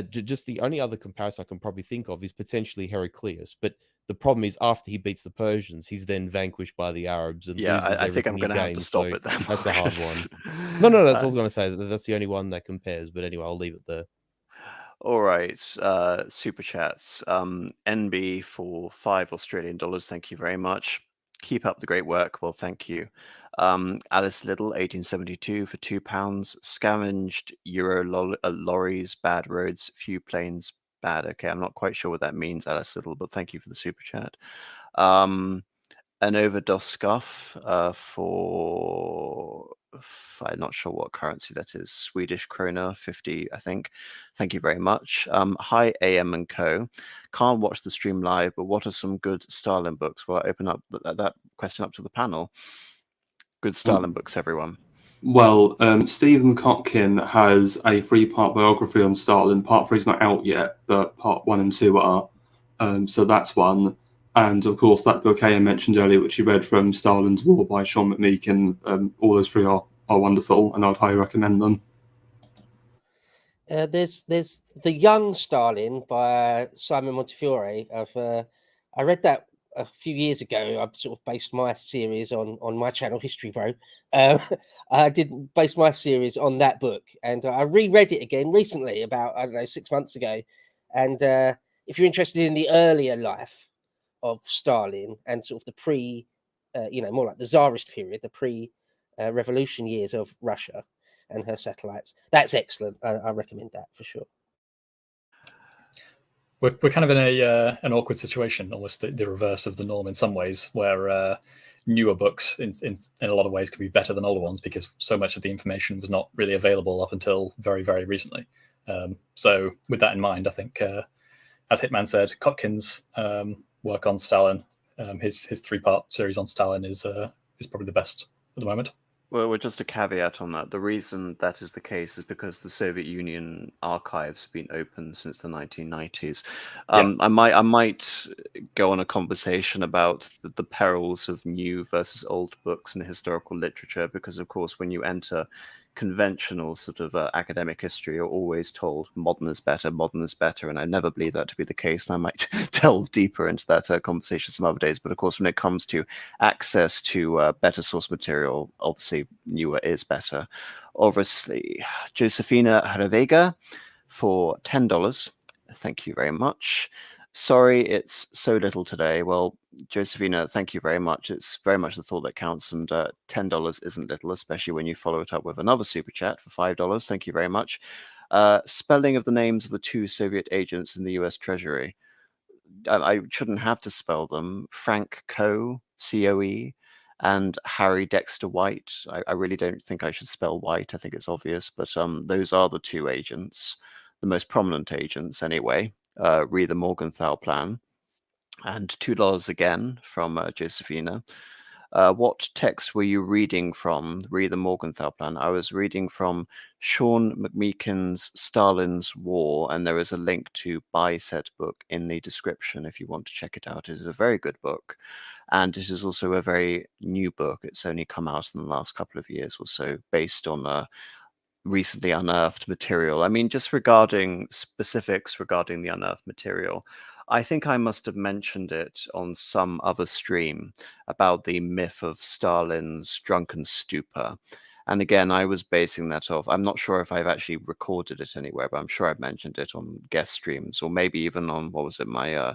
just the only other comparison I can probably think of is potentially Heraclius, but the problem is after he beats the Persians, he's then vanquished by the Arabs and loses I think I'm going to have to stop it there. That's a hard one. No, that's what I was going to say. That's the only one that compares. But anyway, I'll leave it there. All right, super chats. NB for $5 Thank you very much. Keep up the great work. Well, thank you. Alice Little, 1872 for £2. Scavenged Euro lorries, bad roads, few planes, bad. Okay, I'm not quite sure what that means, Alice Little, but thank you for the super chat. An overdose scuff for I'm not sure what currency that is. Swedish krona 50, I think. Thank you very much. Hi AM and Co. Can't watch the stream live, but what are some good Stalin books? Well, I open up that question up to the panel. Good Stalin books, everyone. Well, Stephen Kotkin has a 3-part biography on Stalin. Part 3 is not out yet, but part 1 and 2 are. So that's one. And of course, that book I mentioned earlier, which you read from, Stalin's War by Sean McMeekin. All those 3 are wonderful, and I'd highly recommend them. There's The Young Stalin by Simon Montefiore. I read that a few years ago. I've sort of based my series on my channel, History Bro. I did base my series on that book, and I reread it again recently, about, I don't know, 6 months ago. And if you're interested in the earlier life of Stalin and sort of the more like the Tsarist period, the pre-revolution years of Russia and her satellites, that's excellent. I recommend that for sure. We're kind of in an awkward situation, almost the reverse of the norm in some ways, where newer books in a lot of ways can be better than older ones, because so much of the information was not really available up until very, very recently. So with that in mind, I think, as Hitman said, Kotkin's work on Stalin, his 3-part series on Stalin is probably the best at the moment. Well, just a caveat on that. The reason that is the case is because the Soviet Union archives have been open since the 1990s. I might go on a conversation about the perils of new versus old books in historical literature, because, of course, when you enter conventional sort of academic history, you're always told modern is better, and I never believe that to be the case. And I might delve deeper into that conversation some other days. But of course, when it comes to access to better source material, obviously newer is better. Obviously, Josefina Haravega for $10. Thank you very much. Sorry, it's so little today. Well, Josefina, thank you very much. It's very much the thought that counts, and $10 isn't little, especially when you follow it up with another super chat for $5. Thank you very much. Spelling of the names of the 2 Soviet agents in the US Treasury. I shouldn't have to spell them. Frank Coe, C-O-E, and Harry Dexter White. I really don't think I should spell White. I think it's obvious, but those are the 2 agents, the most prominent agents anyway. Read the Morgenthau plan. And $2 again from Josefina. What text were you reading from? Read the Morgenthau plan. I was reading from Sean McMeekin's Stalin's War, and there is a link to buy said book in the description if you want to check it out. It is a very good book, and it is also a very new book. It's only come out in the last couple of years or so, based on recently unearthed material. I mean, just regarding specifics regarding the unearthed material, I think I must have mentioned it on some other stream about the myth of Stalin's drunken stupor. And again, I was basing that off. I'm not sure if I've actually recorded it anywhere, but I'm sure I've mentioned it on guest streams, or maybe even on, what was it, my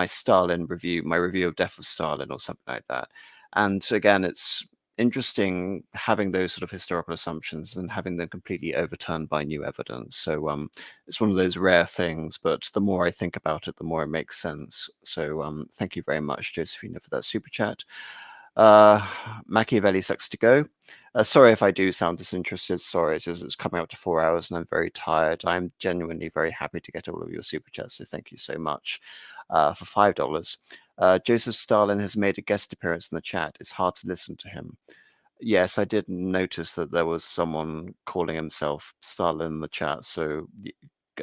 Stalin review, my review of Death of Stalin or something like that. And again, it's interesting having those sort of historical assumptions and having them completely overturned by new evidence. So it's one of those rare things, but the more I think about it, the more it makes sense. So thank you very much, Josefina, for that super chat. Machiavelli sucks to go. Sorry if I do sound disinterested. Sorry, it's coming up to 4 hours and I'm very tired. I'm genuinely very happy to get all of your super chats, so thank you so much. For $5. Joseph Stalin has made a guest appearance in the chat. It's hard to listen to him. Yes, I did notice that there was someone calling himself Stalin in the chat. So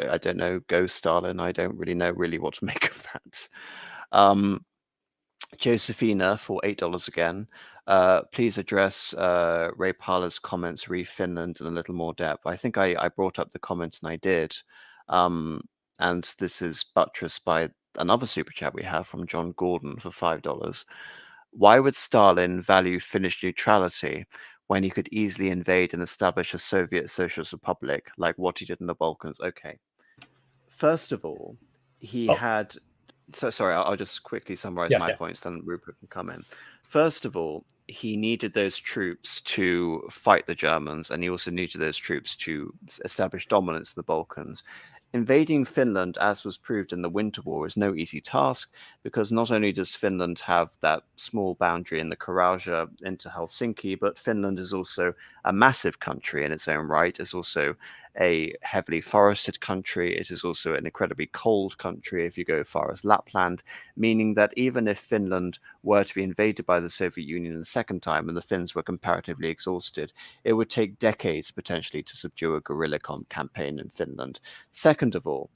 I don't know, go Stalin. I don't really know what to make of that. Josephina for $8 again. Please address Ray Parler's comments, re Finland in a little more depth. I think I brought up the comments and I did. And this is buttressed by another super chat we have from John Gordon for $5. Why would Stalin value Finnish neutrality when he could easily invade and establish a Soviet Socialist Republic like what he did in the Balkans? Okay. First of all, he had... So sorry, I'll just quickly summarize my points, then Rupert can come in. First of all, he needed those troops to fight the Germans, and he also needed those troops to establish dominance in the Balkans. invading Finland, as was proved in the Winter War, is no easy task, because not only does Finland have that small boundary in the Karaja into Helsinki, but Finland is also a massive country in its own right. It's also a heavily forested country. It is also an incredibly cold country if you go as far as Lapland, meaning that even if Finland were to be invaded by the Soviet Union the second time and the Finns were comparatively exhausted, it would take decades potentially to subdue a guerrilla campaign in Finland. Second of all,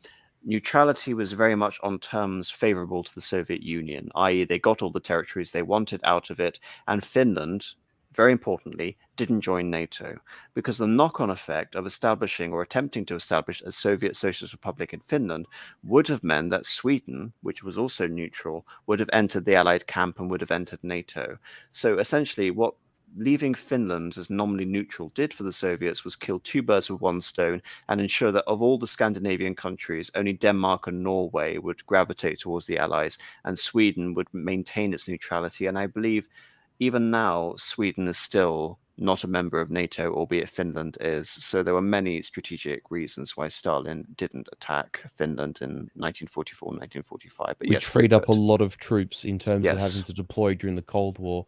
neutrality was very much on terms favorable to the Soviet Union, i.e. they got all the territories they wanted out of it, and Finland, very importantly, didn't join NATO, because the knock-on effect of establishing or attempting to establish a Soviet Socialist Republic in Finland would have meant that Sweden, which was also neutral, would have entered the Allied camp and would have entered NATO. So essentially what leaving Finland as nominally neutral did for the Soviets was kill two birds with one stone and ensure that of all the Scandinavian countries, only Denmark and Norway would gravitate towards the Allies, and Sweden would maintain its neutrality. And I believe even now, Sweden is still not a member of NATO, albeit Finland is. So there were many strategic reasons why Stalin didn't attack Finland in 1944, 1945. But Which freed up a lot of troops in terms of having to deploy during the Cold War.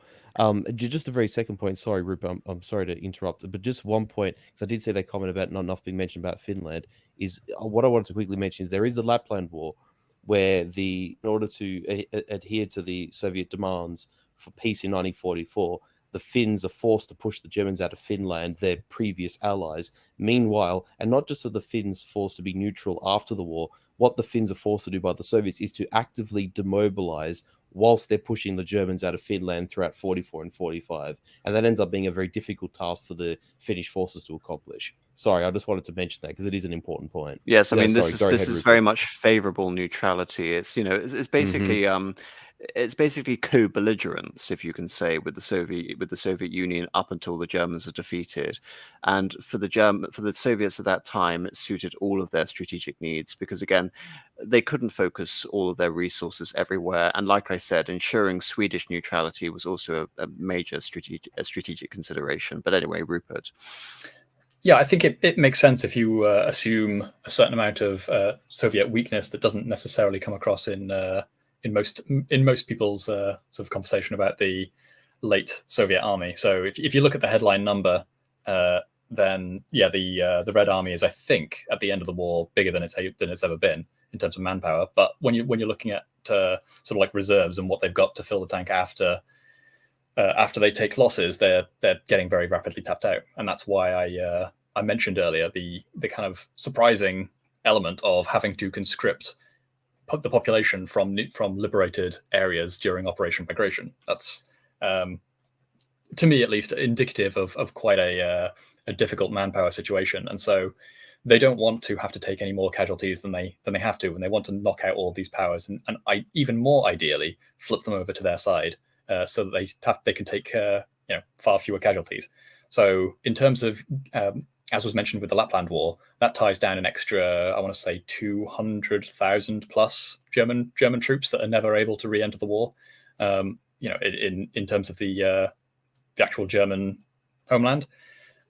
Just a very second point. Sorry, Rupert, I'm sorry to interrupt, but just one point, because I did see that comment about not enough being mentioned about Finland, is what I wanted to quickly mention is there is the Lapland War, where in order to adhere to the Soviet demands for peace in 1944, the Finns are forced to push the Germans out of Finland, their previous allies. Meanwhile, and not just are the Finns forced to be neutral after the war, what the Finns are forced to do by the Soviets is to actively demobilize whilst they're pushing the Germans out of Finland throughout 44 and 45. And that ends up being a very difficult task for the Finnish forces to accomplish. Sorry, I just wanted to mention that because it is an important point. Yes, I mean, this is very much favorable neutrality. It's, you know, it's basically it's basically co-belligerence, if you can say, with the Soviet Union up until the Germans are defeated. And for the Soviets at that time, it suited all of their strategic needs, because again, they couldn't focus all of their resources everywhere. And like I said, ensuring Swedish neutrality was also a major strategic consideration. But anyway, Rupert. Yeah, I think it makes sense if you assume a certain amount of Soviet weakness that doesn't necessarily come across in most people's sort of conversation about the late Soviet army. So if you look at the headline number, then yeah, the Red Army is, I think, at the end of the war bigger than it's ever been in terms of manpower. But when you're looking at sort of like reserves and what they've got to fill the tank after they take losses, they're getting very rapidly tapped out, and that's why I mentioned earlier the kind of surprising element of having to conscript the population from liberated areas during Operation Bagration. That's to me at least indicative of quite a difficult manpower situation, and so they don't want to have to take any more casualties than they have to, and they want to knock out all these powers and even more ideally flip them over to their side. So that they can take far fewer casualties. So in terms of, as was mentioned with the Lapland War, that ties down an extra, I want to say 200,000 plus German troops that are never able to re-enter the war. In terms of the actual German homeland.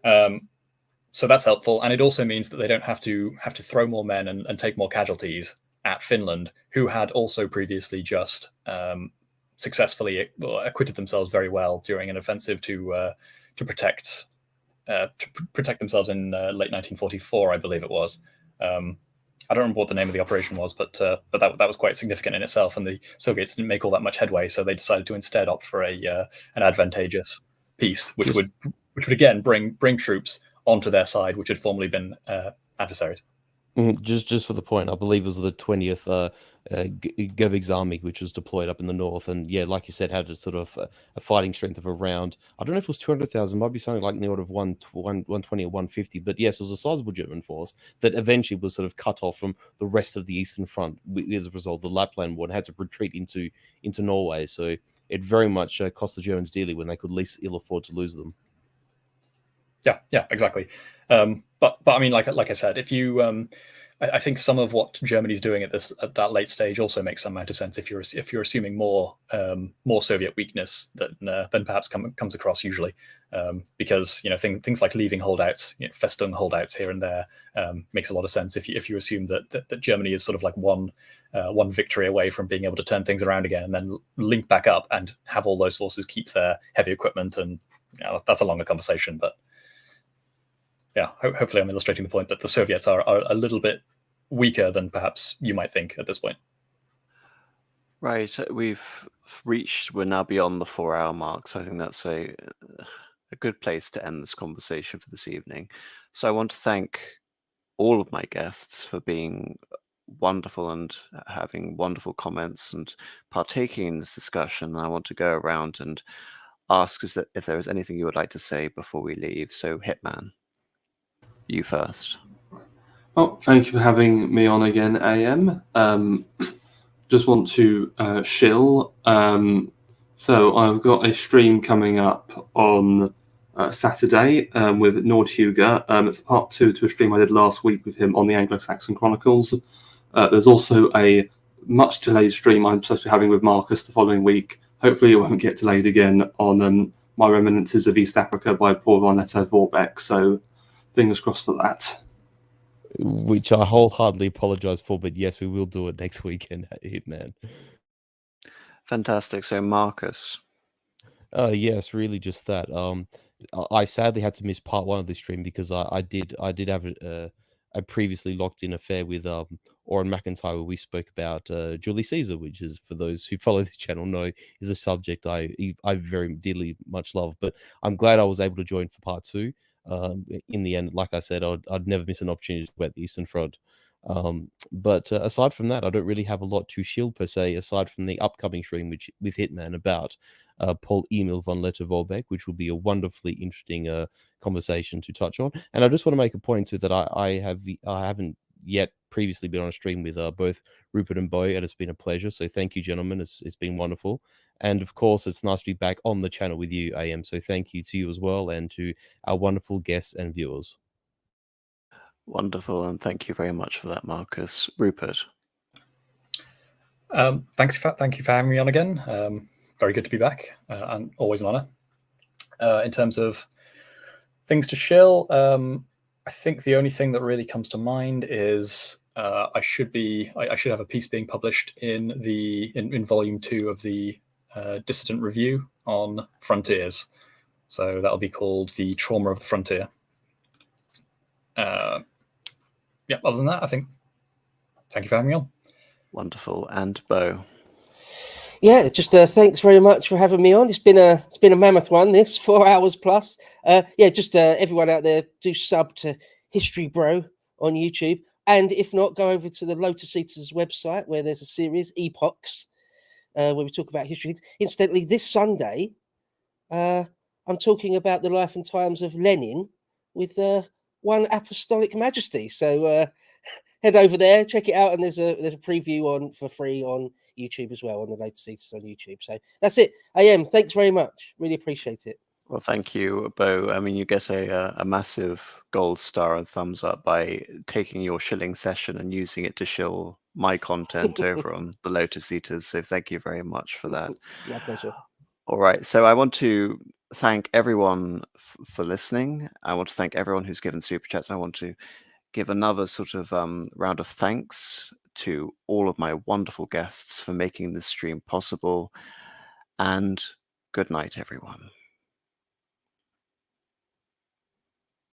So that's helpful, and it also means that they don't have to throw more men and take more casualties at Finland, who had also previously just successfully acquitted themselves very well during an offensive to protect themselves in late 1944, I believe it was. I don't remember what the name of the operation was, but that was quite significant in itself, and the Soviets didn't make all that much headway, so they decided to instead opt for an advantageous peace, which would again bring troops onto their side, which had formerly been adversaries. Just for the point, I believe it was the 20th Goebbels army, which was deployed up in the north, and yeah, like you said, had a sort of a fighting strength of around, I don't know if it was 200,000, might be something like in the order of 120 or 150, but yes, it was a sizable German force that eventually was sort of cut off from the rest of the Eastern Front as a result of the Lapland War and had to retreat into Norway. So it very much cost the Germans dearly when they could least ill afford to lose them. Yeah, exactly. But I mean, like I said, if you I think some of what Germany's doing at that late stage also makes some amount of sense if you're assuming more Soviet weakness than perhaps comes across usually, because things like leaving holdouts, Festung holdouts here and there, makes a lot of sense if you assume that Germany is sort of like one victory away from being able to turn things around again and then link back up and have all those forces keep their heavy equipment, and that's a longer conversation, but. Yeah, hopefully I'm illustrating the point that the Soviets are a little bit weaker than perhaps you might think at this point. Right, we're now beyond the 4-hour mark, so I think that's a good place to end this conversation for this evening. So I want to thank all of my guests for being wonderful and having wonderful comments and partaking in this discussion. I want to go around and ask if there is anything you would like to say before we leave. So Hitman, you first. Oh, thank you for having me on again, AM. Just want to shill. So I've got a stream coming up on Saturday with Nordhuger. It's a part 2 to a stream I did last week with him on the Anglo-Saxon Chronicles. There's also a much delayed stream I'm supposed to be having with Marcus the following week. Hopefully it won't get delayed again on My Reminiscences of East Africa by Paul von Vorbeck. So fingers crossed for that. Which I wholeheartedly apologize for, but yes, we will do it next weekend, Hitman. Fantastic. So Marcus. Yes, really just that. I sadly had to miss part 1 of this stream because I did have a previously locked in affair with Oren McIntyre, where we spoke about Julie Caesar, which is, for those who follow this channel know, is a subject I very dearly much love. But I'm glad I was able to join for part 2. In the end, like I said, I'd never miss an opportunity to wet the Eastern Front. But aside from that, I don't really have a lot to shield per se, aside from the upcoming stream with Hitman about Paul Emil von Lettervorbeck, which will be a wonderfully interesting conversation to touch on. And I just want to make a point too that I haven't yet previously been on a stream with both Rupert and Bo, and it's been a pleasure. So thank you, gentlemen. It's been wonderful. And of course, it's nice to be back on the channel with you, AM. So thank you to you as well, and to our wonderful guests and viewers. Wonderful, and thank you very much for that, Marcus. Rupert. Thank you for having me on again. Very good to be back, and always an honor. In terms of things to shill, I think the only thing that really comes to mind is I should have a piece being published in volume 2 of the Dissident Review on frontiers. So that'll be called The Trauma of the Frontier. Yeah, other than that, I think thank you for having me on. Wonderful. And Bo. Yeah, just thanks very much for having me on. It's been a mammoth one, this 4 hours plus. Just everyone out there, do sub to History Bro on YouTube, and if not, go over to the Lotus Eaters website where there's a series, Epochs, where we talk about history. Incidentally, this Sunday, I'm talking about the life and times of Lenin with One Apostolic Majesty. So head over there, check it out, and there's a preview on for free on YouTube as well, on the Lotus Eaters on YouTube. So that's it. AM, thanks very much. Really appreciate it. Well, thank you, Bo. I mean, you get a massive gold star and thumbs up by taking your shilling session and using it to shill my content over on the Lotus Eaters. So thank you very much for that. My pleasure. All right. So I want to thank everyone for listening. I want to thank everyone who's given super chats. I want to give another sort of round of thanks to all of my wonderful guests for making this stream possible. And good night, everyone.